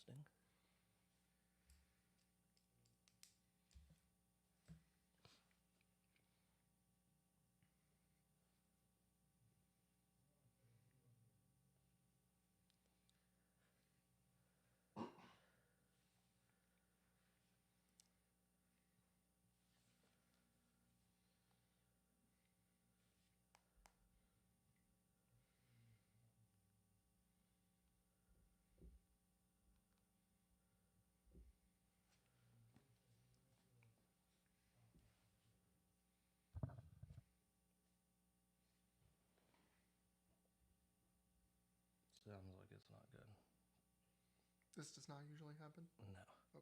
interesting. Sounds like it's not good. This does not usually happen? No. Okay.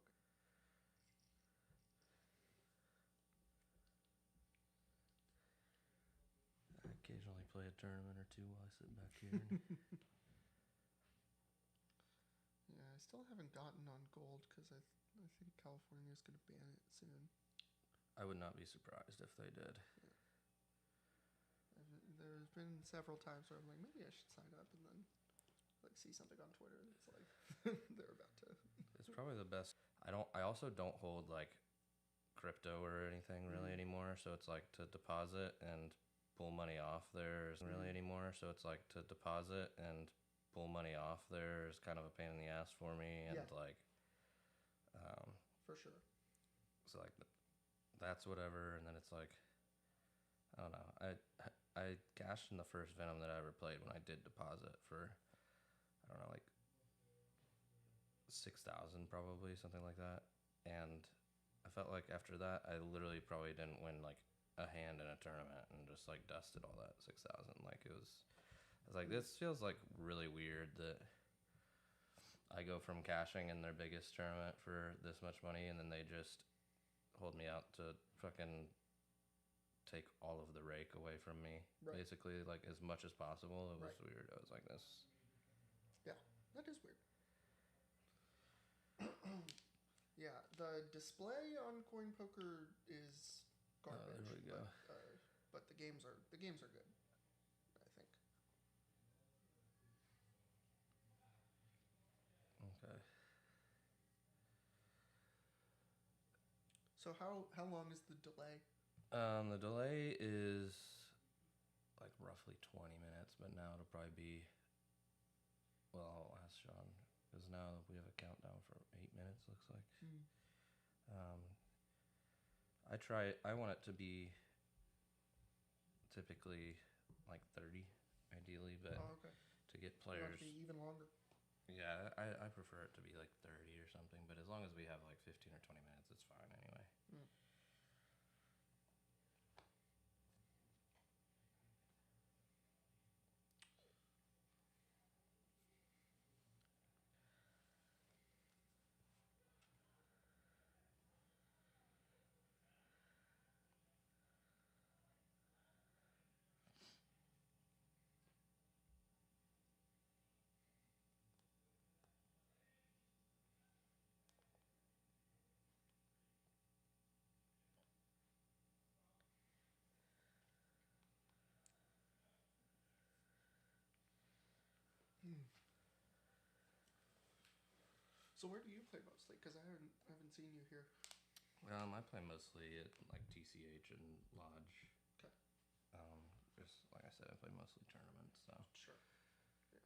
I occasionally play a tournament or two while I sit back here. And Yeah, I still haven't gotten on gold because I think California is going to ban it soon. I would not be surprised if they did. Yeah. There's been several times where I'm like, maybe I should sign up, and then like see something on Twitter and it's like they're about to. It's probably the best. I also don't hold like crypto or anything really anymore, so it's like to deposit and pull money off there isn't really anymore, so it's like to deposit and pull money off there is kind of a pain in the ass for me, and like For sure. so like that's whatever, and then it's like I don't know, I cashed in the first Venom that I ever played when I did deposit for I don't know, like 6,000 probably, something like that, and I felt like after that I literally probably didn't win like a hand in a tournament and just like dusted all that 6,000. Like I was like, this feels like really weird that I go from cashing in their biggest tournament for this much money and then they just hold me out to fucking take all of the rake away from me, basically, like as much as possible. It was weird. I was like, this. Yeah, that is weird. Yeah, the display on Coin Poker is garbage. There we go. But the games are good, I think. Okay. So how long is the delay? The delay is like roughly 20 minutes, but now it'll probably be. Well, I'll ask Sean because now we have a countdown for 8 minutes. Looks like. I want it to be typically like 30, ideally, but to get players. To be even longer. Yeah, I prefer it to be like 30 or something, but as long as we have like 15 or 20 minutes, it's fine anyway. So where do you play mostly? Because I haven't seen you here. I play mostly at like TCH and Lodge. Okay. Just like I said, I play mostly tournaments. So sure. Yeah.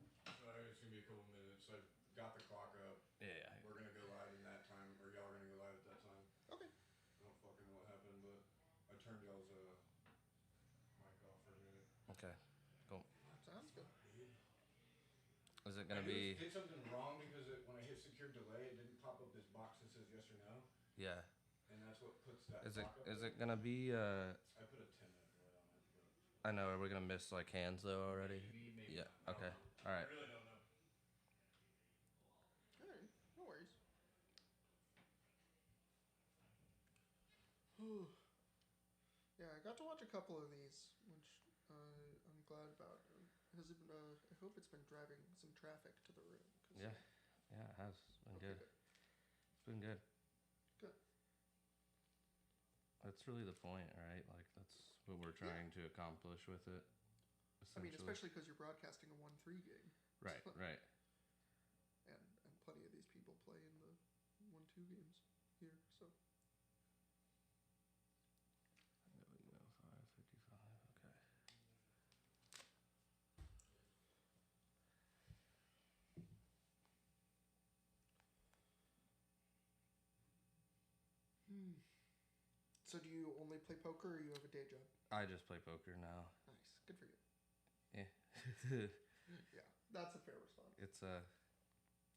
It's So it's gonna be a couple minutes. I got the clock up. Yeah. We're gonna go live in that time, or y'all are gonna go live at that time. Okay. I don't fucking know what happened, but I turned y'all's mic off for a minute. Okay. Cool. Sounds good. Is it gonna be? Did something wrong because when I hit secure delay, it didn't pop up this box that says yes or no. Yeah. And that's what puts that. Is clock up it there. gonna be? I put a 10-minute delay on it. But I know. Are we gonna miss like hands though already? maybe Yeah. not. Okay. All right. I really don't know. All right. No worries. Yeah, I got to watch a couple of these, which I'm glad about. Has it been, I hope it's been driving some traffic to the room. Yeah. Yeah, it has. It's been good. It's been good. Good. That's really the point, right? Like, that's what we're trying to accomplish with it. I mean, especially because you're broadcasting a 1-3 game. Right, right. So do you only play poker, or you have a day job? I just play poker now. Nice, good for you. Yeah. Yeah, that's a fair response. It's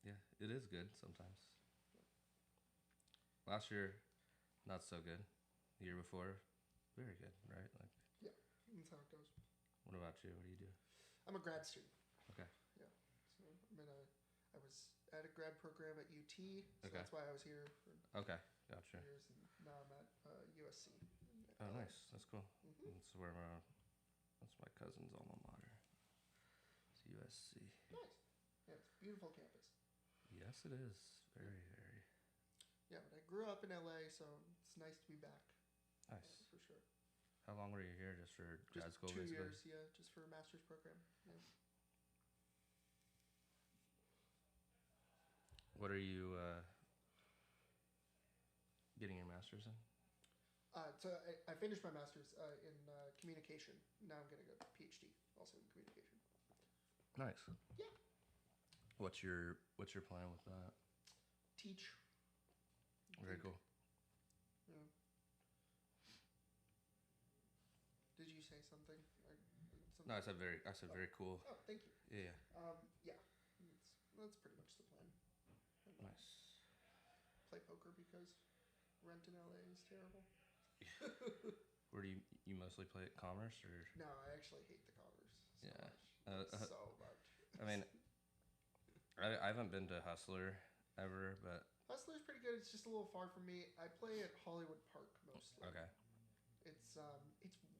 yeah, it is good sometimes. Last year, not so good. The year before, very good, right? Like, Yeah, that's how it goes. what about you? What do you do? I'm a grad student. Okay. Yeah, so I was at a grad program at UT, so Okay. that's why I was here for Okay, gotcha. years, and now I'm at USC. Oh, nice. That's cool. Mm-hmm. That's where that's my cousin's alma mater. It's USC. Nice. Yeah, it's a beautiful campus. Yes, it is. Very, very Yeah, but I grew up in LA, so it's nice to be back. nice. For sure. How long were you here? Just for grad Just school, 2 basically? years, yeah, just for a master's program. Yeah. What are you getting your master's in? So I finished my master's in communication. Now I'm getting a PhD, also in communication. Nice. Yeah. What's your plan with that? Teach. Very cool. Yeah. Did you say something? No, I said very cool. Oh, thank you. Yeah. Yeah. That's pretty much the plan. And Nice. play poker because rent in LA is terrible. Where do you mostly play at Commerce or? No, I actually hate the Commerce so Yeah. much. So much. I mean, I haven't been to Hustler ever, but Hustler's pretty good. It's just a little far from me. I play at Hollywood Park mostly. okay.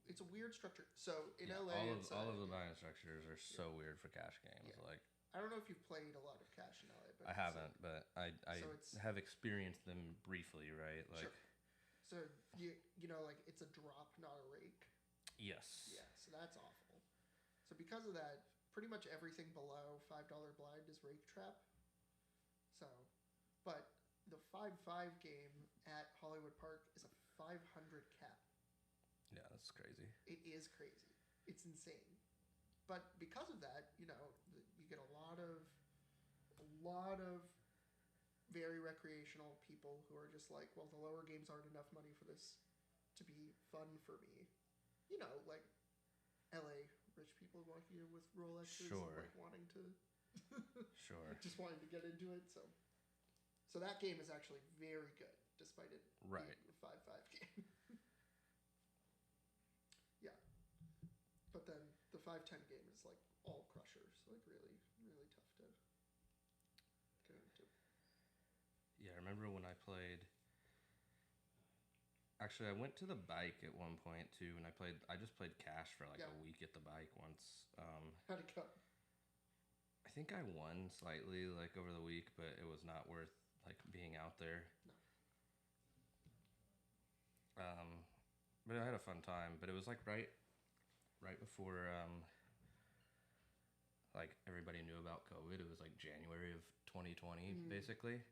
It's a weird structure. So in Yeah, LA, all of the buying structures are so weird for cash games. Yeah. Like I don't know if you've played a lot of cash in LA, but I haven't, but I so it's- have experienced them briefly, right? Like Sure. So you know, like it's a drop, not a rake. yes. Yeah, so that's awful. So because of that, pretty much everything below $5 blind is rake trap. So, but the 5-5 game at Hollywood Park is a 500 cap. Yeah, that's crazy. It is crazy. It's insane. But because of that, you know, you get a lot of very recreational people who are just like, well, the lower games aren't enough money for this to be fun for me. You know, like LA rich people walking in with Rolexes, Sure. and like wanting to, Sure. just wanting to get into it. So that game is actually very good, despite it Right. being a 5-5 game. Yeah, but then the 5-10 game is like all crushers, like really, really tough to get into. Yeah, I remember when I played. Actually, I went to the bike at one point too, and I just played cash for like Yeah. a week at the bike once. How'd it go? I think I won slightly like over the week, but it was not worth like being out there. No. But I had a fun time. But it was like right before like everybody knew about COVID. It was like January of 2020, basically.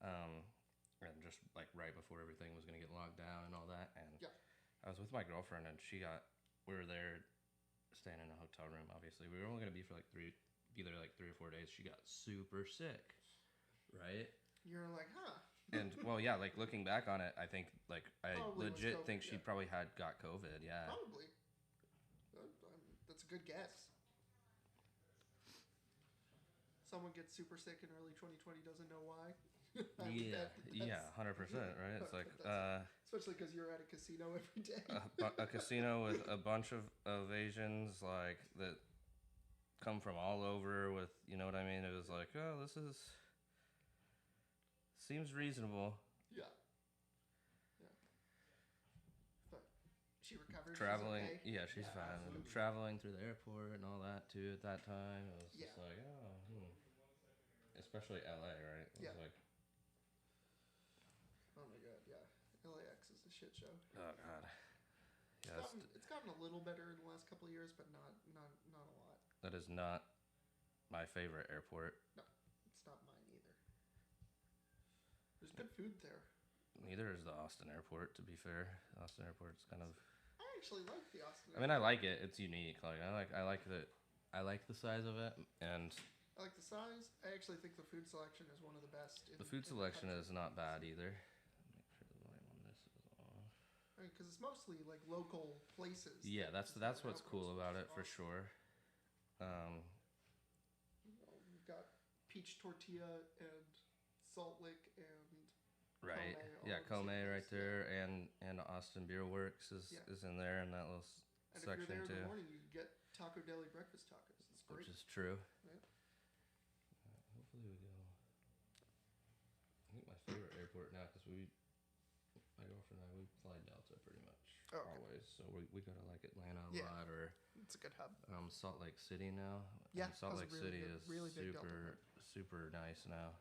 And just like right before everything was gonna get locked down and all that. And Yeah. I was with my girlfriend, and we were there staying in a hotel room. Obviously, we were only gonna be there like 3 or 4 days. She got super sick, right? You're like, huh? And well, yeah, like looking back on it, I think like I Probably was legit COVID, think she yeah. probably got COVID. Yeah. Probably. That's a good guess. Someone gets super sick in early 2020, doesn't know why. Yeah, 100%. Right? It's like especially because you're at a casino every day. a casino with a bunch of Asians like that come from all over. With you know what I mean? It was like, oh, seems reasonable. Yeah. But she recovered. Traveling, she's okay? yeah, she's fine. Absolutely. Traveling through the airport and all that too at that time. It was just Yeah. like, especially LA, right? It was Yeah. like, Oh my god, yeah. LAX is a shit show. oh god. Yeah, It's gotten a little better in the last couple of years, but not a lot. that is not my favorite airport. No, it's not mine either. There's good food there. Neither is the Austin airport, to be fair. Austin airport's kind of. I actually like the Austin. I mean, I like it. It's unique. Like I like the size of it, and I like the size. I actually think the food selection is one of the best. the food selection is not bad either. Make sure the volume on this. Because it's mostly like local places. Yeah, that that's design what's cool outposts, about which it is for awesome. sure. We've got Peach Tortilla and Salt Lick and Right. Kome all Yeah, in the Kome same right place, there, and Austin Beer Works Yeah. is in there in that little And if you're section there in too, the morning, you can get Taco Deli breakfast tacos. It's great. which is true. Yeah. Hopefully we go. I think my favorite airport now, because my girlfriend and I, we fly Delta pretty much Oh, okay. always. So we go to like Atlanta a Yeah. lot, or It's a good hub. Salt Lake City now. Yeah, And Salt that was a Lake really City good- is really big Delta super nice now.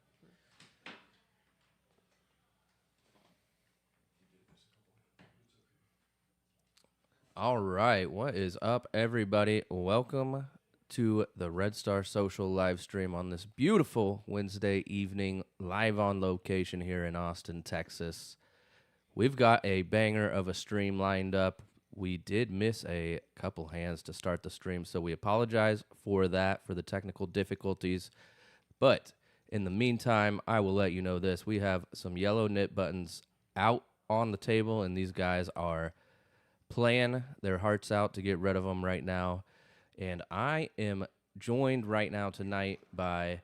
All right, what is up, everybody? Welcome to the Red Star Social live stream on this beautiful Wednesday evening, live on location here in Austin, Texas. We've got a banger of a stream lined up. We did miss a couple hands to start the stream, so we apologize for that, for the technical difficulties. But in the meantime, I will let you know this. We have some yellow knit buttons out on the table, and these guys are playing their hearts out to get rid of them right now. And I am joined right now tonight by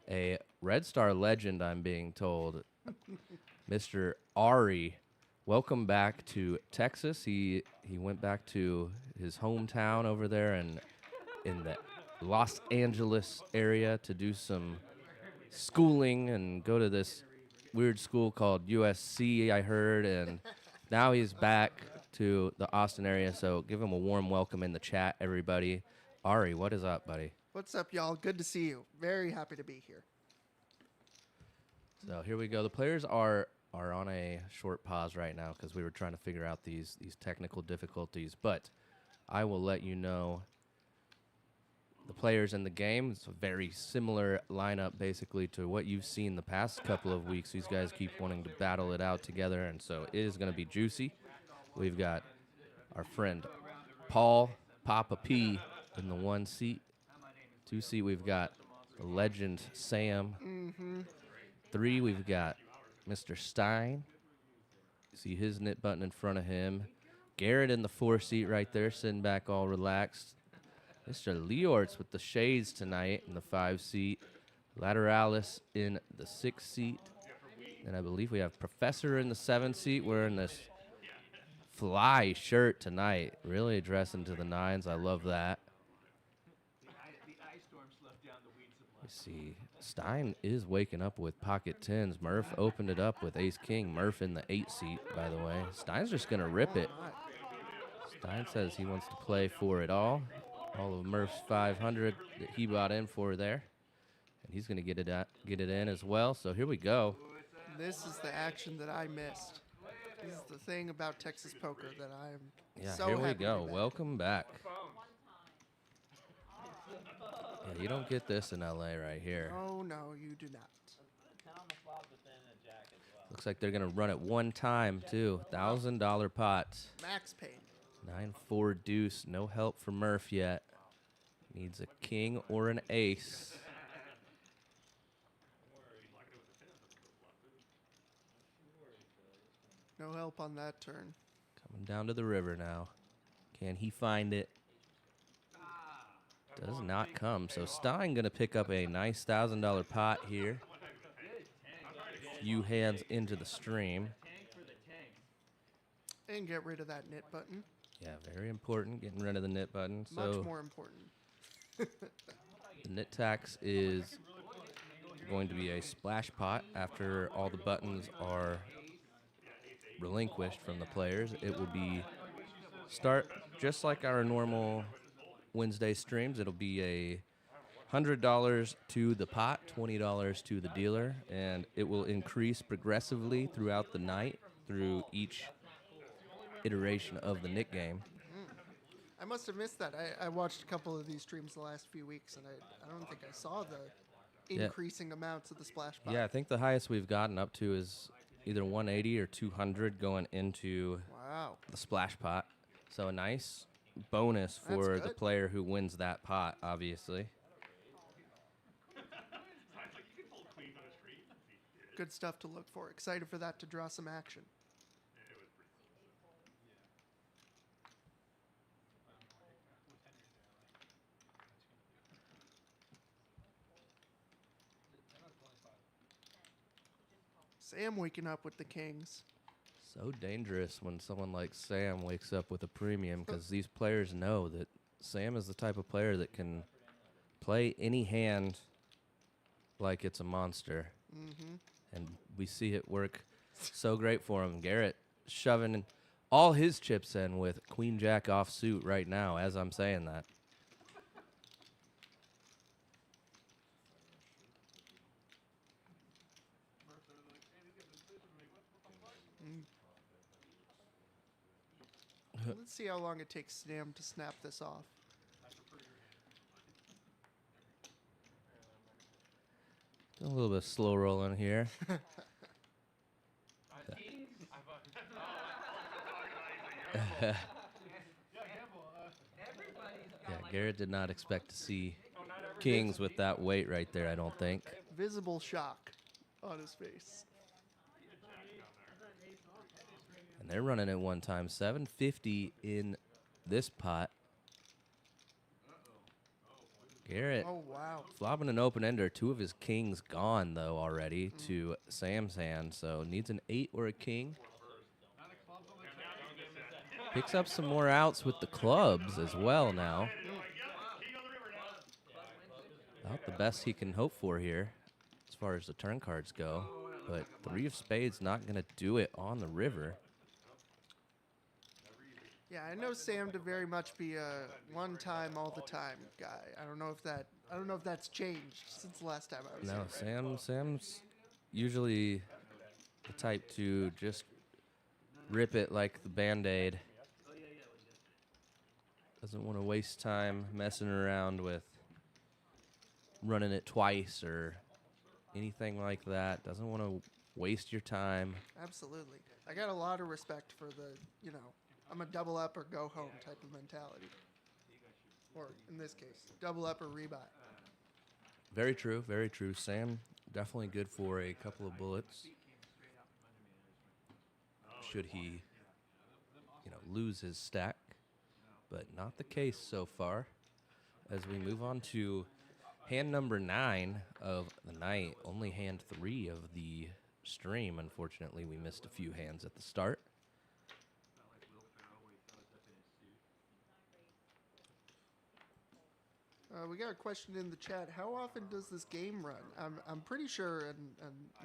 a Red Star legend, I'm being told, Mr. Ari. Welcome back to Texas. He went back to his hometown over there in the Los Angeles area to do some schooling and go to this weird school called USC, I heard, and now he's back to the Austin area, so give him a warm welcome in the chat, everybody. Ari, what is up, buddy? What's up, y'all? Good to see you. Very happy to be here. So here we go. The players are on a short pause right now because we were trying to figure out these technical difficulties, but I will let you know the players in the game. It's a very similar lineup basically to what you've seen the past couple of weeks. These guys keep wanting to battle it out together, and so it is going to be juicy. We've got our friend Paul, Papa P in the 1 seat. 2 seat, we've got the legend Sam. 3, we've got Mr. Stein. See his knit button in front of him. Garrett in the 4 seat right there, sitting back all relaxed. Mr. Leeortz with the shades tonight in the 5 seat. Lateralus in the 6 seat. And I believe we have Professor in the 7 seat. We're in this fly shirt tonight. Really dressing to the nines. I love that. You see, Stein is waking up with pocket tens. Murph opened it up with ace king. Murph in the 8 seat, by the way. Stein's just going to rip it. Stein says he wants to play for it all. All of Murph's 500 that he bought in for there. And he's going to get it in as well. So here we go. This is the action that I missed. This is the thing about Texas poker that I am so Here we happy to go. be back. Welcome back. Yeah, you don't get this in LA right here. Oh, no, you do not. Looks like they're going to run it one time, too. $1,000 pot. Max pain. 9-4 deuce. No help for Murph yet. Needs a king or an ace. No help on that turn. Coming down to the river now. Can he find it? Does not come. So Stein going to pick up a nice $1,000 pot here. Few hands into the stream. And get rid of that knit button. Yeah, very important. Getting rid of the knit button. Much So more important. the knit tax is going to be a splash pot after all the buttons are relinquished from the players. It will be start just like our normal Wednesday streams. It'll be a $100 to the pot, $20 to the dealer, and it will increase progressively throughout the night through each iteration of the knit game. I must have missed that. I watched a couple of these streams the last few weeks, and I don't think I saw the increasing amounts of the splash pot. Yeah, I think the highest we've gotten up to is either 180 or 200 going into Wow. the splash pot. So a nice bonus for That's the good. player who wins that pot, obviously. Good stuff to look for. Excited for that to draw some action. Sam waking up with the kings. So dangerous when someone like Sam wakes up with a premium because these players know that Sam is the type of player that can play any hand like it's a monster. Mm-hmm. And we see it work so great for him. Garrett shoving all his chips in with Queen Jack offsuit right now as I'm saying that. Let's see how long it takes Sam to snap this off. A little bit of slow rolling here. Yeah, Garrett did not expect to see kings with that weight right there, I don't think. Visible shock on his face. And they're running at one time. 750 in this pot. Garrett Oh, wow. flopping an open ender. 2 of his kings gone, though, already to Sam's hand. So needs an 8 or a king. Picks up some more outs with the clubs as well now. About the best he can hope for here as far as the turn cards go. But 3 of spades not going to do it on the river. Yeah, I know Sam to very much be a one time all the time guy. I don't know if that's changed since the last time I was No, here. Sam's usually the type to just rip it like the Band-Aid. Doesn't want to waste time messing around with running it twice or anything like that. Doesn't want to waste your time. Absolutely. I got a lot of respect for the, I'm a double up or go home type of mentality. Or in this case, double up or rebuy. Very true, very true. Sam definitely good for a couple of bullets. Should he, lose his stack. But not the case so far. As we move on to hand number 9 of the night. Only hand 3 of the stream. Unfortunately, we missed a few hands at the start. We got a question in the chat. How often does this game run? I'm pretty sure, and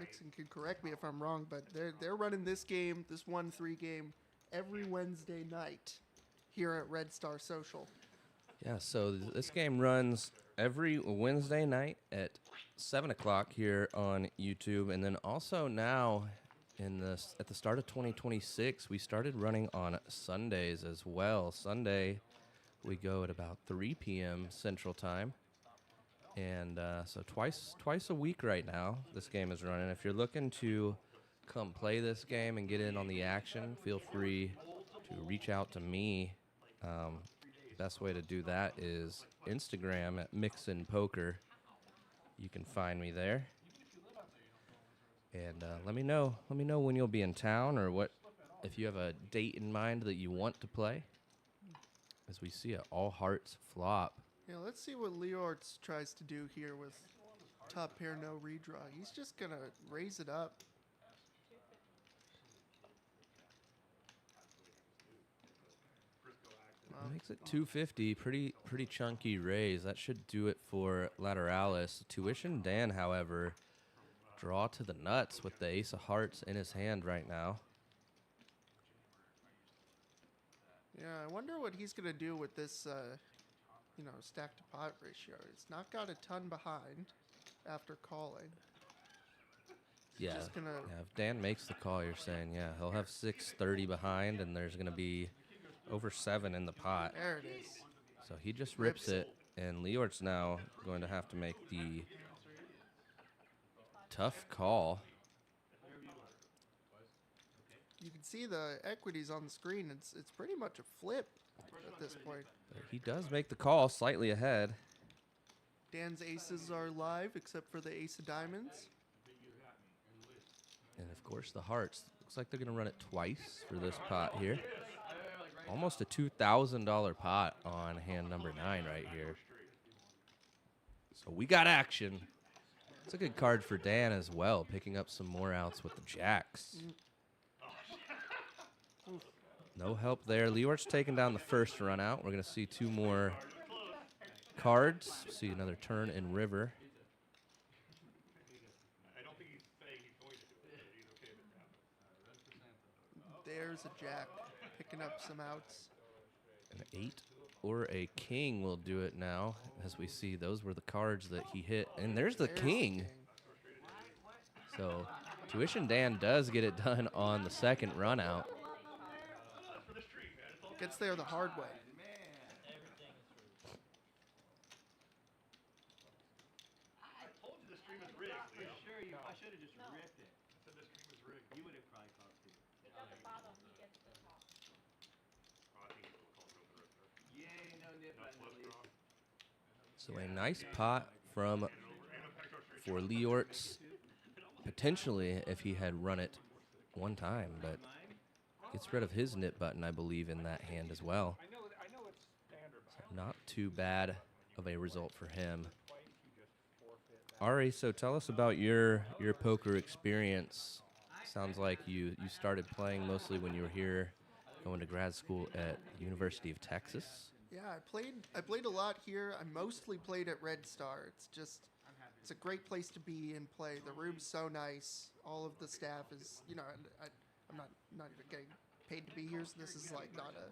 Nixon can correct me if I'm wrong, but they're running this game, this 1-3 game, every Wednesday night here at Red Star Social. Yeah, so this game runs every Wednesday night at 7 o'clock here on YouTube, and then also now at the start of 2026, we started running on Sundays as well. Sunday, we go at about 3 p.m. Central Time, and so twice a week right now this game is running. If you're looking to come play this game and get in on the action, feel free to reach out to me. Best way to do that is Instagram at MixinPoker. You can find me there. And let me know when you'll be in town or if you have a date in mind that you want to play. As we see a all hearts flop. Yeah, let's see what Leeortz tries to do here with top pair no redraw. He's just gonna raise it up. Makes it 250, pretty chunky raise. That should do it for Lateralus. Tuition Dan, however, draw to the nuts with the ace of hearts in his hand right now. Yeah, I wonder what he's gonna do with this, stack to pot ratio. It's not got a ton behind after calling. Yeah, Just gonna if Dan makes the call, you're saying, yeah, he'll have 630 behind, and there's going to be over 7 in the pot. There it is. So he just rips it, and Leeortz now going to have to make the tough call. You can see the equities on the screen. It's pretty much a flip at this point. But he does make the call slightly ahead. Dan's aces are live, except for the ace of diamonds. And, of course, the hearts. Looks like they're going to run it twice for this pot here. Almost a $2,000 pot on hand number 9 right here. So we got action. It's a good card for Dan as well, picking up some more outs with the jacks. No help there. Leeortz taking down the first run out. We're going to see 2 more cards. See another turn in river. There's a jack picking up some outs. An 8 or a king will do it now. As we see, those were the cards that he hit. And there's the king. So Tuition Dan does get it done on the second run out. Gets there the hard way. I told you the stream was rigged. I should have just ripped it. I said the stream was rigged. You would have probably called too. It's at the bottom. You get to the top. Oh, I think it's called the ripper. Yay, no nip button. So a nice pot for Leeortz, potentially if he had run it one time, but gets rid of his nip button, I believe, in that hand as well. So not too bad of a result for him. Ari, so tell us about your poker experience. Sounds like you started playing mostly when you were here, going to grad school at University of Texas. Yeah, I played a lot here. I mostly played at Red Star. It's a great place to be and play. The room's so nice. All of the staff is, I'm not even getting paid to be here, so this is like not a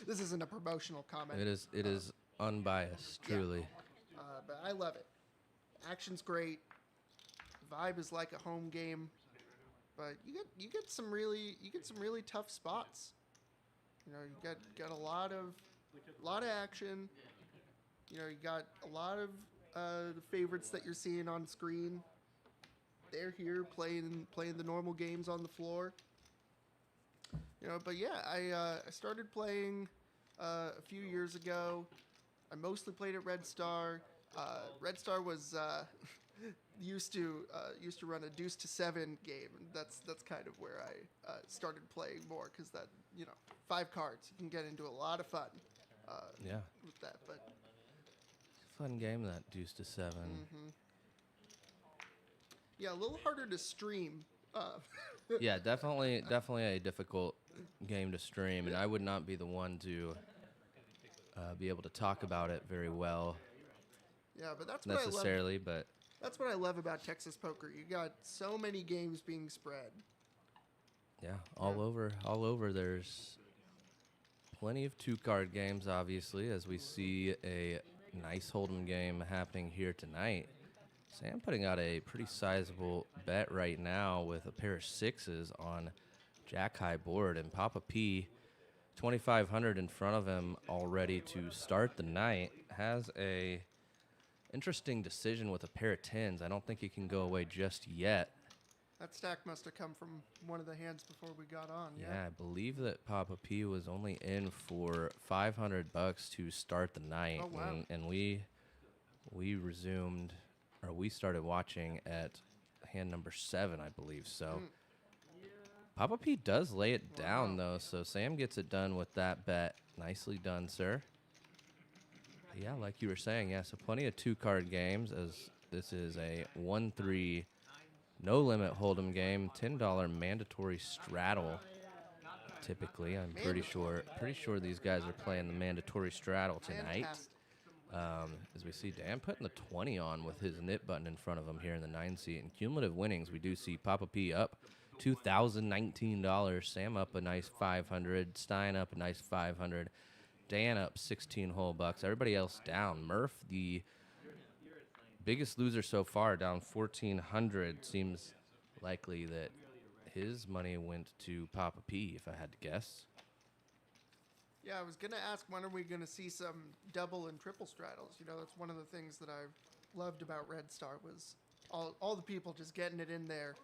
this isn't a promotional comment. It is unbiased, truly. Yeah. But I love it. Action's great. Vibe is like a home game, but you get some really tough spots. You got a lot of action. You got a lot of the favorites that you're seeing on screen. They're here playing the normal games on the floor. But yeah, I started playing a few years ago. I mostly played at Red Star. Red Star was used to run a deuce to 7 game, and that's kind of where I started playing more, because that 5 cards, you can get into a lot of fun. Yeah, with that, but fun game, that deuce to 7. Mm-hmm. Yeah, a little harder to stream. Yeah, definitely a difficult game to stream, and I would not be the one to be able to talk about it very well. Yeah, but that's necessarily, but that's what I love about Texas poker. You got so many games being spread. Yeah, all over. There's plenty of 2-card games, obviously, as we see a nice Holdem game happening here tonight. Sam putting out a pretty sizable bet right now with a pair of 6s on Jack High board, and Papa P, 2,500 in front of him already to start the night. Has a interesting decision with a pair of 10s. I don't think he can go away just yet. That stack must have come from one of the hands before we got on. Yeah, I believe that Papa P was only in for $500 to start the night. Oh, wow. And we resumed, or we started watching at hand number 7, I believe. So Papa P does lay it down, though. So Sam gets it done with that bet. Nicely done, sir. But yeah, like you were saying, yeah, so plenty of 2-card games, as this is a 1-3 no limit Hold'em game, $10 mandatory straddle. Typically, I'm pretty sure these guys are playing the mandatory straddle tonight. As we see Dan putting the 20 on with his nip button in front of him here in the 9 seat. And cumulative winnings, we do see Papa P up $2,019, Sam up a nice 500, Stein up a nice 500, Dan up 16 whole bucks. Everybody else down. Murph, the biggest loser so far, down 1,400. Seems likely that his money went to Papa P, if I had to guess. Yeah, I was going to ask, when are we going to see some double and triple straddles? That's one of the things that I've loved about Red Star, was all the people just getting it in there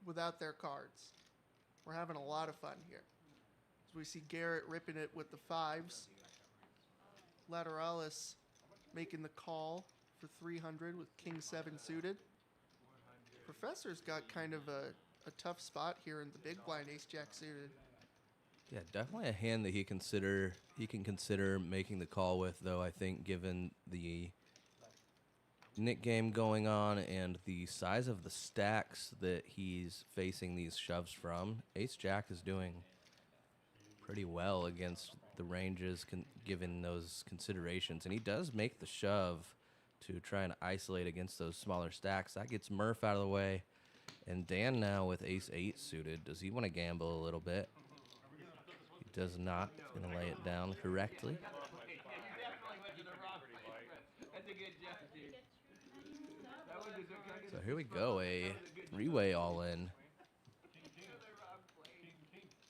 without their cards. We're having a lot of fun here. As we see Garrett ripping it with the 5s. Lateralus making the call for 300 with King 7 suited. Professor's got kind of a tough spot here in the big blind, Ace Jack suited. Yeah, definitely a hand that he can consider making the call with, though. I think given the Nick game going on and the size of the stacks that he's facing these shoves from, Ace-Jack is doing pretty well against the ranges given those considerations. And he does make the shove to try and isolate against those smaller stacks. That gets Murph out of the way. And Dan now with Ace-8 suited. Does he want to gamble a little bit? He does not. He's going to lay it down correctly. So here we go, a three-way all-in.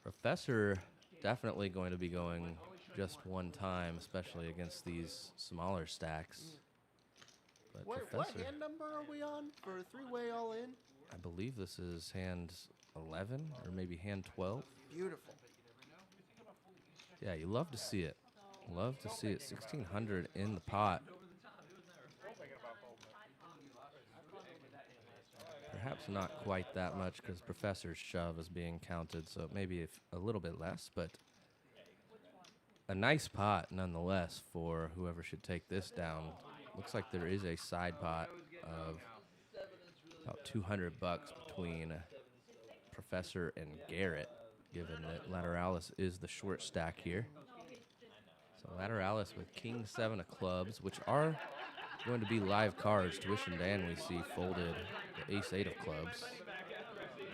Professor definitely going to be going just one time, especially against these smaller stacks. But What Professor, hand number are we on for a three-way all-in? I believe this is hand 11 or maybe hand 12. Beautiful. Yeah, you love to see it. Love to see it. 1,600 in the pot. Perhaps not quite that much because Professor's shove is being counted, so maybe a little bit less, but a nice pot nonetheless for whoever should take this down. Looks like there is a side pot of about $200 between Professor and Garrett, given that Lateralus is the short stack here. So Lateralus with King 7 of clubs, which are going to be live cards. Tuition Dan we see folded the Ace-8 of clubs.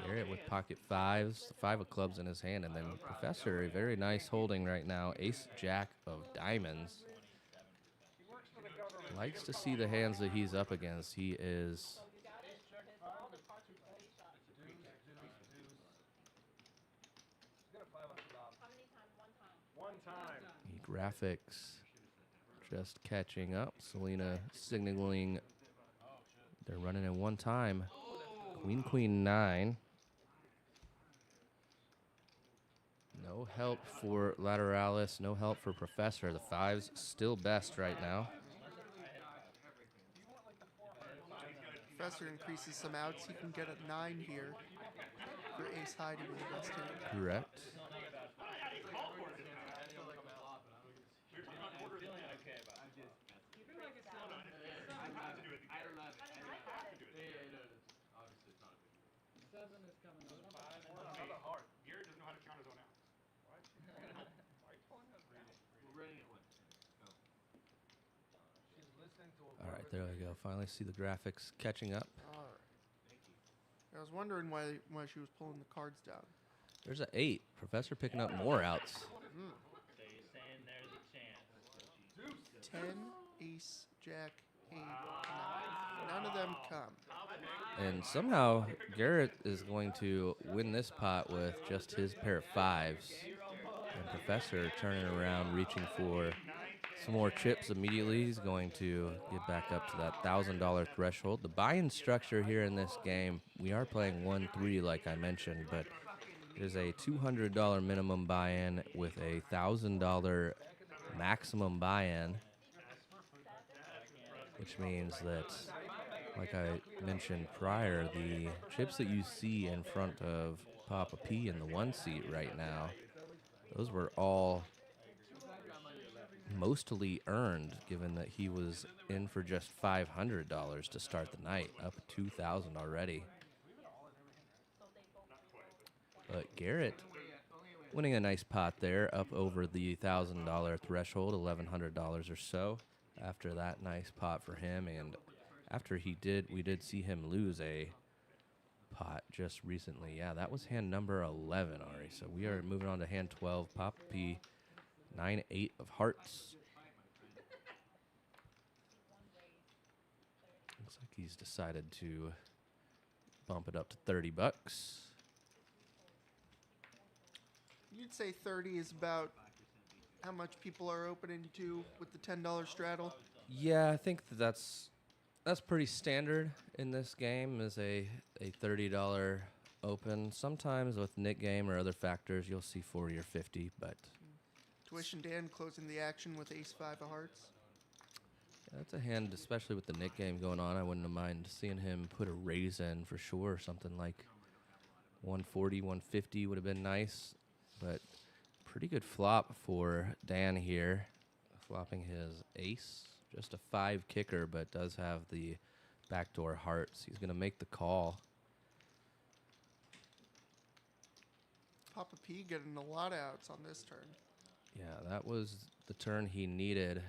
Garrett with pocket fives, the 5 of clubs in his hand, and then Professor, a very nice holding right now. Ace-Jack of diamonds. Likes to see the hands that he's up against. He is graphics just catching up. Selena signaling they're running in one time. Queen, Queen 9. No help for Lateralis, no help for Professor. The 5's still best right now. Professor increases some outs. He can get a 9 here for ace high to be the best hand. Correct. All right, there we go. Finally see the graphics catching up. All right. I was wondering why she was pulling the cards down. There's an 8. Professor picking up more outs. 10, ace, jack, 8, 9. None of them come. And somehow Garrett is going to win this pot with just his pair of 5s. And Professor turning around, reaching for some more chips immediately. He's going to get back up to that $1,000 threshold. The buy-in structure here in this game, we are playing 1-3 like I mentioned, but it is a $200 minimum buy-in with a $1,000 maximum buy-in, which means that, like I mentioned prior, the chips that you see in front of Papa P in the 1 seat right now, those were all mostly earned, given that he was in for just $500 to start the night, up $2,000 already. But Garrett winning a nice pot there, up over the $1,000 threshold, $1,100 or so after that nice pot for him. And after we did see him lose a pot just recently. Yeah, that was hand number 11, Ari. So we are moving on to hand 12. Papa P, 9-8 of hearts. Looks like he's decided to bump it up to $30. You'd say 30 is about how much people are opening to with the $10 straddle? Yeah, I think that's pretty standard in this game, is a $30 open. Sometimes with Nick game or other factors, you'll see 40 or 50, but Tuition Dan closing the action with ace 5 of hearts. yeah, that's a hand, especially with the Nick game going on. I wouldn't have mind seeing him put a raise in for sure. Something like 140, 150 would have been nice, but pretty good flop for Dan here, flopping his ace Just a 5 kicker, but does have the backdoor hearts. He's going to make the call. Papa P getting a lot of outs on this turn. Yeah, that was the turn he needed.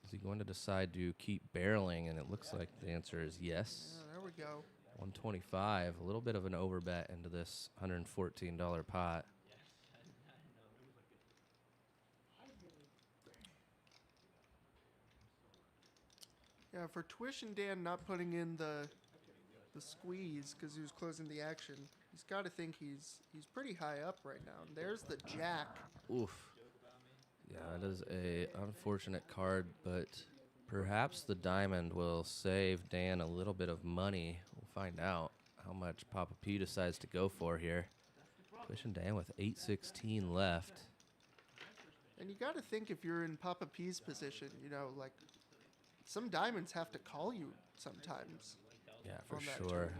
Is he going to decide to keep barreling? And it looks like the answer is yes. Yeah, there we go. 125, a little bit of an overbet into this $114 pot. Yeah, for Tuition Dan not putting in the squeeze because he was closing the action, he's got to think he's pretty high up right now. And there's the jack. Oof. Yeah, that is a unfortunate card, but perhaps the diamond will save Dan a little bit of money. We'll find out how much Papa P decides to go for here. Tuition Dan with 816 left. And you got to think if you're in Papa P's position, you know, like some diamonds have to call you sometimes. Yeah, for on that sure. turn.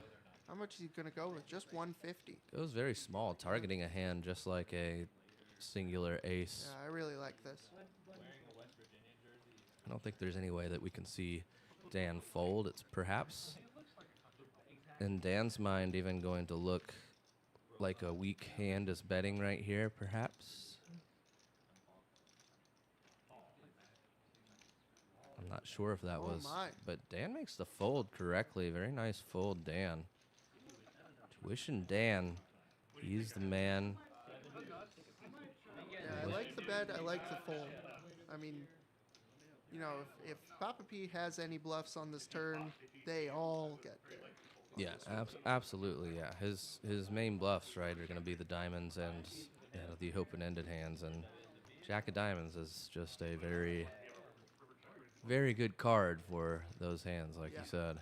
How much is he going to go with? Just 150. Goes very small, targeting a hand just like a singular ace. Yeah, I really like this. I don't think there's any way that we can see Dan fold. It's perhaps, in Dan's mind, even going to look like a weak hand is betting right here, perhaps. I'm not sure if that Oh was, my. but Dan makes the fold correctly. Very nice fold, Dan. Tuition Dan, he's the man. Yeah, I like the bet. I like the fold. I mean, you know, if Papa P has any bluffs on this turn, they all get there. Yeah, absolutely. Yeah, his main bluffs, right, are going to be the diamonds and the open-ended hands, and Jack of Diamonds is just a very, very good card for those hands, like you said.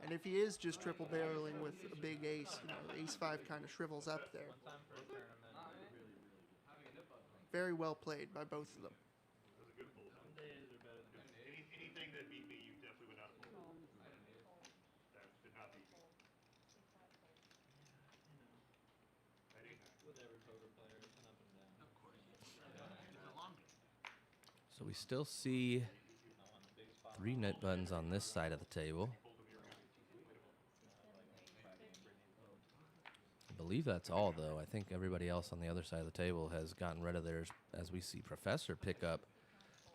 And if he is just triple barreling with a big ace, you know, ace 5 kind of shrivels up there. Very well played by both of them. Anything that beat me, you definitely would not have folded. That did not beat me. So we still see 3 nut buttons on this side of the table. I believe that's all, though. I think everybody else on the other side of the table has gotten rid of theirs, as we see Professor pick up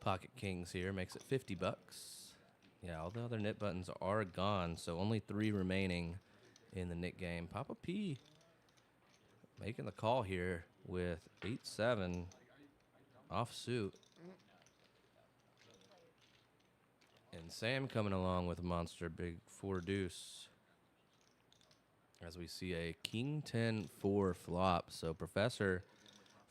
pocket kings here. Makes it 50 bucks. Yeah, all the other nit buttons are gone, so only 3 remaining in the nit game. Papa P making the call here with 8-7 offsuit. And Sam coming along with a monster big 4 deuce. As we see a king 10-4 flop. So Professor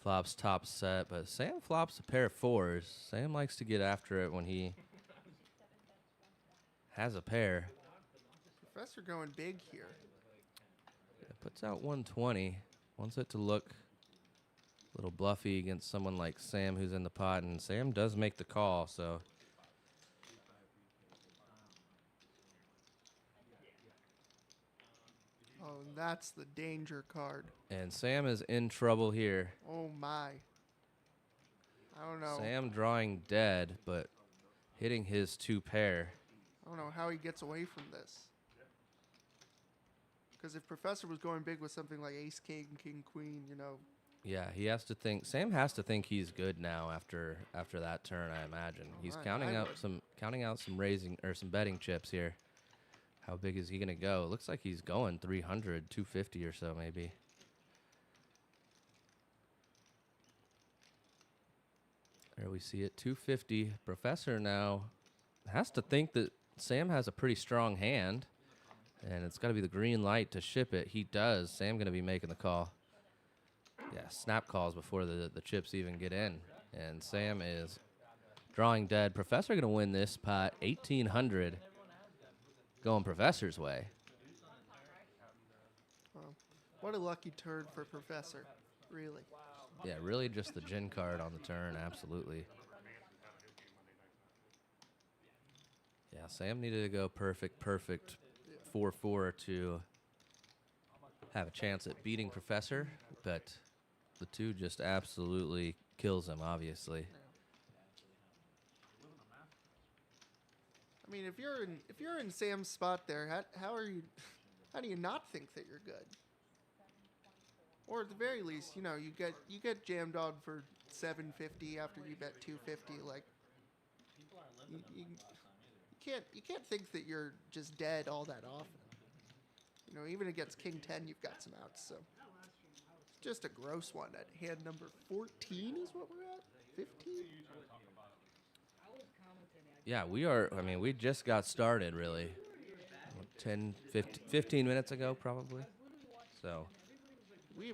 flops top set, but Sam flops a pair of 4s. Sam likes to get after it when he has a pair. Professor going big here. It puts out 120. Wants it to look a little bluffy against someone like Sam who's in the pot, and Sam does make the call, so. Oh, and that's the danger card. And Sam is in trouble here. Oh my. I don't know. Sam drawing dead, but hitting his 2 pair. I don't know how he gets away from this. Because if Professor was going big with something like ace king, king queen, you know. Yeah, he has to think. Sam has to think he's good now after that turn. I imagine he's Alright, counting out some raising or some betting chips here. How big is he gonna go? It looks like he's going 300, 250 or so maybe. There we see it, 250. Professor now has to think that Sam has a pretty strong hand, and it's got to be the green light to ship it. He does. Sam going to be making the call. Yeah, snap calls before the chips even get in, and Sam is drawing dead. Professor going to win this pot, 1,800, going Professor's way. Well, what a lucky turn for Professor, really. Yeah, really just the gin card on the turn, absolutely. Yeah, Sam needed to go perfect 4-4 to have a chance at beating Professor, but the 2 just absolutely kills him, obviously. I mean, if you're in Sam's spot there, how do you not think that you're good? Or at the very least, you know, you get jammed on for $750 after you bet $250. Like, you can't think that you're just dead all that often. You know, even against King 10, you've got some outs. So it's just a gross one at hand number 14 is what we're at. 15. Yeah, we are. I mean, we just got started, really. 10, 15 minutes ago, probably. So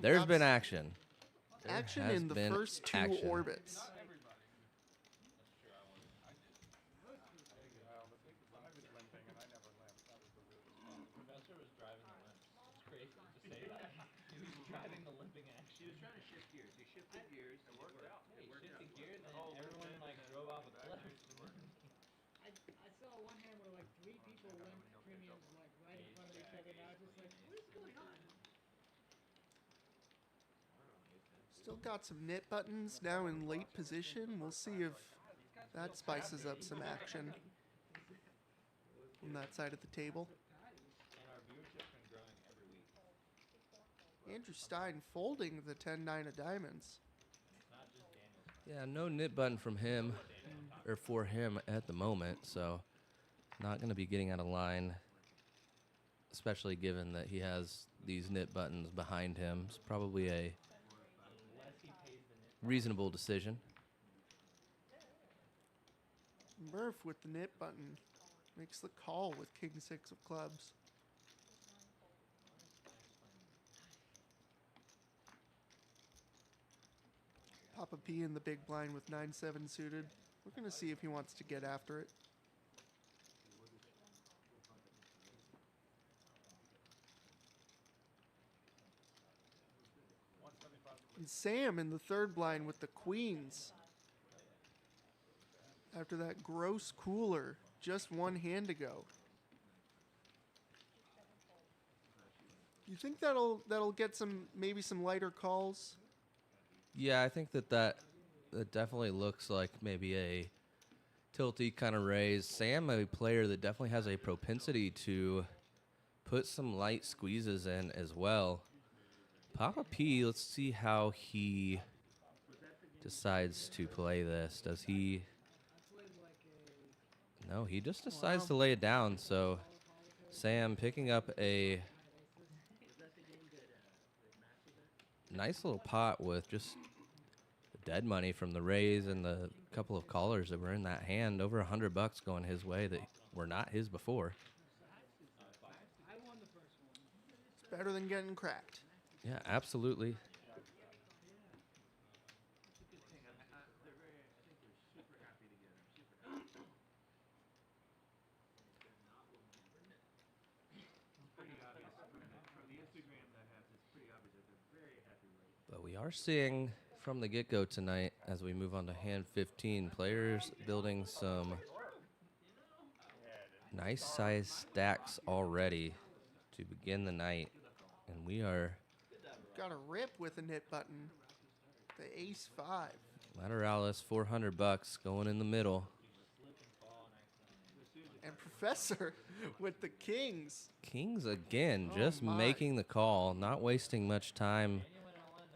there's been action. Action in the first two orbits. Still got some knit buttons now in late position. We'll see if that spices up some action on that side of the table. Andrew Stein folding the 10-9 of diamonds. Yeah, no knit button from him, or for him at the moment, so not going to be getting out of line, especially given that he has these knit buttons behind him. It's probably a reasonable decision. Murph with the knit button makes the call with King 6 of clubs. Papa P in the big blind with 9-7 suited. We're going to see if he wants to get after it. And Sam in the third blind with the queens. After that gross cooler, just one hand to go. You think that'll get maybe some lighter calls? Yeah, I think that definitely looks like maybe a tilty kind of raise. Sam, a player that definitely has a propensity to put some light squeezes in as well. Papa P, let's see how he decides to play this. Does he? No, he just decides to lay it down. So Sam picking up a nice little pot with just the dead money from the raise and the couple of callers that were in that hand. Over $100 going his way that were not his before. It's better than getting cracked. Yeah, absolutely. But we are seeing from the get-go tonight, as we move on to hand 15, players building some nice size stacks already to begin the night. And we are... Got a rip with a knit button. The ace 5. Lateralus, $400 going in the middle. And Professor with the kings. Kings again, just making the call, not wasting much time.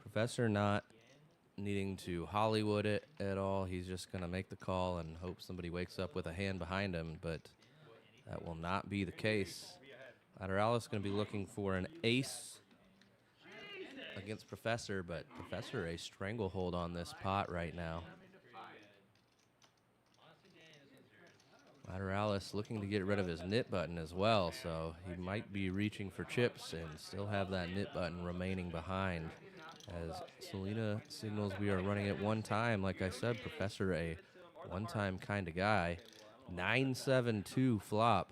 Professor not needing to Hollywood it at all. He's just going to make the call and hope somebody wakes up with a hand behind him, but that will not be the case. Lateralus going to be looking for an ace against Professor, but Professor a stranglehold on this pot right now. Lateralus looking to get rid of his knit button as well, so he might be reaching for chips and still have that knit button remaining behind. As Selena signals we are running at one time. Like I said, Professor a one-time kind of guy. 9-7-2 flop.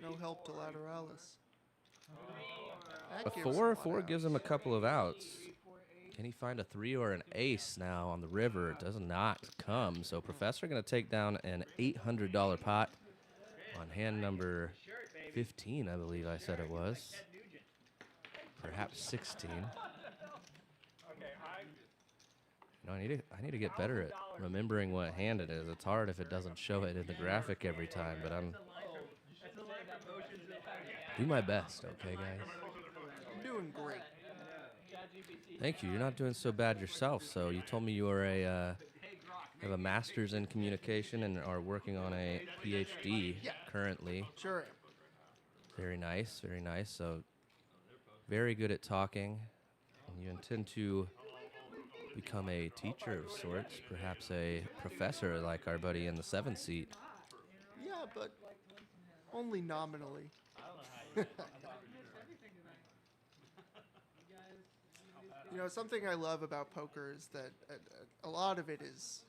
No help to Lateralus. A 4-4 gives him a couple of outs. Can he find a 3 or an ace now on the river? It does not come. So Professor going to take down an $800 pot on hand number 15, I believe I said it was. Perhaps 16. I need to get better at remembering what hand it is. It's hard if it doesn't show it in the graphic every time, but I'm do my best, okay, guys? I'm doing great. Thank you. You're not doing so bad yourself. So you told me you are have a master's in communication and are working on a PhD currently. Sure am. Very nice, very nice. So very good at talking. And you intend to become a teacher of sorts, perhaps a professor like our buddy in the 7th seat. Yeah, but only nominally. You know, something I love about poker is that a lot of it is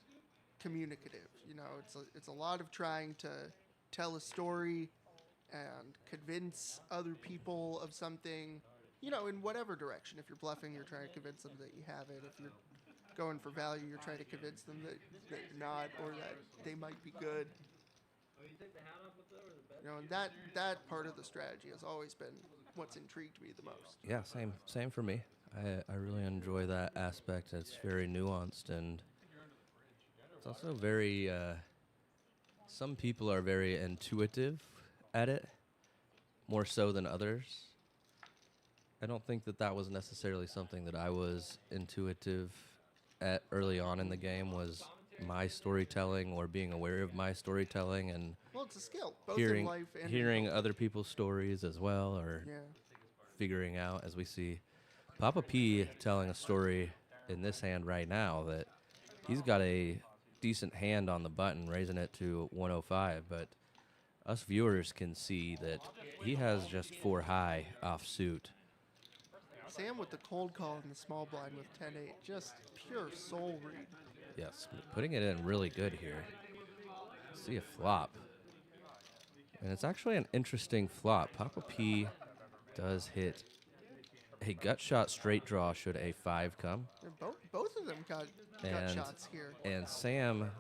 communicative. You know, it's a lot of trying to tell a story and convince other people of something, you know, in whatever direction. If you're bluffing, you're trying to convince them that you have it. If you're going for value, you're trying to convince them that you're not, or that they might be good. You know, and that part of the strategy has always been what's intrigued me the most. Yeah, same for me. I really enjoy that aspect. It's very nuanced, and it's also very, some people are very intuitive at it, more so than others. I don't think that was necessarily something that I was intuitive at early on in the game, was my storytelling or being aware of my storytelling and Well, it's a skill, both in life and hearing in other people's stories as well, or yeah. figuring out, as we see Papa P telling a story in this hand right now, that he's got a decent hand on the button, raising it to 105, but us viewers can see that he has just 4 high off suit. Sam with the cold call in the small blind with 10-8, just pure soul read. Yes, putting it in really good here. See a flop. And it's actually an interesting flop. Papa P does hit a gut shot straight draw should a 5 come. Both of them got shots here. And Sam,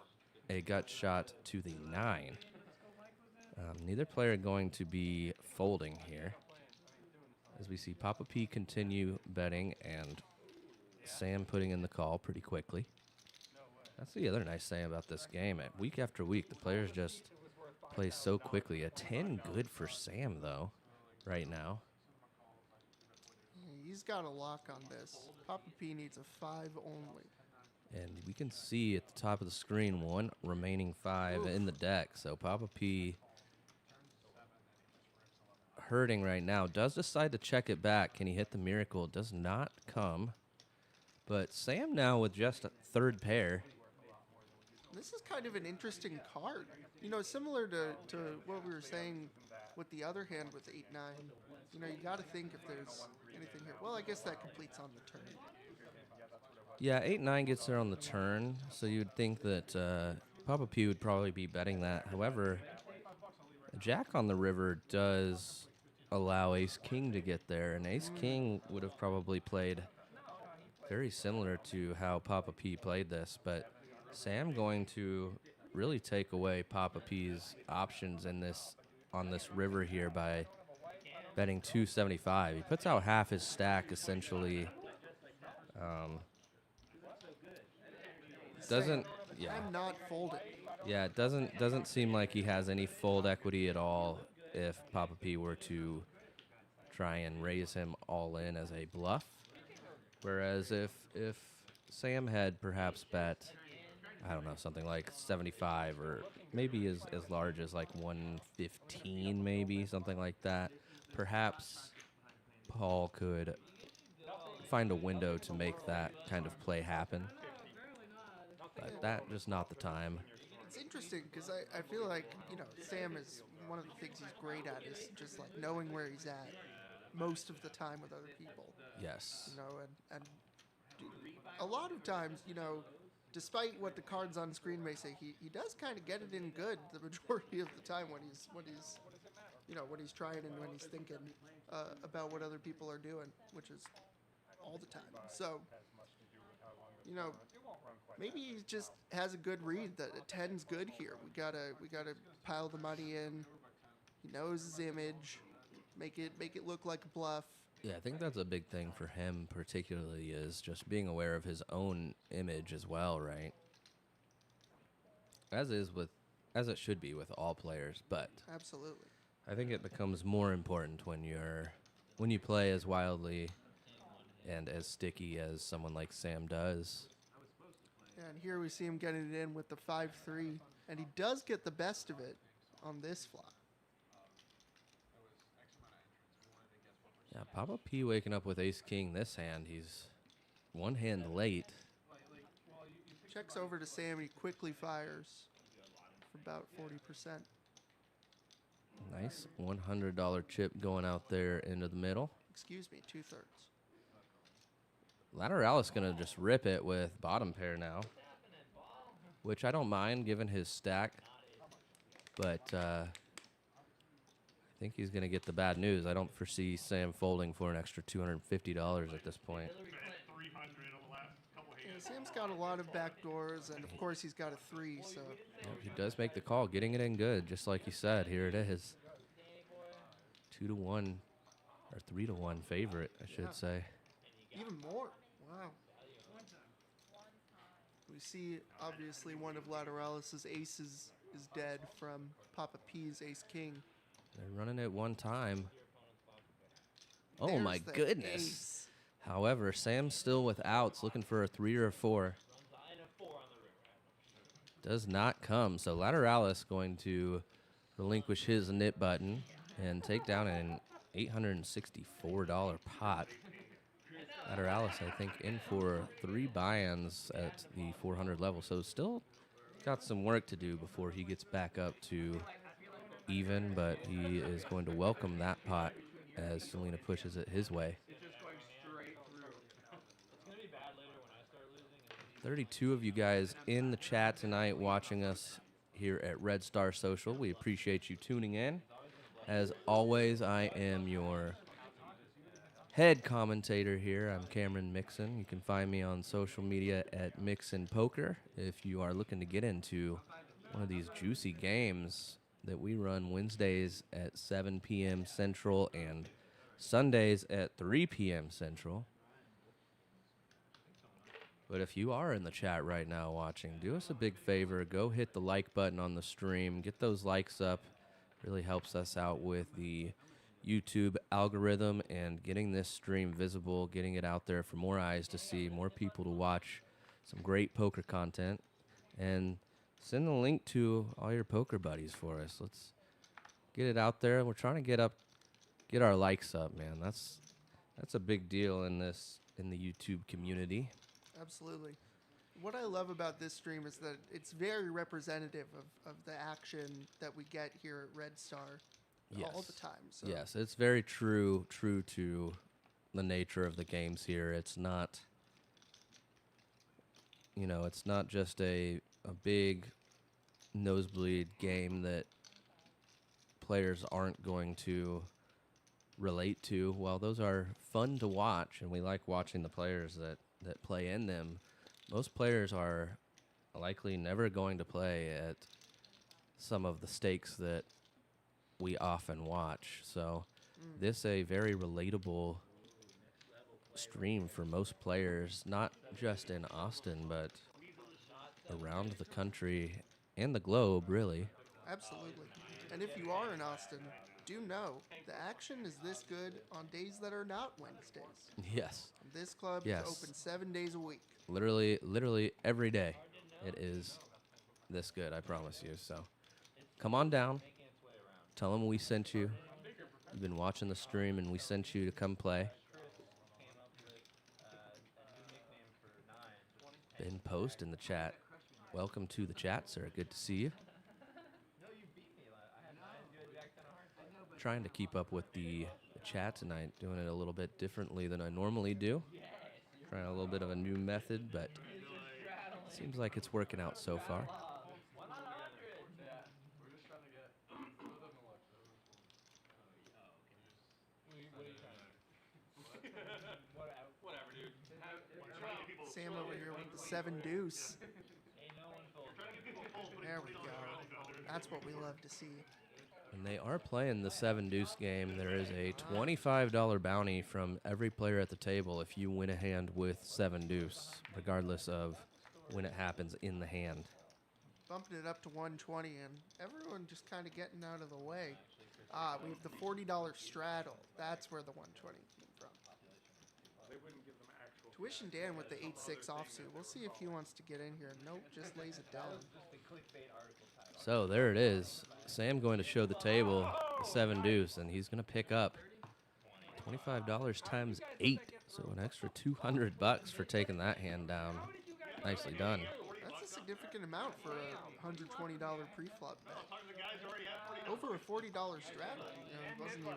a gut shot to the 9. Neither player going to be folding here. As we see Papa P continue betting and Sam putting in the call pretty quickly. That's the other nice thing about this game. Week after week, the players just play so quickly. A 10 good for Sam, though, right now. He's got a lock on this. Papa P needs a 5 only. And we can see at the top of the screen 1 remaining 5 in the deck. So Papa P hurting right now. Does decide to check it back. Can he hit the miracle? Does not come. But Sam now with just a 3rd pair. This is kind of an interesting card. You know, similar to what we were saying with the other hand with 8-9. You know, you got to think if there's anything here. Well, I guess that completes on the turn. Yeah, 8-9 gets there on the turn, so you'd think that Papa P would probably be betting that. However, a jack on the river does allow Ace-King to get there, and Ace-King would have probably played very similar to how Papa P played this, but Sam going to really take away Papa P's options in this on this river here by betting 275. He puts out half his stack essentially. Doesn't I'm not folding. Yeah, it doesn't seem like he has any fold equity at all if Papa P were to try and raise him all in as a bluff. Whereas if Sam had perhaps bet, I don't know, something like 75 or maybe as large as like 115 maybe, something like that, perhaps Paul could find a window to make that kind of play happen. But that just not the time. It's interesting because I feel like, you know, Sam is one of the things he's great at is just like knowing where he's at most of the time with other people. Yes. You know, and a lot of times, you know, despite what the cards on screen may say, he does kind of get it in good the majority of the time when he's trying and when he's thinking about what other people are doing, which is all the time. So, you know, maybe he just has a good read that a 10's good here. We gotta pile the money in. He knows his image. Make it look like a bluff. Yeah, I think that's a big thing for him, particularly, is just being aware of his own image as well, right? As it should be with all players, but Absolutely. I think it becomes more important when you play as wildly and as sticky as someone like Sam does. Yeah, and here we see him getting it in with the 5-3, and he does get the best of it on this flop. Yeah, Papa P waking up with Ace King this hand. He's one hand late. Checks over to Sam, and he quickly fires for about 40%. Nice $100 chip going out there into the middle. Excuse me, 2/3. Lateralus going to just rip it with bottom pair now, which I don't mind given his stack, but I think he's going to get the bad news. I don't foresee Sam folding for an extra $250 at this point. Yeah, Sam's got a lot of back doors, and of course he's got a 3, so Yep, he does make the call, getting it in good, just like you said. Here it is. 2-1, or 3-1 favorite, I should say. even more. Wow. We see, obviously, one of Lateralus' aces is dead from Papa P's ace-king. They're running it one time. Oh, There's my the goodness. ace. However, Sam's still with outs, looking for a 3 or a 4. Does not come. So Lateralus going to relinquish his nit button and take down an $864 pot. Lateralus, I think, in for 3 buy-ins at the 400 level. So still got some work to do before he gets back up to even, but he is going to welcome that pot as Selena pushes it his way. 32 of you guys in the chat tonight watching us here at Red Star Social. We appreciate you tuning in. As always, I am your head commentator here. I'm Cameron Mixon. You can find me on social media at Mixon Poker if you are looking to get into one of these juicy games that we run Wednesdays at 7 p.m. Central and Sundays at 3 p.m. Central. But if you are in the chat right now watching, do us a big favor. Go hit the like button on the stream. Get those likes up. Really helps us out with the YouTube algorithm and getting this stream visible, getting it out there for more eyes to see, more people to watch some great poker content. And send the link to all your poker buddies for us. Let's get it out there. We're trying to get our likes up, man. That's a big deal in the YouTube community. Absolutely. What I love about this stream is that it's very representative of the action that we get here at Red Star all the time. So. Yes, it's very true to the nature of the games here. It's not, it's not just a big nosebleed game that players aren't going to relate to. While those are fun to watch, and we like watching the players that play in them, most players are likely never going to play at some of the stakes that we often watch. So this is a very relatable stream for most players, not just in Austin, but around the country and the globe, really. Absolutely. And if you are in Austin, do know the action is this good on days that are not Wednesdays. Yes. This club is open 7 days a week. Literally every day it is this good, I promise you. So come on down. Tell them we sent you. You've been watching the stream and we sent you to come play. Ben Post in the chat. Welcome to the chat, sir. Good to see you. Trying to keep up with the chat tonight, doing it a little bit differently than I normally do. Trying a little bit of a new method, but seems like it's working out so far. Sam over here with the 7 deuce. There we go. That's what we love to see. And they are playing the 7-deuce game. There is a $25 bounty from every player at the table if you win a hand with 7-deuce, regardless of when it happens in the hand. Bumping it up to 120, and everyone just kind of getting out of the way. We have the $40 straddle. That's where the 120 came from. Tuition Dan with the 8-6 offsuit. We'll see if he wants to get in here. Nope, just lays it down. So there it is. Sam going to show the table the 7-deuce, and he's going to pick up $25 times 8, so an extra $200 for taking that hand down. Nicely done. That's a significant amount for a $120 pre-flop bet. Over a $40 straddle. You know,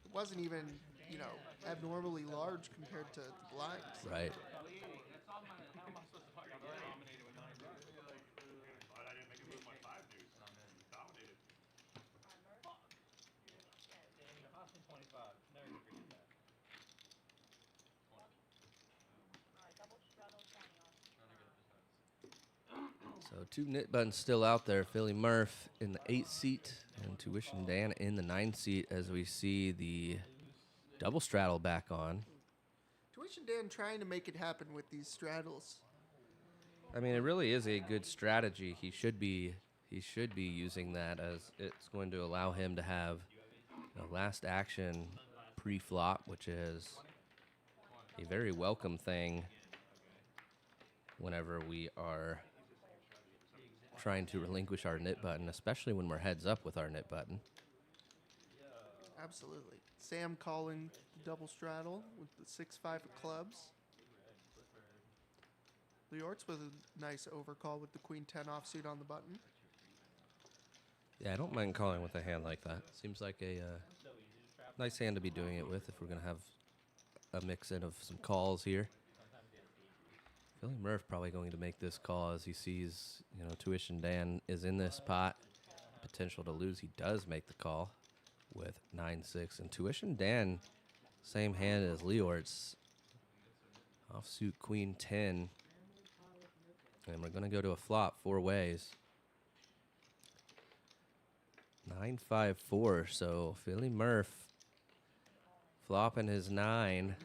it wasn't even, you know, abnormally large compared to the blinds. Right. So 2 knit buttons still out there. Philly Murph in the 8 seat and Tuition Dan in the 9 seat as we see the double straddle back on. Tuition Dan trying to make it happen with these straddles. I mean, it really is a good strategy. He should be using that, as it's going to allow him to have a last action pre-flop, which is a very welcome thing whenever we are trying to relinquish our knit button, especially when we're heads up with our knit button. Absolutely. Sam calling the double straddle with the 6-5 of clubs. Leeortz with a nice overcall with the Queen 10 offsuit on the button. Yeah, I don't mind calling with a hand like that. Seems like a nice hand to be doing it with if we're going to have a mix-in of some calls here. Philly Murph probably going to make this call as he sees, you know, Tuition Dan is in this pot. Potential to lose. He does make the call with 9-6. And Tuition Dan, same hand as Leeortz. Offsuit Queen 10. And we're going to go to a flop 4 ways. 9-5-4. So Philly Murph flopping his 9.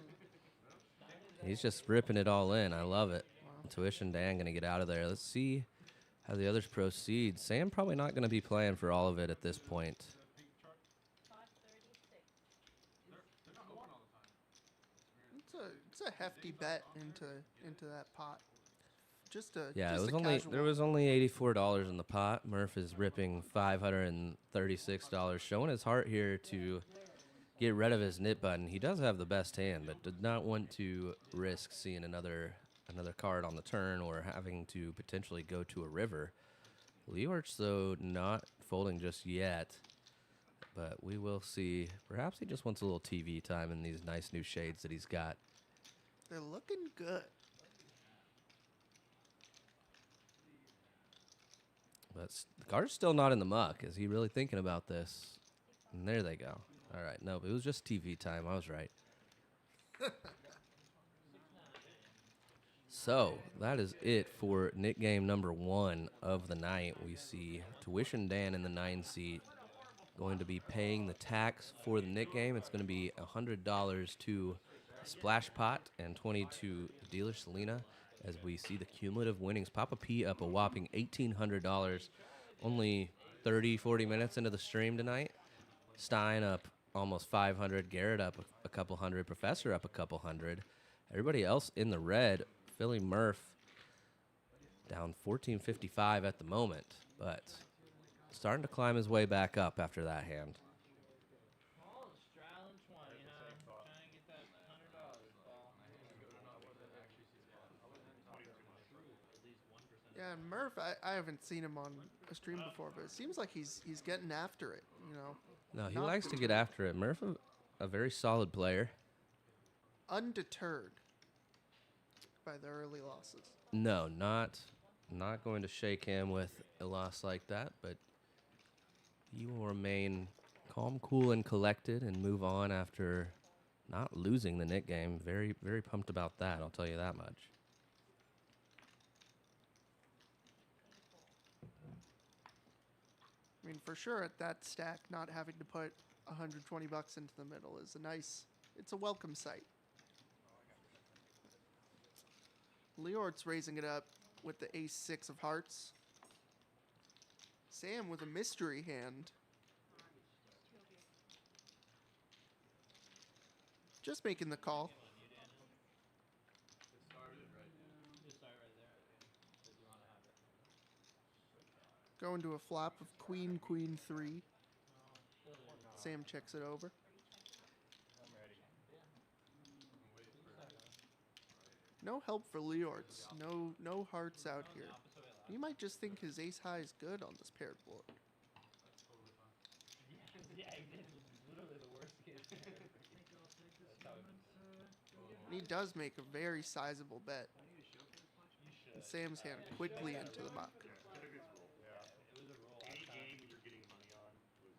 He's just ripping it all in. I love it. Tuition Dan going to get out of there. Let's see how the others proceed. Sam probably not going to be playing for all of it at this point. It's a hefty bet into that pot. Yeah, just it was there was only $84 in the pot. Murph is ripping $536, showing his heart here to get rid of his knit button. He does have the best hand, but did not want to risk seeing another card on the turn or having to potentially go to a river. Leeortz, though, not folding just yet, but we will see. Perhaps he just wants a little TV time in these nice new shades that he's got. They're looking good. But the card's still not in the muck. Is he really thinking about this? And there they go. All right. No, it was just TV time. I was right. So that is it for knit game number 1 of the night. We see Tuition Dan in the 9 seat going to be paying the tax for the knit game. It's going to be $100 to Splash Pot and $20 to Dealer Selena, as we see the cumulative winnings. Papa P up a whopping $1,800. Only 30, 40 minutes into the stream tonight. Stein up almost 500. Garrett up a couple hundred. Professor up a couple hundred. Everybody else in the red. Philly Murph down 1455 at the moment, but starting to climb his way back up after that hand. Yeah, and Murph, I haven't seen him on a stream before, but it seems like he's getting after it, you know. No, he likes to get after it. Murph, a very solid player. Undeterred by the early losses. No, not going to shake him with a loss like that, but he will remain calm, cool, and collected and move on after not losing the knit game. Very, very pumped about that, I'll tell you that much. I I mean, for sure at that stack, not having to put 120 bucks into the middle is a nice, it's a welcome sight. Leeortz raising it up with the ace-6 of hearts. Sam with a mystery hand. Just making the call. It started right there. Just start right there. If you want to have it. Going to a flop of queen, queen 3. Sam checks it over. I'm ready. No help for Leeortz. No hearts out here. You might just think his ace high is good on this paired board. Yeah, he did. Literally the worst case. And he does make a very sizable bet. And Sam's hand quickly into the muck. Yeah. It was a roll. Any game you're getting money on was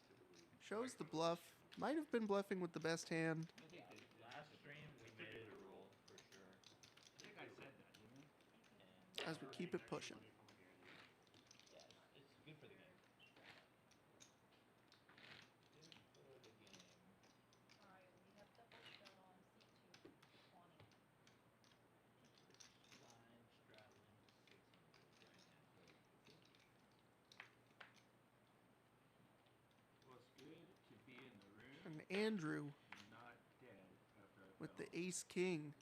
typically. Shows the bluff. Might have been bluffing with the best hand. I think the last stream we made it a roll for sure. I think I said that, didn't we? As we keep it pushing. Yeah, it's good for the game. Good for the game. Alright, we have double shot on C2, 20. Line, straddling, 600, right hand play. Well, it's good to be in the room, And Andrew not dead after I with fell. the ace king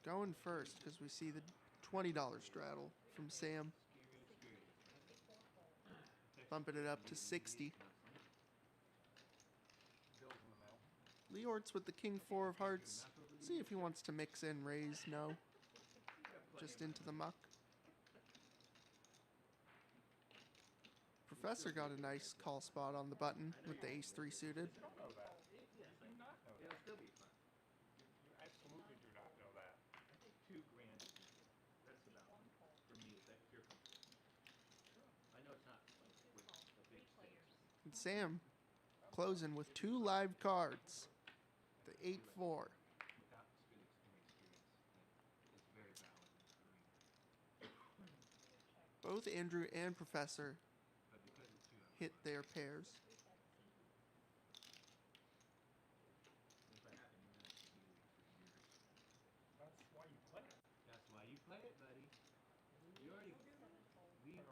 going first because we see the $20 straddle from Sam. Bumping it up to 60. Leeortz with the king 4 of hearts. See if he wants to mix in raise. No. Just into the muck. Professor got a nice call spot on the button with the ace 3 suited. You don't know that. It'll still be fun. You absolutely do not know that. I think $2,000 is that's about for me. Is that you're comfortable? I know it's not like with the big stakes. And Sam closing with 2 live cards. The 8-4. Without good experience, it's very valid in this arena. Both Andrew and Professor But because it's too hit their pairs. if I happen, you're gonna be for years. That's why you play it. That's why you play it, buddy. You already.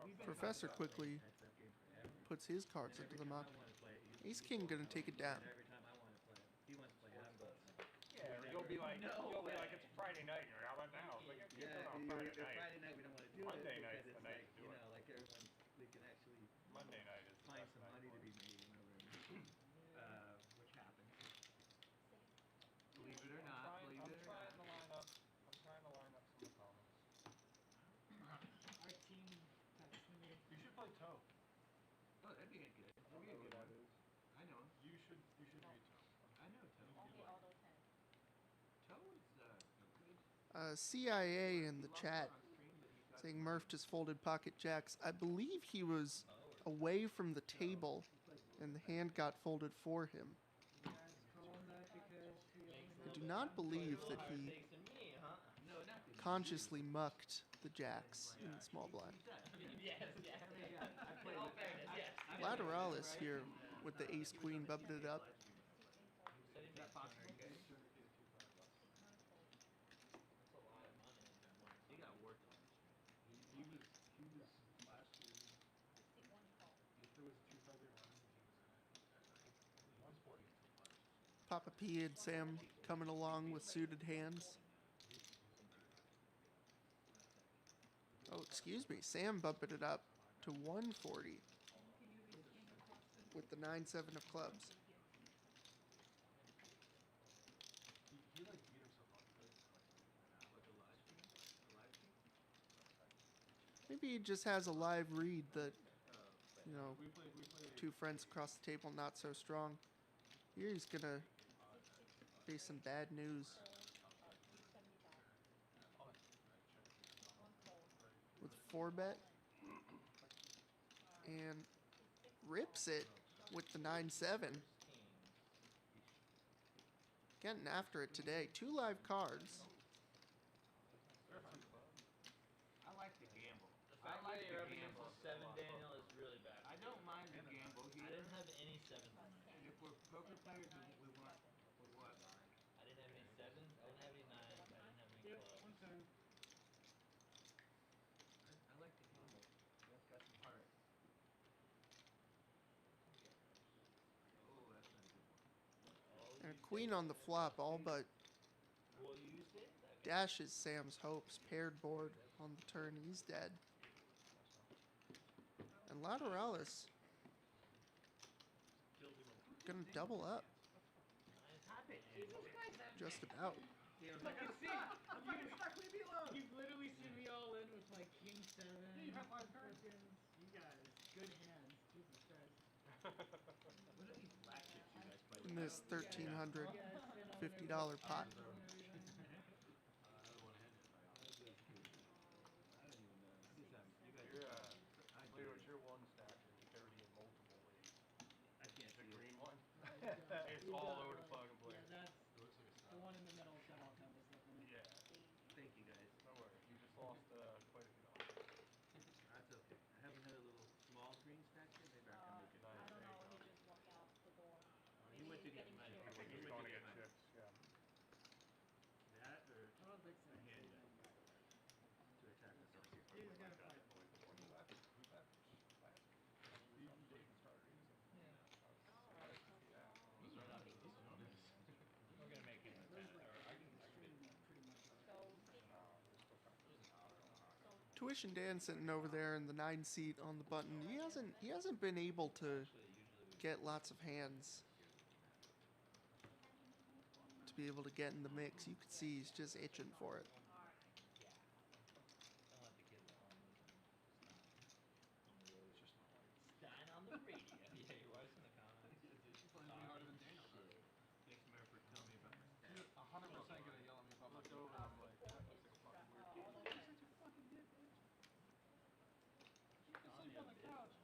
We've been Professor quickly heads up game forever. puts his cards into the muck. I want to play it. Ace king gonna take it down. Every time I want to play it. He wants to play it. I'm going. Yeah, you'll be like, it's Friday night. You're out of town. Like, it's on Friday night. we don't want to do Monday it. night's because the it's night like, to do you it. know, like everyone, we can actually Monday night is the find best some night money for to it. be made, you know what I mean? Which happens. Believe it or not, I'm believe it or trying not. to line up. I'm trying to line up some opponents. Our team texted me. You should play Toe. Oh, that'd be a good. That'd be a good one. is. I know him. You should be Toe. I know Toe. Only auto 10. Toe is a good. CIA in the He lost chat on stream, but he got saying Murph just folded pocket jacks. I believe he was away from the table and the hand got folded for him. I do not believe that he consciously mucked the jacks in the small blind. Lateralus here with the ace queen bumping it up. He got worked on. He was last year. If there was a 2-5 round, he was in it. 140. Papa P and Sam coming along with suited hands. Oh, excuse me. Sam bumping it up to 140 with the 9-7 of clubs. He like beat himself up. Maybe he just has a live read that, you know, two friends across the table not so strong. Here he's gonna face some bad news. With 4-bet. And rips it with the 9-7. Getting after it today. 2 live cards. I like to gamble. I like you're up the against gamble. a 7, Daniel, is really bad. I don't mind the gamble I here. didn't have any 7s. If we're poker players, we want what? I didn't have any 7s. I didn't have any 9s. I didn't have any clubs. One time. I like the gamble. That's got some heart. Oh, that's not a good one. Oh, And you queen saved on the that. flop, all but Well, you saved that. dashes Sam's hopes. Paired board on the turn. He's dead. And Lateralus gonna double up. Tap it. Just about. Yeah, I can see. I'm fucking stuck. Leave me alone. You've literally seen me all in with like king 7. You have 5 cards. You guys, good hands. Jesus Christ. What are these black chips you guys play In with? this $1,350 pot. Leeortz, you're one stack and 30 in multiple leagues. I can't The see it. green one? It's all over the fucking place. Yeah, that's the one in the middle that I'll come is looking at. Yeah. Thank you guys. No worries. You just lost quite a few dollars. That's okay. I have another little small green stack here. Maybe I can make it. I don't know, he just walked out the door. He Maybe went to he's get getting money. chips. I think he's going to get chips. Yeah. That or I don't think so. a hand to attack us up here. He's gonna fight. We're gonna make him attack. Or I can So, Tuition Dan sitting over there in the 9 seat on the button. He hasn't been able to get lots of hands to be able to get in the mix. You can see he's just itching for it. don't let the kids at home listen. Stein on the radio. Yeah, he was in the comments. She's playing way harder than Daniel does. Thanks, Murph, for telling me about my stats. 100% gonna yell at me about my over. I'm like, that looks like a fucking weird. Sleep on the couch.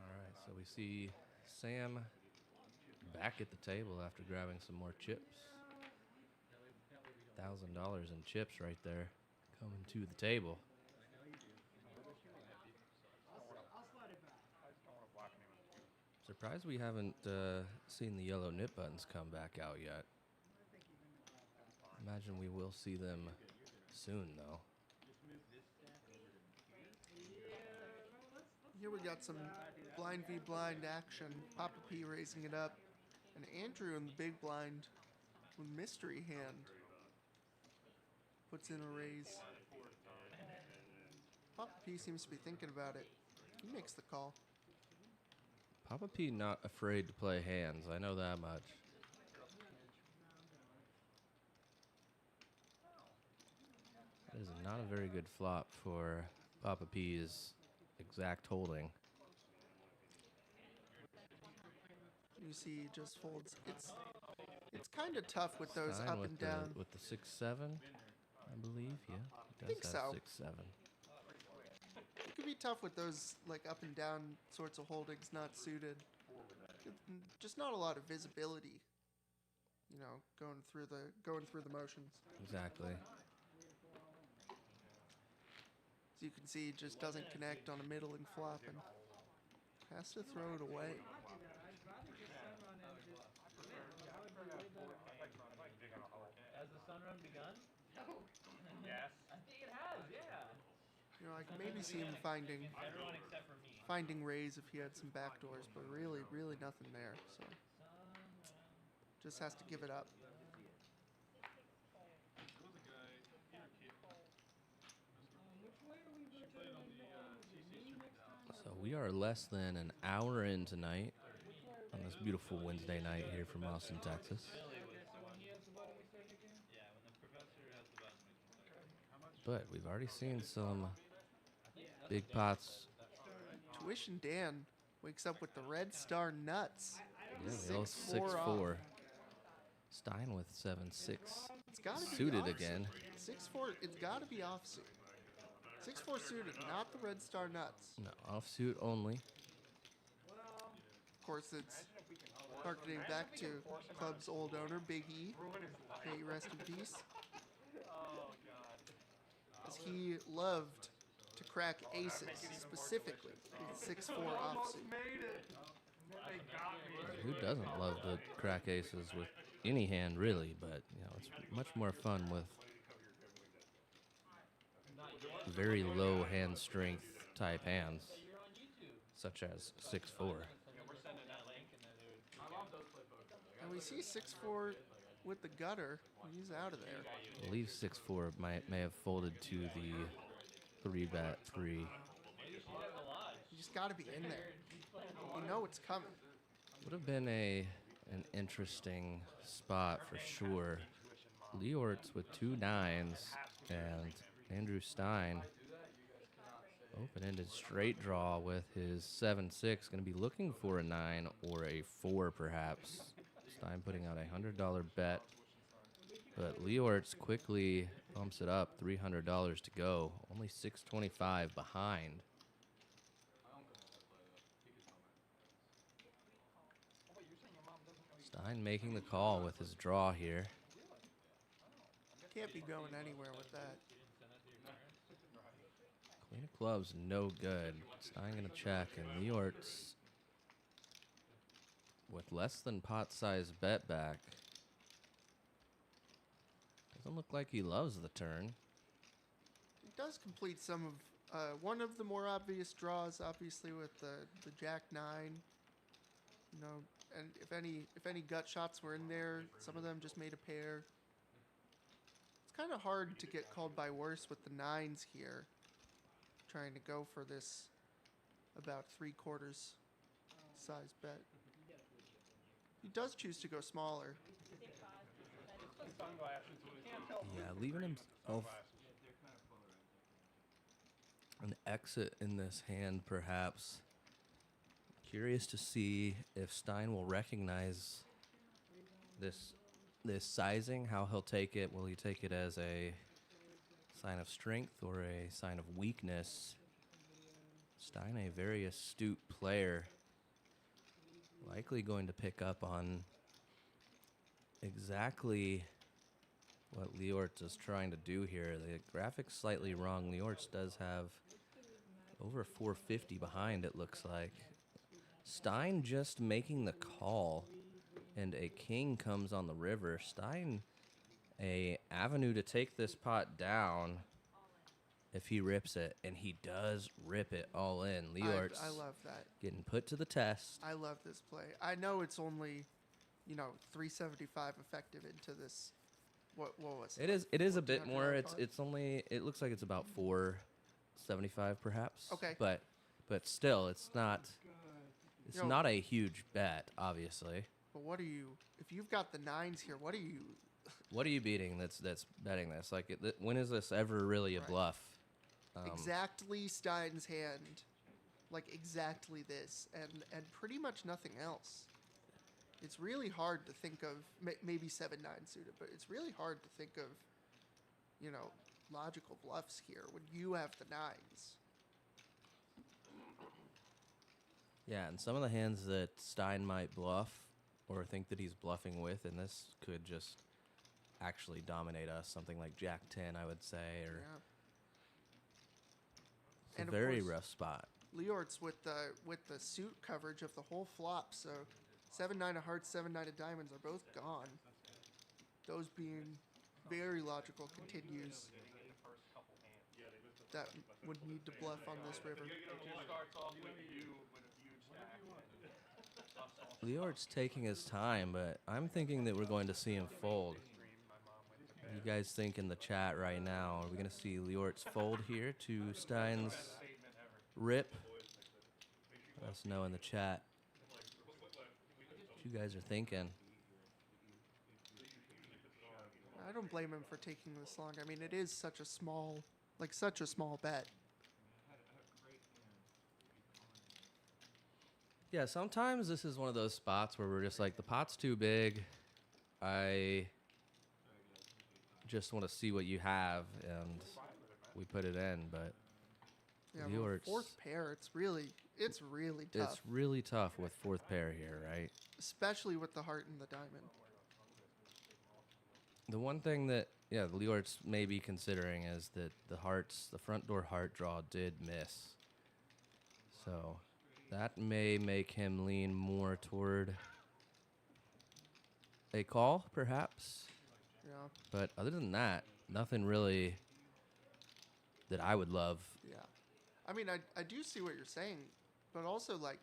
All right, so we see Sam back at the table after grabbing some more chips. $1,000 in chips right there coming to the table. I'll slide it back. I just don't want to block anyone. Surprised we haven't seen the yellow nip buttons come back out yet. Imagine we will see them soon, though. Here we got some blind v blind action. Papa P raising it up. And Andrew in the big blind with mystery hand. Puts in a raise. Papa P seems to be thinking about it. He makes the call. Papa P not afraid to play hands. I know that much. That is not a very good flop for Papa P's exact holding. You see he just folds. It's kind of tough with those Stein up with and the, down. with the 6-7, I believe. Yeah, he Think does so. have 6-7. It could be tough with those like up and down sorts of holdings not suited. Just not a lot of visibility. You know, going through the motions. Exactly. So you can see he just doesn't connect on a middling flop and has to throw it away. I'd rather just Sunrun and just win. That would be way better. Has the sun run begun? Yes. I think it has, yeah. You know, I can maybe see him finding Everyone except for me. raise if he had some backdoors, but really nothing there. So just has to give it up. Which way are we rotating on me next time? So we are less than an hour in tonight on this beautiful Wednesday night here from Austin, Texas. Okay, so when he has the button, we start again? Yeah, when the professor has the button, we can start. But we've already seen some big pots. Tuition Dan wakes up with the red star nuts. Yeah, the old 6-4 off. 6-4. Stein with 7-6. It's gotta be Suited offsuit. again. 6-4. It's gotta be offsuit. 6-4 suited, not the red star nuts. No, offsuit only. Of course, it's harkening back to club's old owner, Big E. May he rest in peace. As he loved to crack aces, specifically with 6-4 offsuit. Who doesn't love to crack aces with any hand, really? But you know, it's much more fun with very low hand strength type hands, such as 6-4. And we see 6-4 with the gutter. He's out of there. I believe 6-4 may have folded to the 3-bet 3. You just got to be in there. You know it's coming. Would have been an interesting spot for sure. Leeortz with 2 9s and Andrew Stein open-ended straight draw with his 7-6. Going to be looking for a 9 or a 4 perhaps. Stein putting out a $100 bet, but Leeortz quickly bumps it up, $300 to go. Only $625 behind. Stein making the call with his draw here. Can't be going anywhere with that. Queen of clubs, no good. Stein gonna check, and Leeortz with less than pot size bet back. Doesn't look like he loves the turn. He does complete some of one of the more obvious draws, obviously with the Jack 9. You know, and if any gut shots were in there, some of them just made a pair. It's kind of hard to get called by worse with the 9s here. Trying to go for this about 3/4 size bet. He does choose to go smaller. Yeah, leaving himself an exit in this hand, perhaps. Curious to see if Stein will recognize this sizing, how he'll take it. Will he take it as a sign of strength or a sign of weakness? Stein, a very astute player, likely going to pick up on exactly what Leeortz is trying to do here. The graphic's slightly wrong. Leeortz does have over 450 behind, it looks like. Stein just making the call, and a king comes on the river. Stein, a avenue to take this pot down if he rips it, and he does rip it all in. Leeortz I love that. getting put to the test. I love this play. I know it's only, 375 effective into this. What was it? It is a bit $1,400 more. pot? It's only, it looks like it's about 475 perhaps. Okay. But still, it's not You know- not a huge bet, obviously. But what are you? If you've got the 9s here, what are you? What are you beating that's betting this? Like, when is this ever really a Right. bluff? Exactly Stein's hand, like exactly this, and pretty much nothing else. It's really hard to think of maybe 7-9 suited, but it's really hard to think of, logical bluffs here when you have the 9s. Yeah, and some of the hands that Stein might bluff or think that he's bluffing with, and this could just actually dominate us. Something like Jack 10, I would say, or Yeah. it's And a of very course- rough spot. Leeortz with the suit coverage of the whole flop, so 7-9 of hearts, 7-9 of diamonds are both gone. Those being very logical continues that would need to bluff on this river. Leeortz taking his time, but I'm thinking that we're going to see him fold. What do you guys think in the chat right now? Are we going to see Leeortz fold here to Stein's rip? Let us know in the chat what you guys are thinking. I don't blame him for taking this long. I mean, it is such a small bet. Yeah, sometimes this is one of those spots where we're just like, the pot's too big. I just want to see what you have, and we put it in. But Yeah, well, Leeortz. fourth pair, it's really tough. It's really tough with fourth pair here, right? Especially with the heart and the diamond. The one thing that, yeah, the Leeortz may be considering is that the front door heart draw did miss. So that may make him lean more toward a call, perhaps. Yeah. But other than that, nothing really that I would love. Yeah. I mean, I do see what you're saying, but also, like,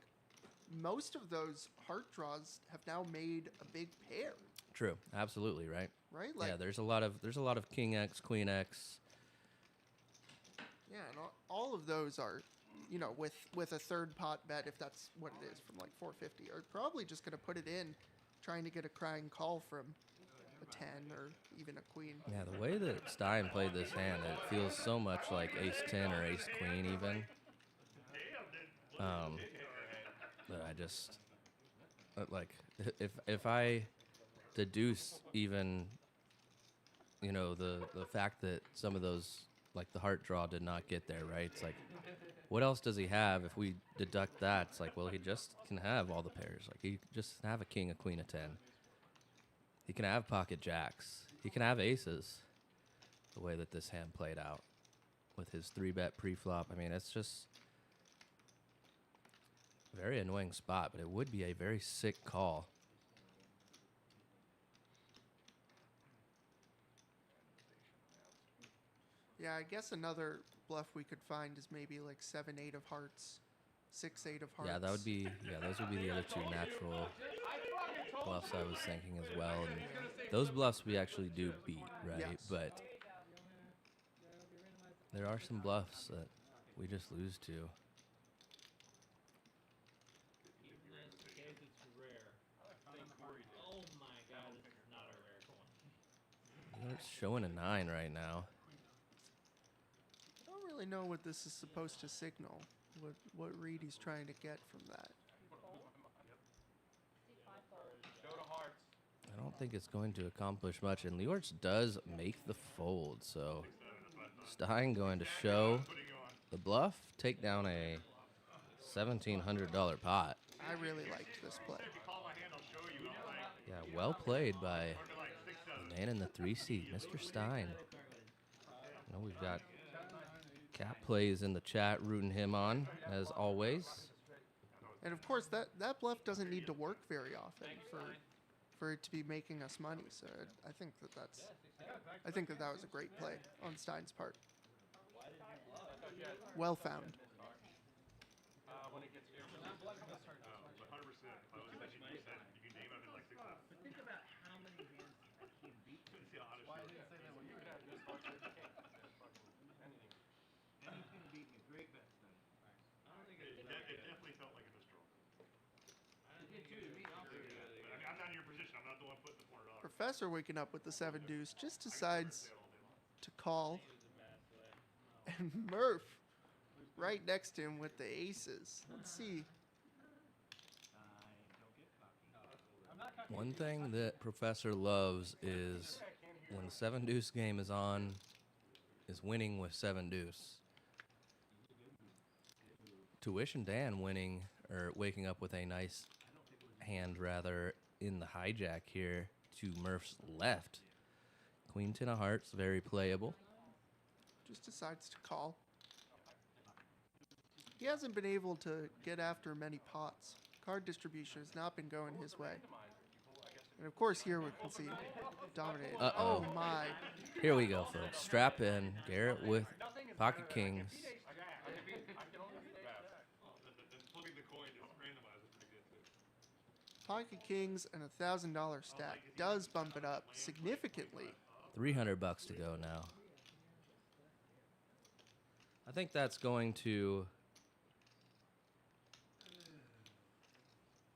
most of those heart draws have now made a big pair, True, absolutely, right? right? Yeah, there's a lot of King X, Queen X. Yeah, and all of those are, you know, with a third pot bet, if that's what it is, from like 450, are probably just going to put it in, trying to get a crying call from a 10 or even a queen. Yeah, the way that Stein played this hand, it feels so much like Ace-10 or Ace-Queen even. But I just, like, if I deduce even, you know, the fact that some of those, like the heart draw did not get there, right? It's like, what else does he have? If we deduct that, it's like, well, he just can have all the pairs. Like, he just have a king, a queen, a 10. He can have pocket jacks. He can have aces. The way that this hand played out with his 3-bet pre-flop. I mean, it's just a very annoying spot, but it would be a very sick call. Yeah, I guess another bluff we could find is maybe like 7-8 of hearts, 6-8 of hearts. Yeah, that would be, those would be the other two natural bluffs I was thinking as well. And those bluffs we actually do beat, right? Yes. But there are some bluffs that we just lose to. It's rare. Oh my god, this is not a rare one. It's showing a 9 right now. I don't really know what this is supposed to signal. What read he's trying to get from that. I don't think it's going to accomplish much, and Leeortz does make the fold, so Stein going to show the bluff, take down a $1,700 pot. I really liked this play. Yeah, well played by the man in the 3 seat, Mr. Stein. I know we've got Cap Plays in the chat rooting him on, as always. And of course, that bluff doesn't need to work very often for it to be making us money. So I think that was a great play on Stein's part. Well found. Think about how many hands he beat. Why did say that when you had this anything to beat me, great bets then. I don't think it definitely felt like a misdraw. It did too to me. I'm not in your position. I'm not the one putting the $400. Professor waking up with the 7 deuce just decides to call. And Murph right next to him with the aces. Let's see. One thing that Professor loves is when the 7 deuce game is on, is winning with 7 deuce. Tuition Dan winning, or waking up with a nice hand rather, in the hijack here to Murph's left. Queen 10 of hearts, very playable. Just decides to call. He hasn't been able to get after many pots. Card distribution has not been going his way. And of course here we can see dominated. Uh-oh. Oh my. Here we go, folks. Strap in. Garrett with pocket kings. Pocket kings and a $1,000 stack does bump it up significantly. $300 to go now. I think that's going to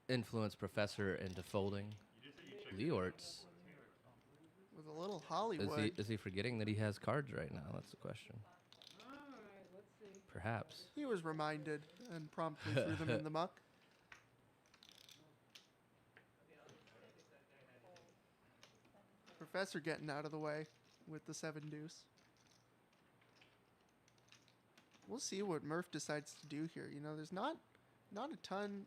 influence Professor into folding. Leeortz, With a little Hollywood. is he forgetting that he has cards right now? That's the question. Alright, let's see. Perhaps. He was reminded and promptly threw them in the muck. Professor getting out of the way with the 7 deuce. we'll see what Murph decides to do here. You know, there's not a ton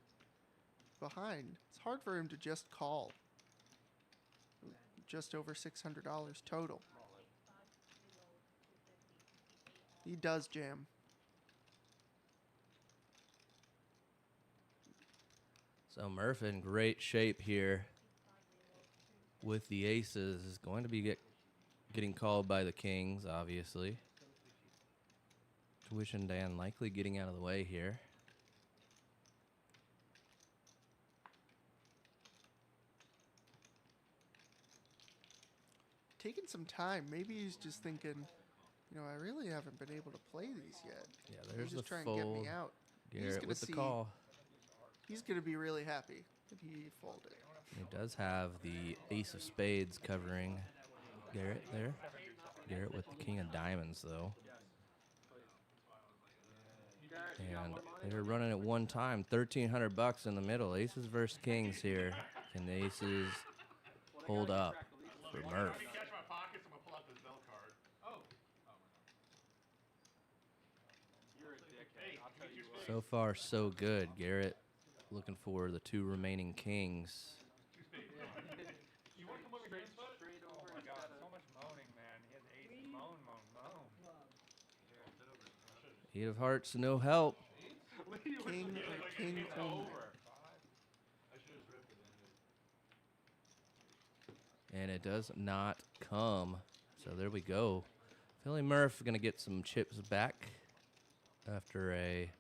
behind. It's hard for him to just call. Just over $600 total. He does jam. So Murph in great shape here with the aces is going to be getting called by the kings, obviously. Tuition Dan likely getting out of the way here. Taking some time. Maybe he's just thinking, you know, I really haven't been able to play these yet. Yeah, Let me there's the just try and get fold. me out. Garrett gonna with the see- call. He's going to be really happy that he folded. He does have the ace of spades covering Garrett there. Garrett with the king of diamonds, though. And they're running at one time. $1,300 in the middle. Aces versus kings here. Can the aces hold up for Murph? Let me catch my pockets. I'm gonna pull out this bell card. You're a dickhead. I'll tell you what. So far, so good. Garrett looking for the two remaining kings. You want to come over here and spot it? Straight over. Oh my god, so much moaning, man. He has aces. Moan, moan, moan. Eight of hearts, no help. King or king only. And it does not come. So there we go. Philly Murph going to get some chips back after a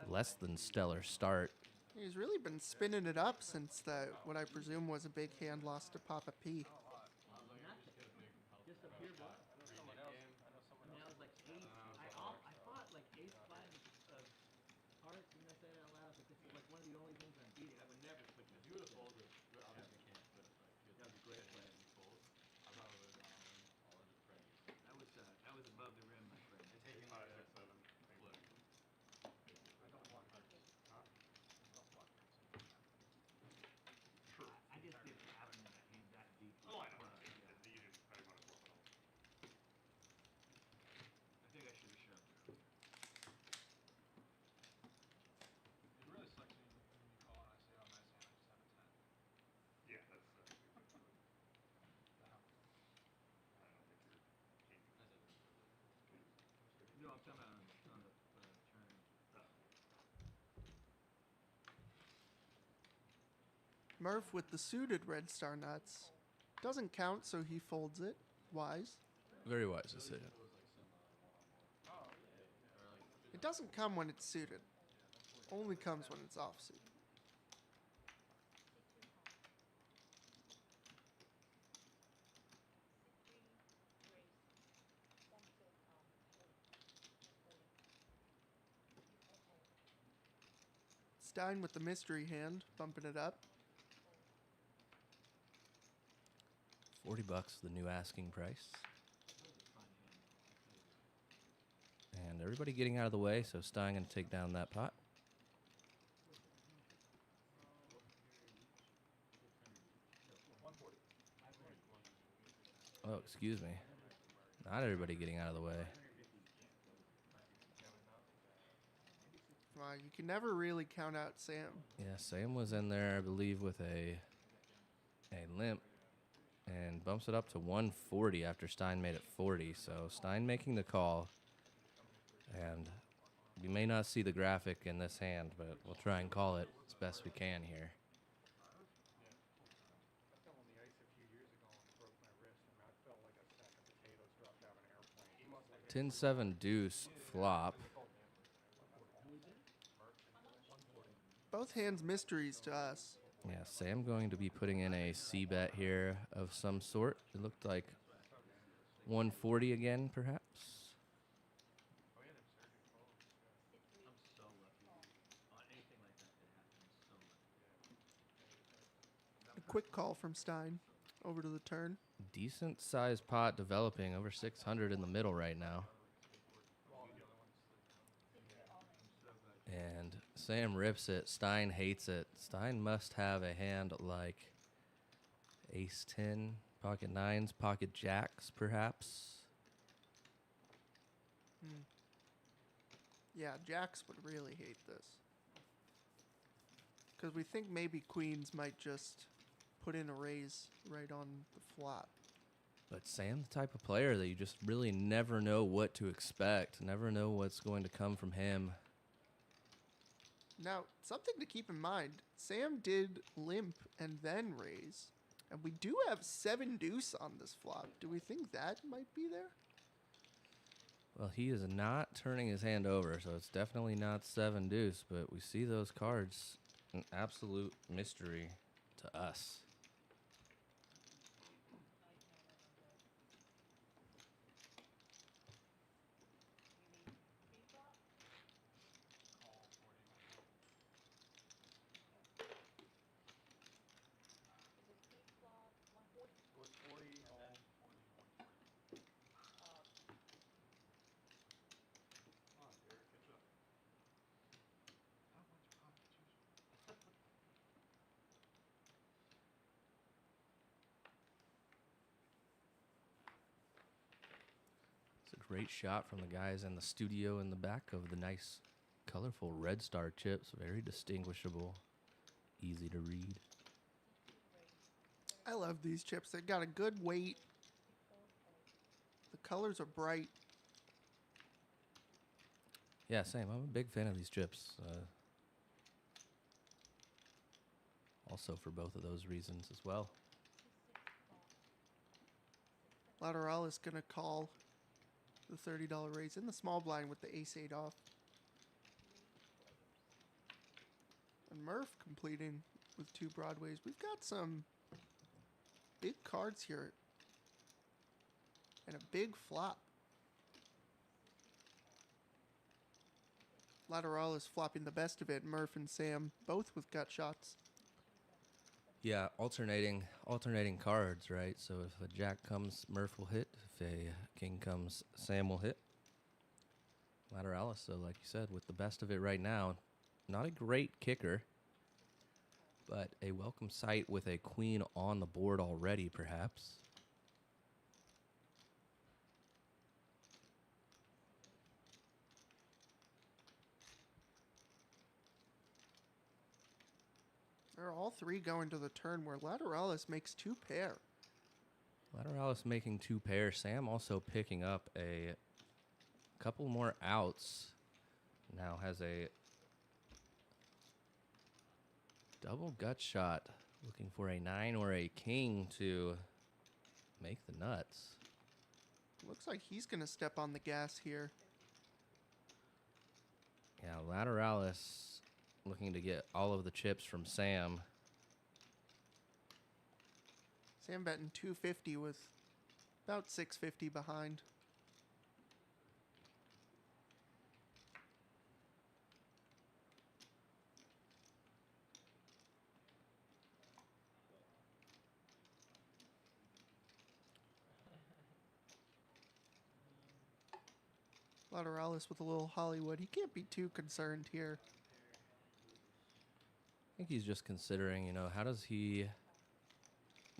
less than stellar start. He's really been spinning it up since that what I presume was a big hand loss to Papa P. Just up here, bro. Someone else. I know someone And I else. was like ace. I thought like ace five of hearts. And I said it out loud, but this is like one of the only things I'm beating. I would never put this. You would have folded. Obviously can't, but that was a great play. You fold. I probably would have all of his praise. That was above the rim, my friend. Taking 5, 6, 7. Flip. True. I just didn't have him in that hand that deep. Oh, I know. Yeah. You just probably want to flip it all. I think I should have shoved it. It really sucks when you call and I say, oh, nice hand, I just have a 10. Yeah, that's. I don't think you're king. No, I'm talking about on the turn. Murph with the suited red star nuts. Doesn't count, so he folds it. Wise. Very wise decision. It doesn't come when it's suited. Only comes when it's offsuit. Stein with the mystery hand, bumping it up. $40, the new asking price. And everybody getting out of the way, so Stein going to take down that pot. Oh, excuse me. Not everybody getting out of the way. You can never really count out Sam. Yeah, Sam was in there, I believe, with a limp and bumps it up to 140 after Stein made it 40. So Stein making the call. And we may not see the graphic in this hand, but we'll try and call it as best we can here. I fell on the ice a few years ago and broke my wrist, and I felt like a sack of potatoes dropped out of an airplane. 10-7 deuce flop. Both hands mysteries to us. Yeah, Sam going to be putting in a C-bet here of some sort. It looked like 140 again, perhaps. I'm so lucky. On anything like that that happens, I'm so lucky. A quick call from Stein. Over to the turn. Decent sized pot developing, over 600 in the middle right now. And Sam rips it. Stein hates it. Stein must have a hand like ace 10, pocket nines, pocket jacks, perhaps. Yeah, Jacks would really hate this. Because we think maybe Queens might just put in a raise right on the flop. But Sam, the type of player that you just really never know what to expect, never know what's going to come from him. Now, something to keep in mind, Sam did limp and then raise. And we do have 7 deuce on this flop. Do we think that might be there? Well, he is not turning his hand over, so it's definitely not 7 deuce, but we see those cards, an absolute mystery to us. Was 40 all? Come on, Garrett, catch up. How much pot to choose from? It's a great shot from the guys in the studio in the back of the nice, colorful Red Star chips. Very distinguishable, easy to read. I love these chips. They've got a good weight. The colors are bright. Yeah, same. I'm a big fan of these chips. Also for both of those reasons as well. Lateralus going to call the $30 raise in the small blind with the ace-8 off. And Murph completing with 2 broadways. We've got some big cards here. And a big flop. Lateralus flopping the best of it. Murph and Sam both with gut shots. Yeah, alternating cards, right? So if a jack comes, Murph will hit. If a king comes, Sam will hit. Lateralus, so like you said, with the best of it right now, not a great kicker, but a welcome sight with a queen on the board already, perhaps. They're all 3 going to the turn where Lateralus makes 2 pair. Lateralus making 2 pairs. Sam also picking up a couple more outs. Now has a double gut shot. Looking for a 9 or a king to make the nuts. Looks like he's going to step on the gas here. Yeah, Lateralus looking to get all of the chips from Sam. Sam betting 250 with about 650 behind. Lateralus with a little Hollywood. He can't be too concerned here. I think he's just considering, how does he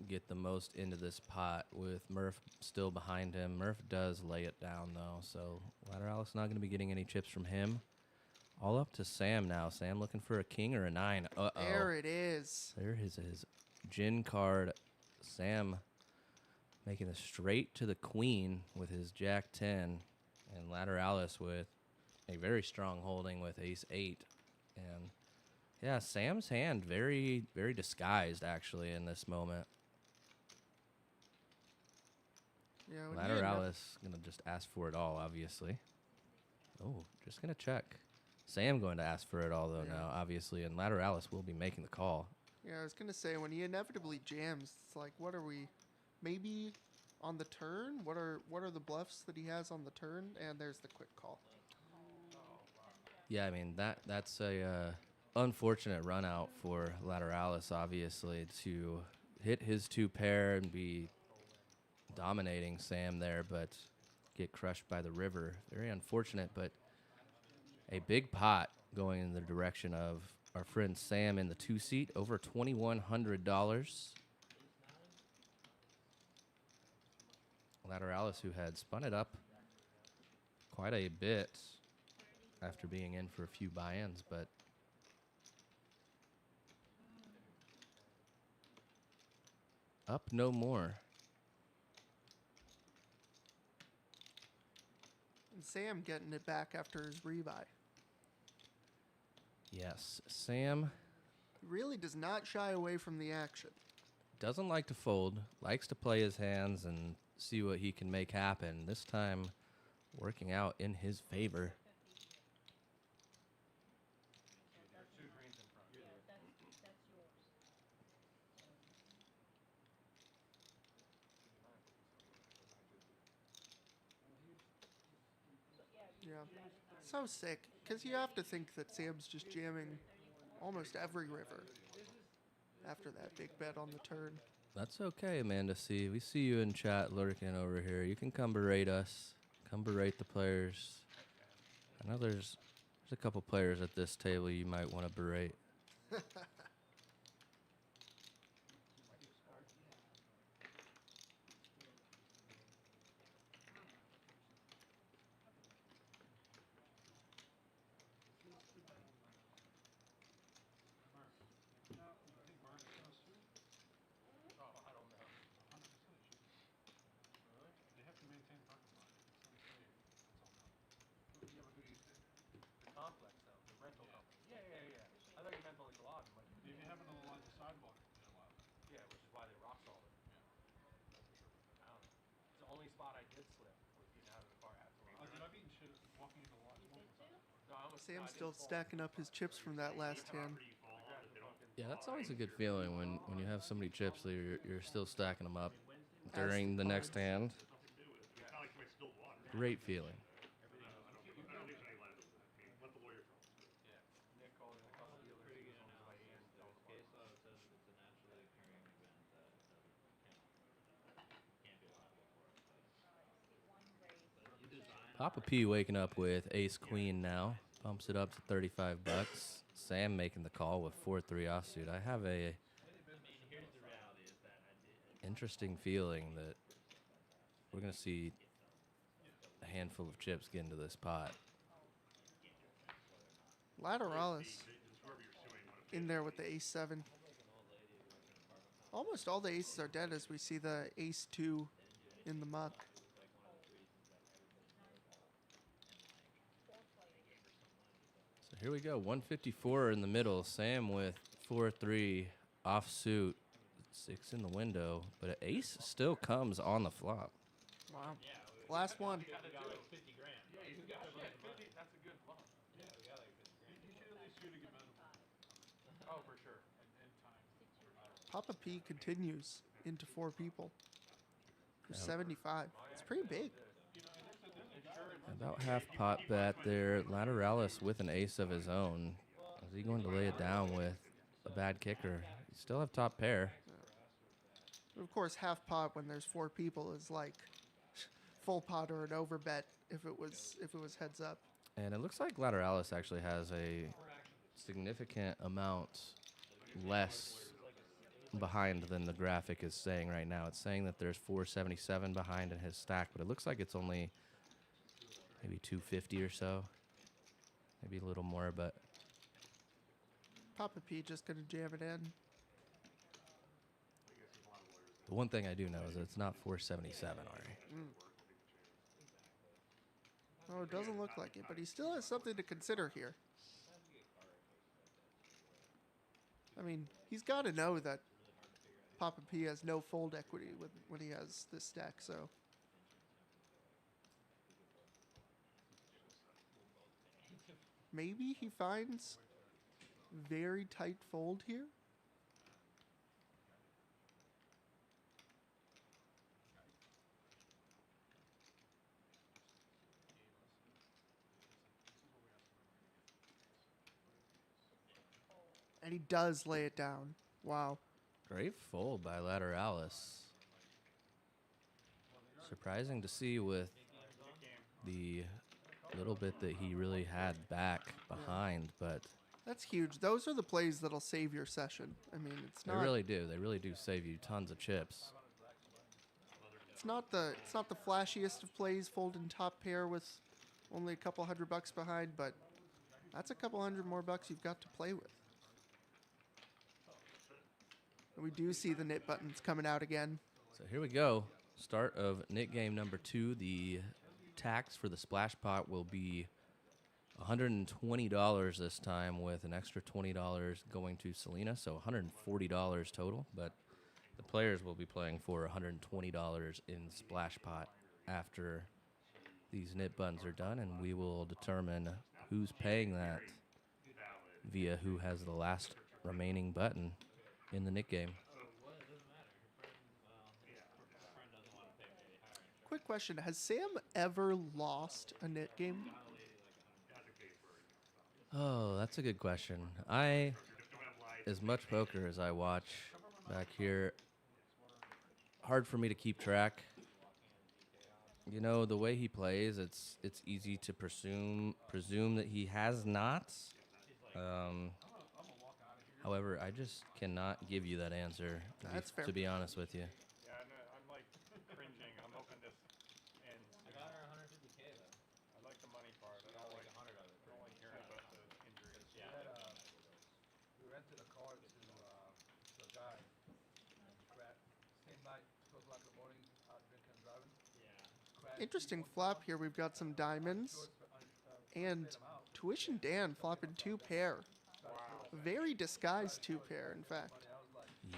get the most into this pot with Murph still behind him. Murph does lay it down, though, so Lateralus not going to be getting any chips from him. All up to Sam now. Sam looking for a king or a 9. Uh-oh. There it is. There is his gin card. Sam making it straight to the queen with his jack 10. And Lateralus with a very strong holding with ace 8. And, yeah, Sam's hand very, very disguised, actually, in this moment. Yeah, Lateralus going to just ask for it all, obviously. Oh, just going to check. Sam going to ask for it all, though, now, obviously. And Lateralus will be making the call. Yeah, I was going to say, when he inevitably jams, it's like, what are we... Maybe on the turn? What are the bluffs that he has on the turn? And there's the quick call. Yeah, I mean, that's a unfortunate run out for Lateralus, obviously, to hit his 2 pair and be dominating Sam there, but get crushed by the river. Very unfortunate, but a big pot going in the direction of our friend Sam in the 2-seat, over $2,100. Lateralus, who had spun it up quite a bit after being in for a few buy-ins, but up no more. And Sam getting it back after his rebuy. Yes, Sam Really does not shy away from the action. doesn't like to fold, likes to play his hands and see what he can make happen. This time, working out in his favor. That's yours. Yeah. So sick, because you have to think that Sam's just jamming almost every river after that big bet on the turn. That's okay, Amanda C. We see you in chat lurking over here. You can come berate us. Come berate the players. I know there's a couple players at this table you might want to berate. They have to maintain the parking lot. It's unsafe. That's all. Yeah, but who do you think? The complex, though, the rental company. Yeah. I thought you meant like the lot. Like, If you have it along the sidewalk, they allow that. yeah, which is why they rock solid. I don't know. It's the only spot I did slip was getting out of the car after. Oh, dude, I've eaten shit walking into the lot. No, I almost- Sam's I still didn't fall. stacking up his chips from that last hand. Yeah, that's always a good feeling when you have so many chips that you're still stacking them up during the next hand. It's not like somebody spilled water. Great feeling. I don't think there's any liability. Let the lawyer tell us. Yeah. Nick called in a couple dealers. Pretty good as long as I analysis. answered all the Case calls. law says if it's a naturally occurring event that can't be liable for it. But you design Papa P waking up with ace queen now. Bumps it up to $35. Sam making the call with 4-3 offsuit. I have a I mean, here's the reality is that I did interesting feeling that we're going to see a handful of chips get into this pot. Lateralus in there with the ace-7. Almost all the aces are dead as we see the ace-2 in the muck. So here we go, 154 in the middle. Sam with 4-3 offsuit, 6 in the window, but an ace still comes on the flop. Wow. Last one. we got like 50 grand. Yeah, you got like 50. That's a good bump. Yeah, we got like 50 grand. You should at least shoot a good amount of Oh, for sure. and time. Papa P continues into 4 people. For 75. It's pretty big. About half pot bet there. Lateralus with an ace of his own. Is he going to lay it down with a bad kicker? You still have top pair. Of course, half pot when there's 4 people is like full pot or an overbet if it was heads up. And it looks like Lateralus actually has a significant amount less behind than the graphic is saying right now. It's saying that there's 477 behind in his stack, but it looks like it's only maybe 250 or so. Maybe a little more, but Papa P just gonna jam it in. the one thing I do know is that it's not 477 already. Oh, it doesn't look like it, but he still has something to consider here. I mean, he's got to know that Papa P has no fold equity when he has this stack, so. Maybe he finds very tight fold here. And he does lay it down. Wow. Great fold by Lateralus. Surprising to see with the little bit that he really had back behind, but That's huge. Those are the plays that'll save your session. I mean, it's they not really do. They really do save you tons of chips. it's not the flashiest of plays folding top pair with only a couple $100 behind, but That's a couple $100 more you've got to play with. And we do see the knit buttons coming out again. So here we go. Start of knit game number 2. The tax for the splash pot will be $120 this time, with an extra $20 going to Selena, so $140 total. But the players will be playing for $120 in splash pot after these knit buttons are done, and we will determine who's paying that via who has the last remaining button in the knit game. Quick question. Has Sam ever lost a knit game? Oh, that's a good question. I, as much poker as I watch back here, hard for me to keep track. You know, the way he plays, it's easy to presume that he has not. However, I just cannot give you that answer, That's fair. to be honest with you. Yeah, I'm like cringing. I'm hoping this ends. I got her 150K though. I like the money part. I don't like 100 of it. I don't like hearing about the injuries. Yeah. We rented a car to the guy. Same night, 12 o'clock in the morning, out drinking and driving. Yeah. Interesting flop here. We've got some diamonds. And Tuition Dan flopping 2 pair. Very disguised 2 pair, in fact.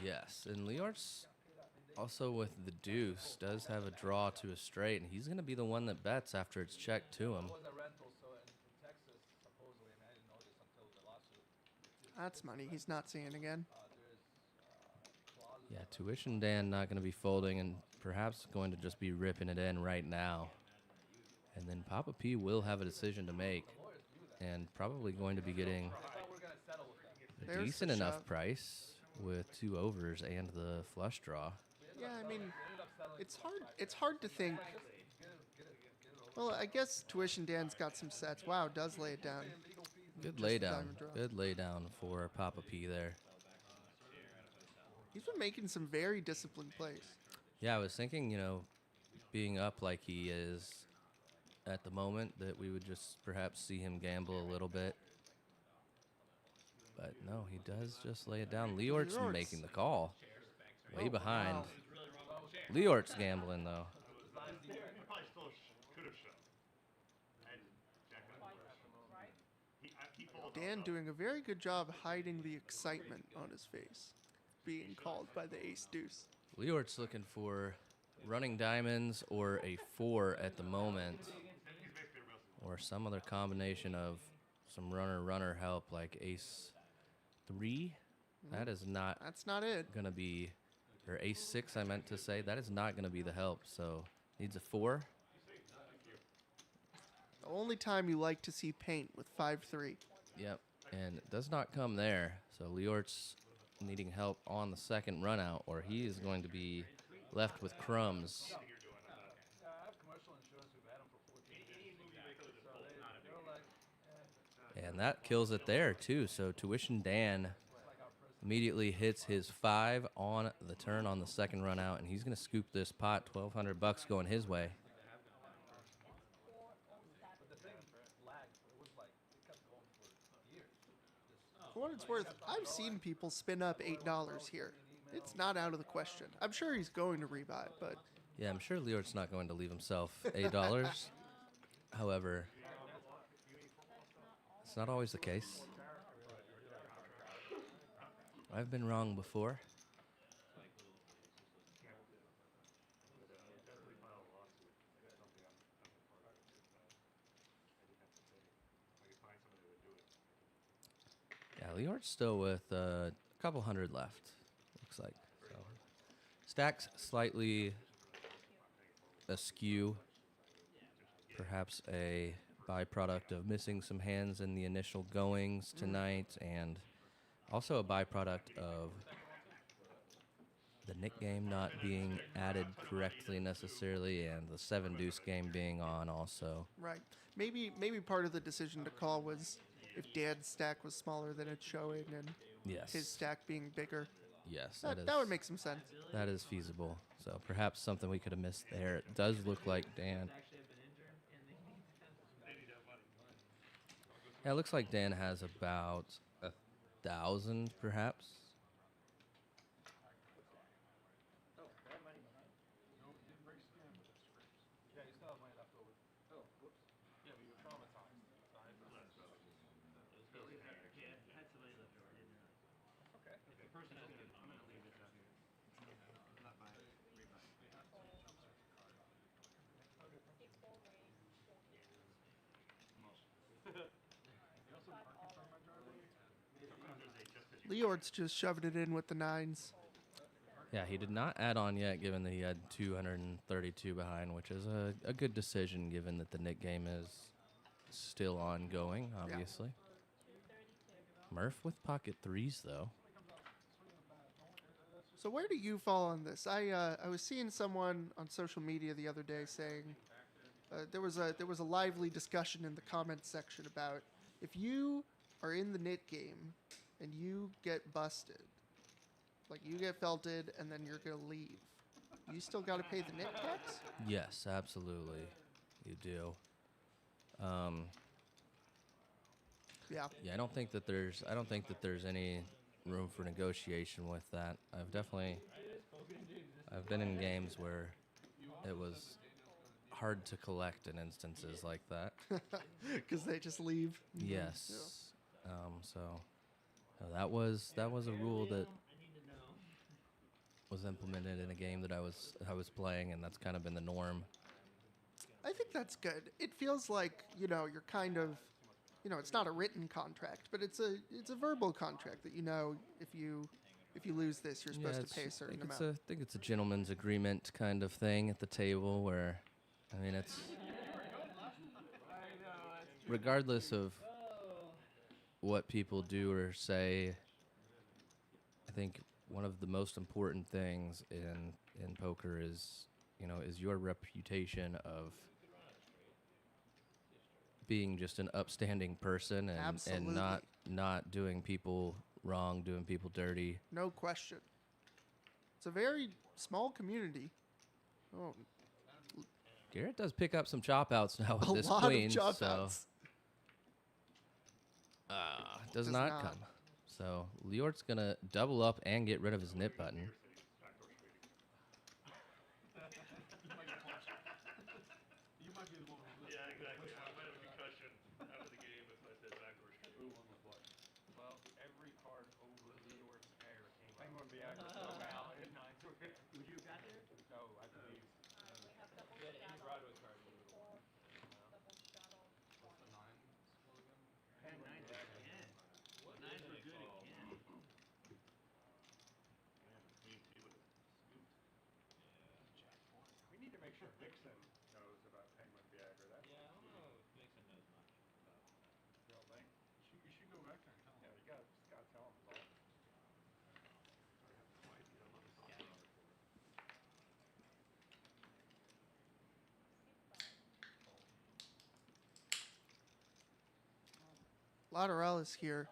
Yes, and Leeortz, also with the deuce, does have a draw to a straight, and he's going to be the one that bets after it's checked to him. It was a rental, so in Texas, supposedly, and I didn't know this until the lawsuit. That's money he's not seeing again. Yeah, Tuition Dan not going to be folding and perhaps going to just be ripping it in right now. And then Papa P will have a decision to make, and probably going to be getting a There's the decent enough shove. price with 2 overs and the flush draw. Yeah, I mean, it's hard to think. Well, I guess Tuition Dan's got some sets. Wow, does lay it down. Good Just lay the down. diamond draw. Good lay down for Papa P there. He's been making some very disciplined plays. Yeah, I was thinking, you know, being up like he is at the moment, that we would just perhaps see him gamble a little bit. But no, he does just lay it down. Leeortz Leeortz. making the call. Way Oh, behind. wow. Leeortz gambling, though. I probably still could have shoved. I had jack up first. He folded. Dan doing a very good job hiding the excitement on his face, being called by the ace deuce. Leeortz looking for running diamonds or a 4 at the moment, or some other combination of some runner help like ace 3. That is not That's not it. going to be, or ace 6 I meant to say, that is not going to be the help, so needs a 4. The only time you like to see paint with 5-3. Yep, and it does not come there, so Leeortz needing help on the second run out, or he is going to be left with crumbs. I have commercial insurance, we've had them for 14 years. So they're like, And that kills it there, too. So Tuition Dan immediately hits his 5 on the turn on the second run out, and he's going to scoop this pot, $1,200 going his way. but the thing lagged. It was like, it kept going for years. For what it's worth, I've seen people spin up $8 here. It's not out of the question. I'm sure he's going to rebuy, but Yeah, I'm sure Leeort's not going to leave himself $8. However, it's not always the case. I've been wrong before. Yeah, Leeort's still with a couple hundred left, looks like. So, stacks slightly askew. Perhaps a byproduct of missing some hands in the initial goings tonight, and also a byproduct of the Nick game not being added correctly necessarily, and the 7 deuce game being on also. right. Maybe part of the decision to call was if Dan's stack was smaller than it's showing and Yes. his stack being bigger. Yes, That would make some sense. that is feasible. So perhaps something we could have missed there. It does look like Dan. Yeah, it looks like Dan has about 1,000, perhaps. Oh, bad money behind. No, it didn't break skin, but it's scrapes. Yeah, you still have money left over. Oh, whoops. Yeah, but you're traumatized. So I had to- Yeah, I had somebody left over, I didn't realize. That's okay. If the person is gonna, I'm gonna leave this out here. I'm not buying it, rebuying it. It's full raise, 14. Leeortz just shoved it in with the 9s. Yeah, he did not add on yet, given that he had 232 behind, which is a good decision, given that the Nick game is still ongoing, obviously. Murph with pocket 3s, though. So where do you fall on this? I was seeing someone on social media the other day saying there was a lively discussion in the comments section about if you are in the nit game and you get busted, like you get felted and then you're gonna leave, you still got to pay the nit tax? Yes, absolutely, you do. Yeah. Yeah, I don't think that there's any room for negotiation with that. I've been in games where it was hard to collect in instances like that. Because they just leave. Yes. So that was a rule that was implemented in a game that I was playing, and that's kind of been the norm. I think that's good. It feels like, you're kind of, it's not a written contract, but it's a verbal contract that if you lose this, you're supposed to pay a certain amount. I think it's a gentleman's agreement kind of thing at the table where, I mean, it's regardless of what people do or say, I think one of the most important things in poker is your reputation of being just an upstanding person and Absolutely. not doing people wrong, doing people dirty. No question. It's a very small community. Oh, Garrett does pick up some chop outs now with a this lot queen, of chop so outs. does Does not not. come. So Leeortz gonna double up and get rid of his nit button. You might be the one who's Yeah, exactly. I might have a concussion after the game if I said backdoor straight. Who won with what? Well, every card over Leeortz pair came up. I'm going to be out now at 9. Would you have got there? No, I believe. We have double Yeah, any straddle, Broadway card you would or have double straddle, What's the 9 score again? Had 9s again. Well, 9s were good again. We need to make sure Vixen knows about Penguin Viagra. That's Yeah, I don't know if Nixon knows much about that. you don't think? You should go back there and tell him. Yeah, you gotta tell him all. Lateralus here.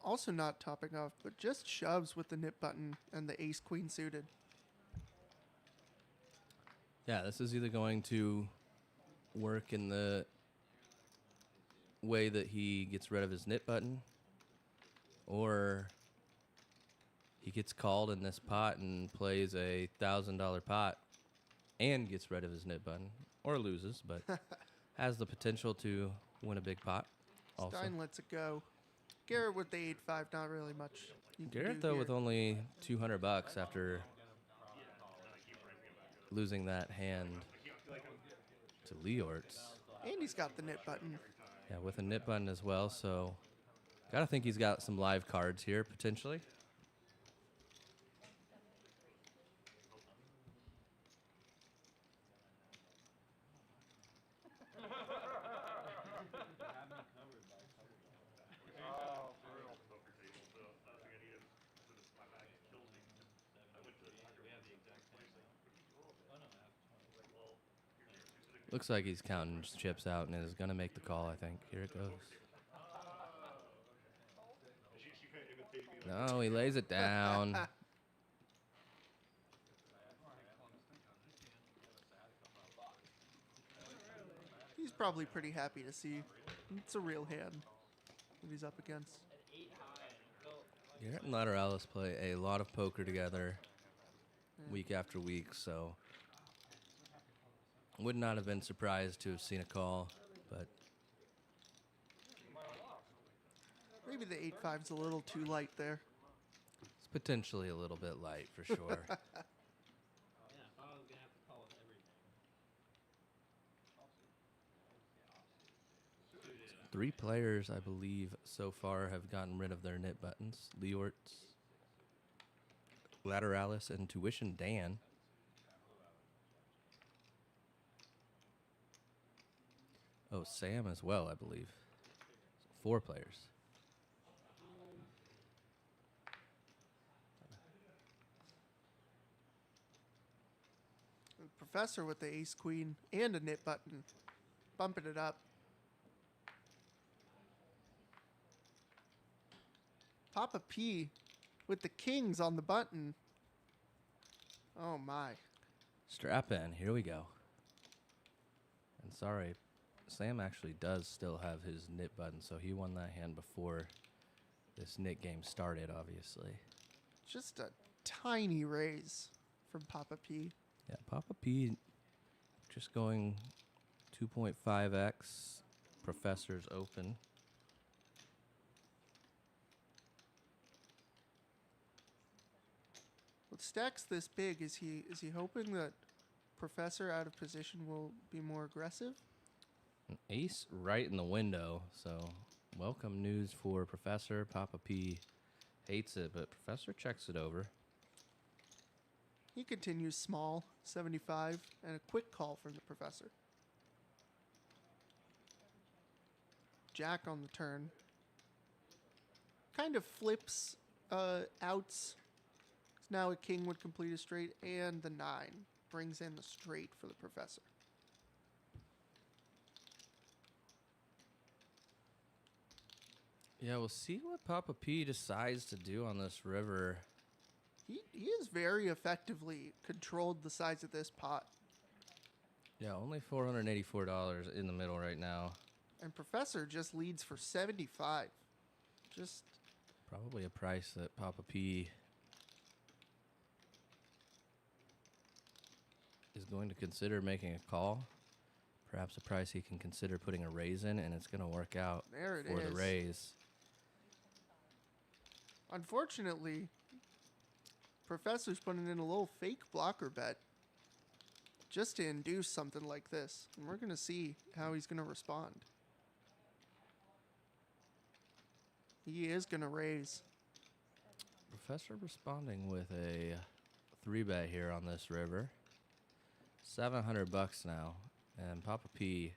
Also not topping off, but just shoves with the nip button and the ace queen suited. Yeah, this is either going to work in the way that he gets rid of his nit button, or he gets called in this pot and plays a $1,000 pot and gets rid of his nit button, or loses, but has the potential to win a big pot. Also, Stein lets it go. Garrett with the 8-5, not really much. You can Garrett do though here. with only $200 after losing that hand to Leeortz. And he's got the nip button. Yeah, with a nit button as well, so gotta think he's got some live cards here, potentially. Looks like he's counting his chips out and is gonna make the call, I think. Here it goes. No, he lays it down. He's probably pretty happy to see. It's a real hand that he's up against. Garrett and Lateralus play a lot of poker together week after week, so would not have been surprised to have seen a call, but Maybe the 8-5's a little too light there. it's potentially a little bit light for sure. Yeah, if I was gonna have to call with everything. 3 players, I believe, so far have gotten rid of their knit buttons. Leeortz, Lateralis, and Tuition Dan. Oh, Sam as well, I believe. 4 players. Professor with the ace queen and a knit button, bumping it up. Papa P with the kings on the button. Oh my. Strap in, here we go. And sorry, Sam actually does still have his knit button, so he won that hand before this knit game started, obviously. Just a tiny raise from Papa P. Yeah, Papa P just going 2.5x. Professor's open. With stacks this big, is he hoping that Professor out of position will be more aggressive? An ace right in the window, so welcome news for Professor. Papa P hates it, but Professor checks it over. He continues small, 75, and a quick call from the Professor. Jack on the turn. Kind of flips outs. Now a king would complete a straight, and the 9 brings in the straight for the Professor. Yeah, we'll see what Papa P decides to do on this river. He has very effectively controlled the size of this pot. Yeah, only $484 in the middle right now. And Professor just leads for 75. Just Probably a price that Papa P is going to consider making a call. Perhaps a price he can consider putting a raise in, and it's going to work out there it for is. the raise. Unfortunately, Professor's putting in a little fake blocker bet just to induce something like this. And we're going to see how he's going to respond. He is going to raise. Professor responding with a 3-bet here on this river. $700 now, and Papa P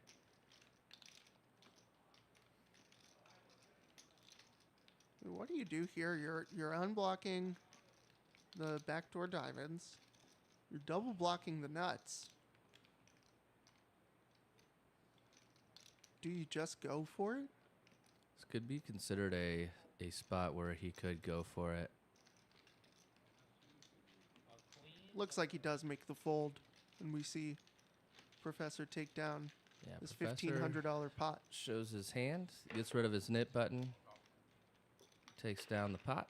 What do you do here? You're unblocking the backdoor diamonds. You're double blocking the nuts. Do you just go for it? This could be considered a spot where he could go for it. Looks like he does make the fold, and we see Professor take down this Professor $1,500 pot. shows his hand, gets rid of his knit button, takes down the pot.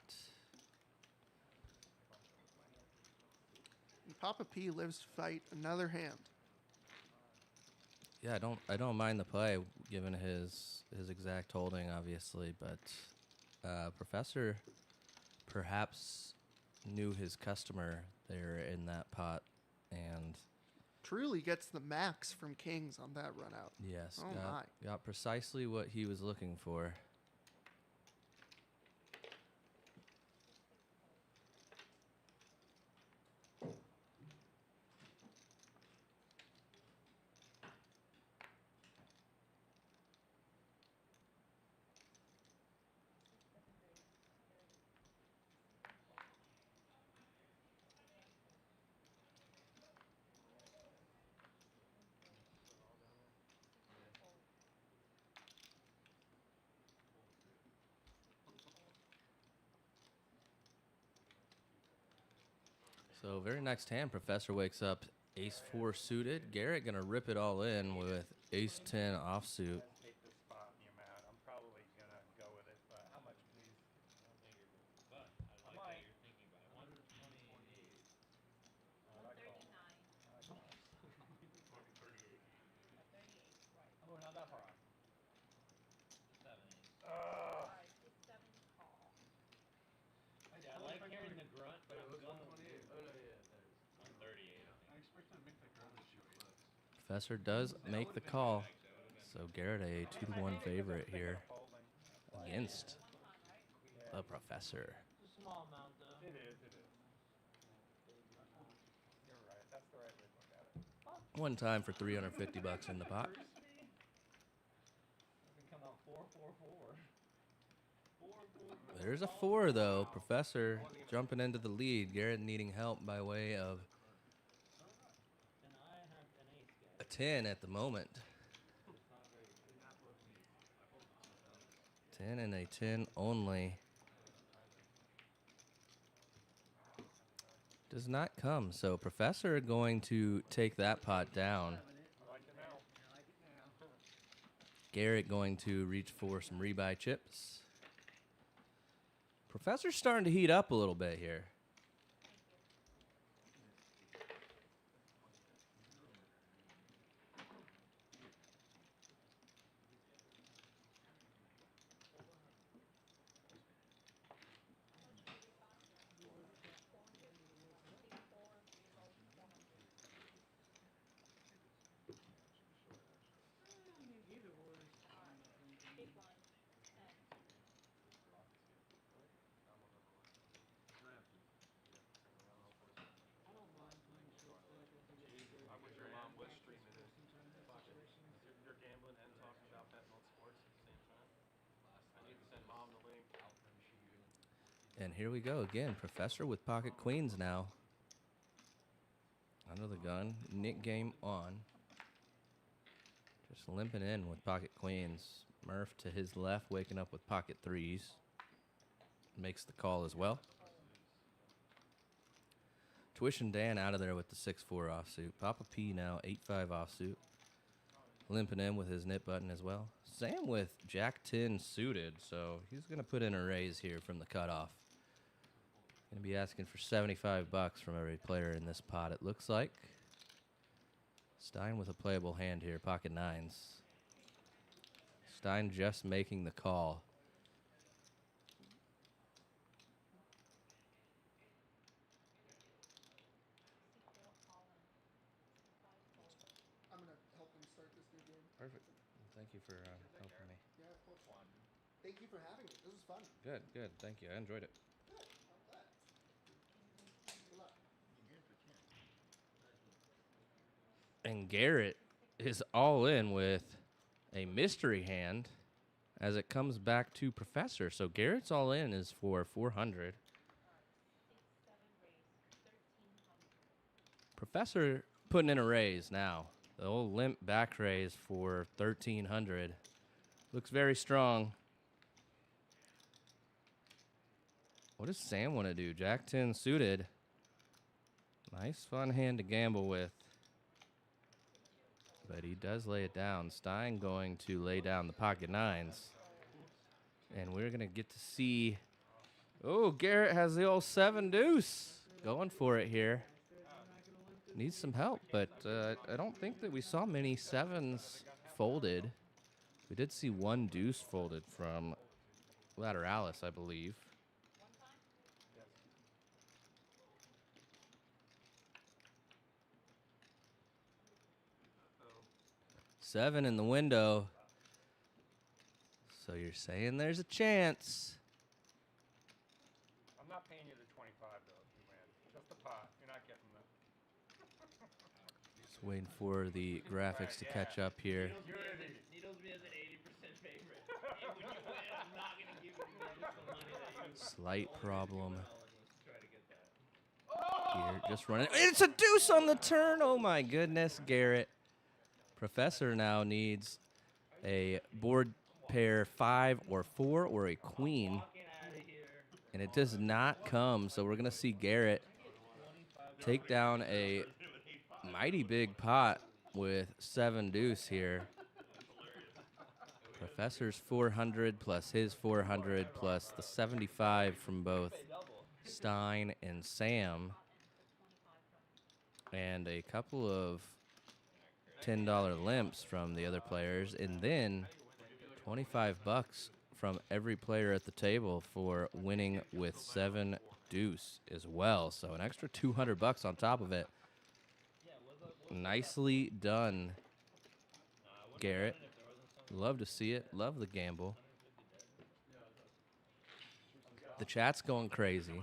And Papa P lives to fight another hand. Yeah, I don't mind the play given his exact holding, obviously, but Professor perhaps knew his customer there in that pot and Truly gets the max from kings on that run out. yes, Oh my. got precisely what he was looking for. So very next hand, Professor wakes up ace 4 suited. Garrett gonna rip it all in with Ace 10 offsuit. Take the spot in the amount. I'm probably gonna go with it, but How much, please? But I like that you're thinking about it. 128. I like all. 139. Fucking 38. 38, right. I'm going not that far. 7, 8. Ugh. Alright, 6-7 call. I like hearing the grunt, but But it I'm was going 128. Oh, no, yeah, that is. 138. I expected to make that garbage shoot. Professor does make the call. So Garrett a 2-1 favorite here against the Professor. It's a small amount, though. It is. You're right. That's the right way to look at it. One time for $350 in the pot. It can come out 4, 4, 4. 4, 4, 4. There's a 4 though. Professor jumping into the lead. Garrett needing help by way of And I have an ace, a guys. 10 at the moment. 10 and a 10 only. Does not come. So Professor going to take that pot down. I like it now. Garrett going to reach for some rebuy chips. Professor's starting to heat up a little bit here. Big blind. 10. I wish your mom was streaming it. You're gambling and talking about betting on sports at the same time. I need to send mom the link. And here we go again. Professor with pocket queens now. Under the gun. Nick game on. Just limping in with pocket queens. Murph to his left, waking up with pocket threes. Makes the call as well. Tuition Dan out of there with the 6-4 offsuit. Papa P now 8-5 offsuit. Limping in with his nip button as well. Sam with Jack 10 suited, so he's going to put in a raise here from the cutoff. Going to be asking for $75 from every player in this pot, it looks like. Stein with a playable hand here, pocket nines. Stein just making the call. I'm gonna help him start this new game. Perfect. Thank you for helping me. Yeah, of course. Thank you for having me. This was fun. Good, good. Thank you. I enjoyed it. Good. I'm glad. Good luck. And Garrett is all in with a mystery hand as it comes back to Professor. So Garrett's all in is for 400. 6-7 raise. 1300. Professor putting in a raise now. The old limp back raise for 1300. Looks very strong. What does Sam want to do? Jack 10 suited. Nice fun hand to gamble with. But he does lay it down. Stein going to lay down the pocket nines. And we're going to get to see... Oh, Garrett has the old 7 deuce. Going for it here. Needs some help, but I don't think that we saw many 7s folded. We did see 1 deuce folded from Lateralus, I believe. 7 in the window. So you're saying there's a chance. I'm not paying you the 25 though if you win. Just the pot. You're not getting the. Just waiting for the graphics to catch up here. Needles me as an 80% favorite. Hey, when you win, I'm not going to give you the additional money that you Slight problem let's try to get that. here. Just running. It's a deuce on the turn. Oh my goodness, Garrett. Professor now needs a board pair 5 or 4 or a queen. Walking out of here. And it does not come. So we're going to see Garrett take down a mighty big pot with 7 deuce here. Professor's 400 plus his 400 plus the 75 from both Stein and Sam, and a couple of $10 limps from the other players, and then 25 bucks from every player at the table for winning with 7 deuce as well. So an extra 200 bucks on top of it. Nicely done, Garrett. Love to see it. Love the gamble. The chat's going crazy.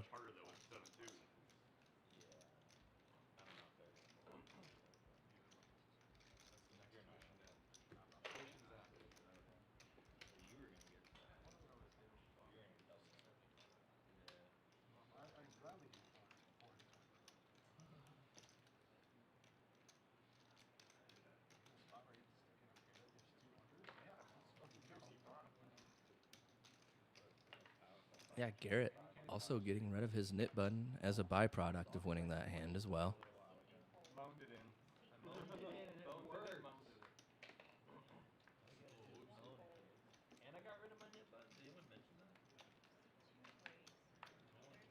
Yeah, Garrett also getting rid of his knit button as a byproduct of winning that hand as well. Moaned it in. And I got rid of my nip button. Did anyone mention that?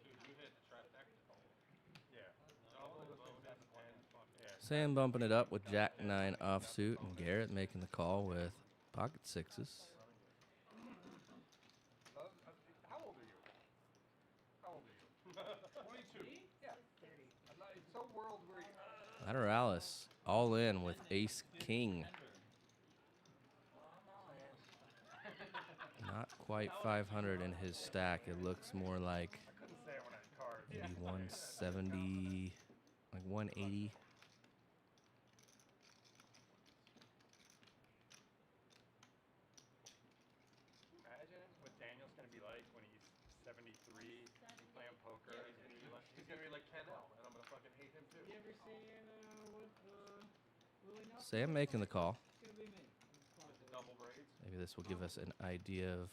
Dude, you hit trifecta. Yeah. Double, boned it, and yeah. Sam bumping it up with Jack 9 offsuit, and Garrett making the call with pocket sixes. How old are you? How old are you? 22. Yeah. I'm not, it's so world where Lateralus all in with ace king. Not quite 500 in his stack. It looks more like I couldn't say it when I had cards. maybe 170, like 180. Imagine what Daniel's going to be like when he's 73 playing poker. He's going to be like Ken L, and I'm going to fucking hate him too. You ever seen Willie Nelson? Sam making the call. It's gonna be me. With the double braids. Maybe this will give us an idea of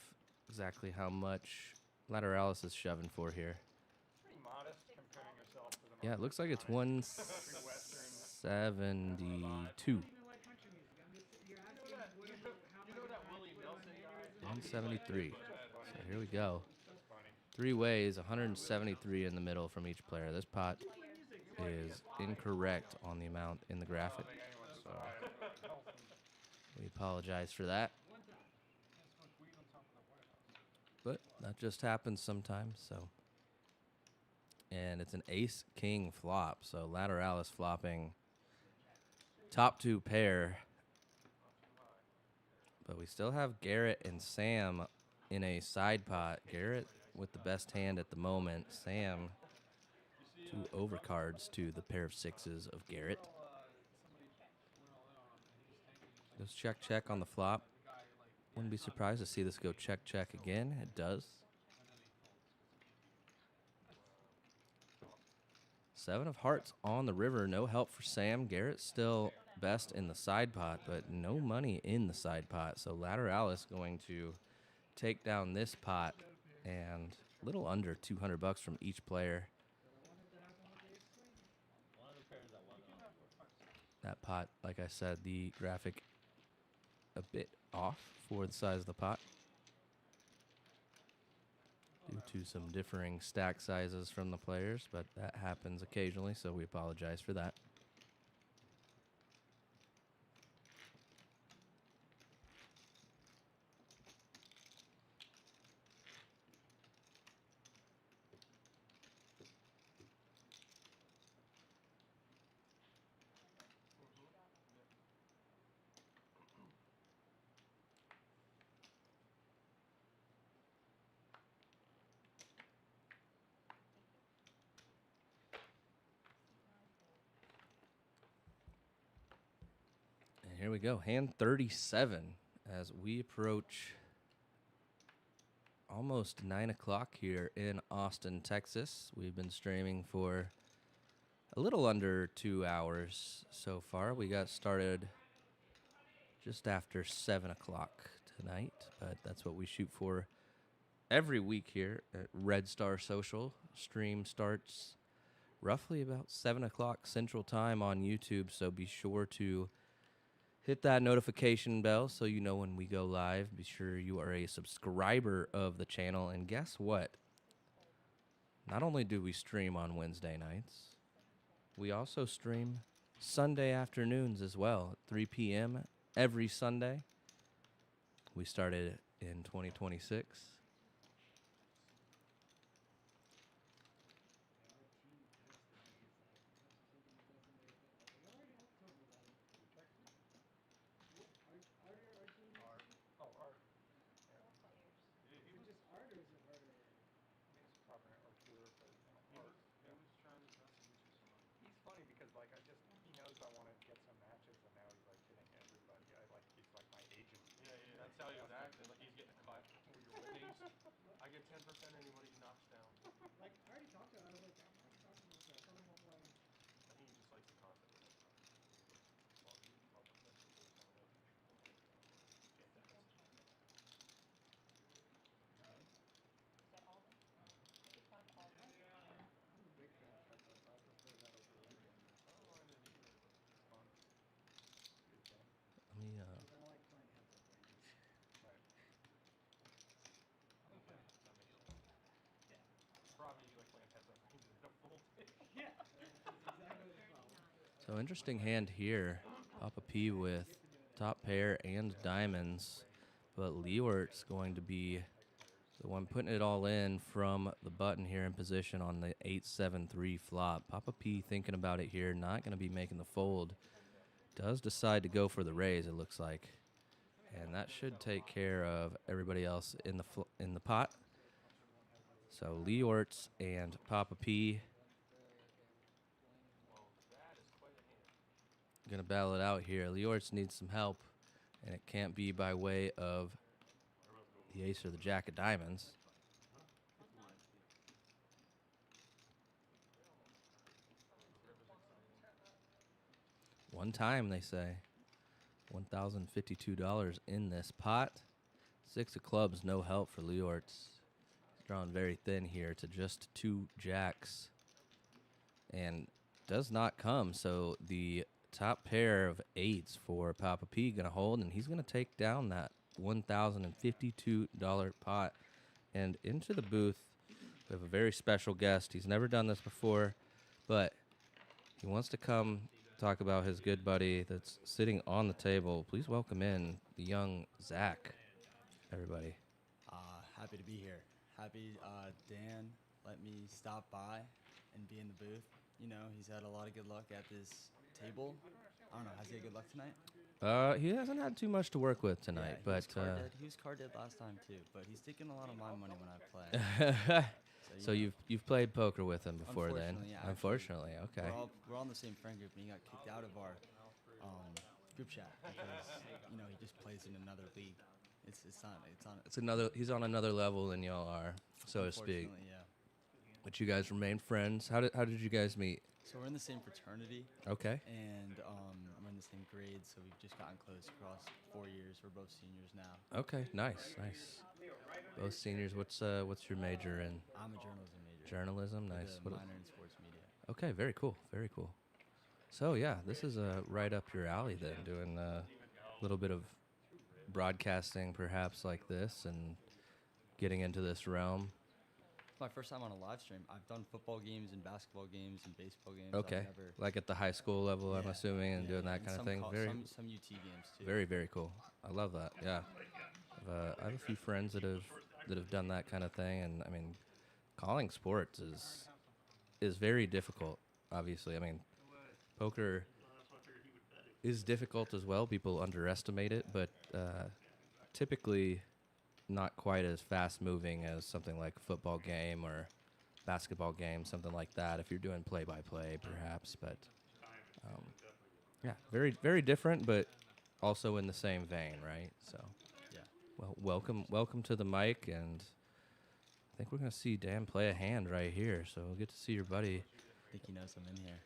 exactly how much Lateralus is shoving for here. Pretty modest comparing yourself to the Yeah, it looks like it's 172. Even like country music. I'm just you're You asking know that, what you about know that Willie Nelson guy? 173. So here we go. That's funny. 3 ways, 173 in the middle from each player. This pot is incorrect on the amount in the graphic. So we apologize for that. But that just happens sometimes, so. And it's an ace-king flop, so Lateralus flopping top 2 pair. But we still have Garrett and Sam in a side pot. Garrett with the best hand at the moment. Sam 2 overcards to the pair of sixes of Garrett. Goes check, check on the flop. Wouldn't be surprised to see this go check, check again. It does. 7 of hearts on the river. No help for Sam. Garrett still best in the side pot, but no money in the side pot. So Lateralus going to take down this pot, and a little under 200 bucks from each player. That pot, like I said, the graphic a bit off for the size of the pot due to some differing stack sizes from the players, but that happens occasionally, so we apologize for that. Here we go, hand 37 as we approach almost 9 o'clock here in Austin, Texas. We've been streaming for a little under 2 hours so far. We got started just after 7 o'clock tonight, but that's what we shoot for every week here at Red Star Social. Stream starts roughly about 7 o'clock Central Time on YouTube, so be sure to hit that notification bell so you know when we go live. Be sure you are a subscriber of the channel. And guess what? Not only do we stream on Wednesday nights, we also stream Sunday afternoons as well, at 3 p.m. every Sunday. We started in 2026. He's funny because like he knows I want to get some matches, and now he's like hitting everybody. He's like my agent. Yeah, yeah. That's how he's acting. Like he's getting a cut with your winnings. I get 10% anybody he knocks down. Like, I already talked to him. I was like, I'm talking to him. I told him I'm playing. I think he just likes the concept of that. Is that Holdem? I just talked to Holdem. I'm a big fan of Checkers. I prefer that over weekend. I don't mind it either, but it's fun. Good game. Let me, I don't like playing heads-up ranges. Right. Okay. That makes sense. Yeah. Probably you like playing heads up ranges in a full day. Yeah. Exactly the problem. so interesting hand here. Papa P with top pair and diamonds. But Leeortz going to be the one putting it all in from the button here in position on the 8-7-3 flop. Papa P thinking about it here, not going to be making the fold. Does decide to go for the raise, it looks like. And that should take care of everybody else in the pot. So Leeortz and Papa P going to battle it out here. Leeortz needs some help, and it can't be by way of the ace or the jack of diamonds. One time, they say. $1,052 in this pot. 6 of clubs, no help for Leeortz. Drawn very thin here to just 2 jacks. And does not come, so the top pair of 8s for Papa P going to hold, and he's going to take down that $1,052 pot. And into the booth, we have a very special guest. He's never done this before, but he wants to come talk about his good buddy that's sitting on the table. Please welcome in the young Zach, everybody. Happy to be here. Happy Dan let me stop by and be in the booth. You know, he's had a lot of good luck at this table. I don't know, has he had good luck tonight? He hasn't had too much to work with tonight, but he was card dead last time too, but he's taking a lot of my money when I play. So you've played poker with him before then? Unfortunately, Unfortunately, okay. We're all in the same friend group, and he got kicked out of our group chat because you know he just plays in another league. He's on another level than y'all are, so to speak. Yeah. But you guys remain friends. How did you guys meet? So we're in the same fraternity. Okay. And we're in the same grade, so we've just gotten close across 4 years. We're both seniors now. Okay, nice. Both seniors. What's your major in? I'm a journalism major. Journalism, nice. With a minor in sports media. Okay, very cool. So yeah, this is right up your alley then, doing a little bit of broadcasting perhaps like this and getting into this realm. It's my first time on a live stream. I've done football games and basketball games and baseball games. Okay, like at the high school level, I'm assuming, and doing that kind of thing. Some UT games too. Very, very cool. I love that. Yeah, I have a few friends that have done that kind of thing, and I mean, calling sports is very difficult. Obviously, I mean, poker is difficult as well. People underestimate it, but typically not quite as fast moving as something like a football game or basketball game, something like that, if you're doing play-by-play perhaps. But yeah, very, very different, but also in the same vein, right? So yeah. Well, welcome to the mic, and I think we're going to see Dan play a hand right here, so we'll get to see your buddy. I think he knows I'm in here.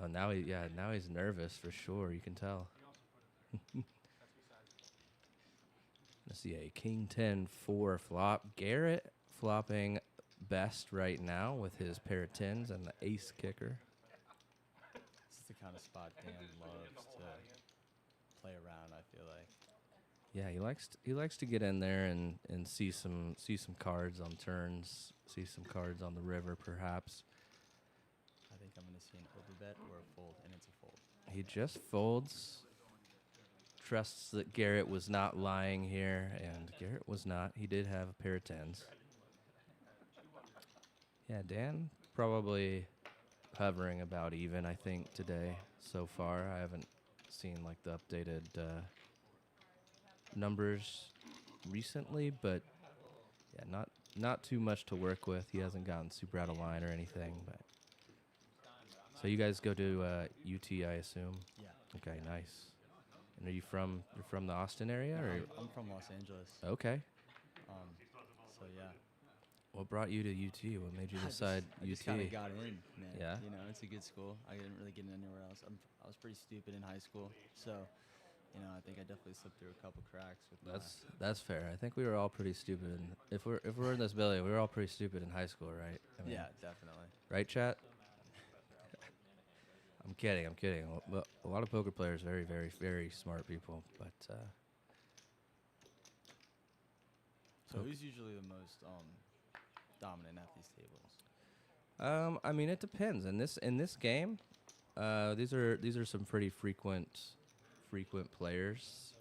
Oh, now he's nervous for sure. You can tell. Let's see, a King 10-4 flop. Garrett flopping best right now with his pair of 10s and the ace kicker. This is the kind of spot Dan loves play around, I feel like. Yeah, he likes to get in there and see some cards on turns, see some cards on the river perhaps. I think I'm gonna see an overbet or a fold, and it's a fold. He just folds. Trusts that Garrett was not lying here, and Garrett was not. He did have a pair of tens. Yeah, Dan probably hovering about even, I think, today so far. I haven't seen like the updated numbers recently, but yeah, not too much to work with. He hasn't gotten super out of line or anything. But so you guys go to UT, I assume. Yeah. Okay, nice. And are you from the Austin area, or? I'm from Los Angeles. Okay. So yeah. What brought you to UT? What made you decide I just UT? kind of got in, man. Yeah? You know, it's a good school. I didn't really get in anywhere else. I was pretty stupid in high school, so you know, I think I definitely slipped through a couple cracks with That's fair. I think we were all pretty stupid. If we're in this building, we were all pretty stupid in high school, right? I mean, yeah, definitely. Right, chat? I'm kidding. A lot of poker players, very, very, very smart people. But so who's usually the most dominant at these tables? I mean, it depends. In this game, these are some pretty frequent players.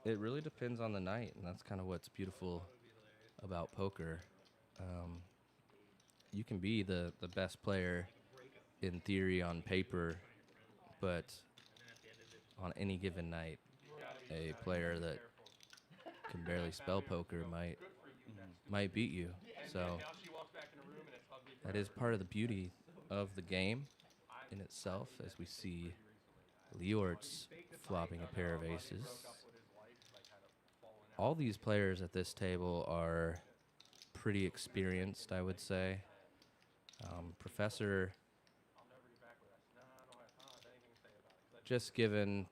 It really depends on the night, and that's kind of what's beautiful about poker. You can be the best player in theory on paper, but on any given night, a player that can barely spell poker might beat you. So that is part of the beauty of the game in itself, as we see Leeortz flopping a pair of aces. All these players at this table are pretty experienced, I would say. Professor, just given,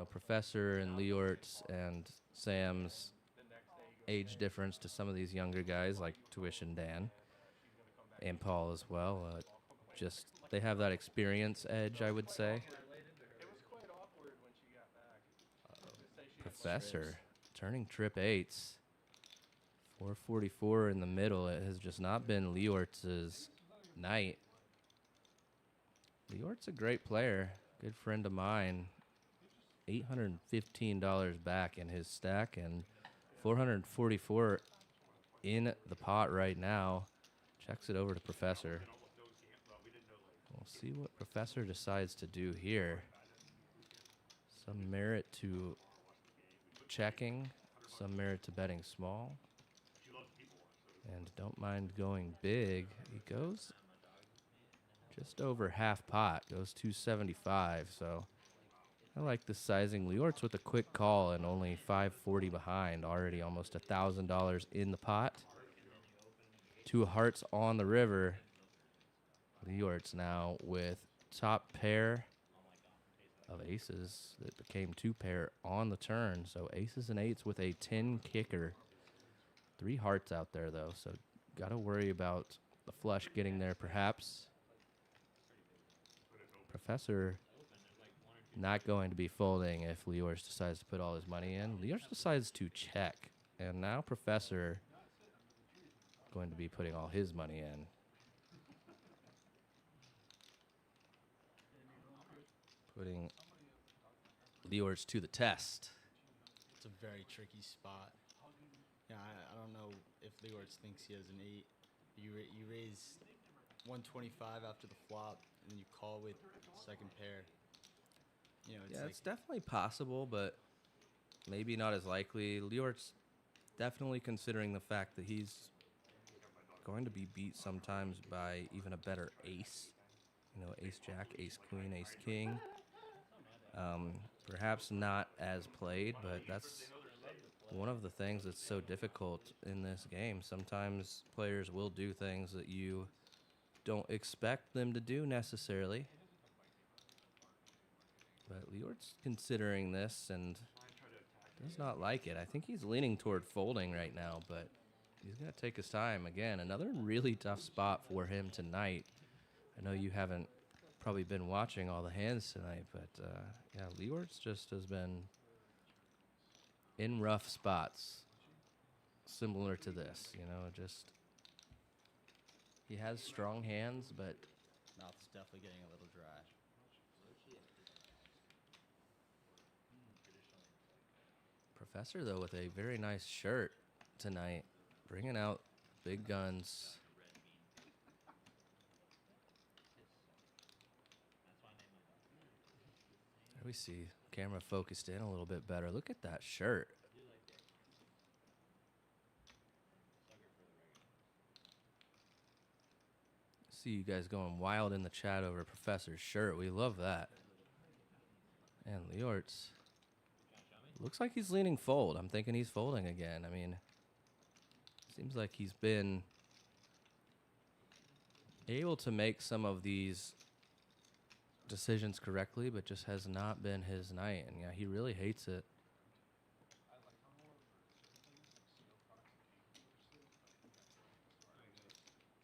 Professor and Leeortz and Sam's age difference to some of these younger guys like Tuition Dan and Paul as well, just they have that experience edge, I would say. Professor turning trip eights. 444 in the middle. It has just not been Leeortz's night. Leeortz a great player, good friend of mine. $815 back in his stack and 444 in the pot right now. Checks it over to Professor. We'll see what Professor decides to do here. Some merit to checking, some merit to betting small. And don't mind going big. He goes just over half pot, goes 275. So I like the sizing. Leeortz with a quick call and only 540 behind, already almost $1,000 in the pot. Two hearts on the river. Leeortz now with top pair of aces that became two pair on the turn. So aces and eights with a 10 kicker. 3 hearts out there, though, so got to worry about the flush getting there, perhaps. Professor not going to be folding if Leeortz decides to put all his money in. Leeortz decides to check, and now Professor going to be putting all his money in. Putting Leeortz to the test. It's a very tricky spot. Yeah, I don't know if Leeortz thinks he has an 8. You raise 125 after the flop, and then you call with second pair. It's definitely possible, but maybe not as likely. Leeortz definitely considering the fact that he's going to be beat sometimes by even a better ace. Ace-jack, ace-queen, ace-king. Perhaps not as played, but that's one of the things that's so difficult in this game. Sometimes players will do things that you don't expect them to do necessarily. But Leeortz considering this and does not like it. I think he's leaning toward folding right now, but he's going to take his time. Again, another really tough spot for him tonight. I know you haven't probably been watching all the hands tonight, but yeah, Leeortz just has been in rough spots, similar to this. You know, just he has strong hands, but Mouth's definitely getting a little dry. Professor though with a very nice shirt tonight, bringing out big guns. There we see camera focused in a little bit better. Look at that shirt. See you guys going wild in the chat over Professor's shirt. We love that. And Leeortz looks like he's leaning fold. I'm thinking he's folding again. I mean, seems like he's been able to make some of these decisions correctly, but just has not been his night. And yeah, he really hates it.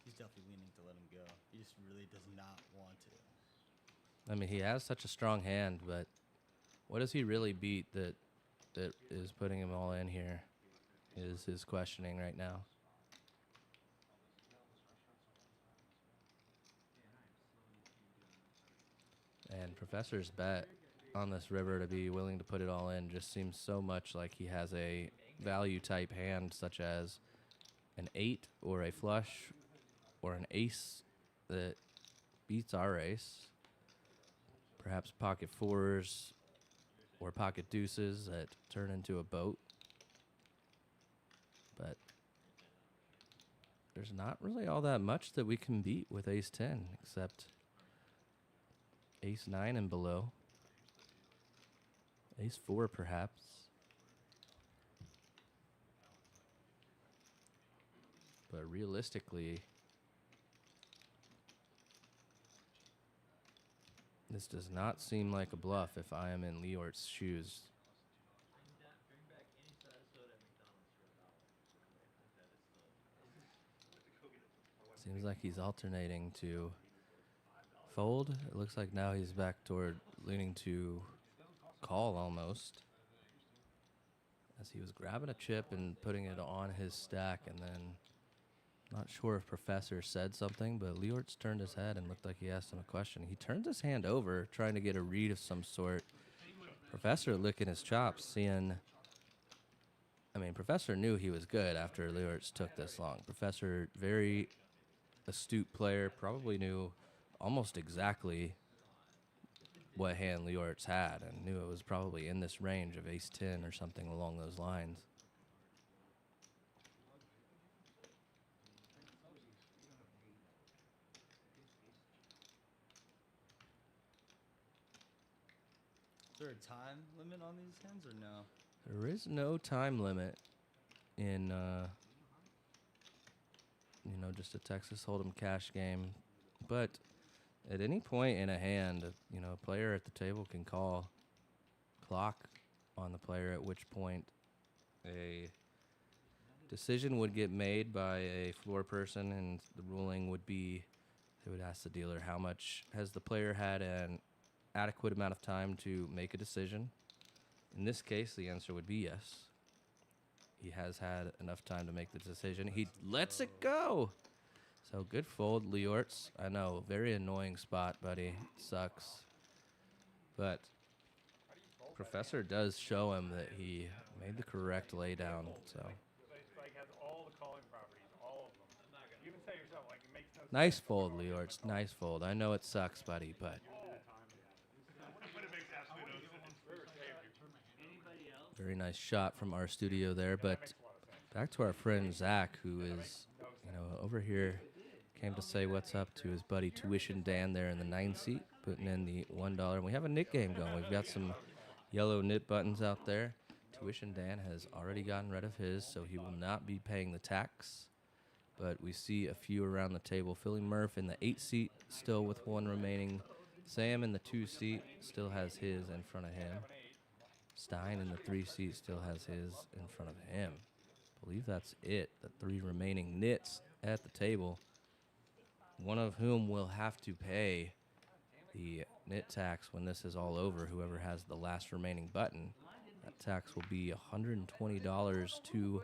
He's definitely leaning to let him go. He just really does not want to. I mean, he has such a strong hand, but what does he really beat that is putting him all in here is his questioning right now. And Professor's bet on this river to be willing to put it all in just seems so much like he has a value type hand, such as an 8 or a flush or an ace that beats our ace. Perhaps pocket 4s or pocket deuces that turn into a boat. But there's not really all that much that we can beat with ace 10, except ace 9 and below. Ace 4 perhaps. But realistically, this does not seem like a bluff if I am in Leeortz's shoes. Seems like he's alternating to fold. It looks like now he's back toward leaning to call almost, as he was grabbing a chip and putting it on his stack, and then not sure if Professor said something, but Leeortz turned his head and looked like he asked him a question. He turns his hand over, trying to get a read of some sort. Professor licking his chops, seeing... I mean, Professor knew he was good after Leeortz took this long. Professor, very astute player, probably knew almost exactly what hand Leeortz had and knew it was probably in this range of ace 10 or something along those lines. Is there a time limit on these hands or no? There is no time limit in, just a Texas Hold'em cash game. But at any point in a hand, a player at the table can call clock on the player, at which point a decision would get made by a floor person, and the ruling would be, they would ask the dealer how much has the player had an adequate amount of time to make a decision. In this case, the answer would be yes. He has had enough time to make the decision. He lets it go. So good fold, Leeortz. I know, very annoying spot, buddy. Sucks. But Professor does show him that he made the correct laydown. So Like has all the calling properties, all of them. You even say yourself, like it makes no sense. nice fold, Leeortz. Nice fold. I know it sucks, buddy, but But it makes absolutely no sense. very nice shot from our studio there. But back to our friend Zach, who is, over here, came to say what's up to his buddy Tuition Dan there in the 9 seat, putting in the $1. And we have a knit game going. We've got some yellow knit buttons out there. Tuition Dan has already gotten rid of his, so he will not be paying the tax. But we see a few around the table. Philly Murph in the 8 seat, still with one remaining. Sam in the 2 seat still has his in front of him. Stein in the 3 seat still has his in front of him. I believe that's it. The 3 remaining nits at the table, one of whom will have to pay The nit tax, when this is all over, whoever has the last remaining button, that tax will be $120 to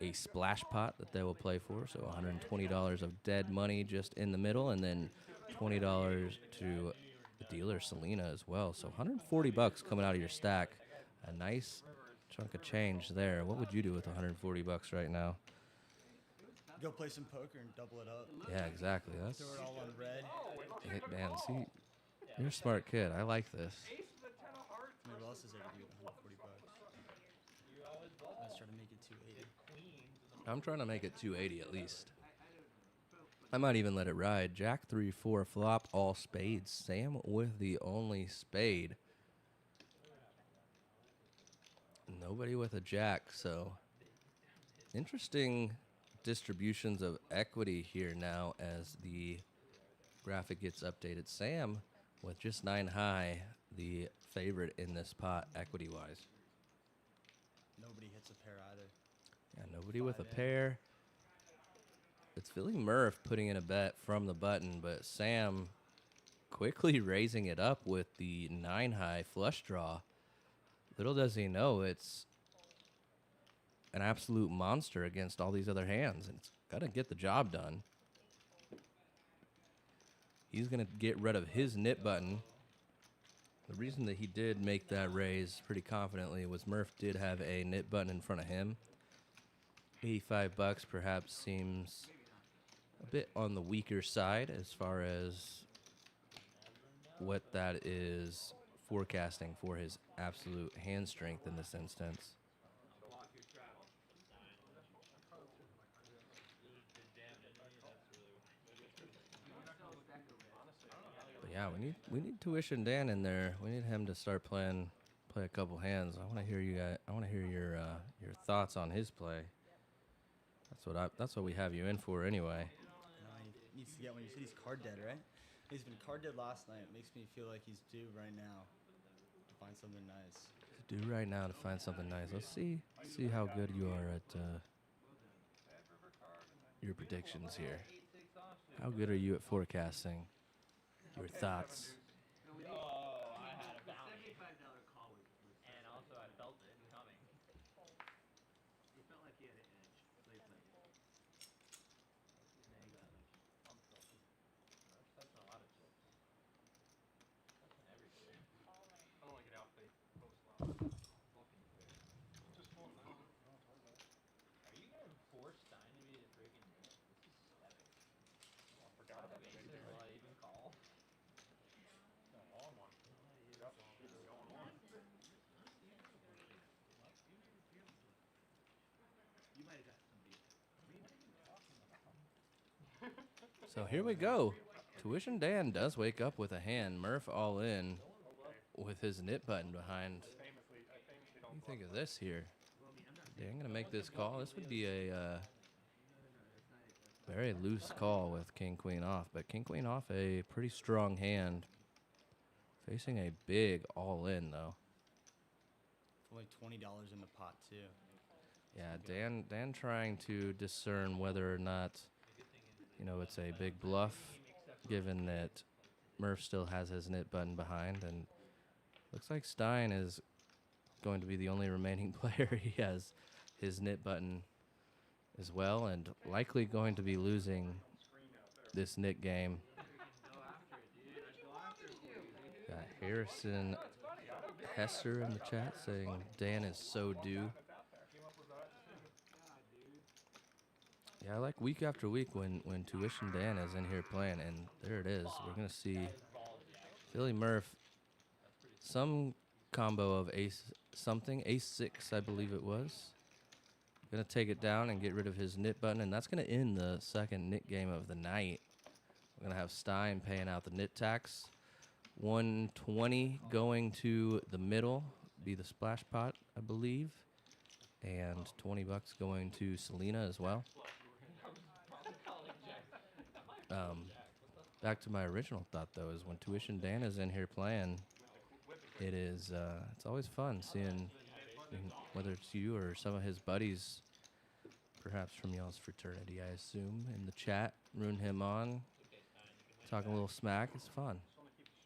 a splash pot that they will play for. So $120 of dead money just in the middle, and then $20 to the dealer, Selena, as well. So $140 coming out of your stack. A nice chunk of change there. What would you do with $140 right now? Go play some poker and double it up. Yeah, exactly. That's Throw it all on red. it, man. See, you're a smart kid. I like this. I mean, what else is there to do with $140? Let's try to make it 280. I'm trying to make it 280 at least. I might even let it ride. Jack 3-4 flop, all spades. Sam with the only spade. Nobody with a jack, so interesting distributions of equity here now as the graphic gets updated. Sam with just 9 high, the favorite in this pot equity-wise. Nobody hits a pair either. Yeah, nobody with a pair. It's Philly Murph putting in a bet from the button, but Sam quickly raising it up with the 9 high flush draw. Little does he know it's an absolute monster against all these other hands, and it's got to get the job done. He's going to get rid of his nit button. The reason that he did make that raise pretty confidently was Murph did have a nit button in front of him. $85 perhaps seems a bit on the weaker side as far as what that is forecasting for his absolute hand strength in this instance. But yeah, we need Tuition Dan in there. We need him to start play a couple hands. I want to hear you guys. I want to hear your thoughts on his play. That's what we have you in for anyway. He needs to get one. You said he's card dead, right? He's been card dead last night. It makes me feel like he's due right now to find something nice. He's due right now to find something nice. Let's see how good you are at your predictions here. How good are you at forecasting your thoughts? I had a bounty. $75 call and also I felt it coming. He felt like he had an edge, so he played it. And then he got like, that's a lot of chips. That's an everything. I don't like it out they post loud. Just hold on. Are you gonna force Stein to be the freaking? This is epic. I forgot about Is it. there a lot of even call? No, on one. Yep, it's going on. You might have got somebody. So here we go. Tuition Dan does wake up with a hand. Murph all in with his nit button behind. What do you think of this here? Dan gonna make this call. This would be a very loose call with King Queen off, but King Queen off a pretty strong hand. Facing a big all in though. For like $20 in the pot too. Yeah, Dan trying to discern whether or not, it's a big bluff, given that Murph still has his nit button behind, and looks like Stein is going to be the only remaining player. He has his nit button as well, and likely going to be losing this nit game. Got Harrison Hester in the chat saying Dan is so due. Yeah, I like week after week when Tuition Dan is in here playing, and there it is. We're going to see Philly Murph, some combo of ace 6, I believe it was. Going to take it down and get rid of his nit button, and that's going to end the second nit game of the night. We're going to have Stein paying out the nit tax. 120 going to the middle, be the splash pot, I believe. And $20 going to Selena as well. Back to my original thought, though, is when Tuition Dan is in here playing, it's always fun seeing, whether it's you or some of his buddies, perhaps from y'all's fraternity, I assume, in the chat, rooting him on, talking a little smack. It's fun.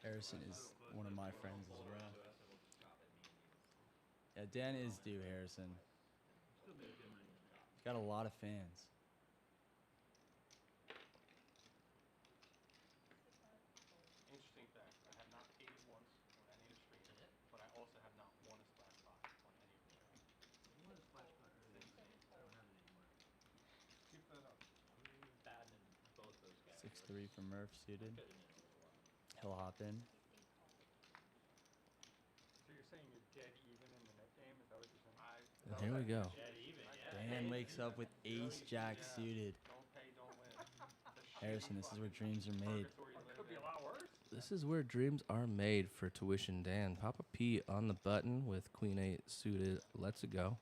Harrison is one of my friends as well. Yeah, Dan is due, Harrison. He's got a lot of fans. Interesting fact, I have not paid once on any of the streams, but I also have not won a splash pot on any of the streams. You won a splash pot earlier. I don't have it anymore. Keep that up. I'm batting in both those categories. 6-3 for Murph suited. Been in it for a while. He'll hop in. So you're saying you're dead even in the net game? Is that what you're saying? And here we go. Dead even, yeah. Dan wakes up with ace jack suited. Don't pay, don't win. Harrison, this is where dreams are made. Could be a lot worse. This is where dreams are made for Tuition Dan. Papa P on the button with Queen 8 suited. Let's it go.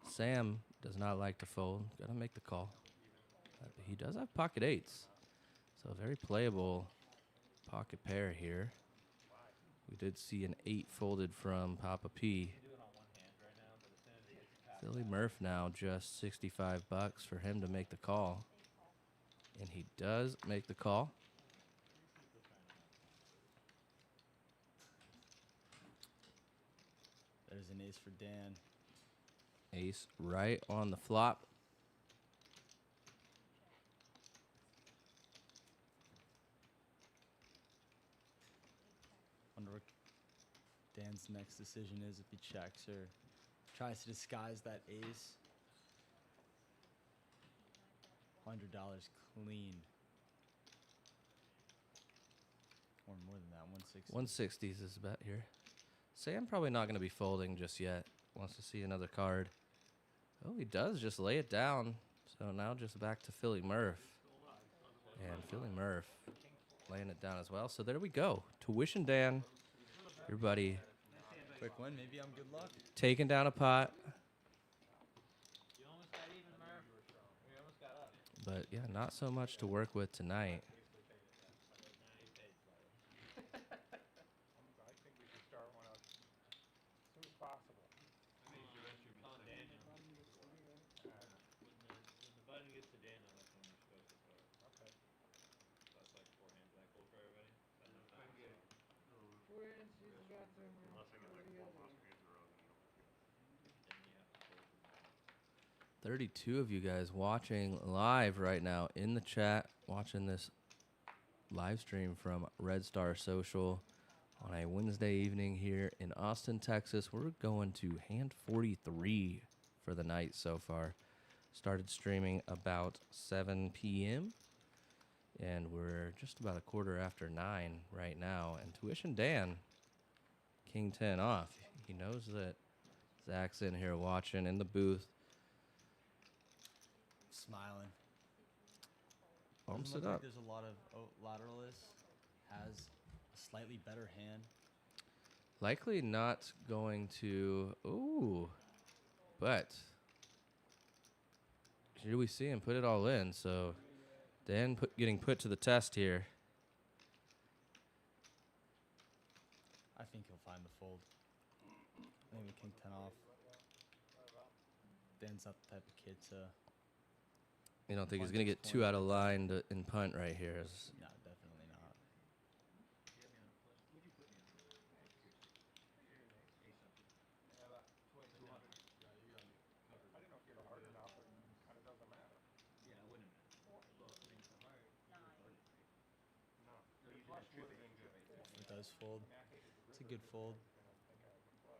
Sam does not like to fold. Got to make the call. He does have pocket 8s. So a very playable pocket pair here. We did see an 8 folded from Papa P. Philly Murph now just 65 bucks for him to make the call. And he does make the call. There's an ace for Dan. Ace right on the flop. Wonder what Dan's next decision is, if he checks or tries to disguise that ace. $100 clean. Or more than that, 160. 160 is his bet here. Sam probably not going to be folding just yet. Wants to see another card. Oh, he does just lay it down. So now just back to Philly Murph. And Philly Murph laying it down as well. So there we go. Tuition Dan, your buddy, Quick win, maybe I'm good luck. taking down a pot. You almost got even, Murph. We almost got up. But yeah, not so much to work with tonight. I think we should start one up as soon as possible. When the button gets to Daniel, that's when we're supposed to start. Okay. So that's like 4 hands back full for everybody. Is that enough time? Unless I get like 4 Mustangs in a row, then Then you have to fold from there. 32 of you guys watching live right now in the chat, watching this live stream from Red Star Social on a Wednesday evening here in Austin, Texas. We're going to hand 43 for the night so far. Started streaming about 7 p.m. and we're just about 9:15 right now. And Tuition Dan, King 10 off. He knows that Zach's in here watching in the booth. Smiling. Bumps Doesn't it look like up. there's a lot of Lateralus has a slightly better hand. Likely not going to. Ooh. But here we see him put it all in. So Dan getting put to the test here. I think he'll find the fold. I think the king 10 off. Dan's not the type of kid to. You don't think he's Punt going to his get 2 corner. out of line in punt right here? No, definitely not. I didn't know if you had a heart or not, but it kind of doesn't matter. Yeah, it wouldn't matter. Both things are hard. No. The flush would have been good. It does fold. It's a good fold.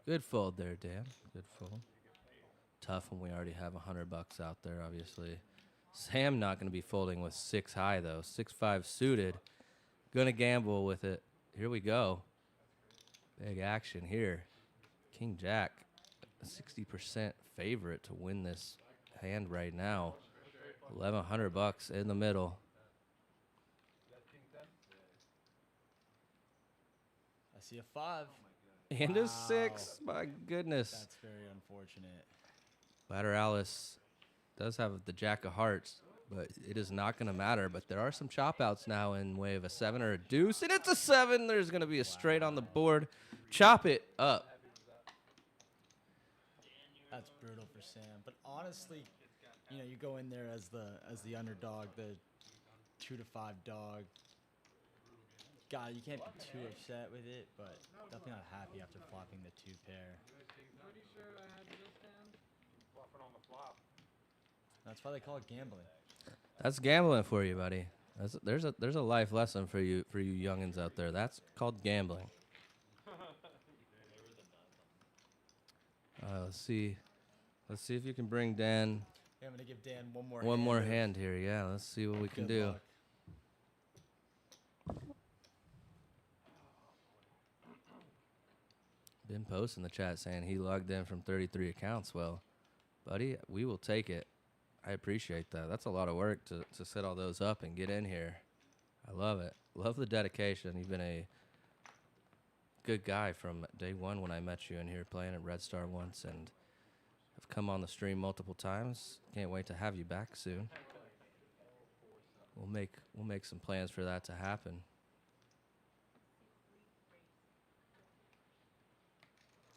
Good fold there, Dan. Good fold. Tough when we already have $100 out there, obviously. Sam not going to be folding with 6 high, though. 6-5 suited. Going to gamble with it. Here we go. Big action here. King Jack, a 60% favorite to win this hand right now. $1,100 in the middle. I see a 5. And a 6. My goodness. That's very unfortunate. Lateralus does have the Jack of Hearts, but it is not going to matter. But there are some chop outs now in way of a 7 or a deuce, and it's a 7. There's going to be a straight on the board. Chop it up. That's brutal for Sam. But honestly, you know, you go in there as the underdog, the 2 to 5 dog. God, you can't be too upset with it, but definitely not happy after flopping the 2 pair. Pretty sure I had this hand. Bluffing on the flop. That's why they call it gambling. That's gambling for you, buddy. There's a life lesson for you youngins out there. That's called gambling. Let's see if you can bring Dan Yeah, I'm gonna give Dan one more. one more of hand here. Yeah, let's see what we can good do. luck. Been posting in the chat saying he logged in from 33 accounts. Well, buddy, we will take it. I appreciate that. That's a lot of work to set all those up and get in here. I love it. Love the dedication. You've been a good guy from day one when I met you in here playing at Red Star once, and I've come on the stream multiple times. Can't wait to have you back soon. We'll make some plans for that to happen.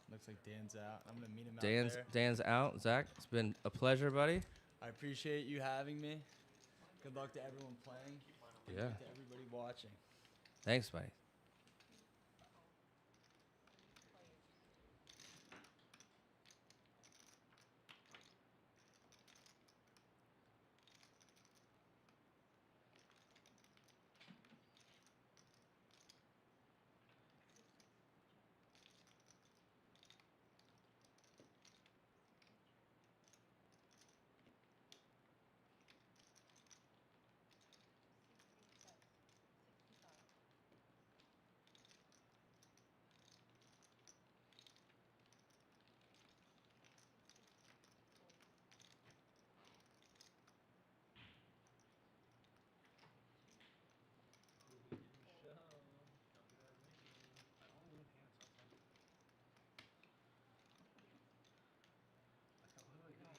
Looks like Dan's out. I'm gonna meet him out there. Dan's out. Zach, it's been a pleasure, buddy. I appreciate you having me. Good luck to everyone playing. Good Yeah. luck to everybody watching. Thanks, buddy.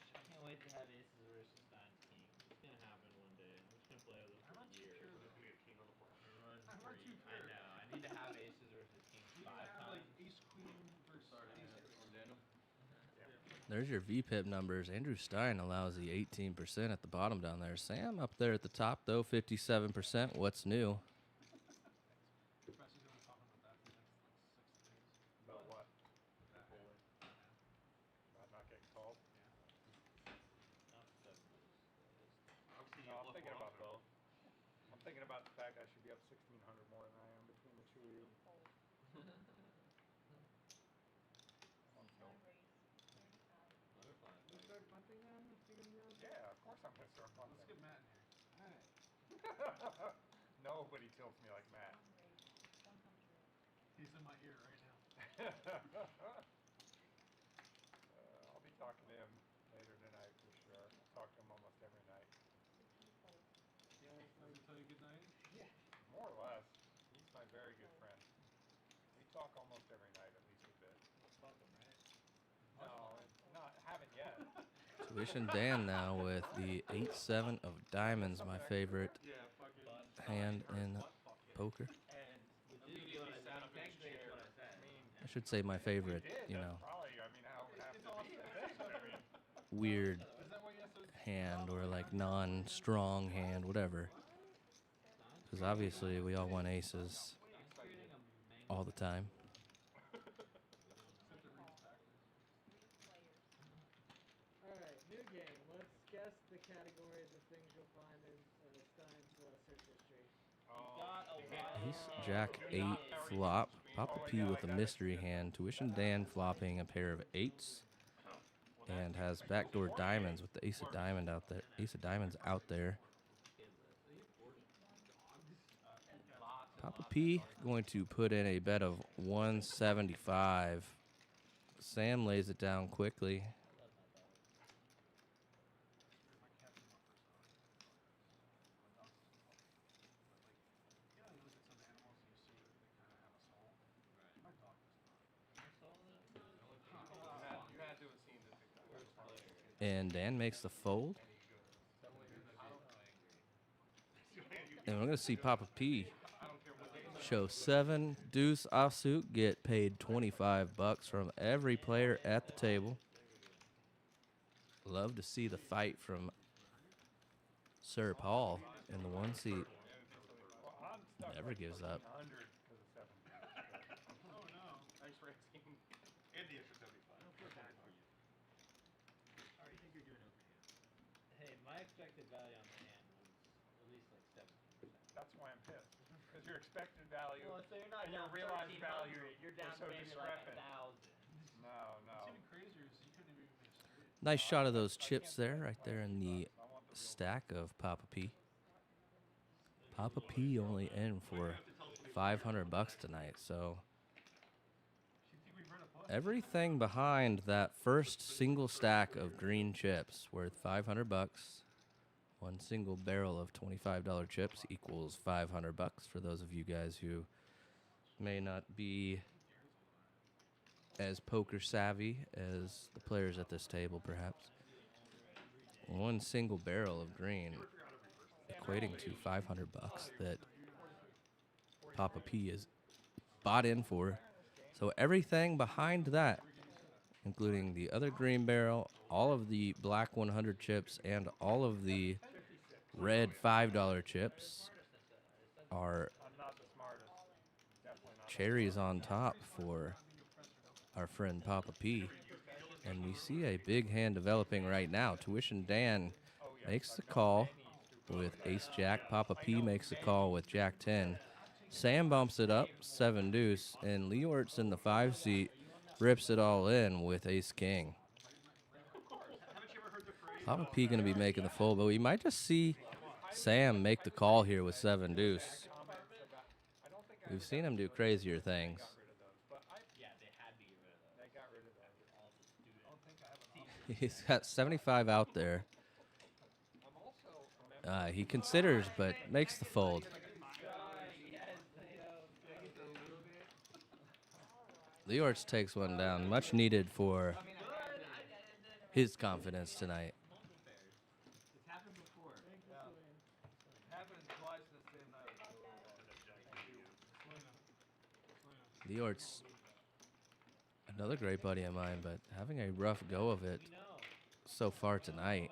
I can't wait to have aces versus Stein's king. It's gonna happen one day. I'm just gonna play with him for years. I know. I need to have aces versus kings 5 times. Ace queen versus There's your VPIP numbers. Andrew Stein allows the 18% at the bottom down there. Sam up there at the top, though, 57%. What's new? About what? About not getting called? No, I'm thinking about it. I'm thinking about the fact I should be up 1,600 more than I am between the two of you. Yeah, of course I'm gonna start punting. Let's get Matt in here. Nobody tilts me like Matt. He's in my ear right now. I'll be talking to him later tonight for sure. I talk to him almost every night. Does he tell you good night? More or less. He's my very good friend. We talk almost every night, at least a bit. Fuck him, right? No, haven't yet. Tuition Dan now with the 8-7 of diamonds, my favorite hand in poker. And legitimately what I said, technically it's what I said. I should say my favorite, Did, you that's know, probably, I mean, how it would have to be. I mean, weird hand or like non-strong hand, whatever. Because obviously we all want aces all the time. Alright, new game. Let's guess the categories of things you'll find in Stein's search history. Ace, Jack, 8, flop. Papa P with a mystery hand. Tuition Dan flopping a pair of 8s. And has backdoor diamonds with the ace of diamond out there. Ace of diamonds out there. Papa P going to put in a bet of 175. Sam lays it down quickly. And Dan makes the fold. And we're going to see Papa P show 7 deuce offsuit, get paid $25 from every player at the table. Love to see the fight from Sir Paul in the 1 seat. well, stuck Never like gives up. 1300 because of 7 deuce. Oh no. Thanks for asking. And the extra 75. I don't feel bad for you. I think you're doing okay. Hey, my expected value on the hand was at least like 17%. That's why I'm pissed. Because your expected value Well, so you're not and your down realized 1300, value you're were down so maybe discrepant. like 1,000. No, no. What's even crazier is he couldn't even make straight. Nice shot of those I chips can't there, spend right there in the $20. I want the real stack of Papa P. Papa P only in for $500 tonight, so everything behind that first single stack of green chips worth $500. One single barrel of $25 chips equals $500 for those of you guys who may not be as poker savvy as the players at this table, perhaps. One single barrel of green equating to $500 that Papa P is bought in for. So everything behind that, including the other green barrel, all of the black 100 chips, and all of the red $5 chips, are I'm not the smartest. Definitely not. cherries on top for our friend Papa P. And we see a big hand developing right now. Tuition Dan makes the call with Ace Jack. Papa P makes the call with Jack 10. Sam bumps it up, 7 deuce, and Leeortz in the 5 seat rips it all in with Ace King. Papa P going to be making the fold, but we might just see Sam make the call here with 7 deuce. We've seen him do crazier things. Yeah, they had to get rid of those. They got rid of those. All the students. He's got 75 out there. He considers, but makes the fold. Leeortz takes one down, much needed for his confidence tonight. It's happened before. Happened twice in the same night. Leeortz, another great buddy of mine, but having a rough go of it so far tonight.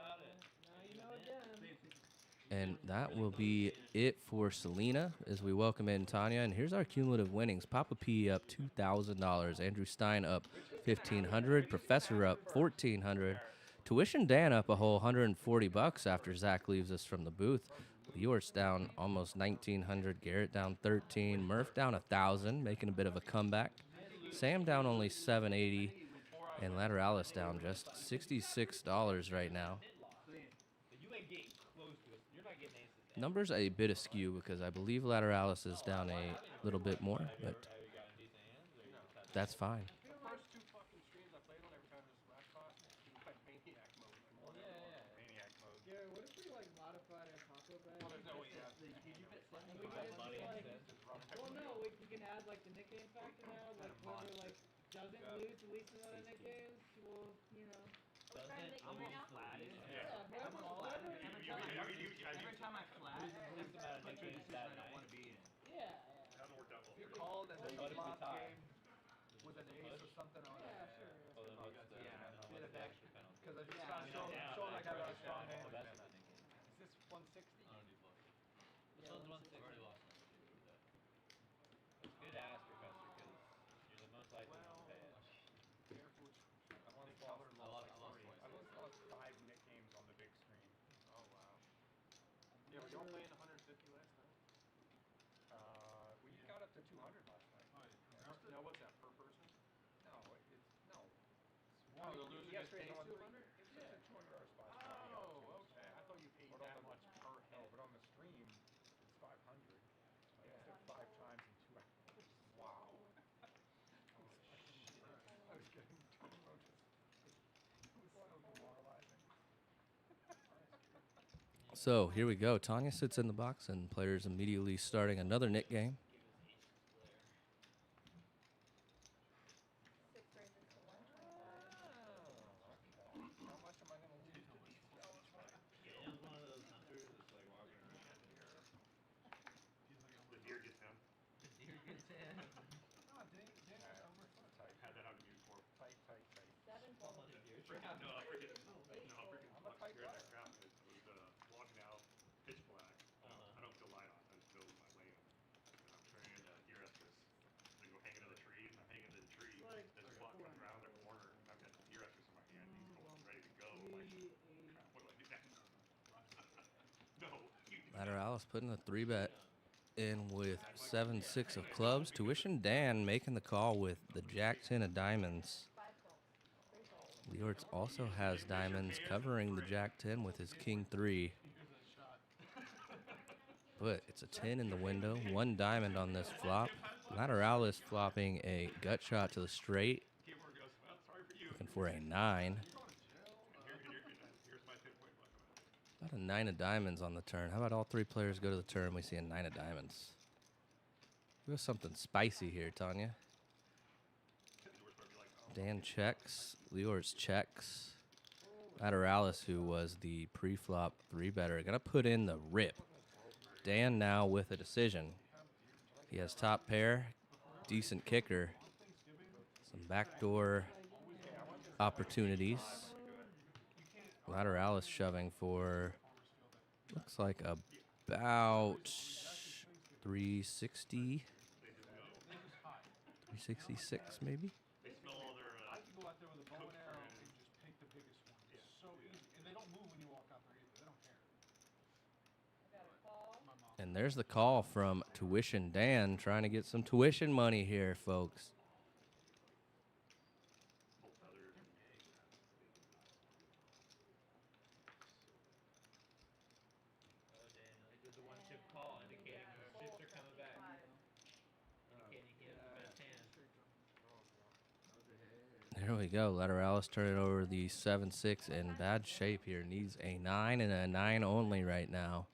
And that will be it for Selena as we welcome in Tanya. And here's our cumulative winnings. Papa P up $2,000. Andrew Stein up $1,500. Professor up $1,400. Tuition Dan up a whole $140 after Zach leaves us from the booth. Leeortz down almost $1,900. Garrett down $13. Murph down $1,000, making a bit of a comeback. Sam down only $780. And Lateralus down just $66 right now. Numbers a bit askew because I believe Lateralus is down a little bit more, but that's fine. The first 2 fucking streams I played on, every time this rack cost, it was like maniac mode. Maniac mode. Yeah, what if we like modified our taco bag? Well, there's no way, yeah. We could just well, no, you can add like the nickname factor now. Like whoever like doesn't lose at least another nicknames, will Every time I flash, it's about a nickname that I don't want to be in. Yeah. Hasn't worked out well. You called and then What the if we last tie? game with an ace or something on it. Yeah, sure. Did it back because I just Yeah, found showing like I got a strong hand. That's not the nickname. Is this 160? This one's 160. Already lost one. It's good to ask, Professor, because you're the most likely to pay it. I once lost twice. I once lost 5 nicknames on the big screen. Oh wow. Yeah, were y'all playing 150 last night? We got up to 200 last night. Now what's that, per person? No, it's no. Oh, the loser gets paid 200? It's just a $200 spot. Oh, okay. I thought you paid that much per No, head. but on the stream, it's 500. I used it 5 times in 2 hours. Wow. I was getting roaches. It was so demoralizing. So here we go. Tanya sits in the box, and players immediately starting another Nick game. 6 raises to 125. How much am I going to lose to these guys? Yeah, one of those hunters that's like walking around here. The deer gets down. The deer gets in. No, dang, we're so tight. Had that happen to you before. Tight. 7 fold. No, I freaking, I'm a tight scared guy. that crap. I was walking out, pitch black. I don't feel light on. I just feel my lane. Lateralus putting the 3-bet in with 7-6 of clubs. Tuition Dan making the call with the Jack-10 of diamonds. Leeortz also has diamonds covering the Jack-10 with his King-3. But it's a 10 in the window. 1 diamond on this flop. Lateralus flopping a gut shot to the straight. Looking for a 9. About a 9 of diamonds on the turn. How about all 3 players go to the turn? We see a 9 of diamonds. We have something spicy here, Tanya. Dan checks. Leeortz checks. Lateralus, who was the pre-flop 3-better, going to put in the rip. Dan now with a decision. He has top pair, decent kicker, some backdoor opportunities. Lateralus shoving for, looks like about 360, 366 maybe. I can go out there with a bow and arrow and just pick the biggest one. It's so easy. And they don't move when you walk out there either. They don't care. And there's the call from Tuition Dan, trying to get some tuition money here, folks. There we go. Lateralus turning over the 7-6 in bad shape here. Needs a 9 and a 9 only right now.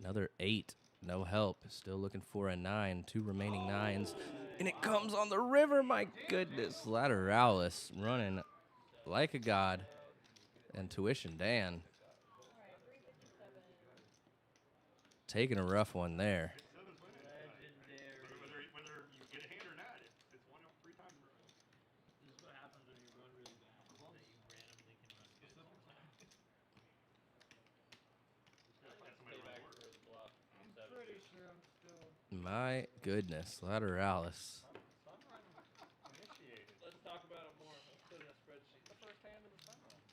Another 8. No help. Still looking for a 9. 2 remaining 9s. And it comes on the river. My goodness. Lateralus running like a god. And Tuition Dan taking a rough one there. My goodness, Lateralus. Let's talk about it more. Let's put it in a spreadsheet. The first hand of the sunrise.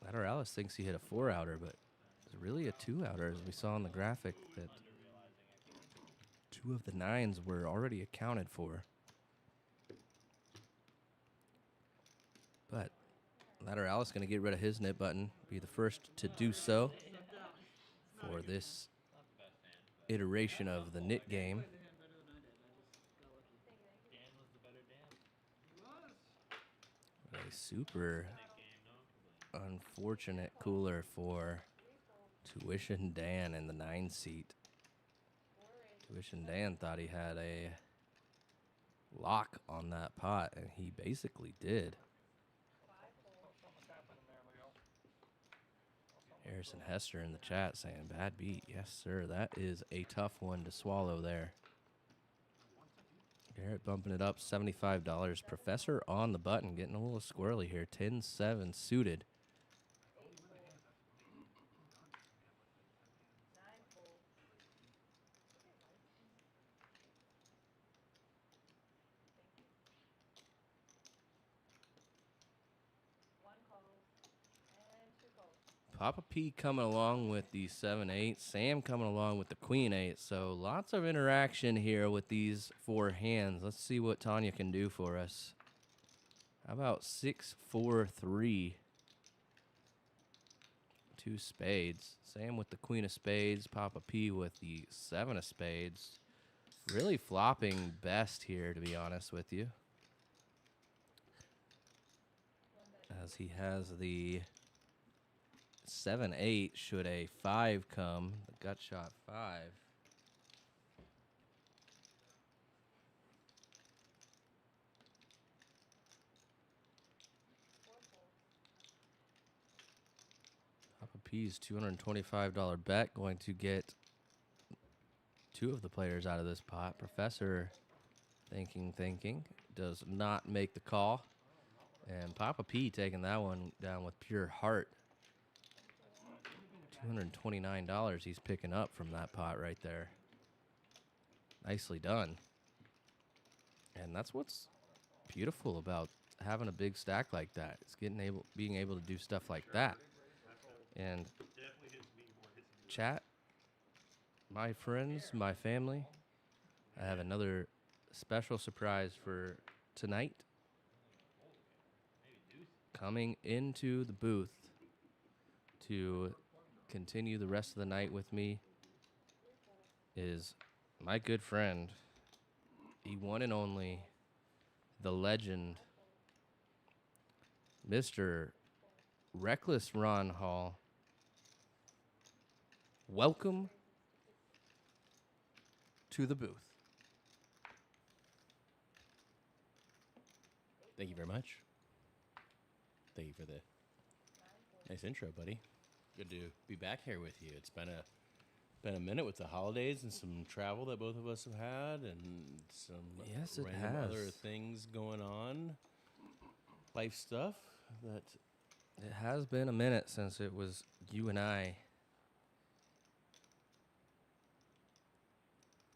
Lateralus thinks he hit a 4-outer, but it's really a 2-outer, as we saw on the graphic that 2 of the 9s were already accounted for. But Lateralus going to get rid of his nip button, be the first to do so for this iteration of the knit game. A super unfortunate cooler for Tuition Dan in the 9 seat. Tuition Dan thought he had a lock on that pot, and he basically did. Harrison Hester in the chat saying, bad beat. Yes, sir. That is a tough one to swallow there. Garrett bumping it up, $75. Professor on the button, getting a little squirrely here. 10-7 suited. Papa P coming along with the 7-8. Sam coming along with the Queen-8. So lots of interaction here with these 4 hands. Let's see what Tanya can do for us. How about 6-4-3? 2 spades. Sam with the Queen of Spades. Papa P with the 7 of Spades. Really flopping best here, to be honest with you. As he has the 7-8 should a 5 come. The gut shot 5. Papa P's $225 bet going to get 2 of the players out of this pot. Professor thinking does not make the call. And Papa P taking that one down with pure heart. $229 he's picking up from that pot right there. Nicely done. And that's what's beautiful about having a big stack like that. It's being able to do stuff like that And Definitely hits me more hits than you. chat, my friends, my family, I have another special surprise for tonight. Coming into the booth to continue the rest of the night with me is my good friend, the one and only, the legend, Mr. Reckless Ron Hall. Welcome to the booth. Thank you very much. Thank you for the nice intro, buddy. Good to be back here with you. It's been a minute with the holidays and some travel that both of us have had, and some random other things going on. Life stuff that. It has been a minute since it was you and I.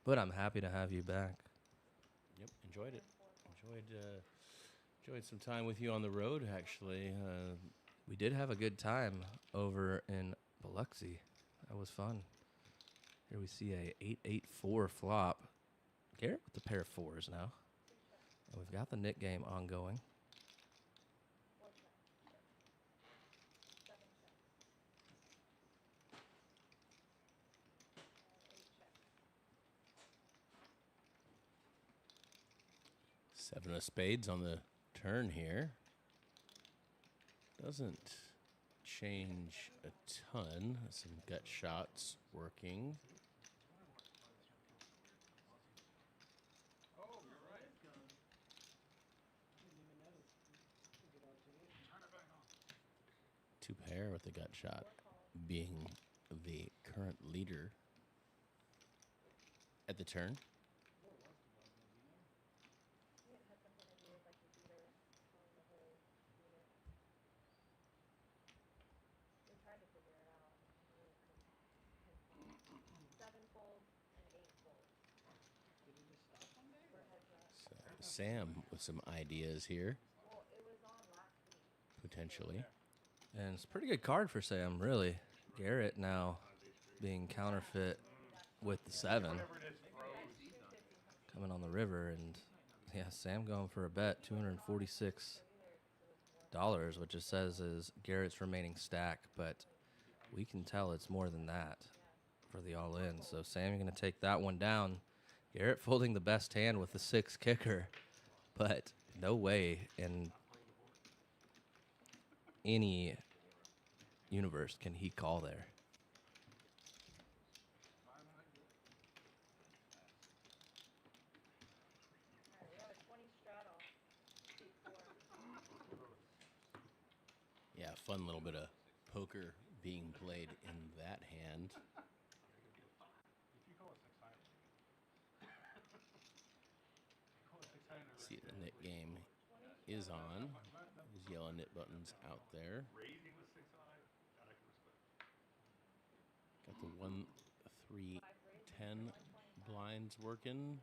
But I'm happy to have you back. Yep, enjoyed it. Enjoyed some time with you on the road, actually. We did have a good time over in Biloxi. That was fun. Here we see a 8-8-4 flop. Garrett with the pair of fours now. And we've got the Nick game ongoing. Seven of spades on the turn here. Doesn't change a ton. Some gut shots working. Two pair with the gut shot being the current leader at the turn. Sam with some ideas here, potentially. And it's a pretty good card for Sam, really. Garrett now being counterfeit with the 7. Coming on the river, and yeah, Sam going for a bet, $246, which it says is Garrett's remaining stack, but we can tell it's more than that for the all-in. So Sam, you're going to take that one down. Garrett folding the best hand with the 6 kicker, but no way in any universe can he call there. Yeah, fun little bit of poker being played in that hand. See, the knit game is on. There's yellow knit buttons out there. Got the 1, 3, 10 blinds working.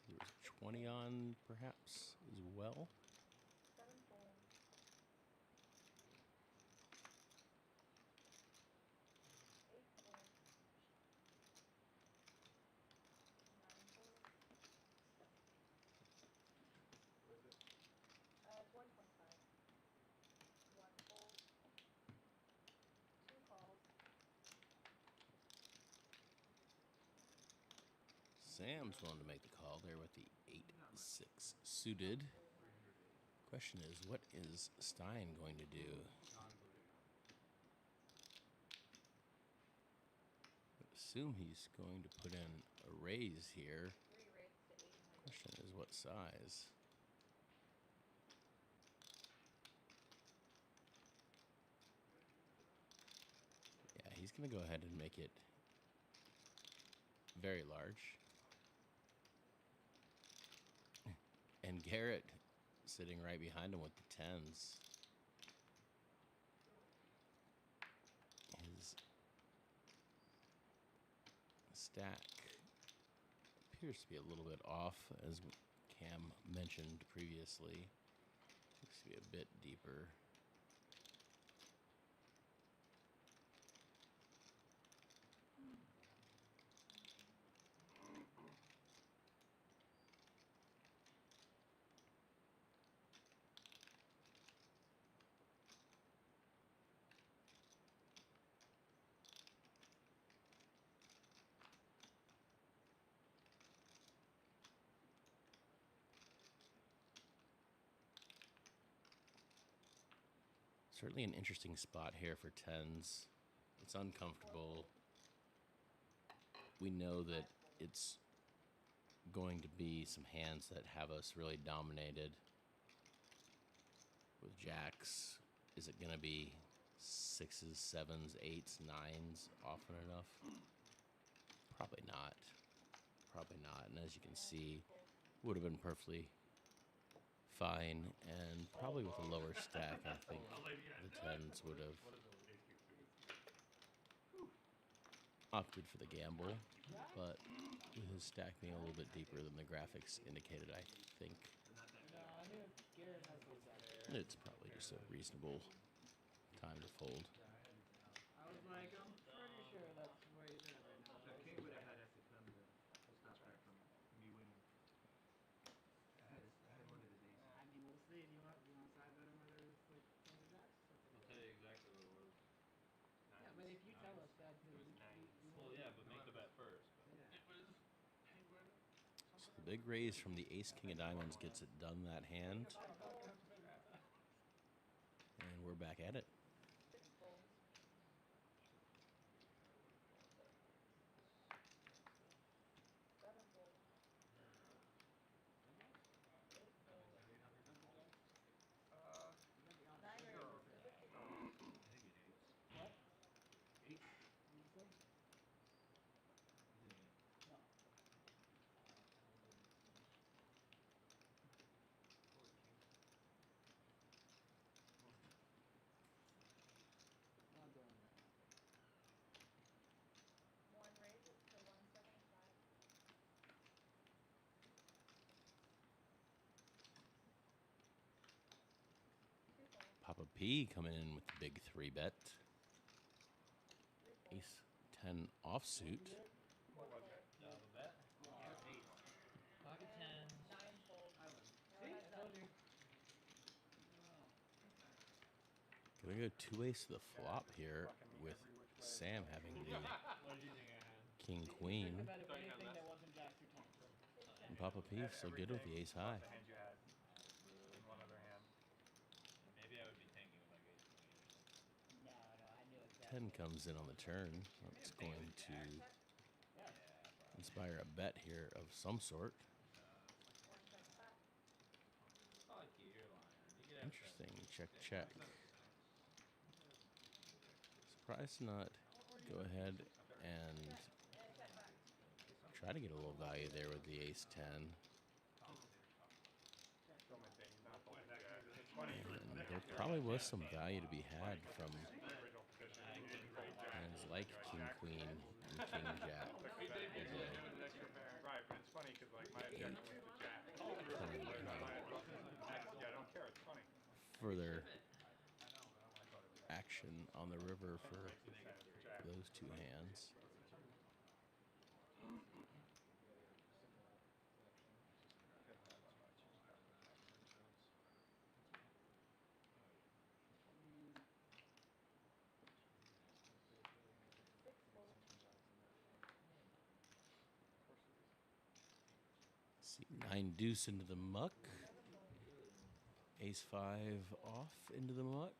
There's 20 on perhaps as well. Sam's willing to make the call there with the 8-6 suited. Question is, what is Stein going to do? I assume he's going to put in a raise here. Question is, what size? Yeah, he's going to go ahead and make it very large. And Garrett sitting right behind him with the 10s. His stack appears to be a little bit off, as Cam mentioned previously. Looks to be a bit deeper. Certainly an interesting spot here for tens. It's uncomfortable. We know that it's going to be some hands that have us really dominated. With jacks, is it going to be sixes, sevens, eights, nines often enough? Probably not. Probably not. And as you can see, would have been perfectly fine, and probably with a lower stack, I think the tens would have opted for the gamble, but with his stack being a little bit deeper than the graphics indicated, I think Garrett has those it's probably just a reasonable time to fold. I was like, I'm pretty sure that's where he's at right now. The king would have had us to come to stop that from me winning. I had one of his aces. I mean, we'll see. Do you want to side bet him whether it's like tens or jacks? I'll tell you exactly what it was. Yeah, but if you tell us that, It was nine. well, yeah, but make the bet first. Yeah. It was penguin. So the big raise from the ace king of diamonds gets it done that hand. And we're back at it. One raises to 175. Papa P coming in with the big 3-bet. Ace 10 offsuit. Double bet. Eight. Pocket tens. 9 folds. See, I told you. Gonna go 2-ace to the flop here with Sam having the What did you think I had? king queen. I bet if anything that wasn't jacks or tens. And Papa P still good with the ace high. The hand you had. In one other hand. Maybe I would be thinking with like ace queen or something. No, I knew exactly. 10 comes in on the turn. That's going to inspire a bet here of some sort. Oh, you're lying. You could have Interesting. Check, check. Surprised to not go ahead and try to get a little value there with the ace 10. Still maintain he's not folding jack. It's funny. And there probably was some value to be had from Original position. hands like king queen and king jack. Right, but it's funny because like my objection was the jack. Playing, Yeah, I don't care. It's funny. further action on the river for those two hands. See, 9 deuce into the muck. Ace 5 off into the muck.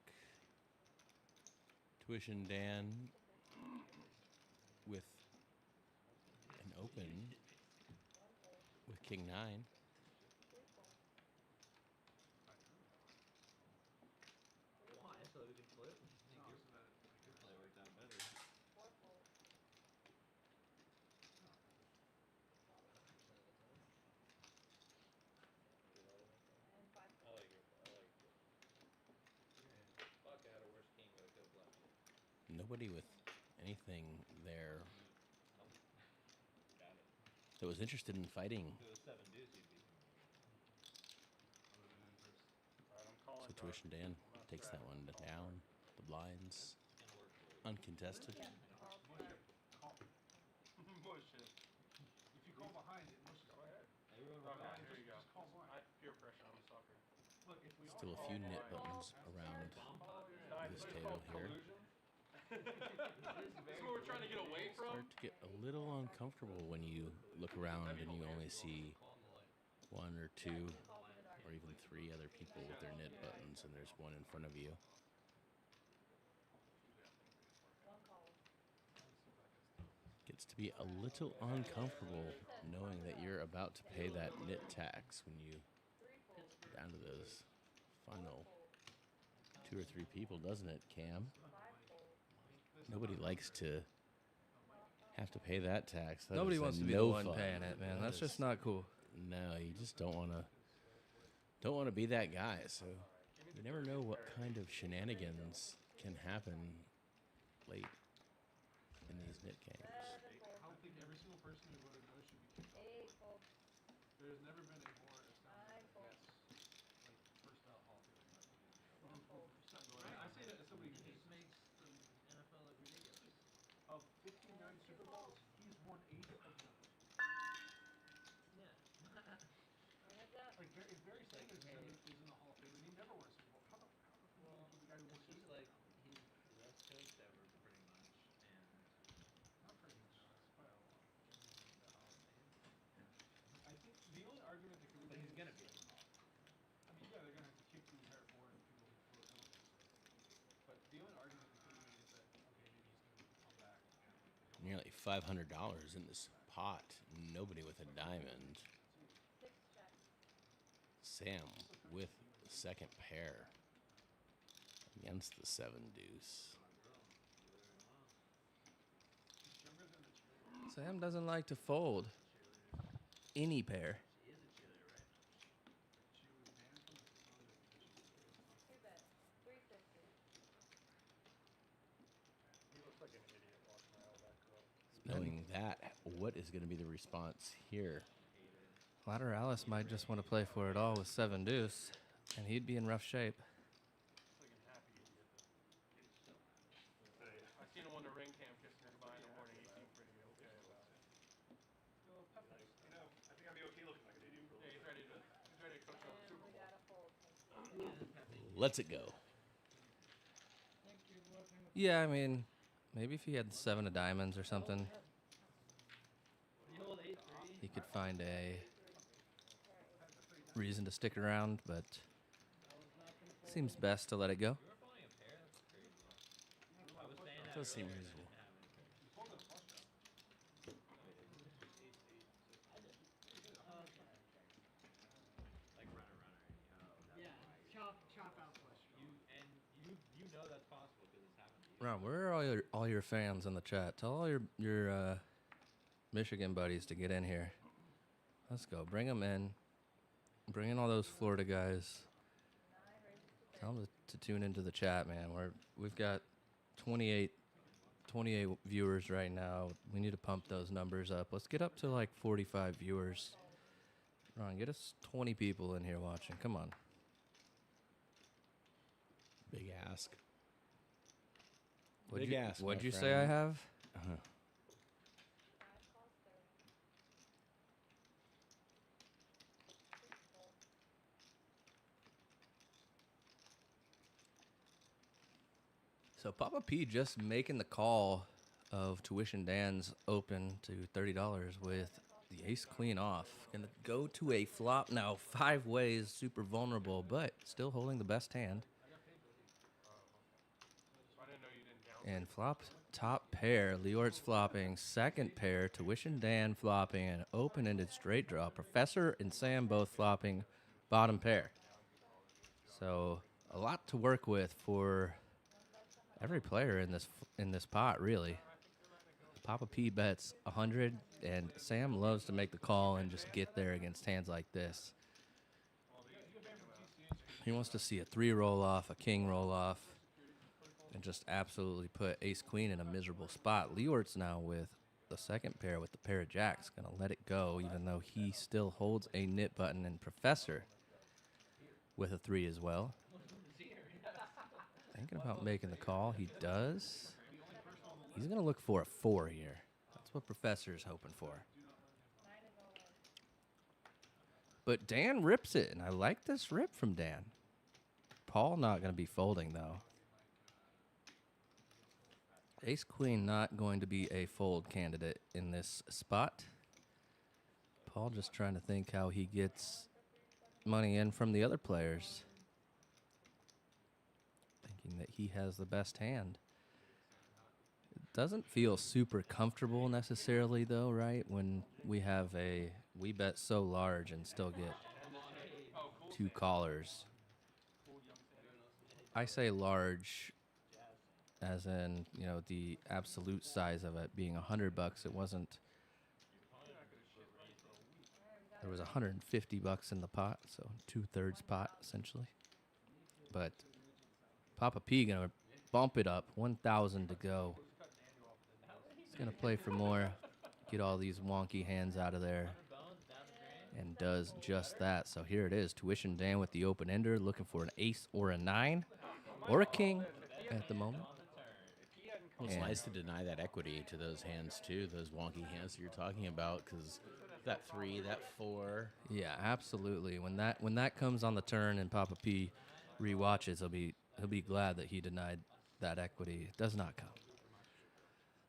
Tuition Dan with an open with king 9. Why? So we can flip? I think your play worked out better. And 5 I like your play. I like it. Fuck, I had a worse king, but I could have left it. Nobody with anything there Got it. that was interested in fighting. If it was 7 deuce, you'd be. Alright, I'm calling. So Tuition Dan takes that one down. The blinds Gonna work for you. uncontested. Bullshit. If you call behind it, mushes. Go ahead. Everyone Right, remember. here you go. Just call blind. Peer pressure on the sucker. Look, if we Still a few knit buttons around this table here. This is what we're trying to get away from. Start to get a little uncomfortable when you look around and you only see 1 or 2 or even 3 other people with their knit buttons and there's one in front of you. gets to be a little uncomfortable knowing that you're about to pay that nit tax when you down to those final 2 or 3 people, doesn't it, Cam? Nobody likes to have to pay that tax. That Nobody is wants to be no the one fun. paying it, man. That That's is- just not cool. No, you just don't want to be that guy. So you never know what kind of shenanigans can happen late in these nit games. I don't think every single person who voted no should be kicked off. There's never been a more astounding first ballot Hall of Famer. I say that as somebody who just makes the NFL look ridiculous. Of 59 Super Bowls, he's won 8 of them. Like, if Barry Sanders is in the Hall of Fame and he never won a Super Bowl, how the fuck the guy who won Super Bowl? He's the best coach ever, pretty much, and Not pretty much, by a lot. I think the only argument that could be but he's made gonna is- be in the Hall. I mean, yeah, they're gonna have to kick the entire board and people who vote no against it. But the only argument that could be made is that, okay, maybe he's gonna come back. Nearly $500 in this pot. Nobody with a diamond. Sam with the second pair against the 7 deuce. Sam doesn't like to fold any pair. Knowing that, what is going to be the response here? Lateralus might just want to play for it all with 7 deuce, and he'd be in rough shape. I seen him on the ring cam kissing her goodbye in the morning. He seemed pretty okay about it. You know, I think I'd be okay looking like an idiot. Yeah, he's ready to coach on the Super Bowl. Let's it go. Yeah, I mean, maybe if he had 7 of diamonds or something, he could find a reason to stick around, but seems best to let it go. Does seem reasonable. Yeah, chop out flush. You know that's possible because it's happened to you. Ron, where are all your fans in the chat? Tell all your Michigan buddies to get in here. Let's go. Bring them in. Bring in all those Florida guys. Tell them to tune into the chat, man. We've got 28 viewers right now. We need to pump those numbers up. Let's get up to like 45 viewers. Ron, get us 20 people in here watching. Come on. Big ask. What'd Big you, ask, what'd my you say I friend. have? Uh-huh. So Papa P just making the call of Tuition Dan's open to $30 with the ace queen off. Gonna go to a flop now. 5 ways, super vulnerable, but still holding the best hand. And flop top pair, Leeortz flopping, second pair, Tuition Dan flopping, and open-ended straight draw. Professor and Sam both flopping bottom pair. So a lot to work with for every player in this pot, really. Papa P bets 100, and Sam loves to make the call and just get there against hands like this. He wants to see a 3 roll off, a king roll off, and just absolutely put ace-queen in a miserable spot. Leeortz now with the second pair with the pair of jacks. Going to let it go, even though he still holds a nit button. And Professor with a 3 as well. Thinking about making the call. He does. He's going to look for a 4 here. That's what Professor's hoping for. But Dan rips it, and I like this rip from Dan. Paul not going to be folding, though. Ace-queen not going to be a fold candidate in this spot. Paul just trying to think how he gets money in from the other players. Thinking that he has the best hand. doesn't feel super comfortable necessarily, though, right? When we bet so large and still get 2 callers. I say large as in, the absolute size of it being $100. It wasn't. There was $150 in the pot, so 2/3 pot essentially. But Papa P gonna bump it up, 1,000 to go. He's gonna play for more, get all these wonky hands out of there, and does just that. So here it is, Tuition Dan with the open ender, looking for an ace or a 9 or a king at the moment. Well, it's nice to deny that equity to those hands too, those wonky hands that you're talking about, because that 3, that 4. Yeah, absolutely. When that comes on the turn and Papa P rewatches, he'll be glad that he denied that equity. It does not come.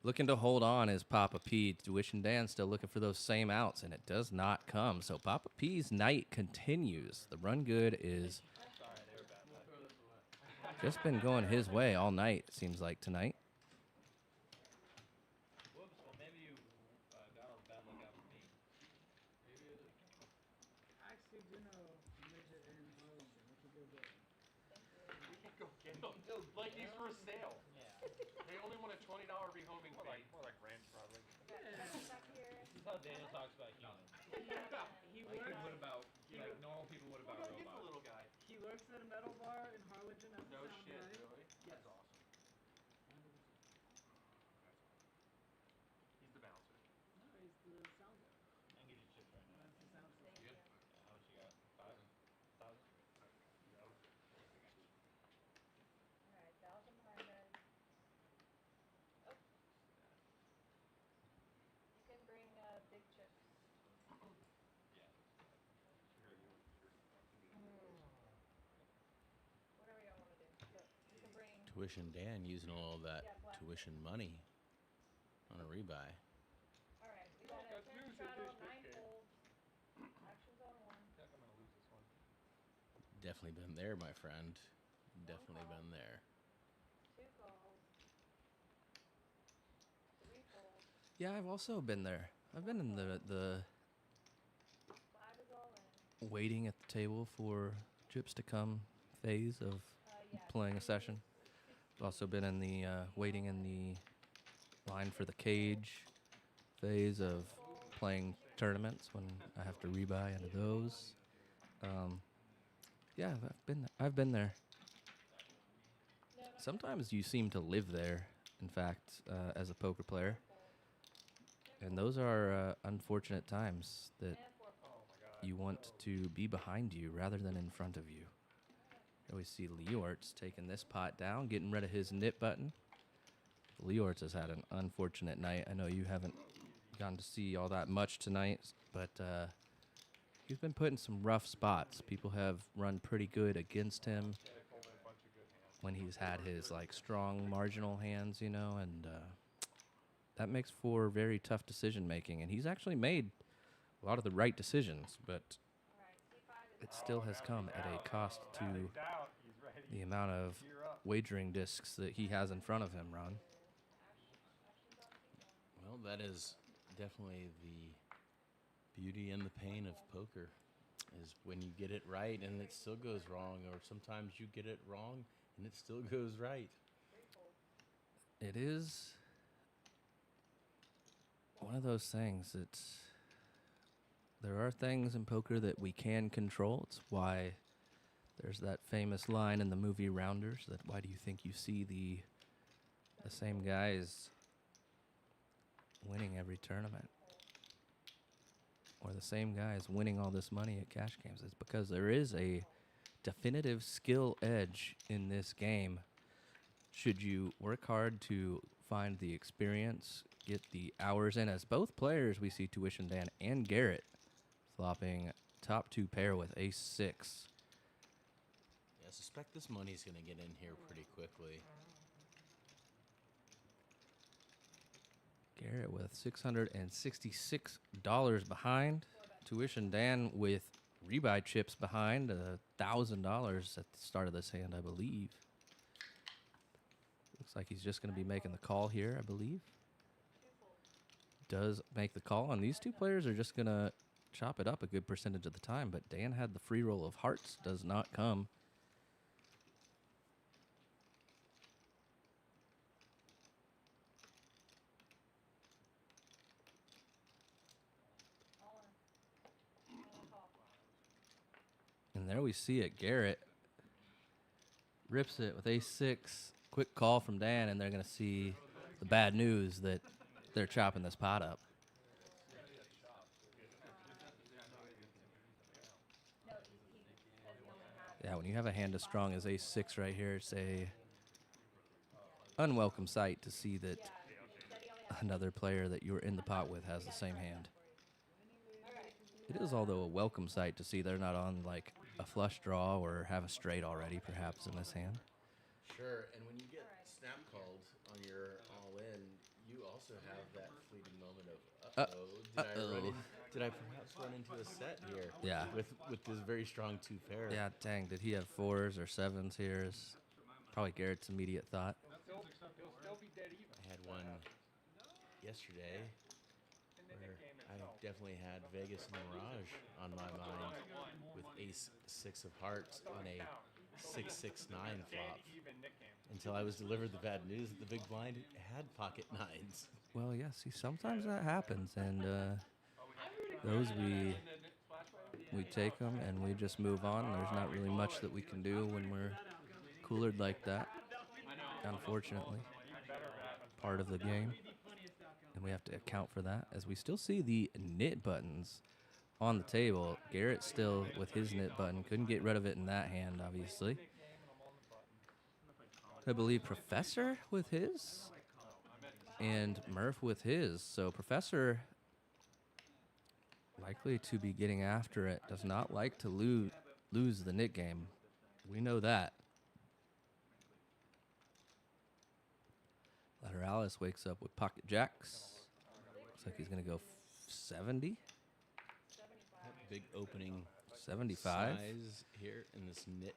Looking to hold on is Papa P. Tuition Dan still looking for those same outs, and it does not come. So Papa P's night continues. The run good is just been going his way all night, it seems like tonight. Like these for sale. They only want a $20 rehoming fee. More like rent, probably. This is how Daniel talks about humans. He Like, works. what about, like, normal people, what about He's a robots? little guy. He works at a metal bar in Harlingen. As No a sound shit, guy. really? Yes. That's awesome. He's the bouncer. No, he's the sound guy. I can get you chips right now. That's the sound guy. Good. How much you got? 1,000? 1,000? Alright, 1,000 behind red. Oh. You can bring big chips. Whatever y'all want to do. Look, you can bring. Tuition Dan using all of that Yeah, black. tuition money on a rebuy. Alright, we got a 10 straddle, 9 folds. Actions on 1. I feel like I'm gonna lose this one. Definitely been there, my friend. Definitely been there. 2 calls. 3 folds. Yeah, I've also been there. I've been in the 5 is all in. waiting at the table for chips to come phase of Yeah. playing a session. I've also been in the waiting in the line for the cage phase of playing tournaments when I have to rebuy into those. Yeah, I've been there. Sometimes you seem to live there, in fact, as a poker player. And those are unfortunate times that you want to be behind you rather than in front of you. I always see Leeortz taking this pot down, getting rid of his nip button. Leeortz has had an unfortunate night. I know you haven't gotten to see all that much tonight, but he's been put in some rough spots. People have run pretty good against him when he's had his strong marginal hands, and that makes for very tough decision making. And he's actually made a lot of the right decisions, but it still has come at a cost to the amount of wagering discs that he has in front of him, Ron. Well, that is definitely the beauty and the pain of poker, is when you get it right and it still goes wrong, or sometimes you get it wrong and it still goes right. It is one of those things that there are things in poker that we can control. It's why there's that famous line in the movie Rounders that why do you think you see the same guys winning every tournament, or the same guys winning all this money at cash games? It's because there is a definitive skill edge in this game. Should you work hard to find the experience, get the hours in, as both players we see Tuition Dan and Garrett flopping top 2 pair with ace-6. Yeah, I suspect this money's going to get in here pretty quickly. Garrett with $666 behind. Tuition Dan with rebuy chips behind, $1,000 at the start of this hand, I believe. Looks Looks like he's just going to be making the call here, I believe. Does make the call, and these two players are just going to chop it up a good percentage of the time, but Dan had the free roll of hearts, does not come. And there we see it. Garrett rips it with ace-6. Quick call from Dan, and they're going to see the bad news that they're chopping this pot up. Yeah, when you have a hand as strong as ace-6 right here, it's a unwelcome sight to see that another player that you're in the pot with has the same hand. It is, although, a welcome sight to see they're not on, like, a flush draw or have a straight already, perhaps, in this hand. Sure, and when you get snap called on your all-in, you also have that fleeting moment of, did I perhaps run into a set here? Yeah. With this very strong two pair. Yeah, dang, did he have 4s or 7s here is probably Garrett's immediate thought. He'll still be dead even. I had one yesterday where I definitely had Vegas and Mirage on my mind with ace-6 of hearts on a 6-6-9 flop until I was delivered the bad news that the big blind had pocket 9s. Well, yeah, see, sometimes that happens, and those we take them and we just move on. There's not really much that we can do when we're coolered like that, unfortunately. Part of the game, and we have to account for that, as we still see the knit buttons on the table. Garrett still with his knit button. Couldn't get rid of it in that hand, obviously. I believe Professor with his, and Murph with his. So Professor likely to be getting after it. Does not like to lose the knit game. We know that. Lateralus wakes up with pocket jacks. Looks like he's going to go 70. Big opening 75 size here in this knit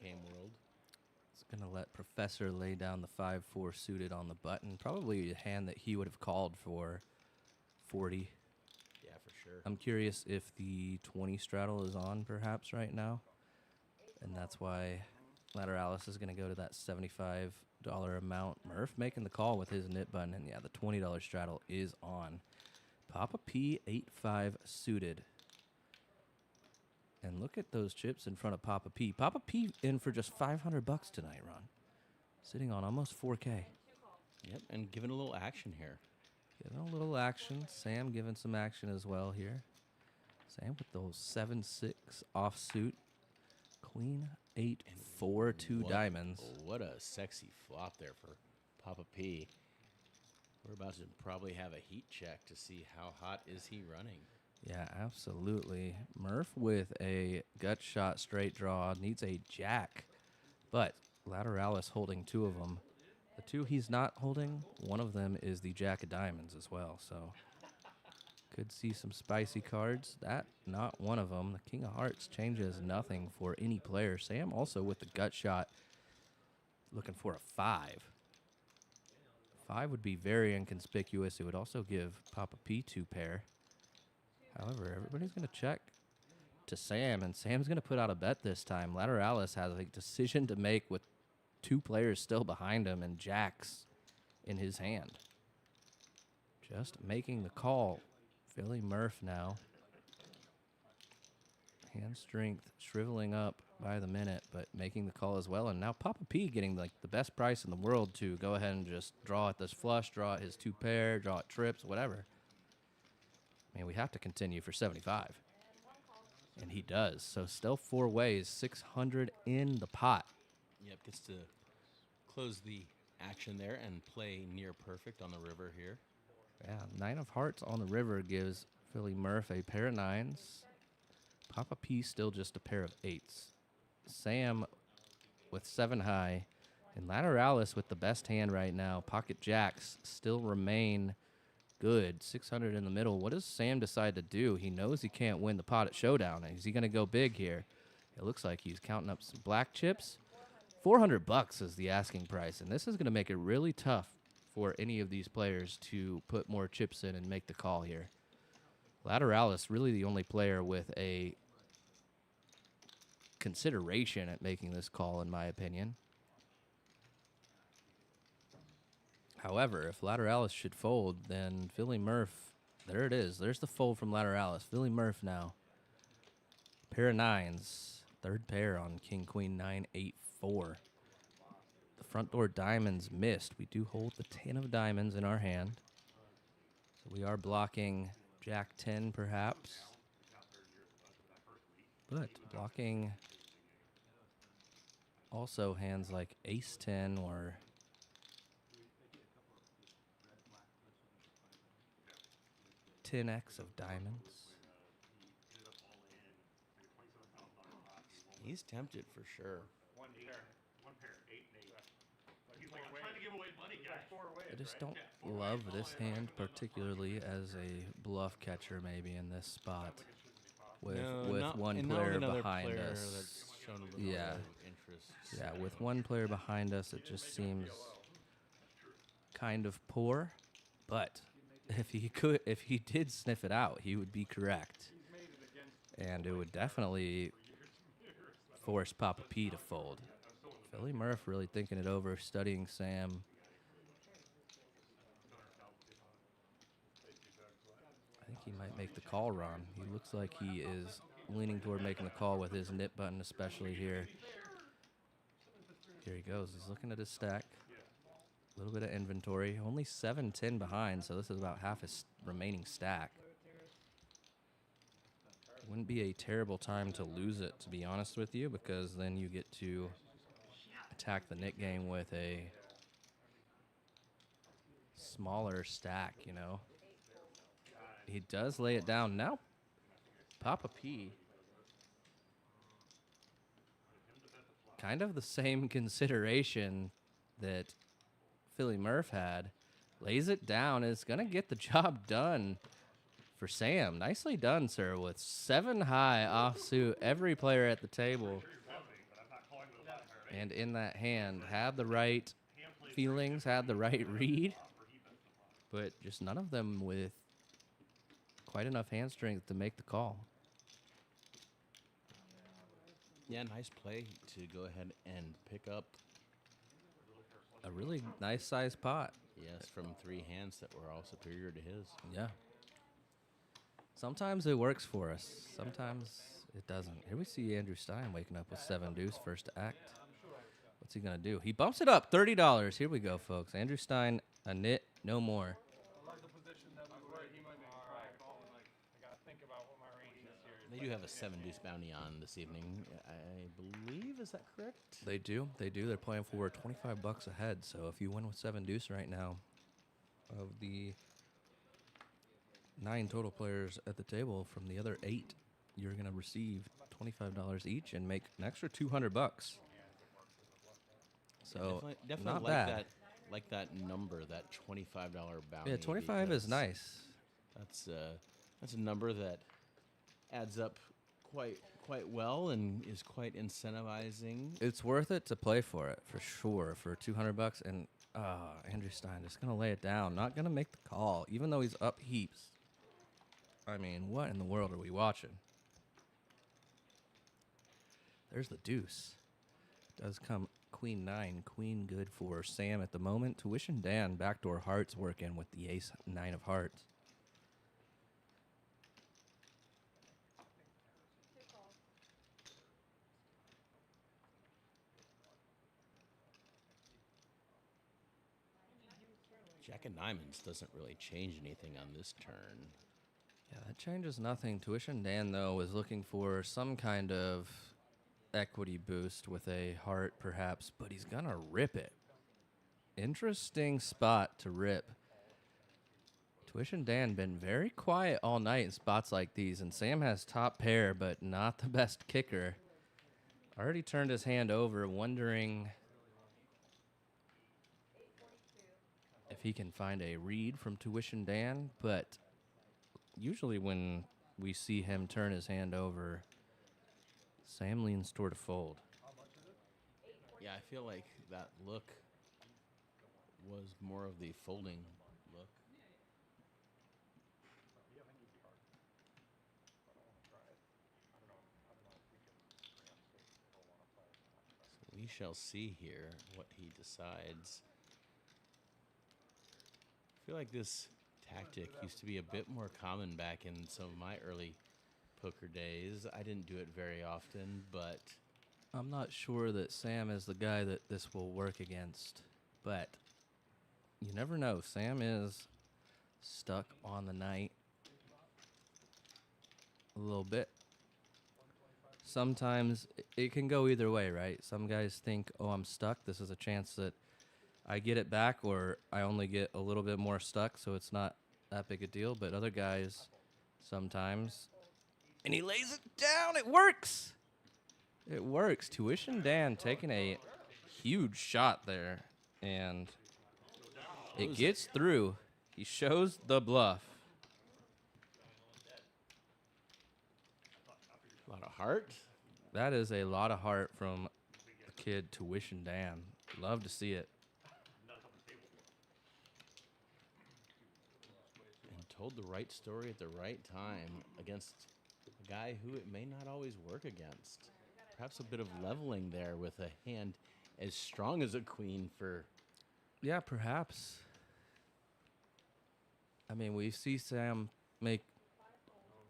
game world. It's going to let Professor lay down the 5-4 suited on the button. Probably a hand that he would have called for 40. Yeah, for sure. I'm curious if the 20 straddle is on perhaps right now. And that's why Lateralus is going to go to that $75 amount. Murph making the call with his knit button. And yeah, the $20 straddle is on. Papa P 8-5 suited. And look at those chips in front of Papa P. Papa P in for just $500 tonight, Ron. Sitting on almost 4K. Yep, and giving a little action here. Giving a little action. Sam giving some action as well here. Sam with those 7-6 offsuit. Queen 8-4 2 diamonds. What a sexy flop there for Papa P. We're about to probably have a heat check to see how hot is he running. Yeah, absolutely. Murph with a gut shot straight draw. Needs a jack. But Lateralis holding 2 of them. The 2 he's not holding, one of them is the jack of diamonds as well. So could see some spicy cards. That, not one of them. The king of hearts changes nothing for any player. Sam also with the gut shot looking for a 5. 5 would be very inconspicuous. It would also give Papa P 2 pair. However, everybody's going to check to Sam, and Sam's going to put out a bet this time. Lateralis has a decision to make with 2 players still behind him and jacks in his hand. Just making the call. Philly Murph now. Hand strength shriveling up by the minute, but making the call as well. And now Papa P getting like the best price in the world to go ahead and just draw at this flush, draw at his 2 pair, draw at trips, whatever. I mean, we have to continue for 75. And he does. So still 4 ways, 600 in the pot. Yep, gets to close the action there and play near perfect on the river here. Yeah, 9 of hearts on the river gives Philly Murph a pair of 9s. Papa P still just a pair of 8s. Sam with 7 high. And Lateralis with the best hand right now. Pocket jacks still remain good. 600 in the middle. What does Sam decide to do? He knows he can't win the pot at Showdown. Is he going to go big here? It looks like he's counting up some black chips. $400 is the asking price, and this is going to make it really tough for any of these players to put more chips in and make the call here. Lateralus really the only player with a consideration at making this call, in my opinion. However, if Lateralus should fold, then Philly Murph, there it is. There's the fold from Lateralus. Philly Murph now. Pair of nines. Third pair on King, Queen, 9, 8, 4. The front door diamonds missed. We do hold the 10 of diamonds in our hand. So we are blocking Jack 10, perhaps. But blocking also hands like Ace 10 or... 10x of diamonds. He's tempted for sure. One pair, 8 and 8. He's like, I'm trying to give away money, guys. I just don't love this hand particularly as a bluff catcher maybe in this spot. With one player behind us. Yeah. Yeah, with one player behind us, it just seems kind of poor. But if he did sniff it out, he would be correct. And it would definitely force Papa P to fold. Philly Murph really thinking it over, studying Sam. I think he might make the call, Ron. He looks like he is leaning toward making the call with his nip button, especially here. Here he goes. He's looking at his stack. A little bit of inventory. Only 7-10 behind, so this is about half his remaining stack. Wouldn't be a terrible time to lose it, to be honest with you, because then you get to attack the Nick game with a smaller stack, you know. He does lay it down. Now, Papa P, kind of the same consideration that Philly Murph had, lays it down, is going to get the job done for Sam. Nicely done, sir, with 7 high offsuit. Every player at the table and in that hand had the right feelings, had the right read, but just none of them with quite enough hand strength to make the call. Yeah, nice play to go ahead and pick up a really nice sized pot. Yes, from 3 hands that were all superior to his. Yeah. Sometimes it works for us. Sometimes it doesn't. Here we see Andrew Stein waking up with 7 deuce first act. What's he going to do? He bumps it up, $30. Here we go, folks. Andrew Stein, a nit, no more. They do have a 7 deuce bounty on this evening, I believe. Is that correct? They do. They do. They're playing for $25 ahead. So if you win with 7 deuce right now, of the 9 total players at the table from the other 8, you're going to receive $25 each and make an extra $200. So definitely not like bad. Like that number, that $25 bounty. Yeah, 25 is nice. That's a number that adds up quite well and is quite incentivizing. It's worth it to play for it for sure for $200. And Andrew Stein just gonna lay it down, not gonna make the call, even though he's up heaps. I mean, what in the world are we watching? There's the deuce. Does come Queen 9, Queen good for Sam at the moment. Tuition Dan, backdoor hearts working with the ace 9 of hearts. Jack of diamonds doesn't really change anything on this turn. Yeah, that changes nothing. Tuition Dan, though, is looking for some kind of equity boost with a heart, perhaps, but he's going to rip it. Interesting spot to rip. Tuition Dan been very quiet all night in spots like these, and Sam has top pair, but not the best kicker. Already turned his hand over, wondering if he can find a read from Tuition Dan, but usually when we see him turn his hand over, Sam leans toward a fold. Yeah, I feel like that look was more of the folding look. Yeah, I think it'd be hard. I don't want to try it. I don't know if we can preempt if people want to play or not. So we shall see here what he decides. I feel like this tactic used to be a bit more common back in some of my early poker days. I didn't do it very often, but I'm not sure that Sam is the guy that this will work against, but you never know. Sam is stuck on the night a little bit. Sometimes it can go either way, right? Some guys think, oh, I'm stuck. This is a chance that I get it back, or I only get a little bit more stuck, so it's not that big a deal. But other guys, sometimes, and he lays it down. It works. It works. Tuition Dan taking a huge shot there, and it gets through. He shows the bluff. a lot of heart. That is a lot of heart from the kid Tuition Dan. Love to see it. And told the right story at the right time against a guy who it may not always work against. Perhaps a bit of leveling there with a hand as strong as a queen for... Yeah, perhaps. I mean, we see Sam make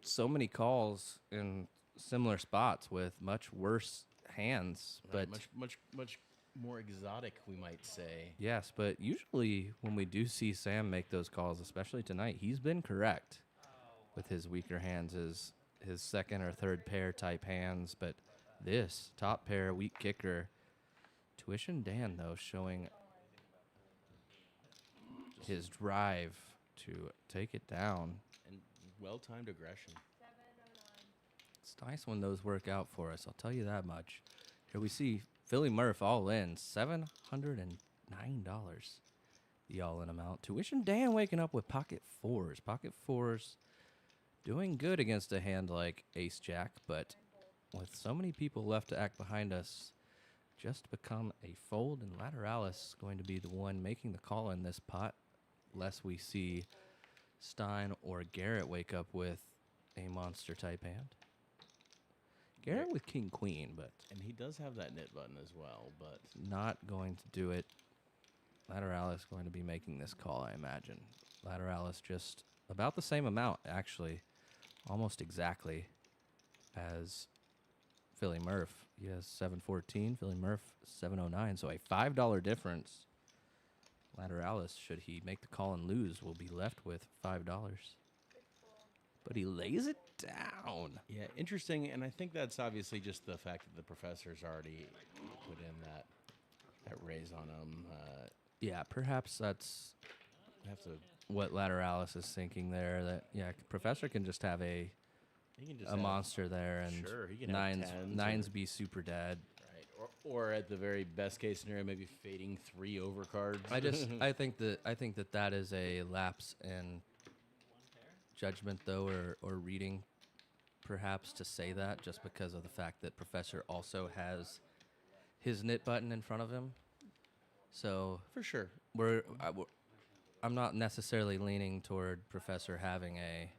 so many calls in similar spots with much worse hands, Right, but much more exotic, we might say. yes, but usually when we do see Sam make those calls, especially tonight, he's been correct with his weaker hands, his second or third pair type hands, but this top pair, weak kicker. Tuition Dan, though, showing his drive to take it down. And well-timed aggression. It's nice when those work out for us, I'll tell you that much. Here we see Philly Murph all in, $709. The all-in amount. Tuition Dan waking up with pocket fours. Pocket fours doing good against a hand like Ace-Jack, but with so many people left to act behind us, just become a fold, and Lateralus going to be the one making the call in this pot, lest we see Stein or Garrett wake up with a monster-type hand. Garrett with king-queen, but... And he does have that knit button as well, but... Not going to do it. Lateralus going to be making this call, I imagine. Lateralus just about the same amount, actually. Almost exactly as Philly Murph. He has 714. Philly Murph, 709. So a $5 difference. Lateralus, should he make the call and lose, will be left with $5. But he lays it down. Yeah, interesting, and I think that's obviously just the fact that the professor's already put in that raise on him. Yeah, perhaps that's Have to what Lateralus is thinking there. That yeah, Professor can just have a monster there, and sure, he can have nines or- be super dead. right, or at the very best case scenario, maybe fading 3 overcards. I think that is a lapse in judgment, though, or reading, perhaps, to say that, just because of the fact that Professor also has his knit button in front of him. So for sure, I'm not necessarily leaning toward Professor having a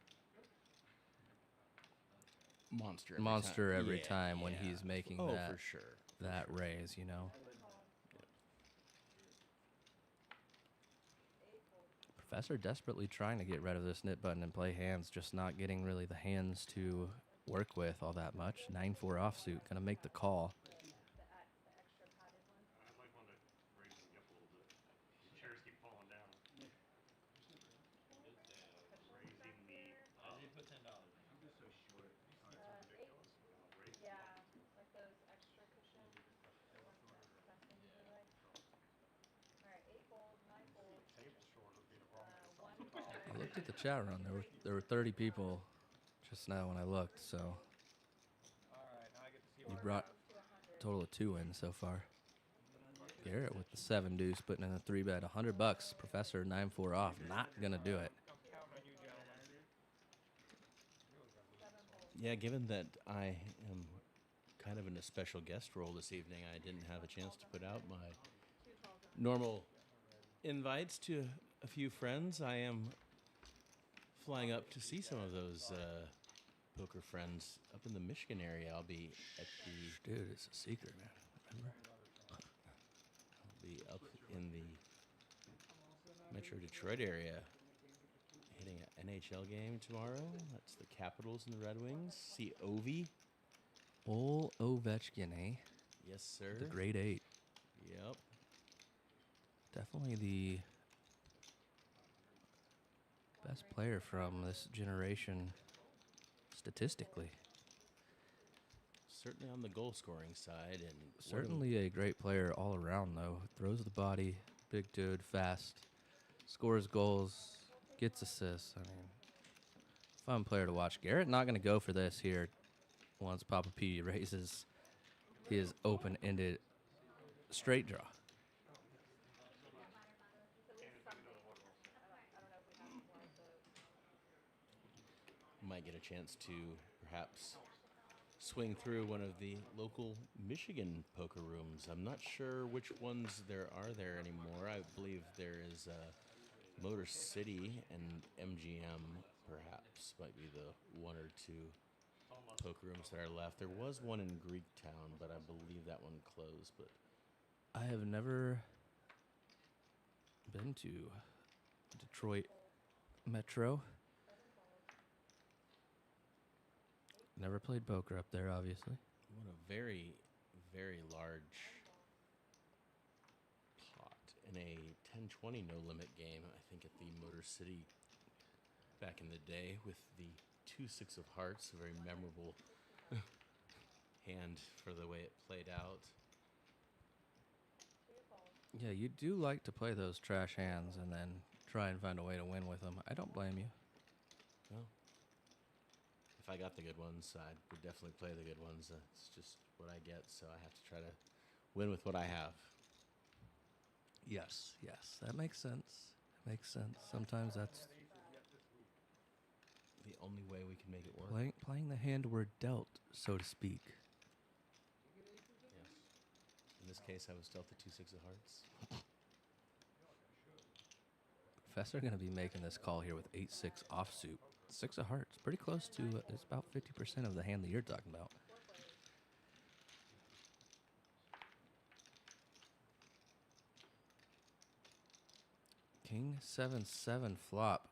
monster every time when he's making for sure. that raise, you know. Professor desperately trying to get rid of this knit button and play hands, just not getting really the hands to work with all that much. 9-4 offsuit, gonna make the call. I like one that raises me up a little bit. The chairs keep falling down. Raising me up. They put $10. I'm just so short. Yeah, like those extra cushions. Alright, 8 fold, 9 fold. One call. I looked at the chat room. There were 30 people just now when I looked, so Alright, now I get to see you what brought a total of 2 in so far. Garrett with the 7 deuce, putting in a 3-bet, $100. Professor 9-4 off, not gonna do it. I'm counting on you, gentlemen. Yeah, given that I am kind of in a special guest role this evening. I didn't have a chance to put out my normal invites to a few friends. I am flying up to see some of those poker friends up in the Michigan area. I'll be at the... Dude, it's a secret, man. Remember? I'll be up in the Metro Detroit area hitting an NHL game tomorrow. That's the Capitals and the Red Wings. See Ovi. Ol Ovechkin, eh? Yes, sir. The grade 8. Yep. Definitely the best player from this generation statistically. Certainly on the goal scoring side, and Certainly a great player all around, though. Throws the body, big dude, fast, scores goals, gets assists. I mean, fun player to watch. Garrett not going to go for this here once Papa P raises his open-ended straight draw. might get a chance to perhaps swing through one of the local Michigan poker rooms. I'm not sure which ones there are there anymore. I believe there is Motor City and MGM, perhaps, might be the one or two poker rooms that are left. There was one in Greektown, but I believe that one closed. But I have never been to Detroit Metro. Never played poker up there, obviously. what a very, very large pot in a 10-20 no-limit game, I think, at the Motor City back in the day with the 2-6 of hearts, a very memorable hand for the way it played out. Yeah, you do like to play those trash hands and then try and find a way to win with them. I don't blame you. Well, if I got the good ones, I would definitely play the good ones. It's just what I get, so I have to try to win with what I have. Yes, that makes sense. It makes sense. Sometimes that's the only way we can make it work. playing the hand we're dealt, so to speak. Yes. In this case, I was dealt the 2-6 of hearts. Professor going to be making this call here with 8-6 offsuit. 6 of hearts. Pretty close to, it's about 50% of the hand that you're talking about. King 7-7 flop.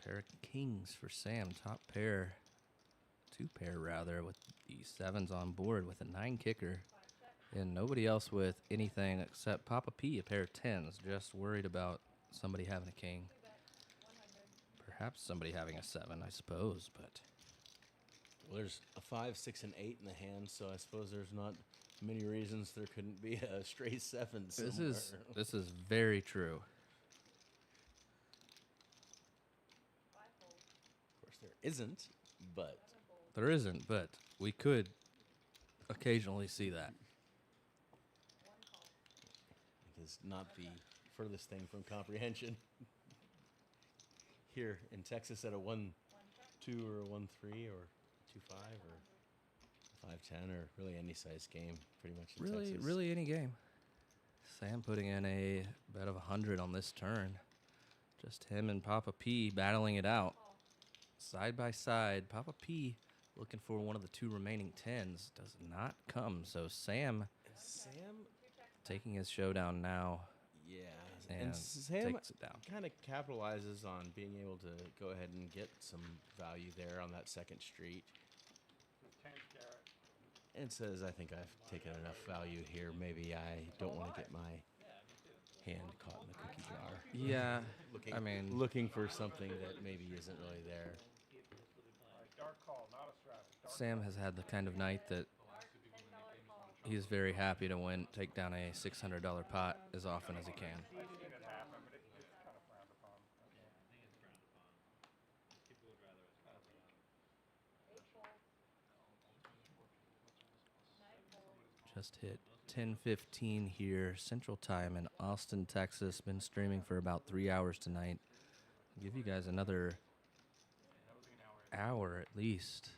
Pair of kings for Sam. Top pair. 2 pair rather with the 7s on board with a 9 kicker. And nobody else with anything except Papa P, a pair of 10s. Just worried about somebody having a king. Perhaps somebody having a 7, I suppose, but... Well, there's a 5, 6, and 8 in the hand, so I suppose there's not many reasons there couldn't be a straight 7 somewhere. This is very true. Of course, there isn't, but... There isn't, but we could occasionally see that. It is not the furthest thing from comprehension. Here in Texas at a 1-2 or a 1-3 or 2-5 or 5-10 or really any size game, pretty much in Texas. Really any game. Sam putting in a bet of 100 on this turn. Just him and Papa P battling it out. Side by side. Papa P looking for one of the 2 remaining 10s. Does not come. So Sam taking his showdown now. Yeah. And Sam takes it down. Kind of capitalizes on being able to go ahead and get some value there on that second street. And says, I think I've taken enough value here. Maybe I don't want to get my hand caught in the cookie jar. Yeah, looking for something that maybe isn't really there. Sam has had the kind of night that he's very happy to take down a $600 pot as often as he can. Just hit 10:15 here, Central Time in Austin, Texas. Been streaming for about 3 hours tonight. I'll give you guys another hour at least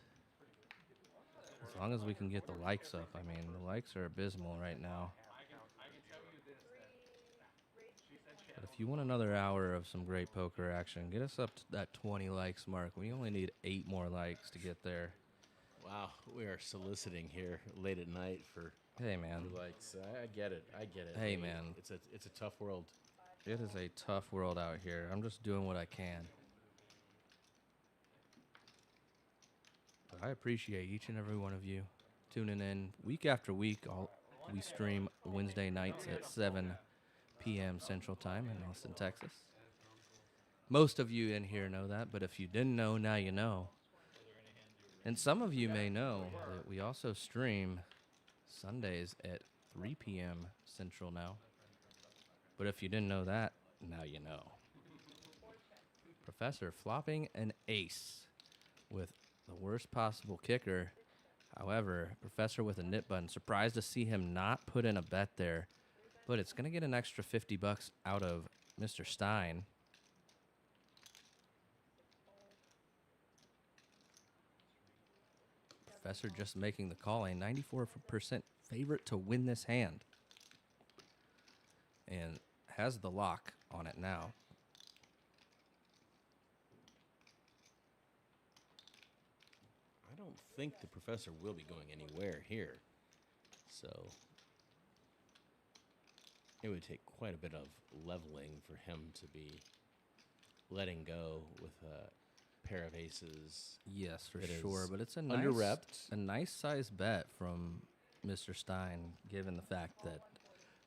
As long as we can get the likes up. I mean, the likes are abysmal right now. I can tell you this, that she said she But if you want another hour of some great poker action, get us up to that 20 likes mark. We only need 8 more likes to get there. Wow, we are soliciting here late at night for Hey, man. likes. I get it. I get it. Hey, I mean, man. It's a tough world. It is a tough world out here. I'm just doing what I can. But I appreciate each and every one of you tuning in week after week. We stream Wednesday nights at 7 p.m. Central Time in Austin, Texas. Most of you in here know that, but if you didn't know, now you know. And some of you may know that we also stream Sundays at 3 p.m. Central now. But if you didn't know that, now you know. Professor flopping an ace with the worst possible kicker. However, Professor with a nit button. Surprised to see him not put in a bet there. But it's going to get an extra $50 out of Mr. Stein. Professor just making the call, a 94% favorite to win this hand. And has the lock on it now. I don't think the professor will be going anywhere here. So it would take quite a bit of leveling for him to be letting go with a pair of aces. Yes, for that is sure. But it's a under-repped. nice size bet from Mr. Stein, given the fact that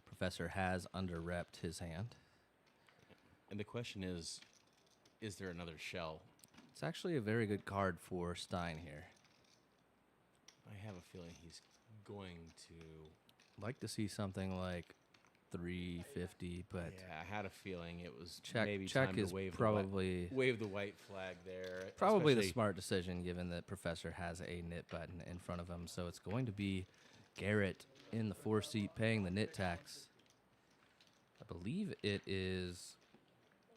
Professor has under-repped his hand. And the question is there another shell? It's actually a very good card for Stein here. I have a feeling he's going to... Like to see something like 350, but yeah, I had a feeling it was check maybe check time is to wave probably the white flag there. probably the especially- smart decision, given that Professor has a nit button in front of him. So it's going to be Garrett in the 4-seat paying the nit tax. I believe it is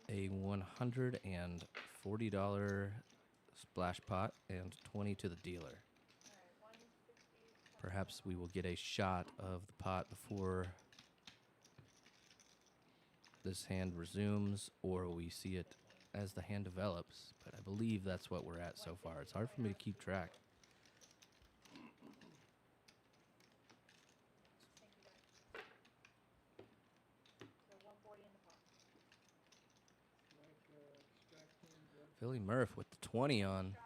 a $140 splash pot and 20 to the dealer. Perhaps we will get a shot of the pot before this hand resumes, or we see it as the hand develops. But I believe that's what we're at so far. It's hard for me to keep track. Philly Murph with the 20 on.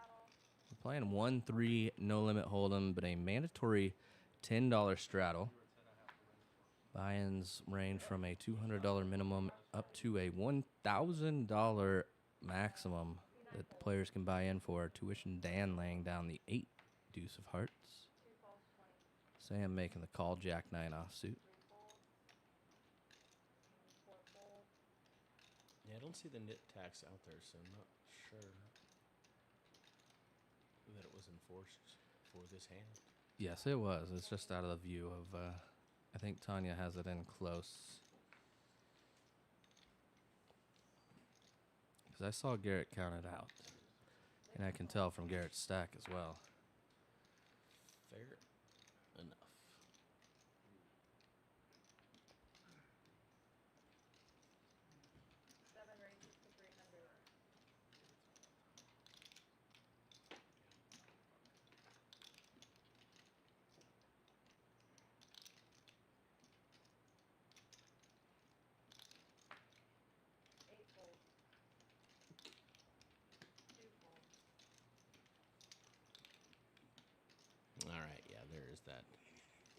We're playing 1-3 no limit hold'em, but a mandatory $10 straddle. Buy-ins range from a $200 minimum up to a $1,000 maximum that the players can buy in for. Tuition Dan laying down the 8 deuce of hearts. Sam making the call, Jack 9 offsuit. Yeah, I don't see the nit tax out there, so I'm not sure that it was enforced for this hand. Yes, it was. It's just out of the view of, I think Tanya has it in close. Because I saw Garrett count it out. And I can tell from Garrett's stack as well. Fair enough. All right, yeah,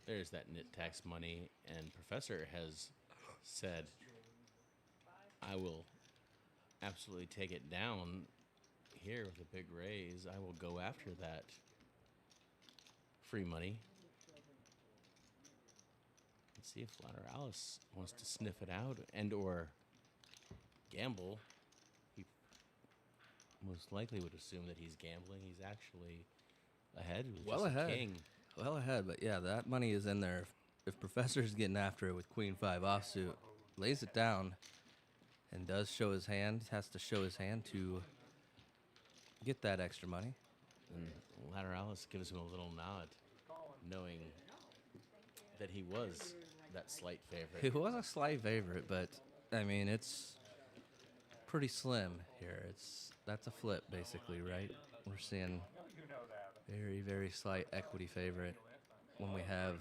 there's that nit tax money, and Professor has said, I will absolutely take it down here with a big raise. I will go after that free money. Let's see if Lateralus wants to sniff it out and or gamble. He most likely would assume that he's gambling. He's actually ahead with Well just ahead. a king. Well ahead, but yeah, that money is in there. If Professor's getting after it with Queen 5 offsuit, lays it down, and does show his hand, has to show his hand to get that extra money. And Lateralus gives him a little nod. knowing that he was that slight favorite. He was a slight favorite, but I mean it's pretty slim here. That's a flip basically, right? We're seeing very slight equity favorite when we have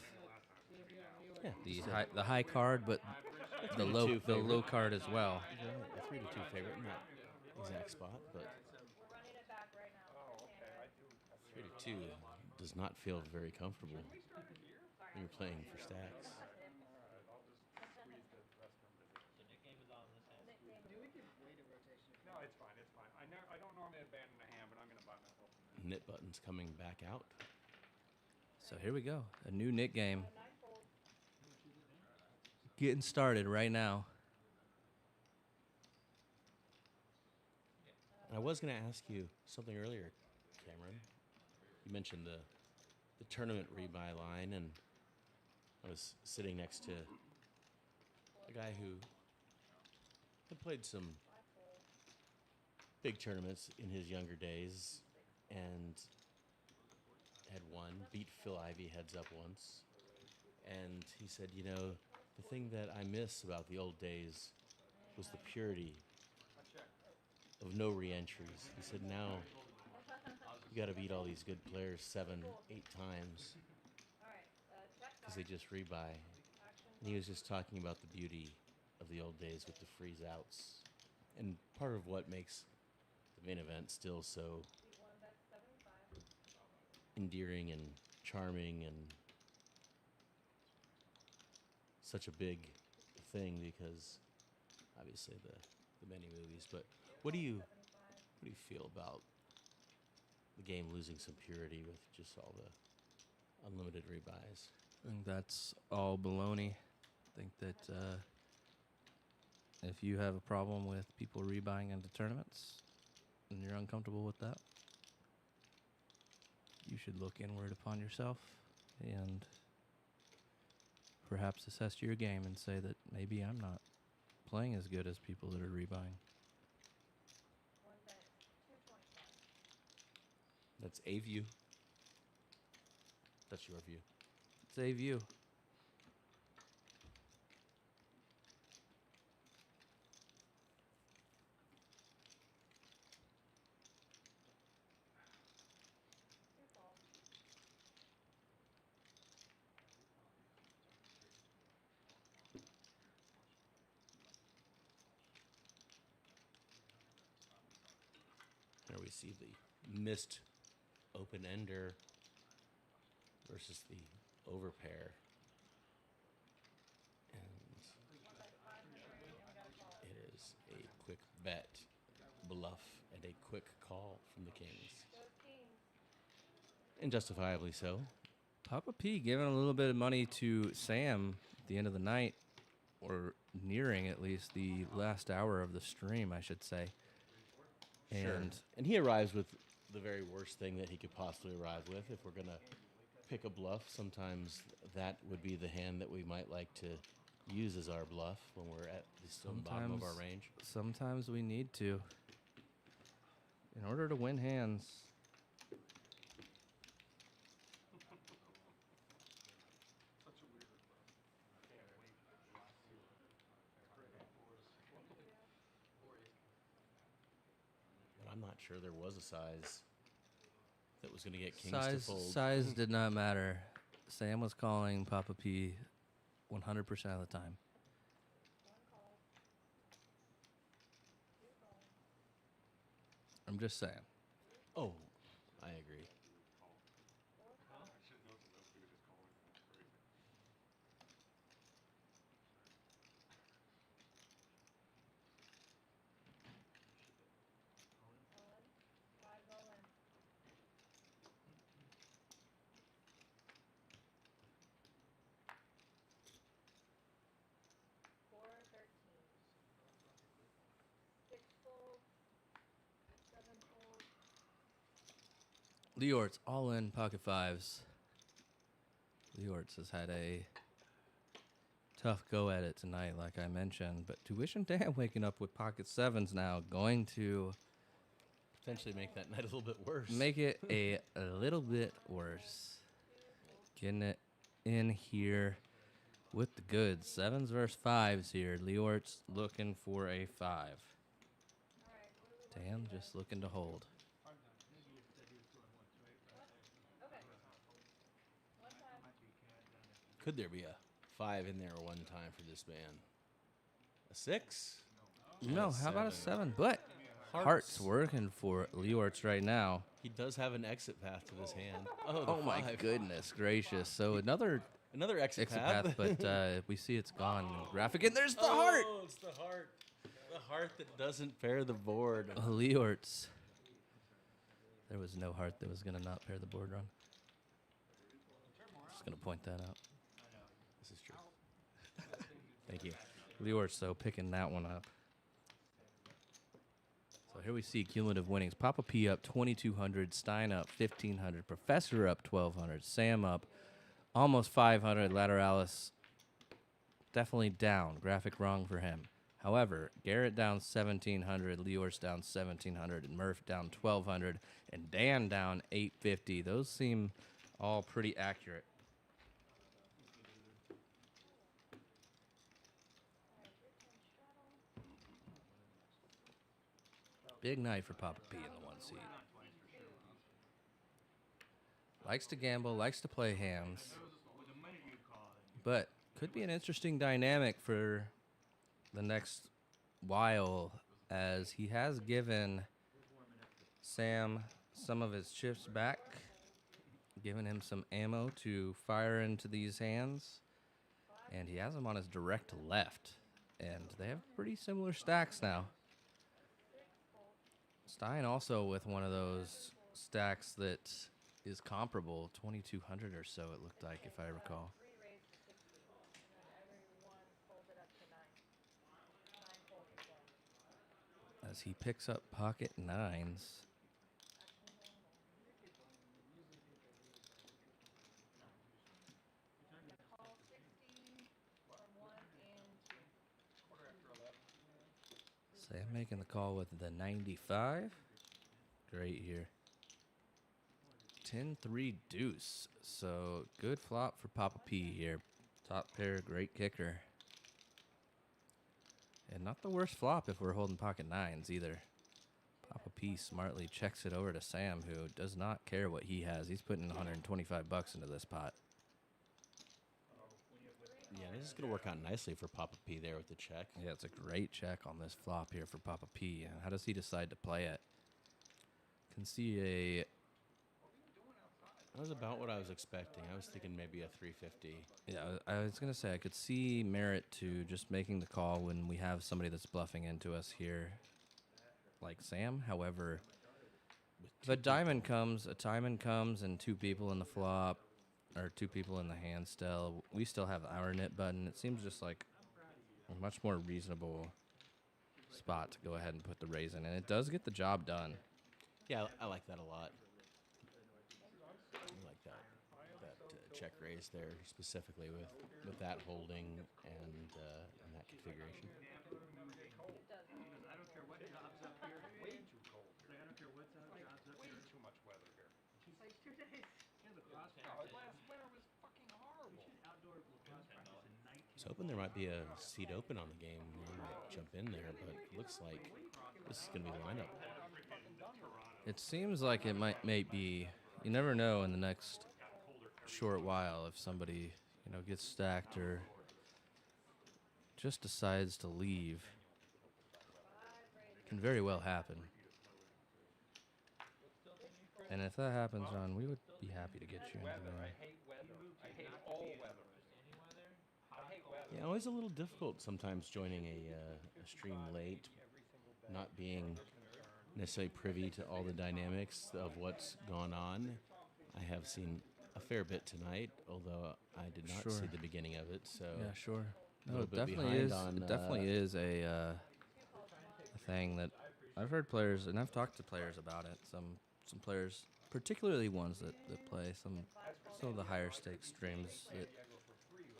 the high card, but the low card as well. A 3-2 favorite in that exact spot, but We're running it back right now. 3-2 does not feel very comfortable when you're playing for stacks. No, it's fine, it's fine. I don't normally abandon a hand, but I'm gonna button it. Knit button's coming back out. So here we go, a new Nick game. Getting started right now. And I was going to ask you something earlier, Cameron. You mentioned the tournament rebuy line, and I was sitting next to a guy who had played some big tournaments in his younger days and had won, beat Phil Ivey heads up once. And he said, you know, the thing that I miss about the old days was the purity of no re-entries. He said, now you got to beat all these good players 7, 8 times because they just rebuy. And he was just talking about the beauty of the old days with the freeze outs. And part of what makes the main event still so endearing and charming and such a big thing, because obviously the many movies, but what do you feel about the game losing some purity with just all the unlimited rebuys? I think that's all baloney. I think that if you have a problem with people rebuying into tournaments and you're uncomfortable with that, you should look inward upon yourself and perhaps assess your game and say that maybe I'm not playing as good as people that are rebuying. That's a view. That's your view. It's a view. There we see the missed open-ender versus the overpair. And it is a quick bet, bluff, and a quick call from the Kings. And justifiably so. Papa P giving a little bit of money to Sam at the end of the night, or nearing at least the last hour of the stream, I should say. And he arrives with the very worst thing that he could possibly arrive with. If we're going to pick a bluff, sometimes that would be the hand that we might like to use as our bluff when we're at the bottom of our range. Sometimes we need to. In order to win hands. I'm not sure there was a size that was going to get Kings to fold. Size did not matter. Sam was calling Papa P 100% of the time. I'm just saying. Oh, I agree. Leeortz all in pocket fives. Leeortz has had a tough go at it tonight, like I mentioned. But Tuition Dan waking up with pocket sevens now, going to potentially make that night a little bit worse. Make it a little bit worse. getting it in here with the goods. 7s versus 5s here. Leeortz looking for a 5. Dan just looking to hold. Could there be a 5 in there one time for this man? A 6? No, how about a 7? But Heart's working for Leeortz right now. He does have an exit path to this hand. Oh, Oh my goodness gracious. So another exit path, but we see it's gone. Graphic, and there's the heart. Oh, it's the heart. The heart that doesn't pair the board. Leeortz. There was no heart that was going to not pair the board run. Just going to point that out. This is true. Thank you. Leeortz, though, picking that one up. So here we see cumulative winnings. Papa P up 2,200. Stein up 1,500. Professor up 1,200. Sam up almost 500. Lateralus definitely down. Graphic wrong for him. However, Garrett down 1,700. Leeortz down 1,700. And Murph down 1,200. And Dan down 850. Those seem all pretty accurate. Big night for Papa P in the 1 seed. Likes to gamble, likes to play hands. But could be an interesting dynamic for the next while, as he has given Sam some of his chips back, given him some ammo to fire into these hands. And he has them on his direct left. And they have pretty similar stacks now. Stein also with one of those stacks that is comparable, 2,200 or so it looked like, if I recall. As he picks up pocket 9s. Sam making the call with the 95. Great here. 10-3 deuce. So good flop for Papa P here. Top pair, great kicker. And not the worst flop if we're holding pocket 9s either. Papa P smartly checks it over to Sam, who does not care what he has. He's putting 125 bucks into this pot. Yeah, this is going to work out nicely for Papa P there with the check. Yeah, it's a great check on this flop here for Papa P. How does he decide to play it? Can see a... That was about what I was expecting. I was thinking maybe a 350. Yeah, I was going to say I could see merit to just making the call when we have somebody that's bluffing into us here, like Sam. However, if a diamond comes, and 2 people in the flop, or 2 people in the hand still, we still have our knit button. It seems just like a much more reasonable spot to go ahead and put the raise in. And it does get the job done. Yeah, I like that a lot. I like that check raise there, specifically with that holding and that configuration. I don't care what jobs up here. Way too cold. I don't care what jobs up here. Way too much weather here. It's like 2 days. Yeah, the frost Last winter was fucking horrible. Outdoor lacrosse practice in 19. I was hoping there might be a seat open on the game. We might jump in there, but it looks like this is going to be lineup. It seems like it might be. You never know in the next short while if somebody, gets stacked or just decides to leave. Can very well happen. And if that happens, Ron, we would be happy to get you into the I hate weather. I hate all weather. I hate weather. Yeah, always a little difficult sometimes joining a stream late, not being necessarily privy to all the dynamics of what's gone on. I have seen a fair bit tonight, although I did not see the beginning of it. So yeah, sure. a No, little it bit definitely behind is. on, It definitely is a thing that I've heard players, and I've talked to players about it. Some players, particularly ones that play some of the higher stakes streams that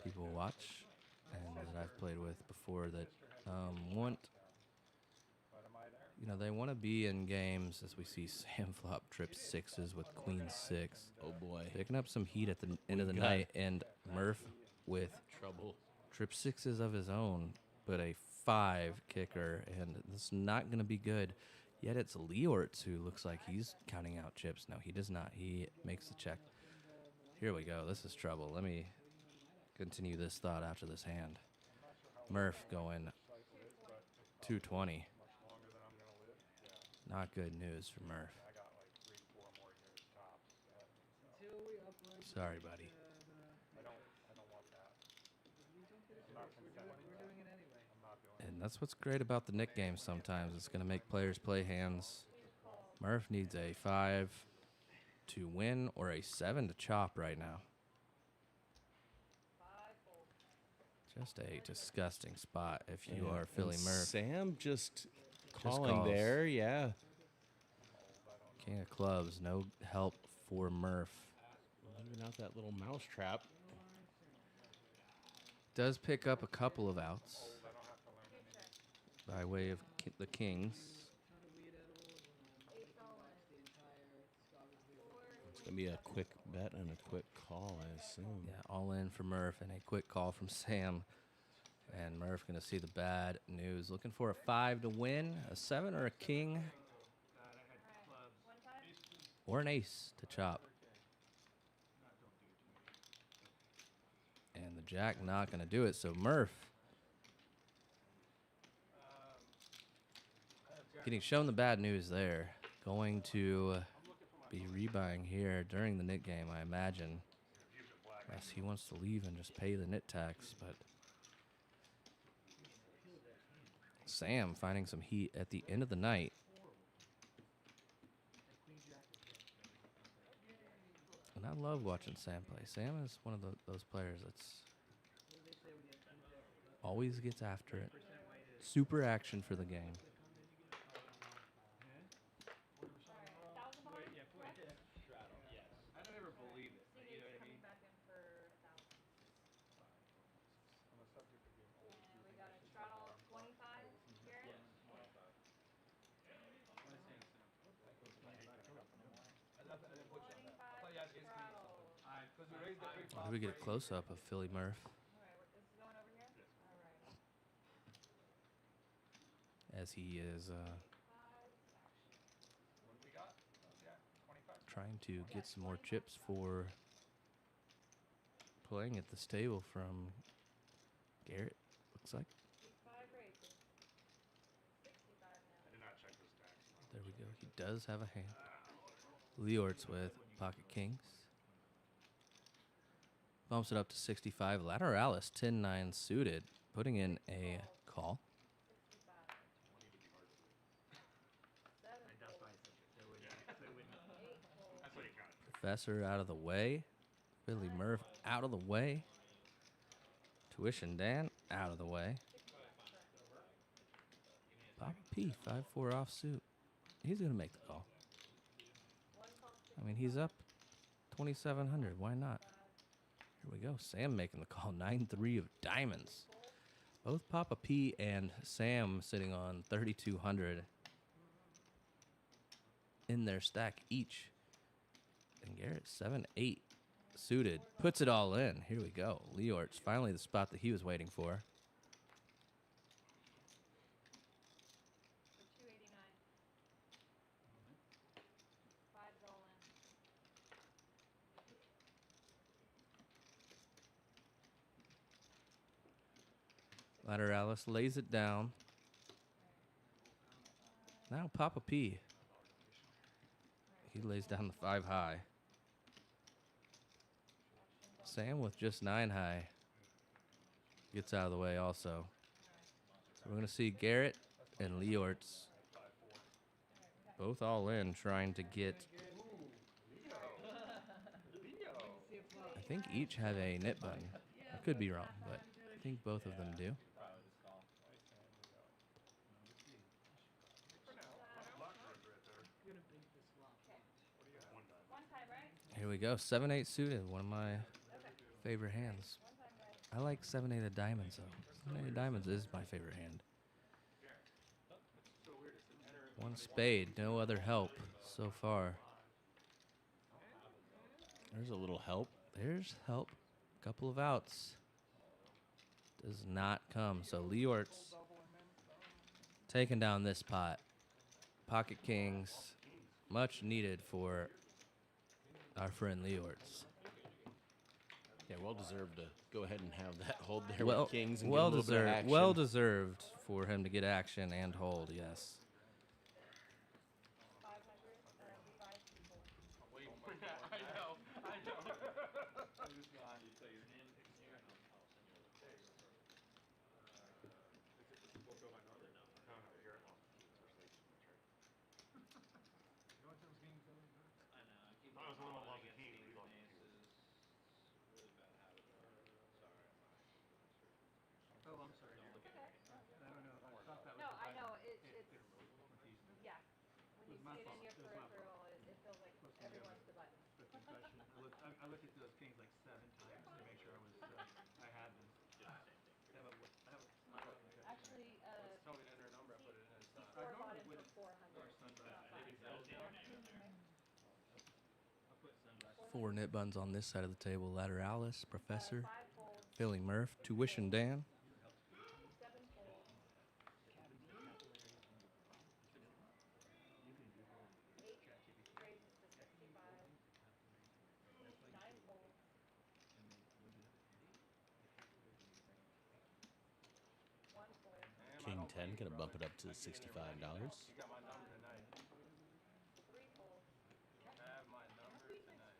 people watch and that I've played with before, that want you know, they want to be in games as we see Sam flop trip sixes with queen six. Oh boy. Picking up some heat at the end of the got night, and Murph with Trouble. trip sixes of his own, but a 5 kicker, and it's not going to be good. Yet it's Leeortz who looks like he's counting out chips. No, he does not. He makes the check. Here we go. This is trouble. Let me continue this thought after this hand. Murph going 220. Not good news for Murph. Sorry, buddy. And that's what's great about the Nick game sometimes. It's going to make players play hands. Murph needs a 5 to win or a 7 to chop right now. Just a disgusting spot if you are Philly and Murph. Sam just calling calls. there, yeah. King of clubs, no help for Murph. Leaving out that little mouse trap. Does pick up a couple of outs by way of the kings. It's going to be a quick bet and a quick call, I assume. Yeah, all in for Murph and a quick call from Sam. And Murph going to see the bad news. Looking for a 5 to win, a 7 or a king, or an ace to chop. And the jack not going to do it. So Murph getting shown the bad news there. Going to be rebuying here during the nit game, I imagine. Yes, he wants to leave and just pay the nit tax, but Sam finding some heat at the end of the night. And I love watching Sam play. Sam is one of those players that's always gets after it. Super action for the game. I don't ever believe it. You know what I mean? And we got a straddle of 25, Garrett. How do we get a close-up of Philly Murph? This is going over here? Alright. As he is trying to get some more chips for playing at this table from Garrett, looks like. 5 raises. 65 now. I did not check this tax. There we go. He does have a hand. Leeortz with pocket kings. Bumps it up to 65. Lateralus 10-9 suited, putting in a call. 65. Professor out of the way. Billy Murph out of the way. Tuition Dan out of the way. Papa P 5-4 offsuit. He's gonna make the call. I mean, he's up 2,700. Why not? Here we go. Sam making the call. 9-3 of diamonds. Both Papa P and Sam sitting on 3,200 in their stack each. And Garrett 7-8 suited. Puts it all in. Here we go. Leeortz, finally the spot that he was waiting for. 289. 5's all in. Lateralus lays it down. Now Papa P. He lays down the 5 high. Sam with just 9 high gets out of the way also. So we're going to see Garrett and Leeortz both all in, trying to get, I think each have a knit button. I could be wrong, but I think both of them do. Here we go, 7-8 suited, one of my favorite hands. I like 7-8 of diamonds though. 7-8 of diamonds is my favorite hand. And spade, no other help so far. There's a little help. There's help. Couple of outs. Does not come. So Leeortz taking down this pot. Pocket kings, much needed for our friend Leeortz. Yeah, well deserved to go ahead and have that hold there Well, with kings and well get a little bit of deserved. action. Well deserved for him to get action and hold. Yes. 500, five people. I know. Oh, I'm sorry. I don't know. I thought that was No, the I button. know, it's, It confused me. yeah. When you was my see it in fault. your It was my fault. peripheral, it feels like Supposed to be everyone's the button. The confession. I looked at those kings like 7 times to make sure I had them. That was my confession. Actually, Tell me to enter a number, I put it in. Four bought it for 400. Or sunglasses. not Maybe five. I'll put sunglasses. 4 nit buns on this side of the table. Lateralus, Professor, 5 folds, Philly Murph, Tuition Dan. 7 folds, 8 raises to 65, 9 folds, 1 fold, King 10 gonna bump it up to $65. You got my number tonight. 3 folds, I have my number tonight.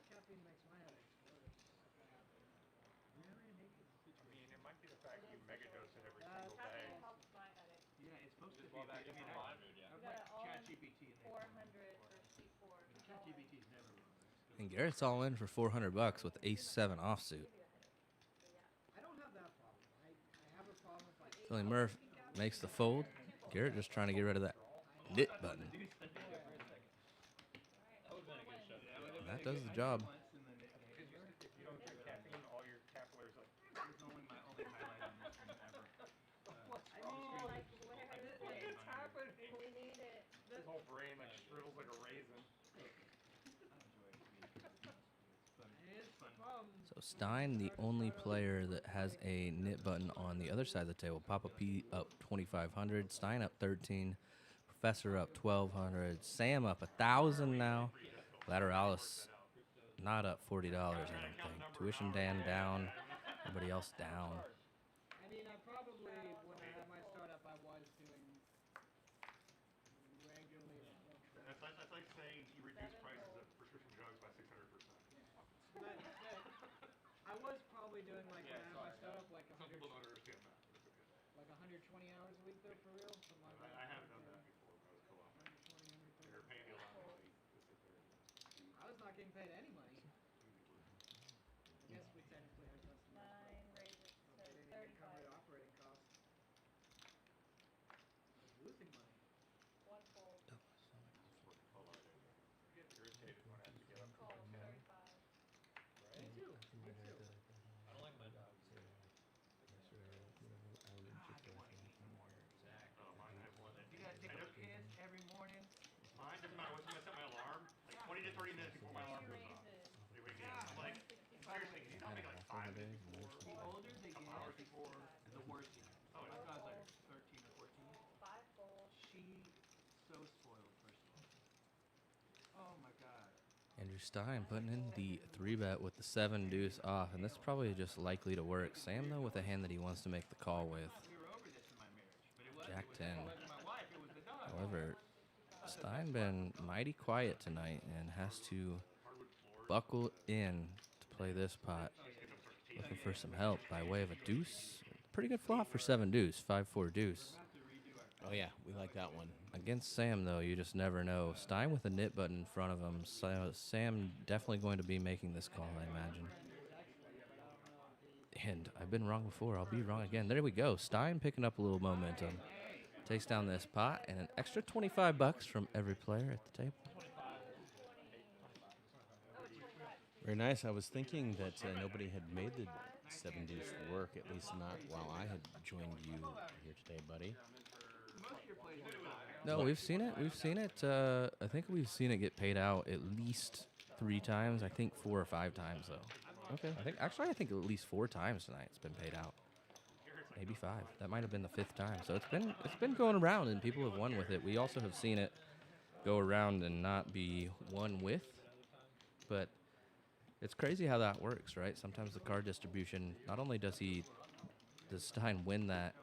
Caffeine makes my head explode. I mean, it might be the fact you megadose it every single day. caffeine helps my headache. Yeah, it's supposed to be Well, back. that I mean, is I fine. You got it all Chat in GPT. 400 for C4. Chat GPT's never wrong. And Garrett's all in for $400 with Ace 7 offsuit. I don't have that problem. I have a problem if I Philly Murph makes the fold. Garrett just trying to get rid of that knit button. And that does the job. If you don't drink caffeine, all your capillaries like. It's only my only highlight on this one ever. Oh, like, where is it? happening? We need it. His whole brain like shrivels like a raisin. So Stein, the only player that has a knit button on the other side of the table. Papa P up 2,500. Stein up 13. Professor up 1,200. Sam up 1,000 now. Lateralus not up $40, I don't think. Tuition Dan down. Everybody else down. I mean, I probably, when I had my startup, I was doing regularly. That's like saying you reduce prices of prescription drugs by 600%. But I was probably doing like when I had my startup, like Some people don't understand that. But it's okay. like 120 hours a week though, for real. Something like that. I have done that before when I was co-op. 120, 130. They're paying me a lot of money to sit there and I was not getting paid any money. I guess we technically had customers. 9 raises to They didn't even cover 35. the operating costs. I was losing money. 1 fold, I get irritated when I have to get up. call 35. Me too. Me too. I don't like my dogs. Mine have one. You gotta take a piss every morning. Mine doesn't matter what time I set my alarm. Like 20 to 30 minutes before my alarm 2 goes off. raises, They wake me up. I'm like, seriously, can you not make like 5 minutes before? The older they get, Hours before. the worse it is. Oh, My yeah. god's like 13 or 14. 5 folds, She's so spoiled, first of all. Oh my god. Andrew Stein putting in the 3-bet with the 7 deuce off, and that's probably just likely to work. Sam, though, with a hand that he wants to make the call with. We were over this in my marriage, but it wasn't. Jack It 10. wasn't my wife, it was the dog. However, Stein been mighty quiet tonight and has to buckle in to play this pot. Looking for some help by way of a deuce. Pretty good flop for 7 deuce, 5-4 deuce. Oh yeah, we like that one. Against Sam, though, you just never know. Stein with a knit button in front of him. So Sam definitely going to be making this call, I imagine. And I've been wrong before. I'll be wrong again. There we go. Stein picking up a little momentum. Takes down this pot and an extra $25 from every player at the table. Very nice. I was thinking that nobody had made the 7 deuce work, at least not while I had joined you here today, buddy. Most of your plays were 5. No, we've seen it. We've seen it. I think we've seen it get paid out at least 3 times. I think 4 or 5 times though. Okay. I think at least 4 times tonight it's been paid out. Maybe 5. That might have been the 5th time. So it's been going around and people have won with it. We also have seen it go around and not be won with. But it's crazy how that works, right? Sometimes the card distribution, not only does Stein win that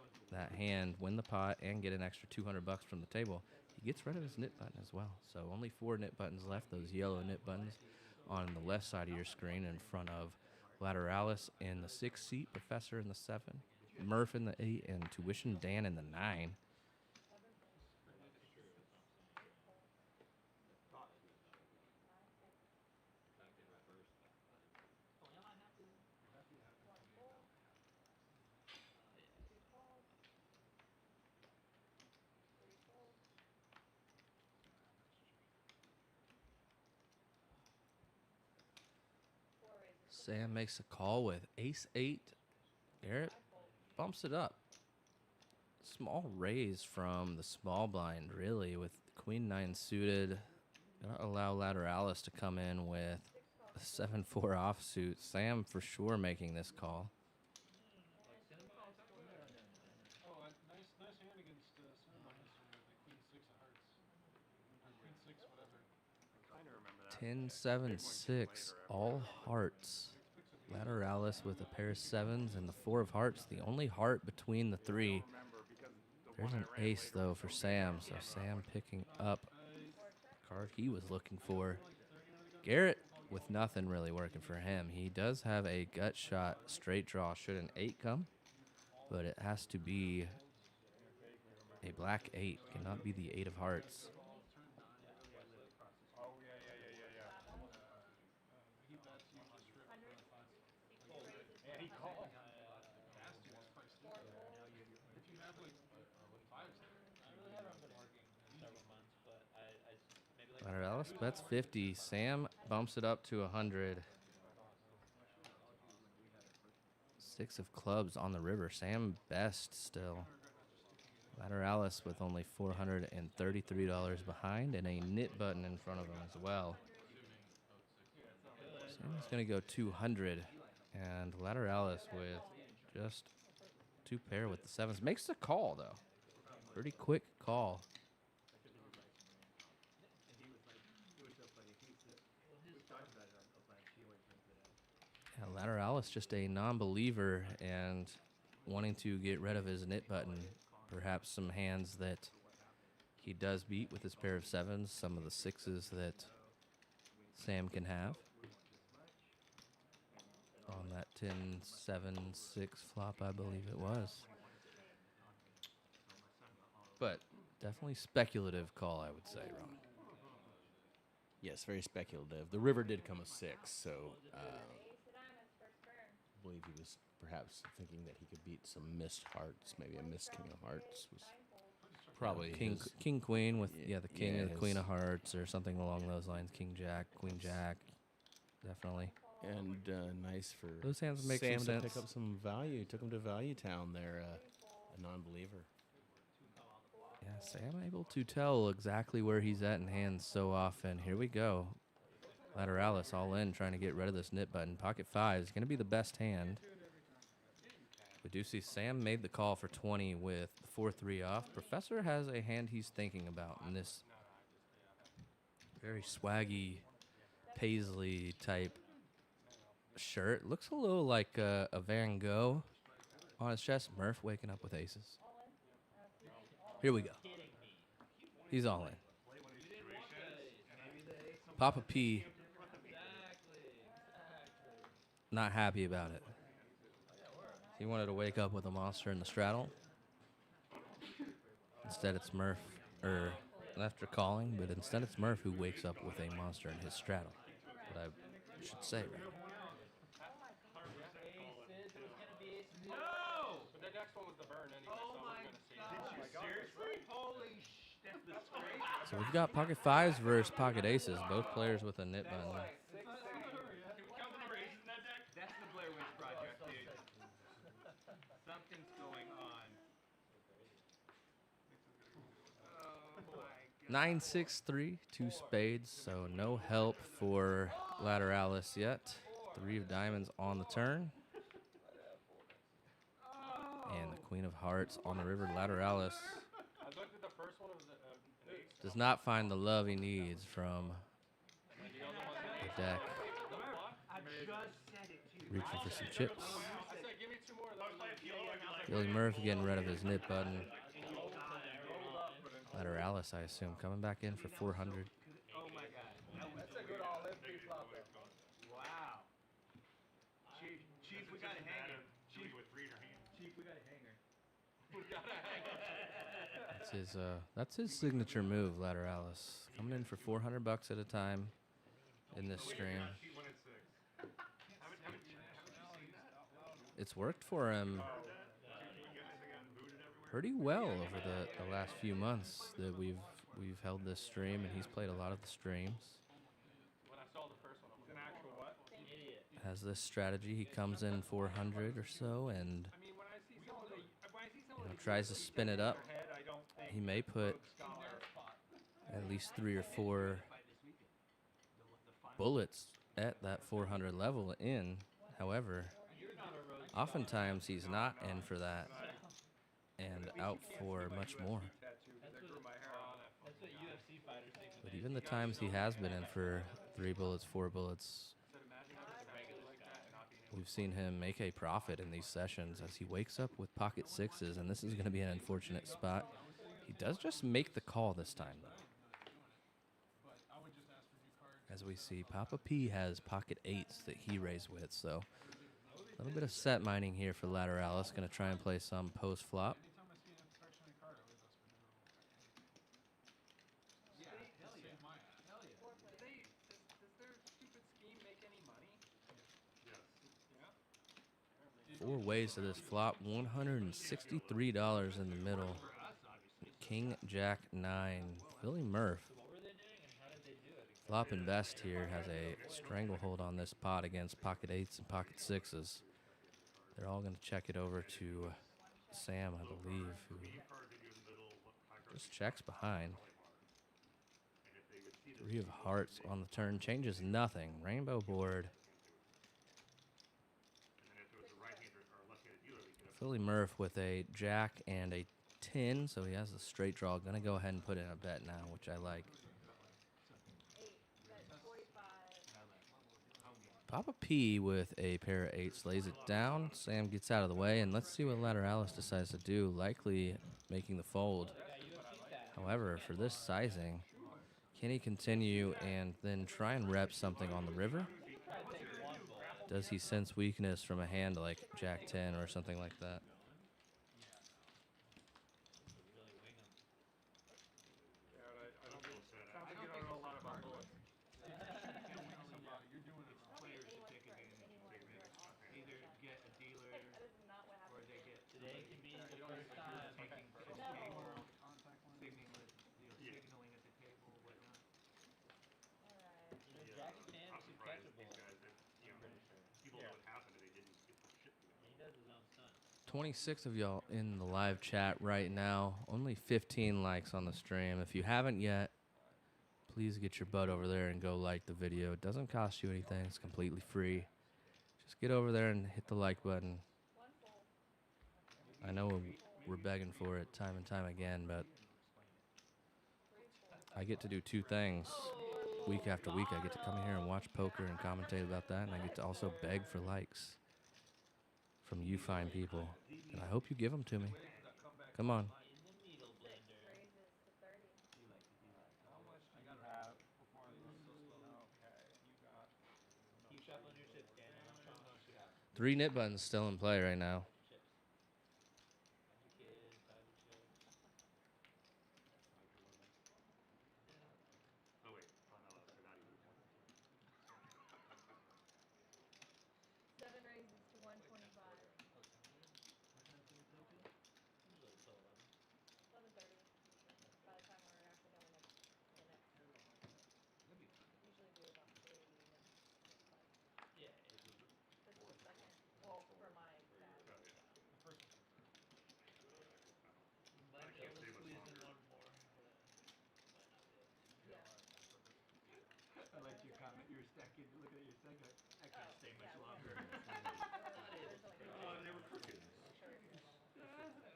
hand, win the pot, and get an extra $200 from the table, he gets rid of his nit button as well. So only 4 nit buttons left, those yellow nit buttons on the left side of your screen in front of Lateralis in the 6th seat, Professor in the 7, Murph in the 8, and Tuition Dan in the 9. Sam makes a call with ace-8. Garrett bumps it up. Small raise from the small blind, really, with queen-9 suited. Gonna allow Lateralis to come in with a 7-4 offsuit. Sam for sure making this call. Oh, nice hand against Sam yesterday with the queen 6 of hearts. Or queen 6, whatever. I'm trying to remember that. 10-7-6, all hearts. Lateralis with a pair of 7s and the 4 of hearts, the only heart between the 3. There's an ace, though, for Sam, so Sam picking up the card he was looking for. Garrett with nothing really working for him. He does have a gut shot straight draw should an 8 come, but it has to be a black 8. Cannot be the 8 of hearts. Lateralus bets 50. Sam bumps it up to 100. 6 of clubs on the river. Sam best still. Lateralis with only $433 behind and a nit button in front of him as well. Sam's going to go 200. And Lateralis with just 2 pair with the 7s. Makes the call, though. Pretty quick call. Yeah, Lateralis just a non-believer and wanting to get rid of his nit button. Perhaps some hands that he does beat with his pair of 7s, some of the 6s that Sam can have. On that 10-7-6 flop, I believe it was. But definitely speculative call, I would say, Ron. Yes, very speculative. The river did come a 6, so I believe he was perhaps thinking that he could beat some missed hearts. Maybe a missed king of hearts was probably King Queen with the king and the queen his of hearts or something along those lines. King Jack, Queen Jack, definitely. And nice for Those hands make Sam some to sense. pick up some value. Took him to Value Town there, a non-believer. Yeah, Sam able to tell exactly where he's at in hands so often. Here we go. Lateralis all in, trying to get rid of this nit button. Pocket 5 is going to be the best hand. We do see Sam made the call for 20 with the 4-3 off. Professor has a hand he's thinking about in this very swaggy paisley type shirt. Looks a little like a Van Gogh on his chest. Murph waking up with aces. Here we go. He's all in. Papa P not happy about it. He wanted to wake up with a monster in the straddle. Instead it's Murph, or after calling, but instead it's Murph who wakes up with a monster in his straddle. What I should say, right? No! But that next one was the burn anyway. Oh my god. Seriously? Holy sh! That's disgraceful. So we've got pocket 5s versus pocket aces, both players with a nit button. That's the Blair Witch Project, dude. Something's going on. 9-6-3, 2 spades, so no help for Lateralus yet. 3 of diamonds on the turn. And the Queen of Hearts on the river. Lateralus I looked at the first one, it was an ace. does not find the love he needs from the deck. I just said it to you. Reaching for some chips. I said, give me 2 more. Billy Murph getting rid of his nip button. Lateralus, I assume, coming back in for 400. Oh my god. That's a good all-in flop. Wow. Chief, we got a hanger. Chief, with 3 in her hand. Chief, we got a hanger. That's his signature move, Lateralus. Coming in for 400 bucks at a time in this stream. It's worked for him pretty well over the last few months that we've held this stream, and he's played a lot of the streams. When I saw the first one, an actual what? Has this strategy, he comes in 400 or so, and I mean, when I see some of the tries to spin it up. He may put at least 3 or 4 bullets at that 400 level in. However, oftentimes he's not in for that and out for much more. But even the times he has been in for 3 bullets, 4 bullets, we've seen him make a profit in these sessions as he wakes up with pocket 6s, and this is going to be an unfortunate spot. He does just make the call this time, though. As we see, Papa P has pocket 8s that he raised with, so a little bit of set mining here for Lateralus. Going to try and play some post-flop. Does their stupid scheme make any money? Yes. 4 ways to this flop. $163 in the middle. King, Jack, 9. Billy Murph. Flop Invest here has a stranglehold on this pot against pocket 8s and pocket 6s. They're all going to check it over to Sam, I believe, who just checks behind. 3 of hearts on the turn. Changes nothing. Rainbow board. Billy Murph with a jack and a 10, so he has a straight draw. Going to go ahead and put in a bet now, which I like. Papa P with a pair of 8s lays it down. Sam gets out of the way, and let's see what Lateralus decides to do. Likely making the fold. However, for this sizing, can he continue and then try and rep something on the river? Does he sense weakness from a hand like Jack 10 or something like that? Jack and Tan is catchable. 26 of y'all in the live chat right now. Only 15 likes on the stream. If you haven't yet, please get your butt over there and go like the video. It doesn't cost you anything. It's completely free. Just get over there and hit the like button. I know we're begging for it time and time again, but I get to do 2 things week after week. I get to come here and watch poker and commentate about that, and I get to also beg for likes from you fine people, and I hope you give them to me. Come on. Three nip buttons still in play right now. that kid looking at your son going, I can't stay much longer. They were crooked.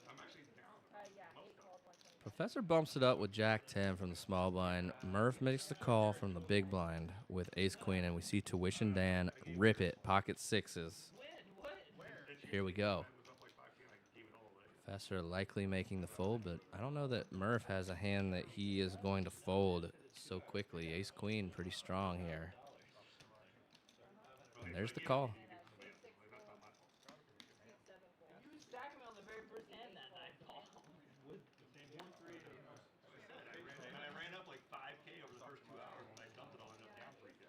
I'm actually down. Yeah, 8 called 120. Professor bumps it up with Jack 10 from the small blind. Murph makes the call from the big blind with Ace Queen, and we see Tuition Dan rip it, pocket sixes. Here we go. Professor likely making the fold, but I don't know that Murph has a hand that he is going to fold so quickly. Ace Queen pretty strong here. And there's the call. You stack him on the very first hand that night, Paul. I ran up like 5K over the first 2 hours. When I dumped it, I'll end up down 3K.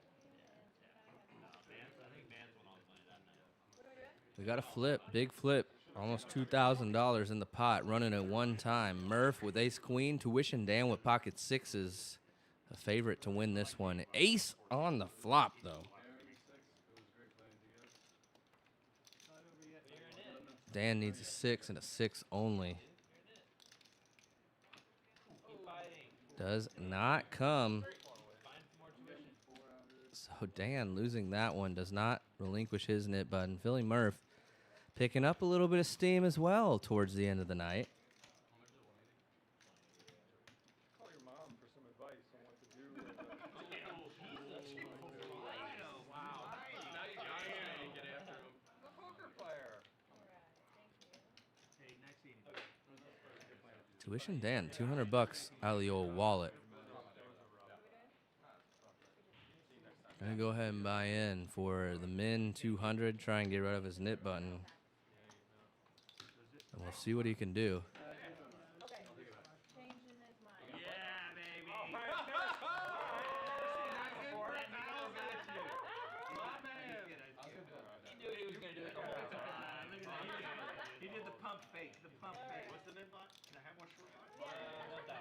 I think Vance went all the money that night. We got a flip, big flip. Almost $2,000 in the pot, running at one time. Murph with Ace Queen, Tuition Dan with pocket sixes. A favorite to win this one. Ace on the flop, though. Dan needs a 6 and a 6 only. Does not come. So Dan losing that one does not relinquish his nit button. Philly Murph picking up a little bit of steam as well towards the end of the night. Call your mom for some advice on what to do. Wow. Now you got to get after him. The poker player. Hey, next scene. Tuition Dan, $200 out of the old wallet. Gonna go ahead and buy in for the min 200. Try and get rid of his nit button. And we'll see what he can do. Okay. Changing his mind. Yeah, baby. He knew what he was going to do the whole time. Look at that. He did the pump fake. The pump fake. What's the name bot? Can I have one short bot? 1,000?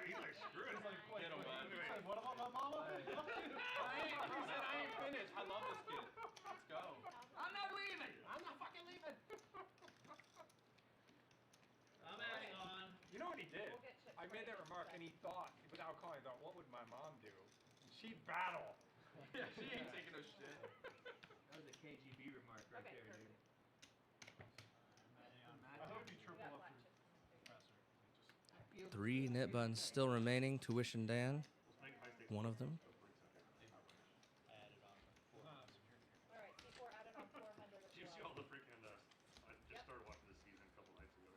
He's like, screw it. Get him, man. What about my mama? I ain't finished. I love this kid. Let's go. I'm not leaving. I'm not fucking leaving. I'm adding on. You know what he did? We'll get chips I made later. that remark, and he thought, without calling, he thought, what would my mom do? And she'd battle. Yeah, she ain't taking no shit. That was a KGB remark right Okay, there, dude. I hope you triple up for Professor. 3 nit buttons still remaining. Tuition Dan, one of them. All right, C4 added on 400 as Do you see well. all the freaking, I just started watching this season a couple nights ago.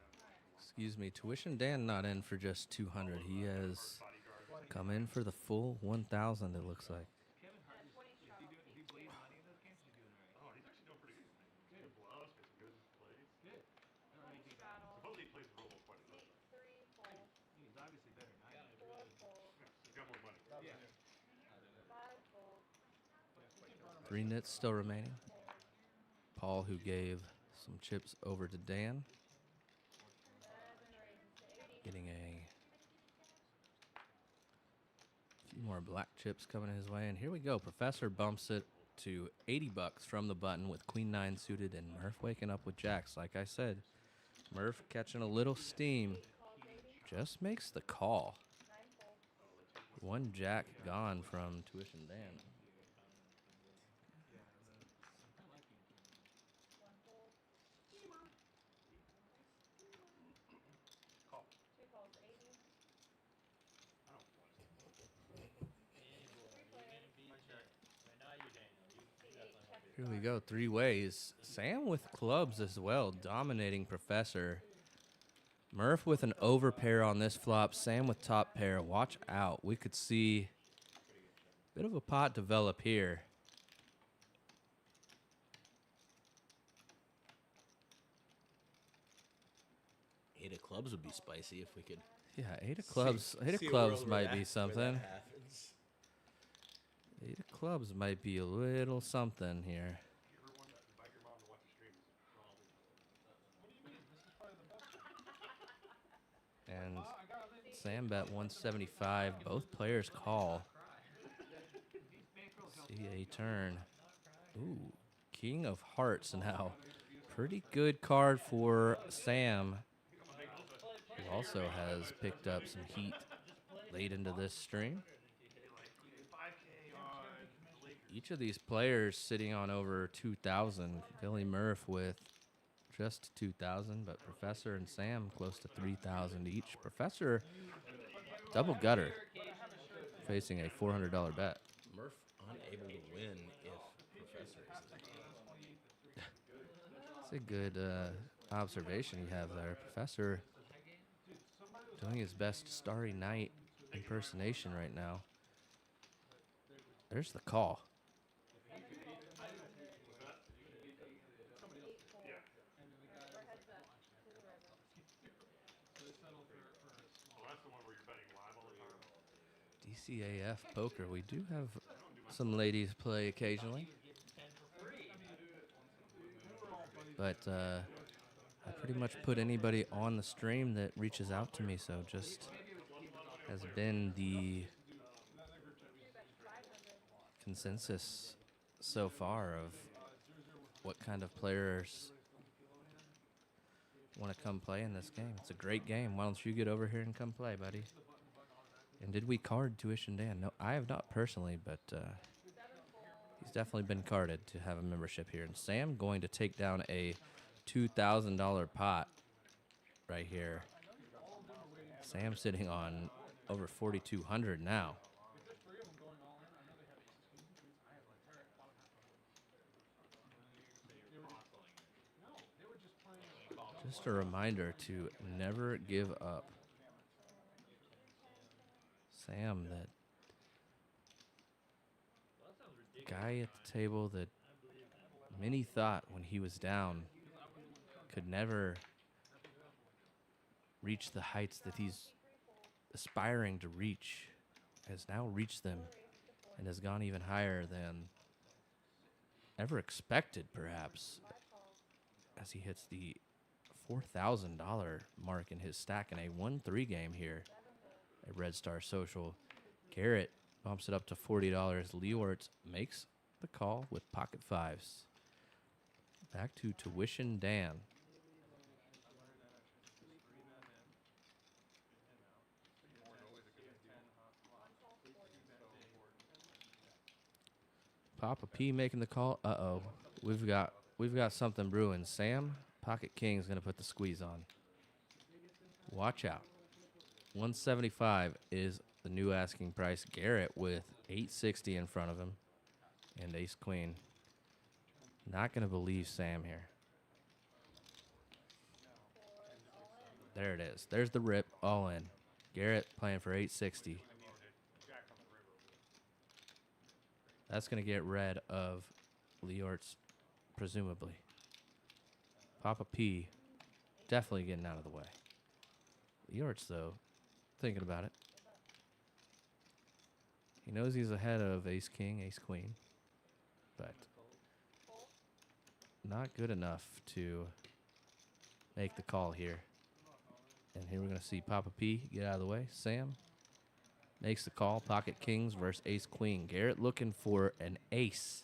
Excuse me, Tuition Dan not in for just 200. He has come in for the full 1,000, it looks like. Kevin Hart, is he bleeding money in those games? He's doing all right. Oh, he's actually doing pretty good. Good bluffs, got some good plays. Good. I don't think he's Supposedly he plays the role quite a bit. 3 fold, He's obviously better than I am. 4 fold, Yeah, he's got more money. Yeah. 5 fold, 3 nits still remaining. Paul, who gave some chips over to Dan, 7 raises to 80. getting a few more black chips coming his way. And here we go. Professor bumps it to $80 from the button with Queen 9 suited, and Murph waking up with jacks. Like I said, Murph catching a little steam. Just makes the call. 9 fold, 1 jack gone from Tuition Dan. 1 fold. 2 calls 80. Here we go, 3 ways. Sam with clubs as well, dominating Professor. Murph with an overpair on this flop. Sam with top pair. Watch out. We could see a bit of a pot develop here. Eight of clubs would be spicy if we could. Yeah, 8 of clubs. 8 of see a clubs world might where be that something. happens. 8 of clubs might be a little something here. And Sam bet 175. Both players call. See a turn. Ooh, King of Hearts now. Pretty good card for Sam, who also has picked up some heat late into this stream. Like 5K on the Lakers. Each of these players sitting on over 2,000. Billy Murph with just 2,000, but Professor and Sam close to 3,000 each. Professor, double gutter, facing a $400 bet. Murph unable to win if Professor is It's a good observation you have there. Professor doing his best Starry Night impersonation right now. There's the call. DCAF poker. We do have some ladies play occasionally. But I pretty much put anybody on the stream that reaches out to me, so just has been the consensus so far of what kind of players want to come play in this game. It's a great game. Why don't you get over here and come play, buddy? And did we card Tuition Dan? No, I have not personally, but he's definitely been carded to have a membership here. And Sam going to take down a $2,000 pot right here. Sam sitting on over 4,200 now. Just a reminder to never give up. Sam, that guy at the table that many thought when he was down could never reach the heights that he's aspiring to reach, has now reached them and has gone even higher than ever expected, perhaps, as he hits the $4,000 mark in his stack in a 1-3 game here at Red Star Social. Garrett bumps it up to $40. Leeortz makes the call with pocket fives. Back to Tuition Dan. Papa P making the call. Uh-oh. We've got something brewing. Sam, Pocket King's going to put the squeeze on. Watch out. 175 is the new asking price. Garrett with 860 in front of him. And ace queen. Not going to believe Sam here. There it is. There's the rip. All in. Garrett playing for 860. That's going to get rid of Leeortz, presumably. Papa P definitely getting out of the way. Leeortz, though, thinking about it. He knows he's ahead of ace king, ace queen, but not good enough to make the call here. And here we're going to see Papa P get out of the way. Sam makes the call. Pocket kings versus ace queen. Garrett looking for an ace.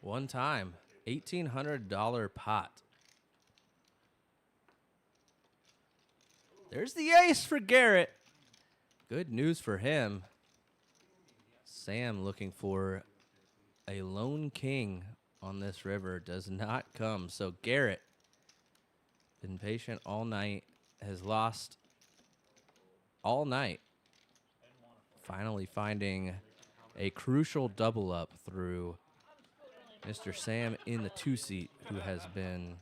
One time, $1,800 pot. There's the ace for Garrett. Good news for him. Sam looking for a lone king on this river. Does not come. So Garrett, been patient all night, has lost all night. Finally finding a crucial double up through Mr. Sam in the 2-seat, who has been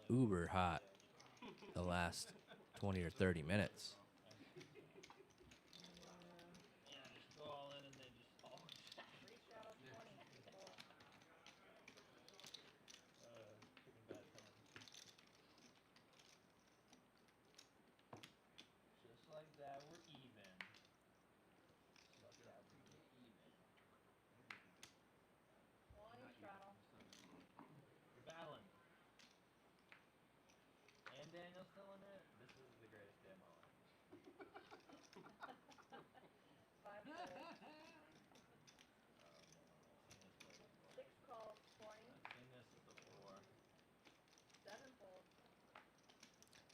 uber hot the last 20 or 30 minutes.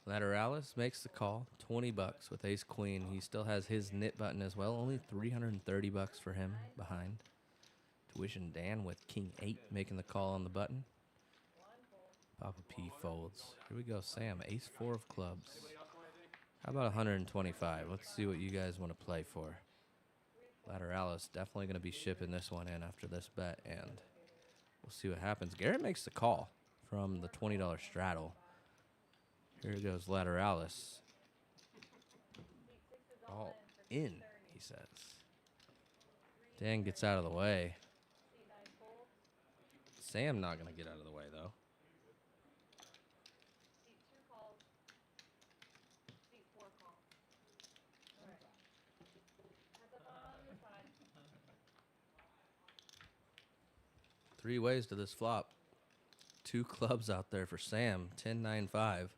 Lateralus makes the call, 20 bucks with ace queen. He still has his knit button as well, only 330 bucks for him behind. Tuition Dan with king 8 making the call on the button. Papa P folds. Here we go, Sam, ace 4 of clubs. How about 125? Let's see what you guys want to play for. Lateralus definitely going to be shipping this one in after this bet, and we'll see what happens. Garrett makes the call from the $20 straddle. Here goes Lateralus. All in, he says. Dan gets out of the way. Sam not going to get out of the way, though. Three ways to this flop. 2 clubs out there for Sam. 10, 9, 5.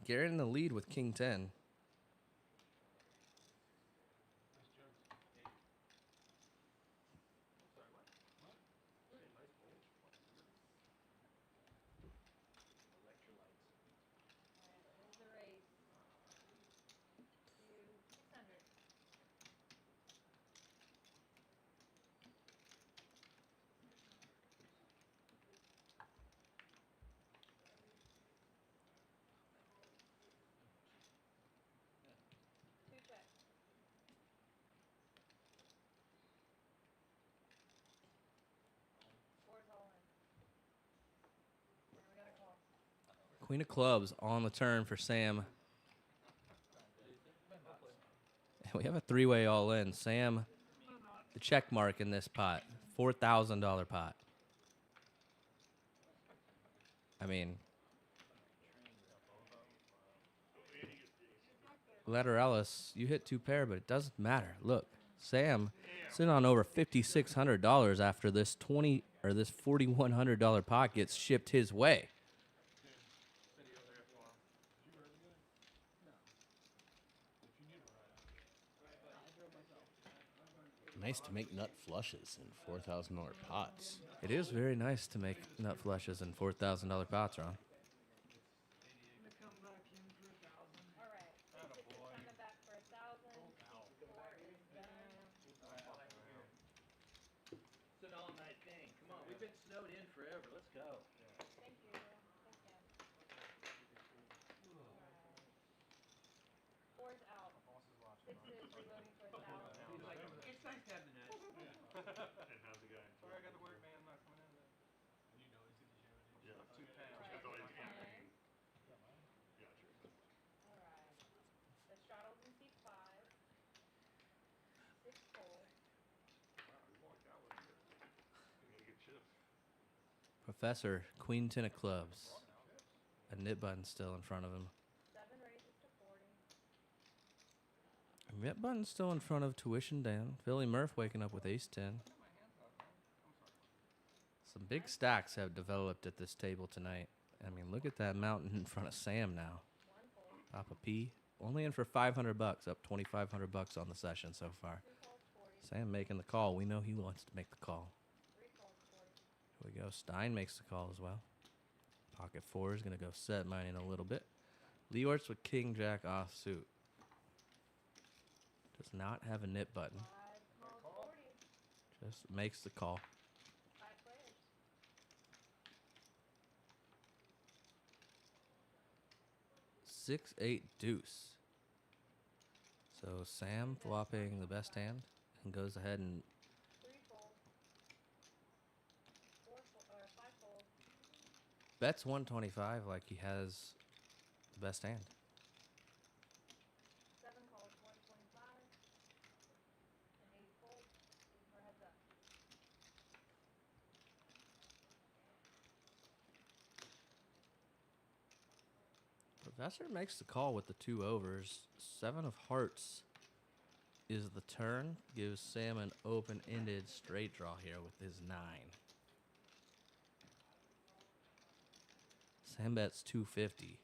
Garrett in the lead with king 10. Queen of clubs on the turn for Sam. And we have a 3-way all in. Sam, the check mark in this pot. $4,000 pot. I mean, Lateralus, you hit 2 pair, but it doesn't matter. Look, Sam sitting on over $5,600 after this this $4,100 pot gets shipped his way. Nice to make nut flushes in $4,000 pots. It is very nice to make nut flushes in $4,000 pots, Ron. It's an all-night thing. Come on, we've been snowed in forever. Let's go. Thank you. Thanks, Dan. Four's out. Sixes reloading for 1,000. He's like, it's nice to have the nuts. And how's the guy? Sorry, I got to work, man. I'm not coming in today. And you know he's in the gym. Yeah. 2 pounds. That's all he's Okay. Yeah, sure. All right. The straddles in seat 5. 6 fold. Wow, he walked out with it. He's gonna get chips. Professor, queen 10 of clubs. A knit button still in front of him. 7 raises to 40. A knit button still in front of Tuition Dan. Philly Murph waking up with ace 10. Some big stacks have developed at this table tonight. I mean, look at that mountain in front of Sam now. 1 fold. Papa P only in for $500, up $2,500 on the session so far. 2 folds 40. Sam making the call. We know he wants to make the call. 3 folds 40. Here we go. Stein makes the call as well. Pocket 4 is going to go set mine in a little bit. Leeortz with king jack offsuit. Does not have a knit button. 5 calls 40. Just makes the call. 5 players. 6-8 deuce. So Sam flopping the best hand and goes ahead and 3 fold. 5 fold. bets 125 like he has the best hand. 7 calls 125. And 8 fold. For heads up. Professor makes the call with the 2 overs. 7 of hearts is the turn. Gives Sam an open-ended straight draw here with his 9. Sam bets 250.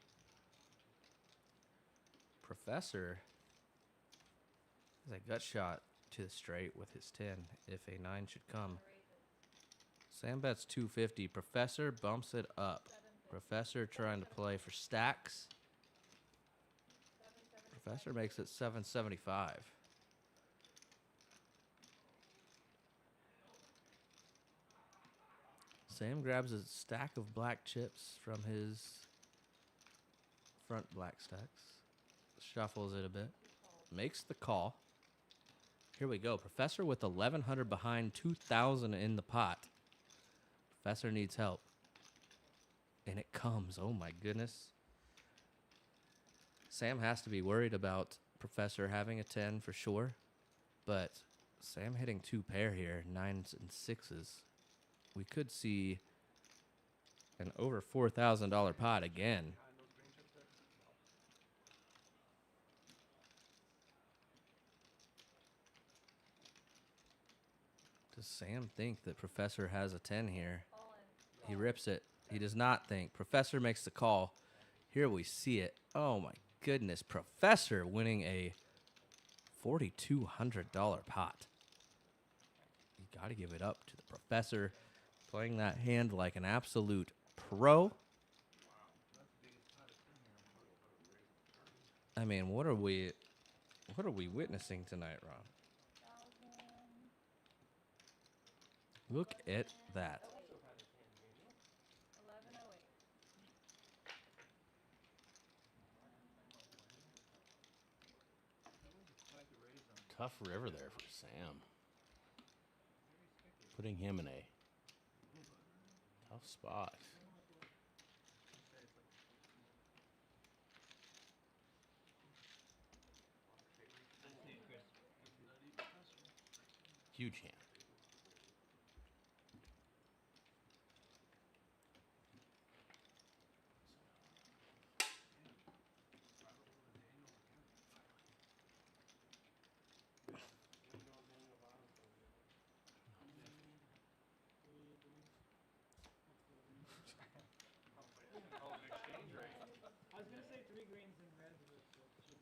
Professor has a gut shot to the straight with his 10 if a 9 should come. Sam bets 250. Professor bumps it up. 7 Professor trying to play for stacks. Professor makes it 775. Sam grabs a stack of black chips from his front black stacks. Shuffles it a bit. Makes the call. Here we go. Professor with 1,100 behind, 2,000 in the pot. Professor needs help. And it comes. Oh my goodness. Sam has to be worried about Professor having a 10 for sure. But Sam hitting 2 pair here, 9s and 6s. We could see an over $4,000 pot again. Does Sam think that Professor has a 10 here? He rips it. He does not think. Professor makes the call. Here we see it. Oh my goodness. Professor winning a $4,200 pot. You got to give it up to the Professor. Playing that hand like an absolute pro. I mean, what are we witnessing tonight, Ron? Look at that. Tough river there for Sam. Putting him in a tough spot. Huge hand. I was gonna say 3 greens and red, but should be.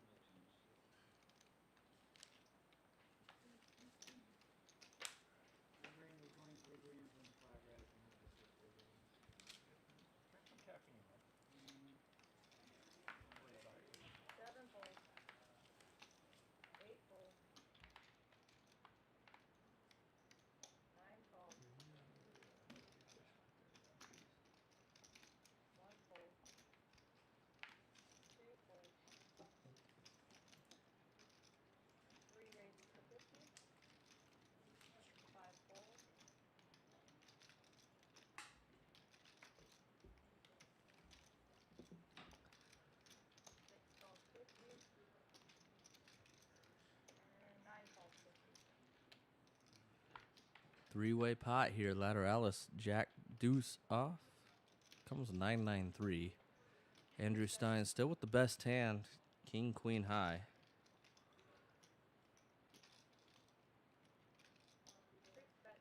One green was going 3 greens and 5 red, and then just 6 4 greens. Drink some caffeine, man. 7 fold. 8 fold. 9 fold. 1 fold. 2 fold. 3 raises to 50. 5 fold. 6 calls 50. And 9 calls 50. 3-way pot here. Lateralus, Jack, deuce off. Comes 9-9-3. Andrew Stein still with the best hand. King, queen high. 6 bet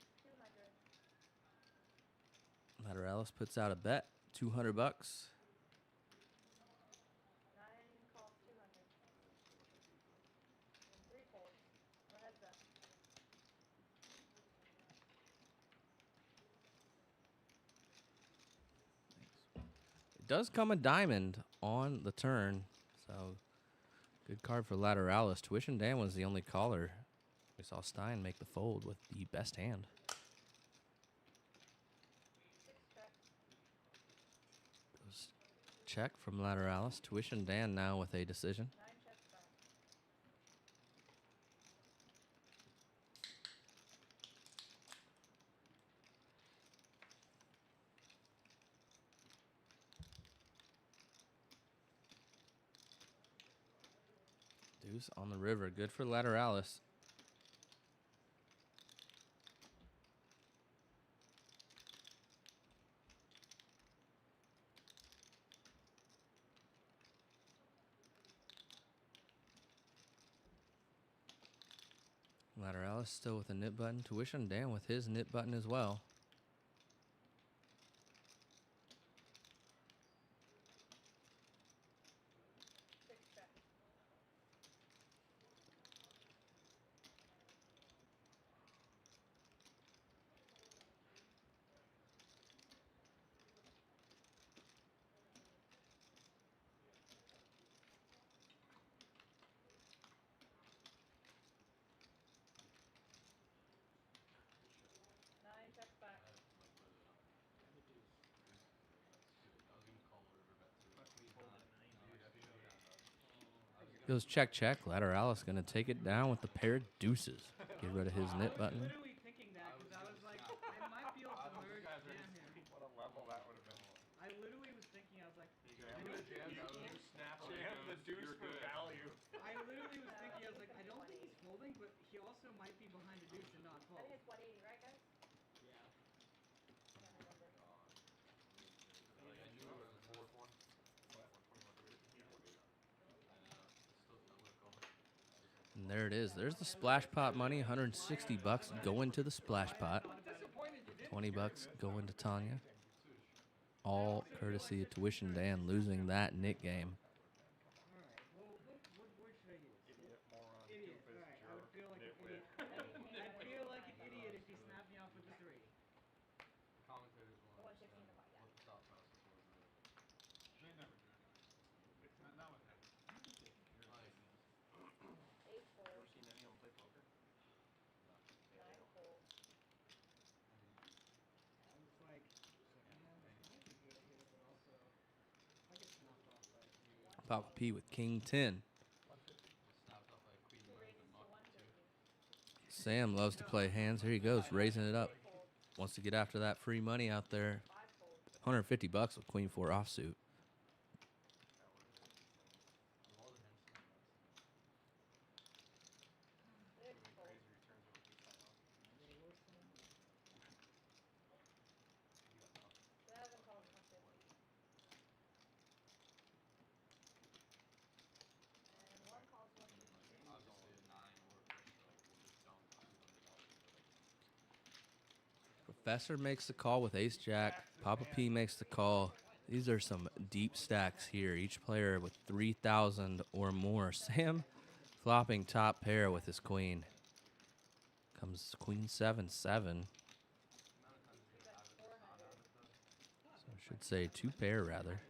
200. Lateralus puts out a bet. 200 bucks. 9 calls 200. And 3 folds. Or heads up. It does come a diamond on the turn. So good card for Lateralus. Tuition Dan was the only caller. We saw Stein make the fold with the best hand. 6 check. Goes check from Lateralus. Tuition Dan now with a decision. 9 check Stein. Deuce on the river. Good for Lateralus. Lateralus still with a nip button. Tuition Dan with his nip button as well. Check. Goes check, check. Lateralus going to take it down with the pair of deuces. Get rid of his knit button. Literally thinking that because I was like, I might be able to merge jam here. What a level that would have been. I literally was thinking, I was like, Jam the deuce for value. I literally was thinking, I was like, I don't think he's folding, but he also might be behind a deuce and not I fold. think it's 180, right, guys? Yeah. Can't remember. And there it is. There's the splash pot money. 160 bucks going to the splash pot. 20 bucks going to Tanya. All courtesy of Tuition Dan losing that Nick game. Alright, well, what word should I use? Idiot, moron, Idiot, stupid, alright, I jerk, would feel like an nitwit. idiot. I'd feel like an idiot if he snapped me off with the 3. Commentators want 116 to buy, yeah. what the thought process was of it. They never do anyway. Not with him. Like, 8 fold, Ever seen any of them play poker? 9 fold. I was like, second hand might be good here, but also, I get snapped off by 3. Papa P with King 10. snapped off by Queen Two Murph raises and to Muck, 150. Sam loves to play hands. Here he goes, raising it up. Wants to get after that free money out there. 5 fold. 150 bucks with Queen 4 offsuit. Professor makes the call with ace jack. Papa P makes the call. These are some deep stacks here. Each player with 3,000 or more. Sam flopping top pair with his queen. Comes queen 7-7. So I should say 2 pair rather.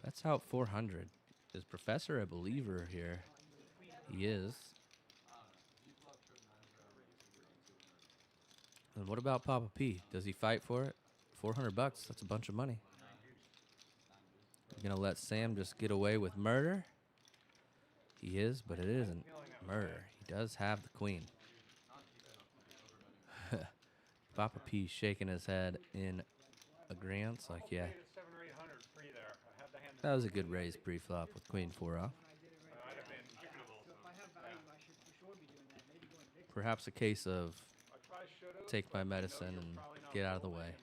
That's out 400. Is Professor a believer here? He is. And what about Papa P? Does he fight for it? 400 bucks. That's a bunch of money. You gonna let Sam just get away with murder? He is, but it isn't murder. He does have the queen. Papa P shaking his head in agreement, like, yeah. That was a good raise pre-flop with queen 4 off. Perhaps a case of take my medicine and get out of the way.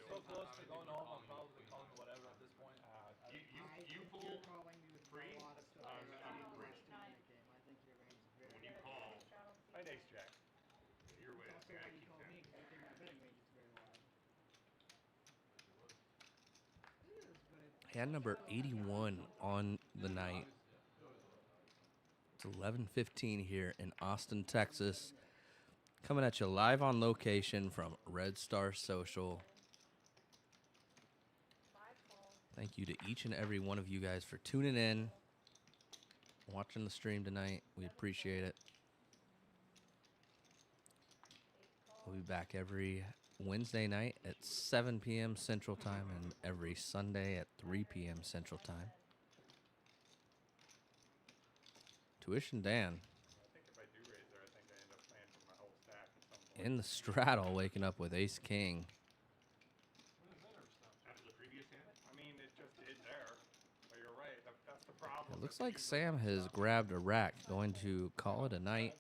So close to going home, I'm probably calling whatever at this point. You pull calling me with free, a lot of stuff. great. I think your range is very When you call, I'd ace jack. you're with. Also, why you call me, because I think my betting range is very wide. It is, but it's Hand number 81 on the night. It's 11:15 here in Austin, Texas. Coming at you live on location from Red Star Social. Thank you to each and every one of you guys for tuning in, watching the stream tonight. We appreciate it. We'll be back every Wednesday night at 7 p.m. Central Time and every Sunday at 3 p.m. Central Time. Tuition Dan in the straddle, waking up with ace king. After the previous hand? I mean, it just is there. But you're right. That's the problem. It looks like Sam has grabbed a rack, going to call it a night.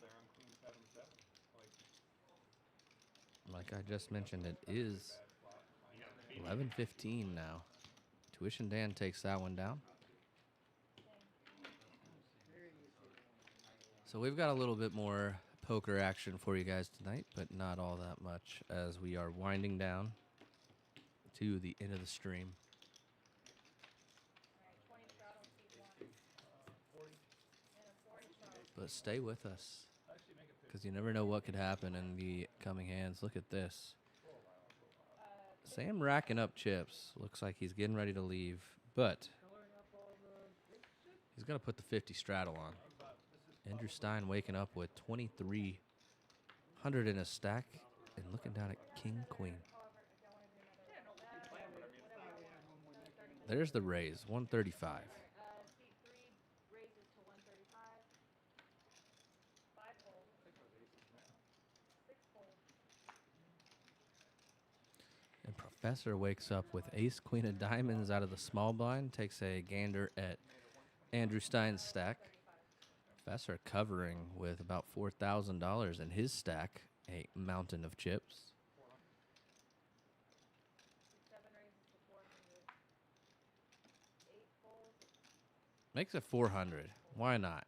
Like I just mentioned, it is 11:15 now. Tuition Dan takes that one down. So we've got a little bit more poker action for you guys tonight, but not all that much as we are winding down to the end of the stream. But stay with us, because you never know what could happen in the coming hands. Look at this. Sam racking up chips. Looks like he's getting ready to leave, but he's going to put the 50 straddle on. Andrew Stein waking up with 2,300 in a stack and looking down at King Queen. There's the raise, 135. Professor wakes up with ace queen of diamonds out of the small blind, takes a gander at Andrew Stein's stack. Professor covering with about $4,000 in his stack, a mountain of chips. Makes it 400. Why not?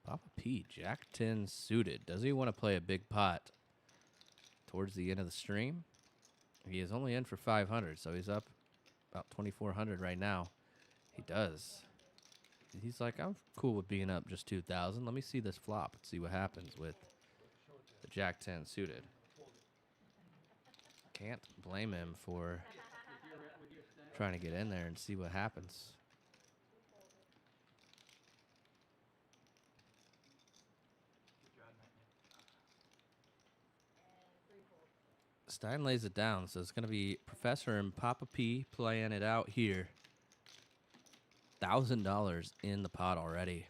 Papa P, Jack 10 suited. Does he want to play a big pot towards the end of the stream? He is only in for 500, so he's up about 2,400 right now. He does. He's like, I'm cool with being up just 2,000. Let me see this flop and see what happens with the Jack 10 suited. Can't blame him for trying to get in there and see what happens. Stein lays it down, so it's going to be Professor and Papa P playing it out here. $1,000 in the pot already.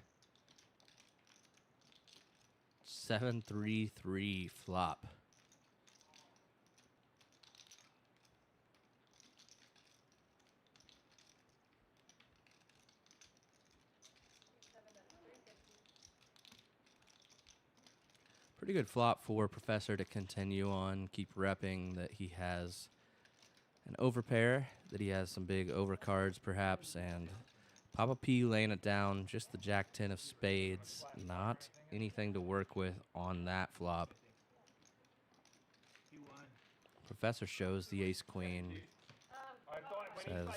7-3-3 flop. Pretty good flop for Professor to continue on, keep repping that he has an overpair, that he has some big overcards perhaps, and Papa P laying it down, just the Jack 10 of spades, not anything to work with on that flop. Professor shows the ace queen, says,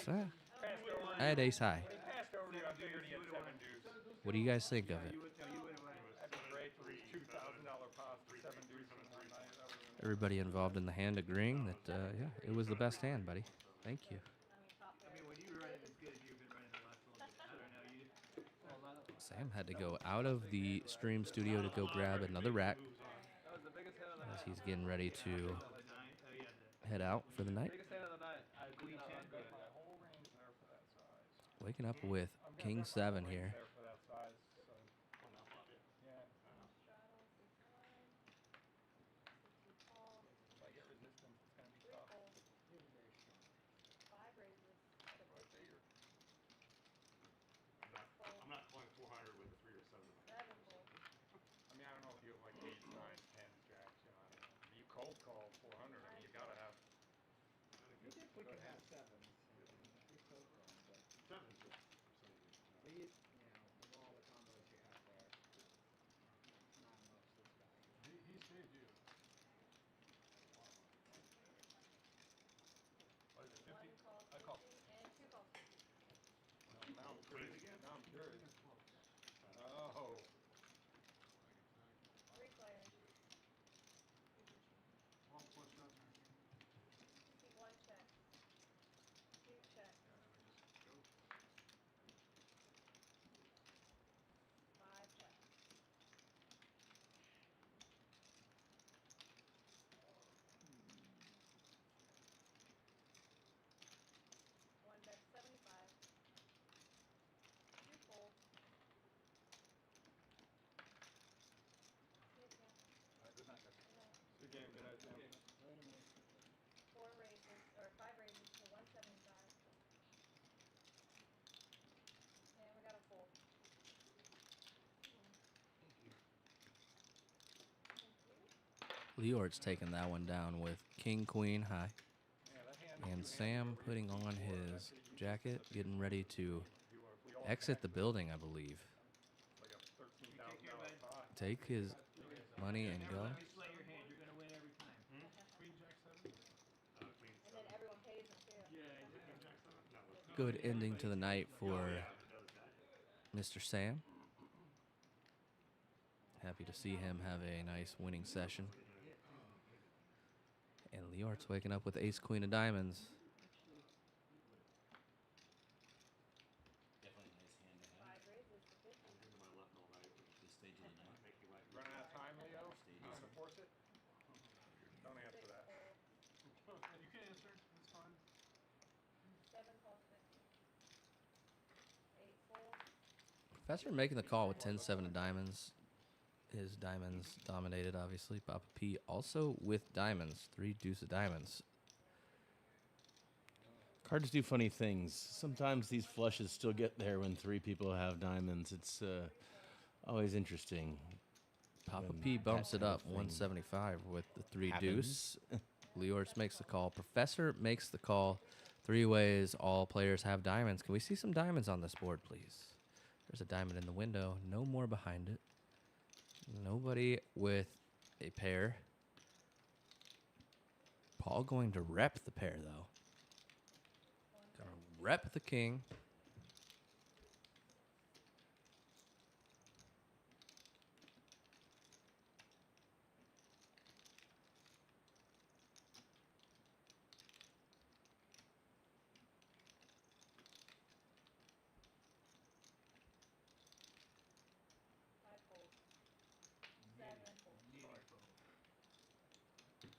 I had ace high. What do you guys think of it? Everybody involved in the hand agreeing that, yeah, it was the best hand, buddy. Thank you. Sam had to go out of the stream studio to go grab another rack as he's getting ready to head out for the night. Waking up with King 7 here. I'm not playing 400 with a 3 or 7 in my hand. I mean, I don't know if you have like 8s, 9s, 10s, jacks, you know, I don't know. If you cold call 400, I mean, you gotta have. You definitely can have sevens. You cold call, but Sevens, yeah. these, you know, with all the combos you have there, not much this value. He saved you. What is it, 50? I call. Now I'm curious again. Now I'm curious. Oh. All flushed out there. One check. Two check. Five check. One bet 75. Two fold. Good night, guys. Good game. Good night, Sam. Four raises, or five raises to 175. And we got a fold. Leeortz taking that one down with King Queen high. And Sam putting on his jacket, getting ready to exit the building, I believe. Take his money and go. Play your hand, you're gonna win every time. Queen Jack 7? And then everyone pays them too. Yeah, Good ending to the night for Mr. Sam. Happy to see him have a nice winning session. And Leeortz waking up with ace queen of diamonds. Definitely a nice hand to have. Five raises to 50. This stage of the night. Running out of time, Leo? You gonna force it? Don't answer that. You can answer. That's fine. 7 calls 50. 8 fold. Professor making the call with 10-7 of diamonds. His diamonds dominated, obviously. Papa P also with diamonds. 3 deuce of diamonds. Cards do funny things. Sometimes these flushes still get there when 3 people have diamonds. It's always interesting. Papa when P bumps that it kind up of thing 175 with the 3 happens. deuce. Leeortz makes the call. Professor makes the call. 3 ways. All players have diamonds. Can we see some diamonds on this board, please? There's a diamond in the window. No more behind it. Nobody with a pair. Paul going to rep the pair, though. Gonna rep the king.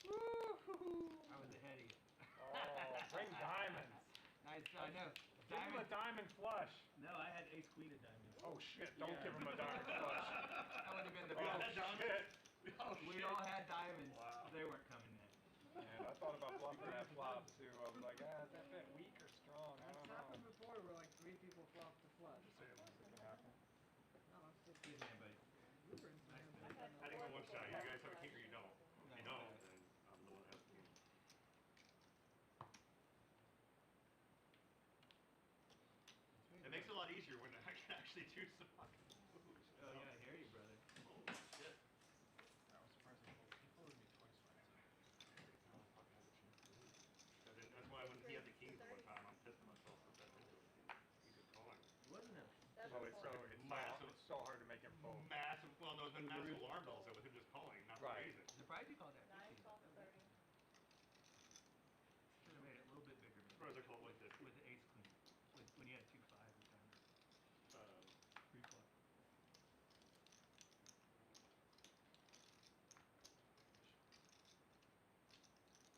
I was ahead of you. Oh, bring diamonds. I know. Give him a diamond flush. No, I had ace queen of diamonds. Oh shit, don't Yeah. give him a diamond flush. That would have been the Oh best. shit. We all had diamonds. Wow. They weren't coming in. Man, I thought about bluffing that flop too. I was like, is that bit weak or strong? I That's don't know. happened before where like 3 people flopped the flush. It can happen. No, it's just Excuse me, buddy. blueprints, man. I think on one shot, you guys have a king or you don't. If you don't, then I'm the one that has the king. It makes it a lot easier when I can actually do some fucking moves. Oh yeah, I hear you, brother. Holy shit. I was surprised he folded me twice last time. That's why when he had the kings the one time, I'm pissing myself for betting into it. He's just calling. It wasn't a Well, it's so hard to make him fold. Massive, well, no, it's been massive alarm bells that with him just calling, not Right. raising. surprise you called that. 9, 12, 30. Should have made it a little bit bigger. Surprised I called like this. With the ace queen. When you had 2 5s and diamonds. Pre-flop.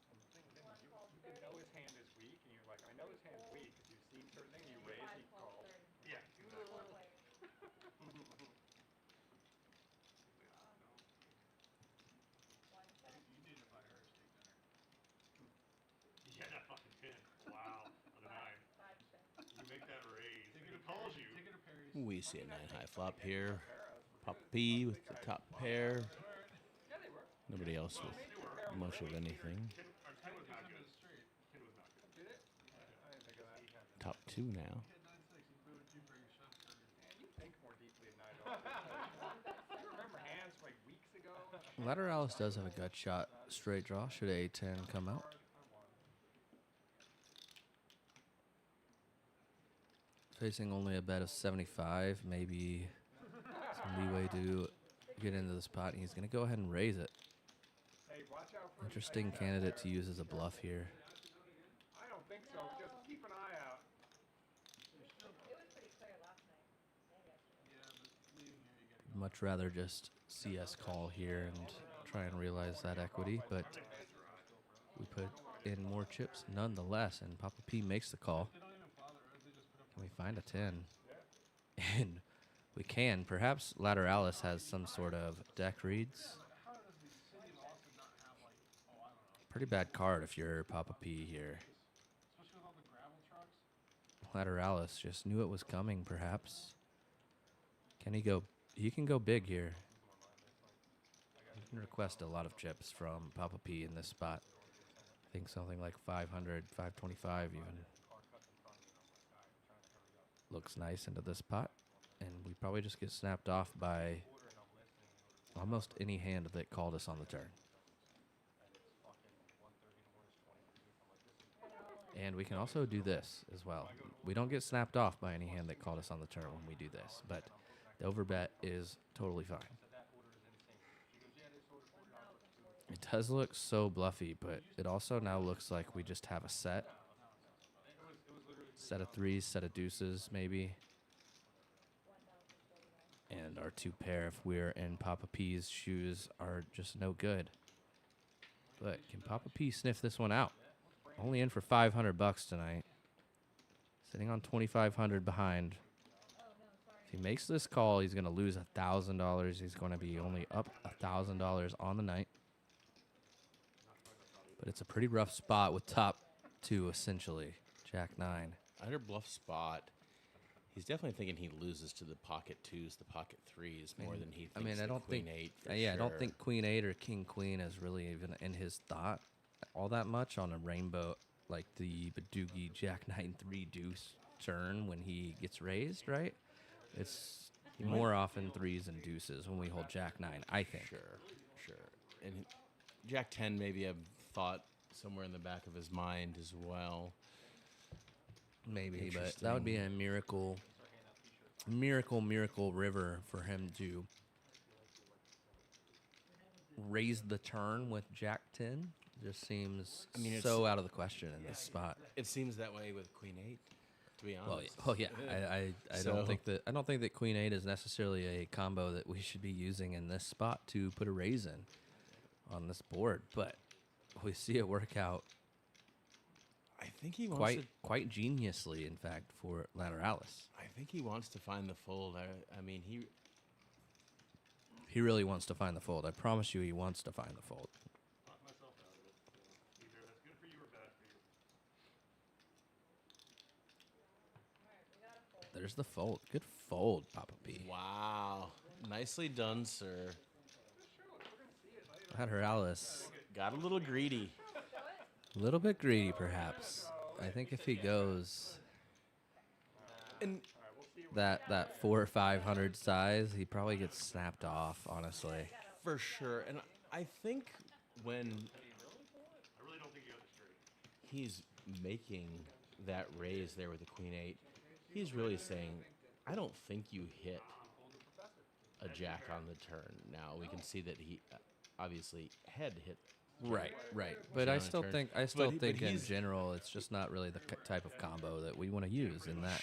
And the thing is, you can know his hand is weak, and you're like, I know his hand's weak, because you've seen certain things, you raise, 5, he 12, calls. 30. Yeah, Four exactly. ways. One check. You did it by her steak dinner. Yeah, that fucking 10. Wow. On the 9. 5 check. You make that raise. Ticket If it or calls parries, you. ticket or parries. We see a 9 high flop here. Papa P with the top pair. Yeah, they were. Nobody else with much of anything. 10 was not good. Straight. 10 was not good. Did it? I didn't think of that. Top 2 now. He had 9-6. He put it 2 for your shove started. Man, you think more deeply than I do. You remember hands from like weeks ago? Lateralus does have a gut shot. Straight draw. Should A10 come out? Facing only a bet of 75. Maybe some leeway to get into the spot. He's going to go ahead and raise it. Hey, watch out for Interesting candidate to use as a bluff here. I don't think so. Just keep an eye out. It was pretty clear last night and yesterday. Yeah, but leading here, you gotta go. Much rather just see us call here and try and realize that equity, but we put in more chips nonetheless, and Papa P makes the call. They don't even bother. They just put up. Can we find a 10? And we can. Perhaps Lateralus has some sort of deck reads. How does the city of Austin not have like, oh, I don't know, Pretty bad card if you're Papa P here. especially with all the gravel trucks? Lateralus just knew it was coming, perhaps. Can he go? He can go big here. He can request a lot of chips from Papa P in this spot. I think something like 500, 525 even. Looks nice into this pot. And we probably just get snapped off by almost any hand that called us on the turn. And we can also do this as well. We don't get snapped off by any hand that called us on the turn when we do this, but the overbet is totally fine. It does look so bluffy, but it also now looks like we just have a set. Set of 3s, set of deuces, maybe. And our 2 pair, if we're in Papa P's shoes, are just no good. But can Papa P sniff this one out? Only in for $500 tonight. Sitting on 2,500 behind. If he makes this call, he's going to lose $1,000. He's going to be only up $1,000 on the night. But it's a pretty rough spot with top 2, essentially. Jack 9. Under bluff spot. He's definitely thinking he loses to the pocket 2s, the pocket 3s more than he thinks I the don't queen think 8 for I don't sure. think queen 8 or king queen is really even in his thought all that much on a rainbow like the Badoogie Jack 9 3 deuce turn when he gets raised, right? It's more often 3s and deuces when we hold Jack 9, I think. Sure. And Jack 10 maybe a thought somewhere in the back of his mind as well. Maybe, but that would be a miracle river for him to raise the turn with Jack 10. Just seems so out of the question in this spot. It seems that way with queen 8, to be honest. Well, yeah. I don't think that queen 8 is necessarily a combo that we should be using in this spot to put a raise in on this board, but we see it work out. I think he wants quite geniusly, in fact, for Lateralus. I think he wants to find the fold. I mean, he really wants to find the fold. I promise you, he wants to find the fold. Talk myself out of it. So either that's good for you or bad for you. There's the fold. Good fold, Papa P. Wow. Nicely done, sir. Lateralus. Got a little greedy. A little bit greedy, perhaps. I think if he goes and that 400 or 500 size, he probably gets snapped off, honestly. For sure. And I think when I really don't think you got this straight. he's making that raise there with the queen 8, he's really saying, I don't think you hit a jack on the turn. Now, we can see that he obviously had hit. Right. But I still think in general, it's just not really the type of combo that we want to use in that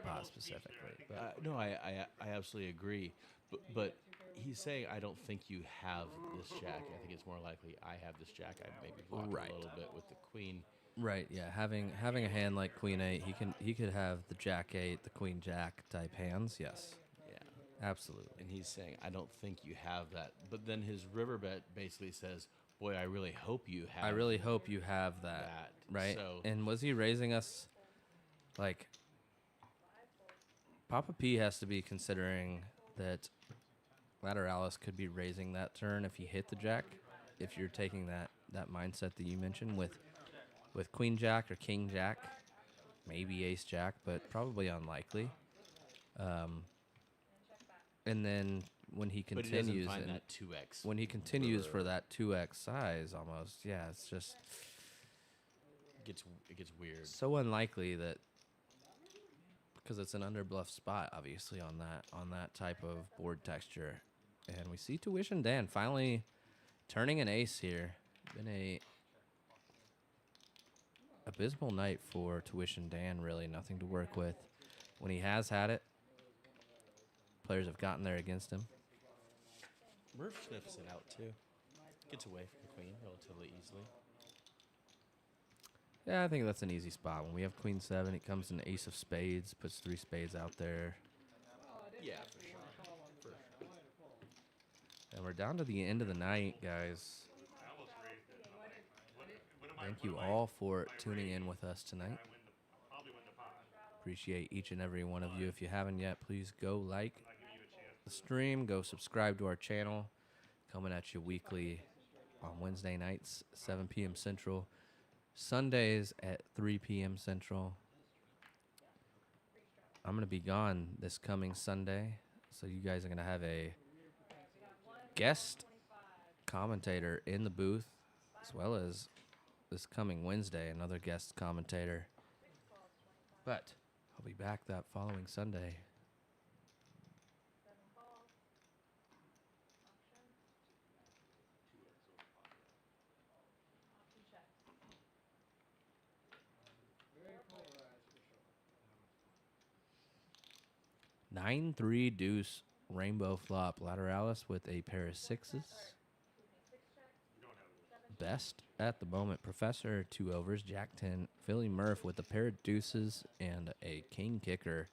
pot specifically. But. No, I absolutely agree. But he's saying, I don't think you have this jack. I think it's more likely I have this jack. I maybe block a little bit with the queen. Right. Yeah. Having a hand like queen 8, he could have the jack 8, the queen jack type hands. Yes. Absolutely. And he's saying, I don't think you have that. But then his river bet basically says, boy, I really hope you have that. Right? So, and was he raising us? Like, Papa P has to be considering that Lateralus could be raising that turn if he hit the jack. If you're taking that mindset that you mentioned with queen jack or king jack, maybe ace jack, but probably unlikely. And then when he continues, that 2x when he continues for that 2x size, almost, it's just it gets weird. So unlikely that because it's an underbluff spot, obviously on that type of board texture, and we see Tuition Dan finally turning an ace here. Been a abysmal night for Tuition Dan. Really, nothing to work with. When he has had it, players have gotten there against him. Murph sniffs it out too. Gets away from the queen relatively easily. Yeah, I think that's an easy spot. When we have queen 7, it comes an ace of spades, puts 3 spades out there. Yeah, for sure. And we're down to the end of the night, guys. Thank you all for tuning in with us tonight. Appreciate each and every one of you. If you haven't yet, please go like the stream, go subscribe to our channel. Coming at you weekly on Wednesday nights, 7 p.m. Central. Sundays at 3 p.m. Central. I'm going to be gone this coming Sunday, so you guys are going to have a guest commentator in the booth, as well as this coming Wednesday, another guest commentator. But I'll be back that following Sunday. Nine, 3 deuce rainbow flop. Lateralus with a pair of 6s. Best at the moment. Professor 2 overs. Jack 10. Philly Murph with a pair of deuces and a king kicker.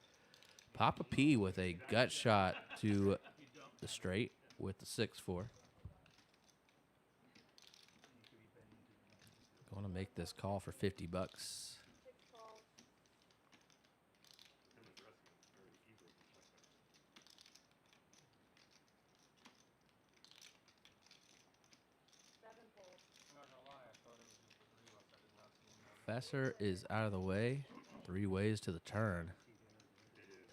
Papa P with a gut shot to the straight with the 6-4. Going to make this call for 50 bucks. Professor is out of the way. 3 ways to the turn.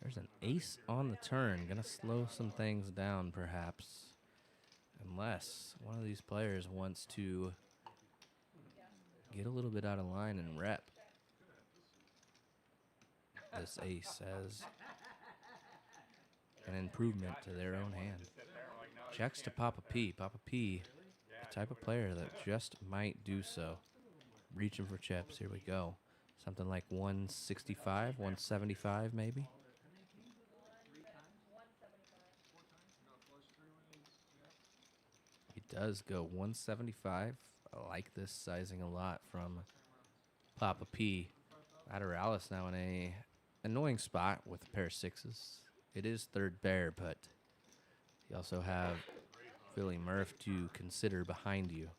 There's an ace on the turn. Gonna slow some things down, perhaps. Unless one of these players wants to get a little bit out of line and rep this ace as an improvement to their own hand. Checks to Papa P. Papa P, the type of player that just might do so. Reaching for chips. Here we go. Something like 165, 175 maybe. He does go 175. I like this sizing a lot from Papa P. Lateralus now in a annoying spot with a pair of 6s. It is third pair, but you also have Philly Murph to consider behind you.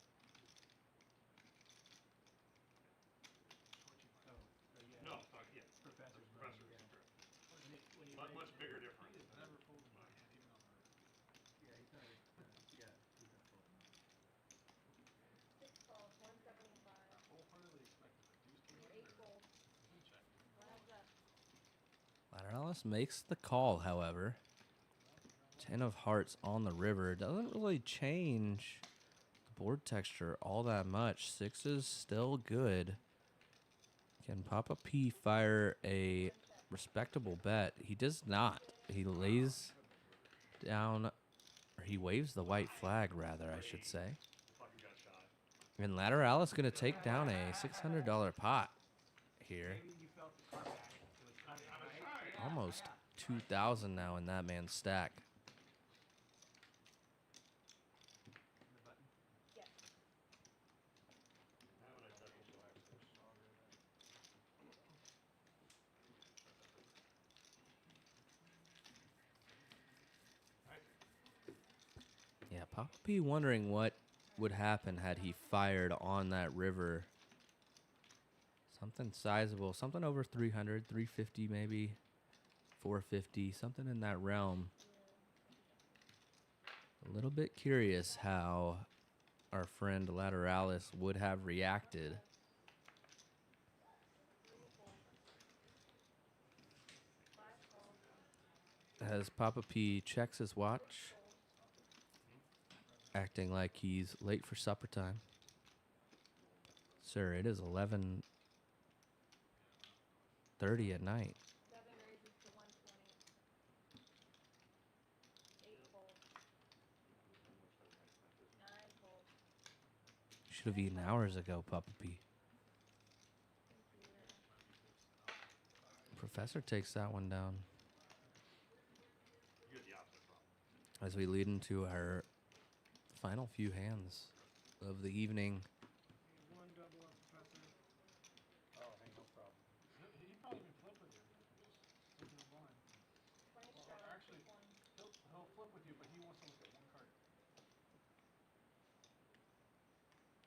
Lateralus makes the call, however. 10 of hearts on the river. Doesn't really change the board texture all that much. 6s still good. Can Papa P fire a respectable bet? He does not. He lays down, or he waves the white flag, rather, I should say. And Lateralus going to take down a $600 pot here. Almost 2,000 now in that man's stack. Yeah, Papa P wondering what would happen had he fired on that river. Something sizable, something over 300, 350 maybe, 450, something in that realm. A little bit curious how our friend Lateralis would have reacted. As Papa P checks his watch, acting like he's late for supper time. Sir, it is 11:30 at night. Should have eaten hours ago, Papa P. Professor takes that one down. As we lead into our final few hands of the evening. One double up, Professor. Oh, hey, no problem. He probably even flip with you. Just looking at blind. Well, actually, he'll flip with you, but he wants to look at one card. And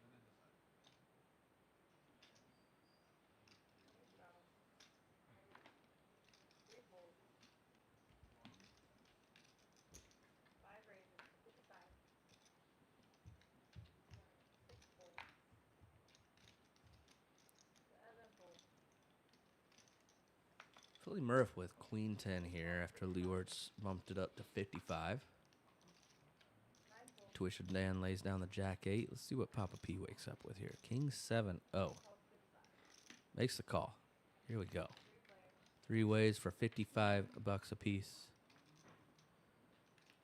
then decide. Philly Murph with Queen 10 here after Leeortz bumped it up to 55. Tuition Dan lays down the Jack 8. Let's see what Papa P wakes up with here. King 7. Oh. Makes the call. Here we go. 3 ways for 55 bucks a piece.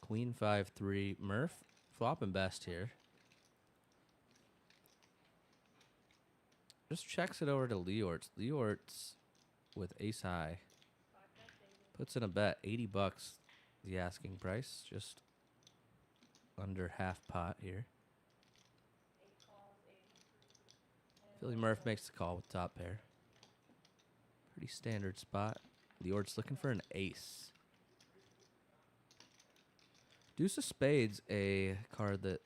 Queen 5-3. Murph flopping best here. Just checks it over to Leeortz. Leeortz with ace high. Puts in a bet, 80 bucks, the asking price, just under half pot here. Philly Murph makes the call with top pair. Pretty standard spot. Leeortz looking for an ace. Deuce of Spades, a card that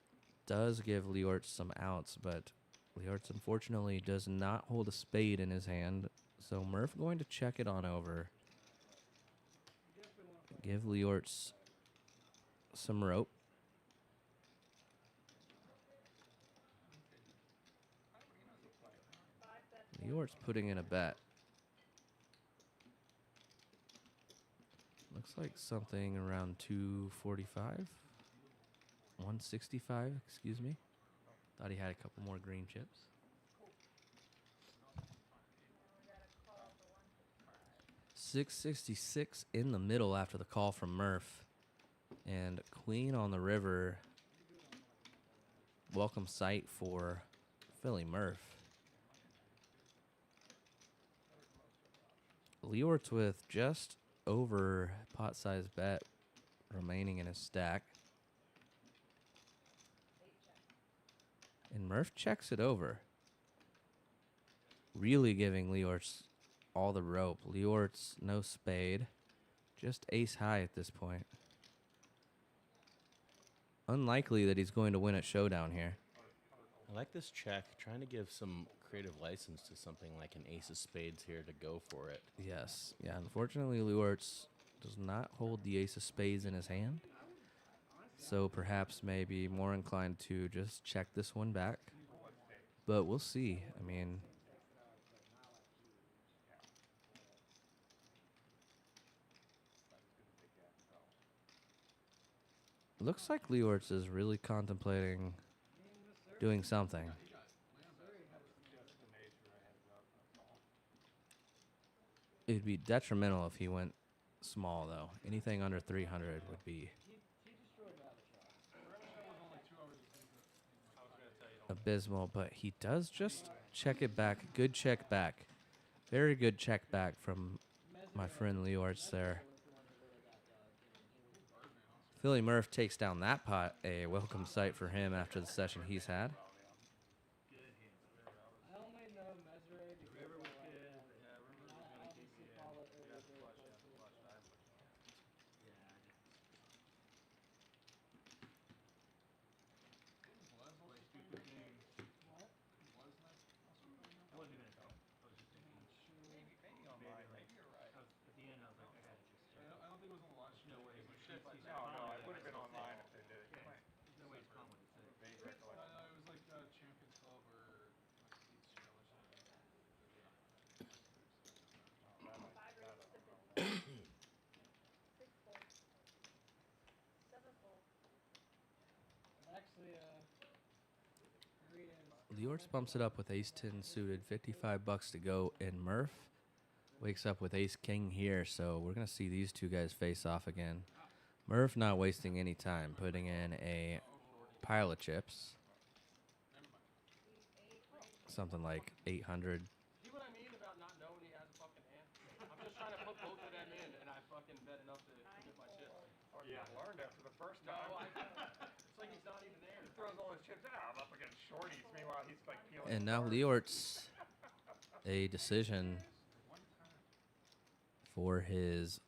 does give Leeortz some outs, but Leeortz unfortunately does not hold a spade in his hand. So Murph going to check it on over. Give Leeortz some rope. Leeortz putting in a bet. Looks like something around 245. 165, excuse me. Thought he had a couple more green chips. $666 in the middle after the call from Murph. And queen on the river. Welcome sight for Philly Murph. Leeortz with just over pot size bet remaining in his stack. And Murph checks it over. Really giving Leeortz all the rope. Leeortz, no spade. Just ace high at this point. Unlikely that he's going to win at showdown here. I like this check. Trying to give some creative license to something like an ace of spades here to go for it. Yes. Yeah, unfortunately, Leeortz does not hold the ace of spades in his hand. So perhaps maybe more inclined to just check this one back. But we'll see. I mean, looks like Leeortz is really contemplating doing something. It'd be detrimental if he went small, though. Anything under 300 would be abysmal, but he does just check it back. Good check back. Very good check back from my friend Leeortz there. Philly Murph takes down that pot. A welcome sight for him after the session he's had. I only know Mesre because obviously follow it very closely. No, it would have been online if they did it. No way it's common. It was like Champions Club or Leeds Show or something. Actually, Leeortz bumps it up with ace-10 suited, $55 to go, and Murph wakes up with ace-king here, so we're going to see these two guys face off again. Murph not wasting any time, putting in a pile of chips. Something like 800. See what I mean about not knowing he has a fucking hand? I'm just trying to put both of them in, and I fucking bet enough to get my chips. Or you learned after the first time. No, it's like he's not even there. He throws all his chips out. I'm up against shorties. Meanwhile, he's like peeling. And now Leeortz, a decision for his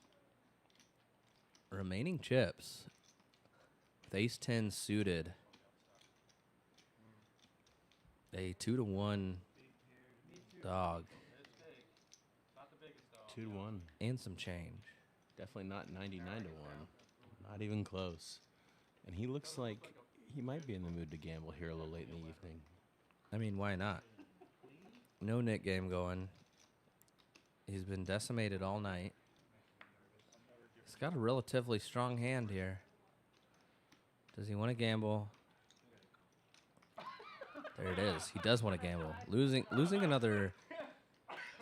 remaining chips. With ace-10 suited. A 2-1 dog. 2-1. And some change. Definitely not 99-1. Not even close. And he looks like he might be in the mood to gamble here a little late in the evening. I mean, why not? No Nick game going. He's been decimated all night. He's got a relatively strong hand here. Does he want to gamble? There it is. He does want to gamble. Losing another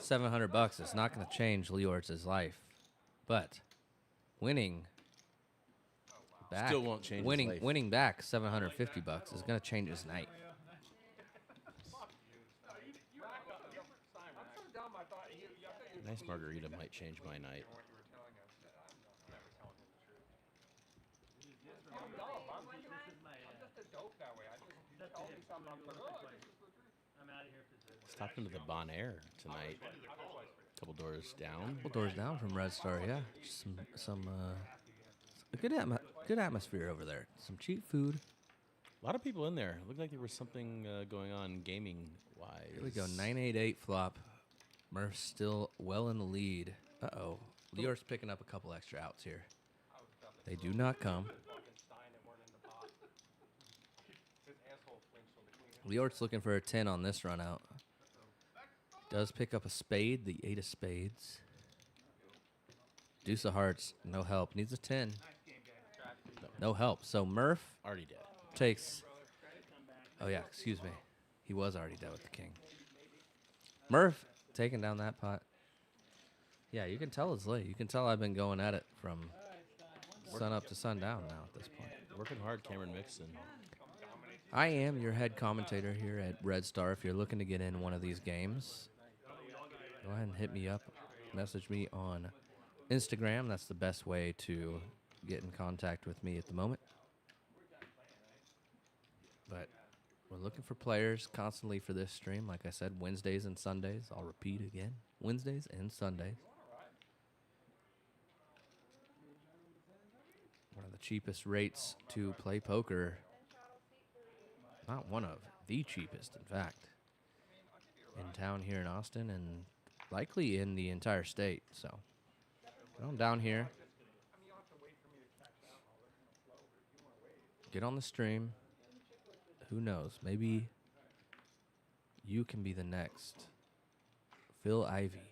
$700 is not going to change Leeortz's life. But winning back, Still won't change his life. Winning back $750 is going to change his night. Nice margarita might change my night. I'm out of here for the Stopped into the Bon Air tonight. Couple doors down. Couple doors down from Red Star, yeah. Just a good atmosphere over there. Some cheap food. A lot of people in there. Looked like there was something going on gaming-wise. Here we go, 9-8-8 flop. Murph's still well in the lead. Uh-oh. Leeortz picking up a couple extra outs here. They do not come. Leeortz looking for a 10 on this run out. Does pick up a spade, the 8 of spades. Deuce of hearts, no help. Needs a 10. No help. So Murph already dead. Takes. Oh, yeah, excuse me. He was already dead with the king. Murph taking down that pot. Yeah, you can tell it's late. You can tell I've been going at it from sun up to sundown now at this point. Working hard, Cameron Mixon. I am your head commentator here at Red Star. If you're looking to get in one of these games, go ahead and hit me up. Message me on Instagram. That's the best way to get in contact with me at the moment. But we're looking for players constantly for this stream. Like I said, Wednesdays and Sundays. I'll repeat again. Wednesdays and Sundays. One of the cheapest rates to play poker. Not one of, the cheapest, in fact. In town here in Austin and likely in the entire state. So, get on down here. Get on the stream. Who knows? Maybe you can be the next Phil Ivey.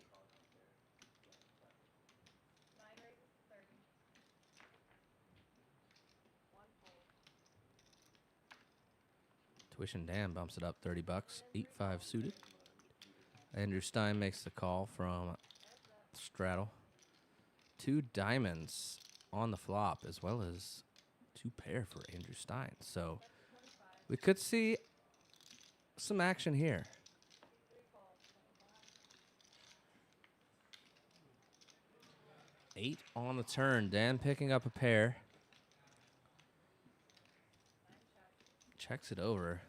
Tuition Dan bumps it up $30. 8-5 suited. Andrew Stein makes the call from straddle. 2 diamonds on the flop, as well as 2 pair for Andrew Stein. So we could see some action here. Eight on the turn. Dan picking up a pair. Checks it over.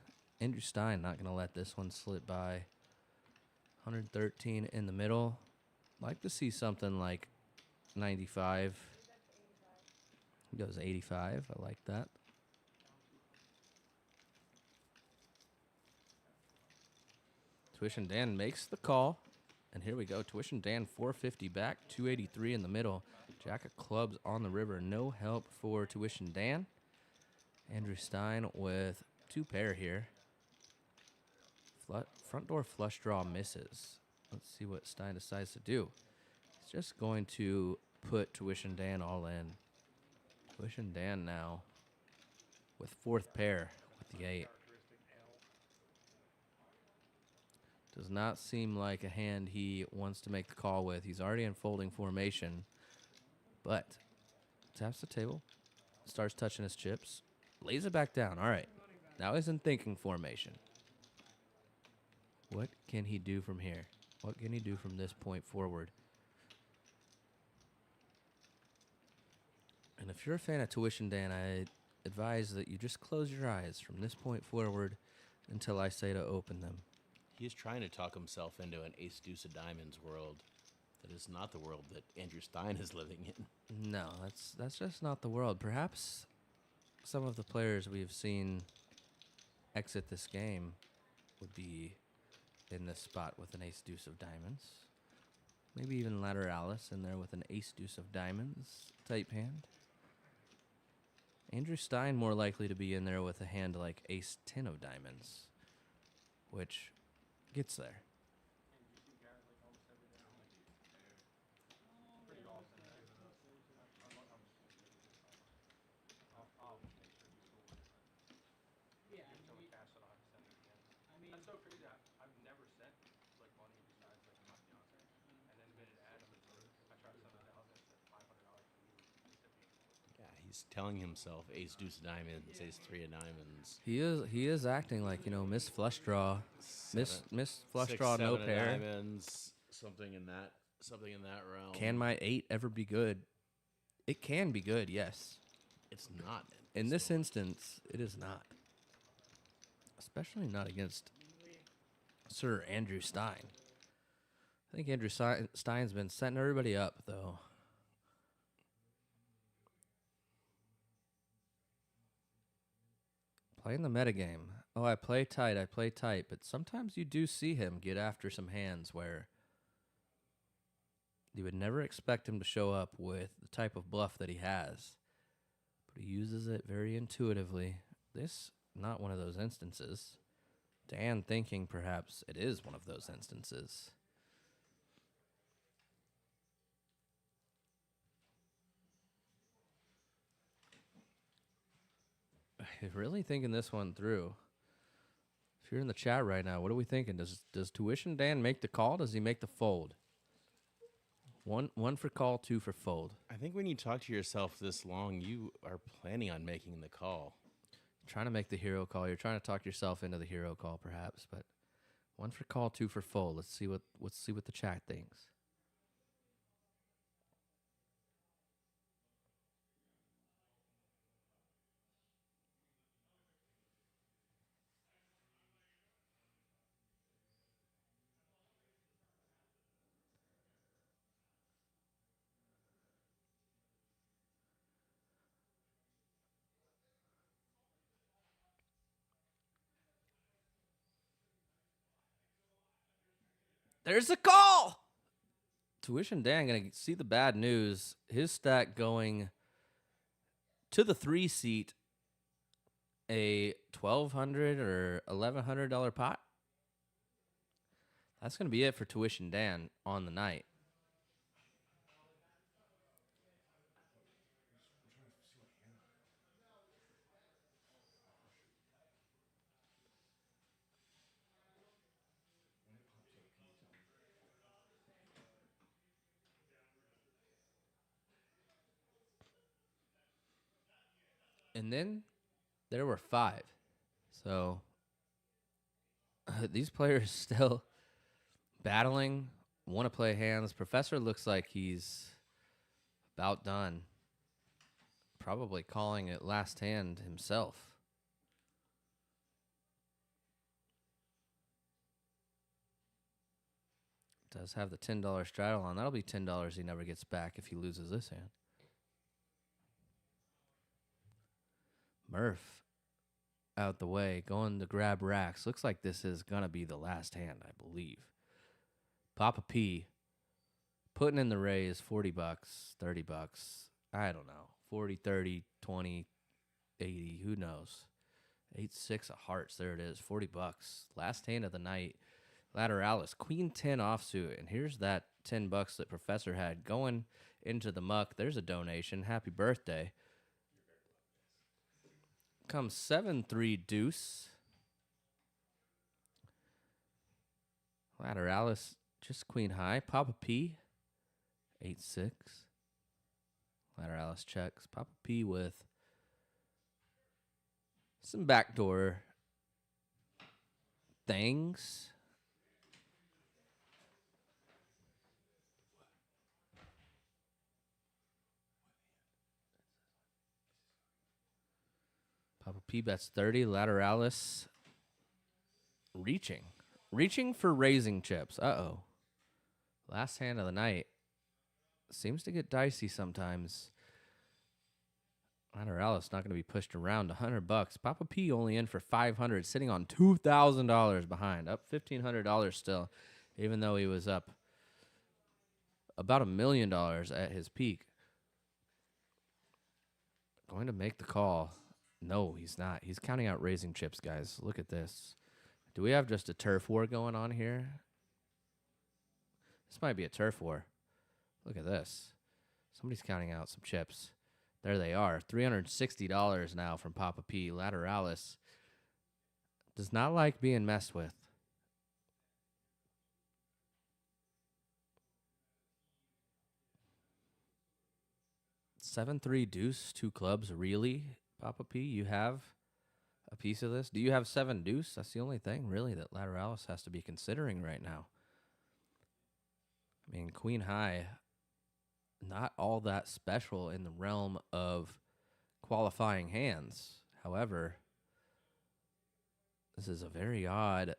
Andrew Stein not going to let this one slip by. 113 in the middle. Like to see something like 95. He goes 85. I like that. Tuition Dan makes the call. And here we go. Tuition Dan 450 back. 283 in the middle. Jack of clubs on the river. No help for Tuition Dan. Andrew Stein with 2 pair here. Front door flush draw misses. Let's see what Stein decides to do. He's just going to put Tuition Dan all in. Tuition Dan now with 4th pair with the 8. Does not seem like a hand he wants to make the call with. He's already in folding formation. But taps the table. Starts touching his chips. Lays it back down. All right. Now he's in thinking formation. What can he do from here? What can he do from this point forward? And if you're a fan of Tuition Dan, I advise that you just close your eyes from this point forward until I say to open them. He is trying to talk himself into an ace deuce of diamonds world that is not the world that Andrew Stein is living in. No, that's just not the world. Perhaps some of the players we've seen exit this game would be in this spot with an ace deuce of diamonds. Maybe even Lateralus in there with an ace deuce of diamonds type hand. Andrew Stein more likely to be in there with a hand like ace 10 of diamonds, which gets there. That's so crazy. I've never sent like money besides like my fiance, and then made an ad on the Twitter. I tried to send $1,000, it said $500 for you. Yeah, he's telling himself ace deuce of diamonds, ace 3 of diamonds. He is acting like, you know, miss flush draw, miss flush draw, no pair. Diamonds, something in that realm. Can my 8 ever be good? It can be good, yes. It's not. In this instance, it is not. Especially not against Sir Andrew Stein. I think Andrew Stein's been setting everybody up, though. Playing the metagame. Oh, I play tight, but sometimes you do see him get after some hands where you would never expect him to show up with the type of bluff that he has. But he uses it very intuitively. This, not one of those instances. Dan thinking perhaps it is one of those instances. Really thinking this one through. If you're in the chat right now, what are we thinking? Does Tuition Dan make the call? Does he make the fold? One for call, 2 for fold. I think when you talk to yourself this long, you are planning on making the call. Trying to make the hero call. You're trying to talk yourself into the hero call, perhaps. But 1 for call, 2 for fold. Let's see what the chat thinks. There's a call! Tuition Dan going to see the bad news. His stack going to the 3 seat, a $1,200 or $1,100 pot. That's going to be it for Tuition Dan on the night. And then there were 5. So these players still battling, want to play hands. Professor looks like he's about done. Probably calling it last hand himself. Does have the $10 straddle on. That'll be $10 he never gets back if he loses this hand. Murph out the way, going to grab racks. Looks like this is going to be the last hand, I believe. Papa P putting in the raise, $40, $30. I don't know. 40, 30, 20, 80, who knows? 8-6 of hearts, there it is, $40. Last hand of the night. Lateralus, Queen 10 offsuit, and here's that $10 that Professor had going into the muck. There's a donation. Happy birthday. Comes 7-3 deuce. Lateralus just queen high. Papa P 8-6. Lateralus checks. Papa P with some backdoor things. Papa P bets 30. Lateralus reaching for raising chips. Uh-oh. Last hand of the night. Seems to get dicey sometimes. Lateralus not going to be pushed around. $100. Papa P only in for $500, sitting on $2,000 behind. Up $1,500 still, even though he was up about $1 million at his peak. Going to make the call. No, he's not. He's counting out raising chips, guys. Look at this. Do we have just a turf war going on here? This might be a turf war. Look at this. Somebody's counting out some chips. There they are. $360 now from Papa P. Lateralus does not like being messed with. 7-3 deuce, 2 clubs, really? Papa P, you have a piece of this? Do you have 7 deuce? That's the only thing, really, that Lateralus has to be considering right now. I mean, queen high, not all that special in the realm of qualifying hands. However, this is a very odd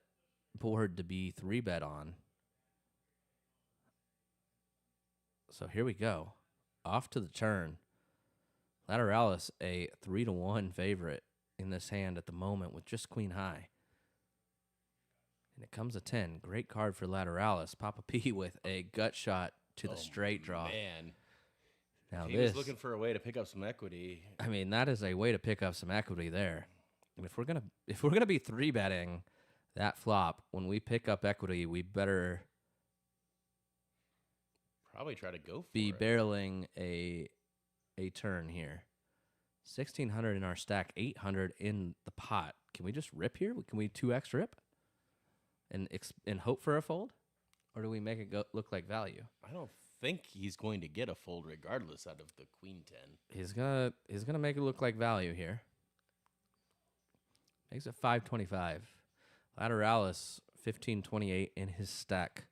board to be 3-bet on. So here we go. Off to the turn. Lateralus, a 3-1 favorite in this hand at the moment with just queen high. And it comes a 10. Great card for Lateralus. Papa P with a gut shot to the straight draw. Man. Now He was looking for a way to pick up some equity. I mean, that is a way to pick up some equity there. And if we're gonna be 3-betting that flop, when we pick up equity, we better Probably try to go for be it. barreling a turn here. 1,600 in our stack, 800 in the pot. Can we just rip here? Can we 2x rip and hope for a fold? Or do we make it look like value? I don't think he's going to get a fold regardless out of the queen 10. He's gonna make it look like value here. Makes it 525. Lateralus 1528 in his stack.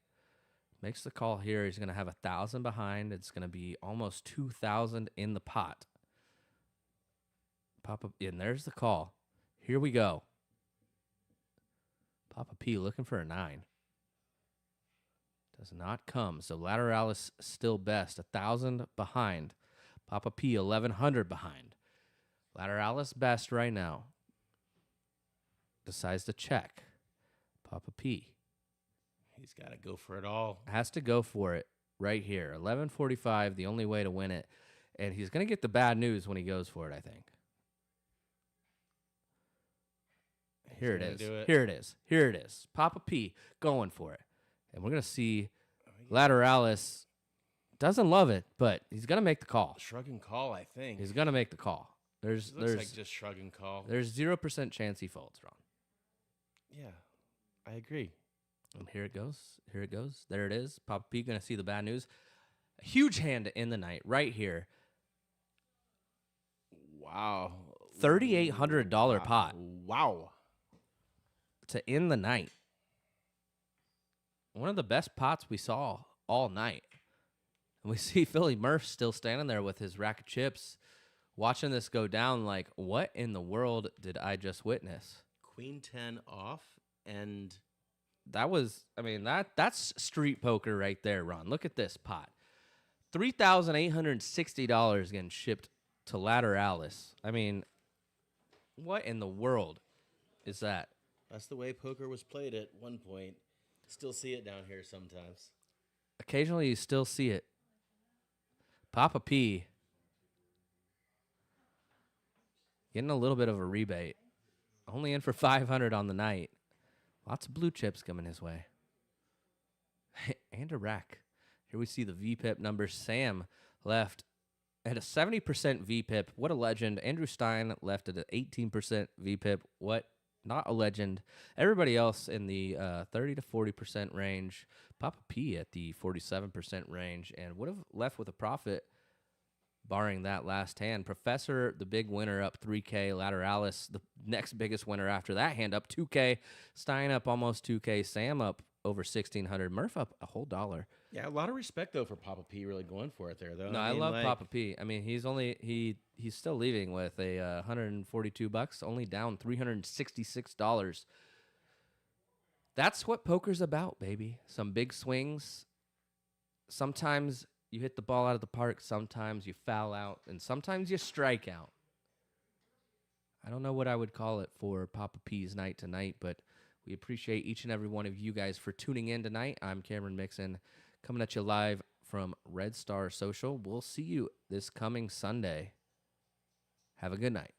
Makes the call here. He's gonna have 1,000 behind. It's gonna be almost 2,000 in the pot. Papa, and there's the call. Here we go. Papa P looking for a 9. Does not come. So Lateralus still best. 1,000 behind. Papa P 1,100 behind. Lateralus best right now. Decides to check. Papa P He's got to go for it all. has to go for it right here. 11:45, the only way to win it. And he's going to get the bad news when he goes for it, I think. Here it is. Here it is. Here it is. Papa P going for it. And we're going to see Lateralus doesn't love it, but he's going to make the call. Shrug and call, I think. He's going to make the call. There's like just shrug and call. There's 0% chance he folds, Ron. Yeah, I agree. And here it goes. Here it goes. There it is. Papa P going to see the bad news. A huge hand to end the night right here. Wow. $3,800 pot. Wow. To end the night. One of the best pots we saw all night. And we see Philly Murph still standing there with his rack of chips, watching this go down like, what in the world did I just witness? Queen 10 off, and that was, I mean, that's street poker right there, Ron. Look at this pot. $3,860 getting shipped to Lateralus. I mean, what in the world is that? That's the way poker was played at one point. Still see it down here sometimes. Occasionally you still see it. Papa P getting a little bit of a rebate. Only in for 500 on the night. Lots of blue chips coming his way. And a rack. Here we see the VPIP numbers. Sam left at a 70% VPIP. What a legend. Andrew Stein left at an 18% VPIP. What? Not a legend. Everybody else in the 30 to 40% range. Papa P at the 47% range. And would have left with a profit barring that last hand. Professor, the big winner, up 3K. Lateralus, the next biggest winner after that hand, up 2K. Stein up almost 2K. Sam up over 1,600. Murph up a whole $1. Yeah, a lot of respect, though, for Papa P really going for it there, though. No, I mean, love Papa P. I mean, he's still leaving with a $142, only down $366. That's what poker's about, baby. Some big swings. Sometimes you hit the ball out of the park. Sometimes you foul out. And sometimes you strike out. I don't know what I would call it for Papa P's night tonight, but we appreciate each and every one of you guys for tuning in tonight. I'm Cameron Mixon, coming at you live from Red Star Social. We'll see you this coming Sunday. Have a good night.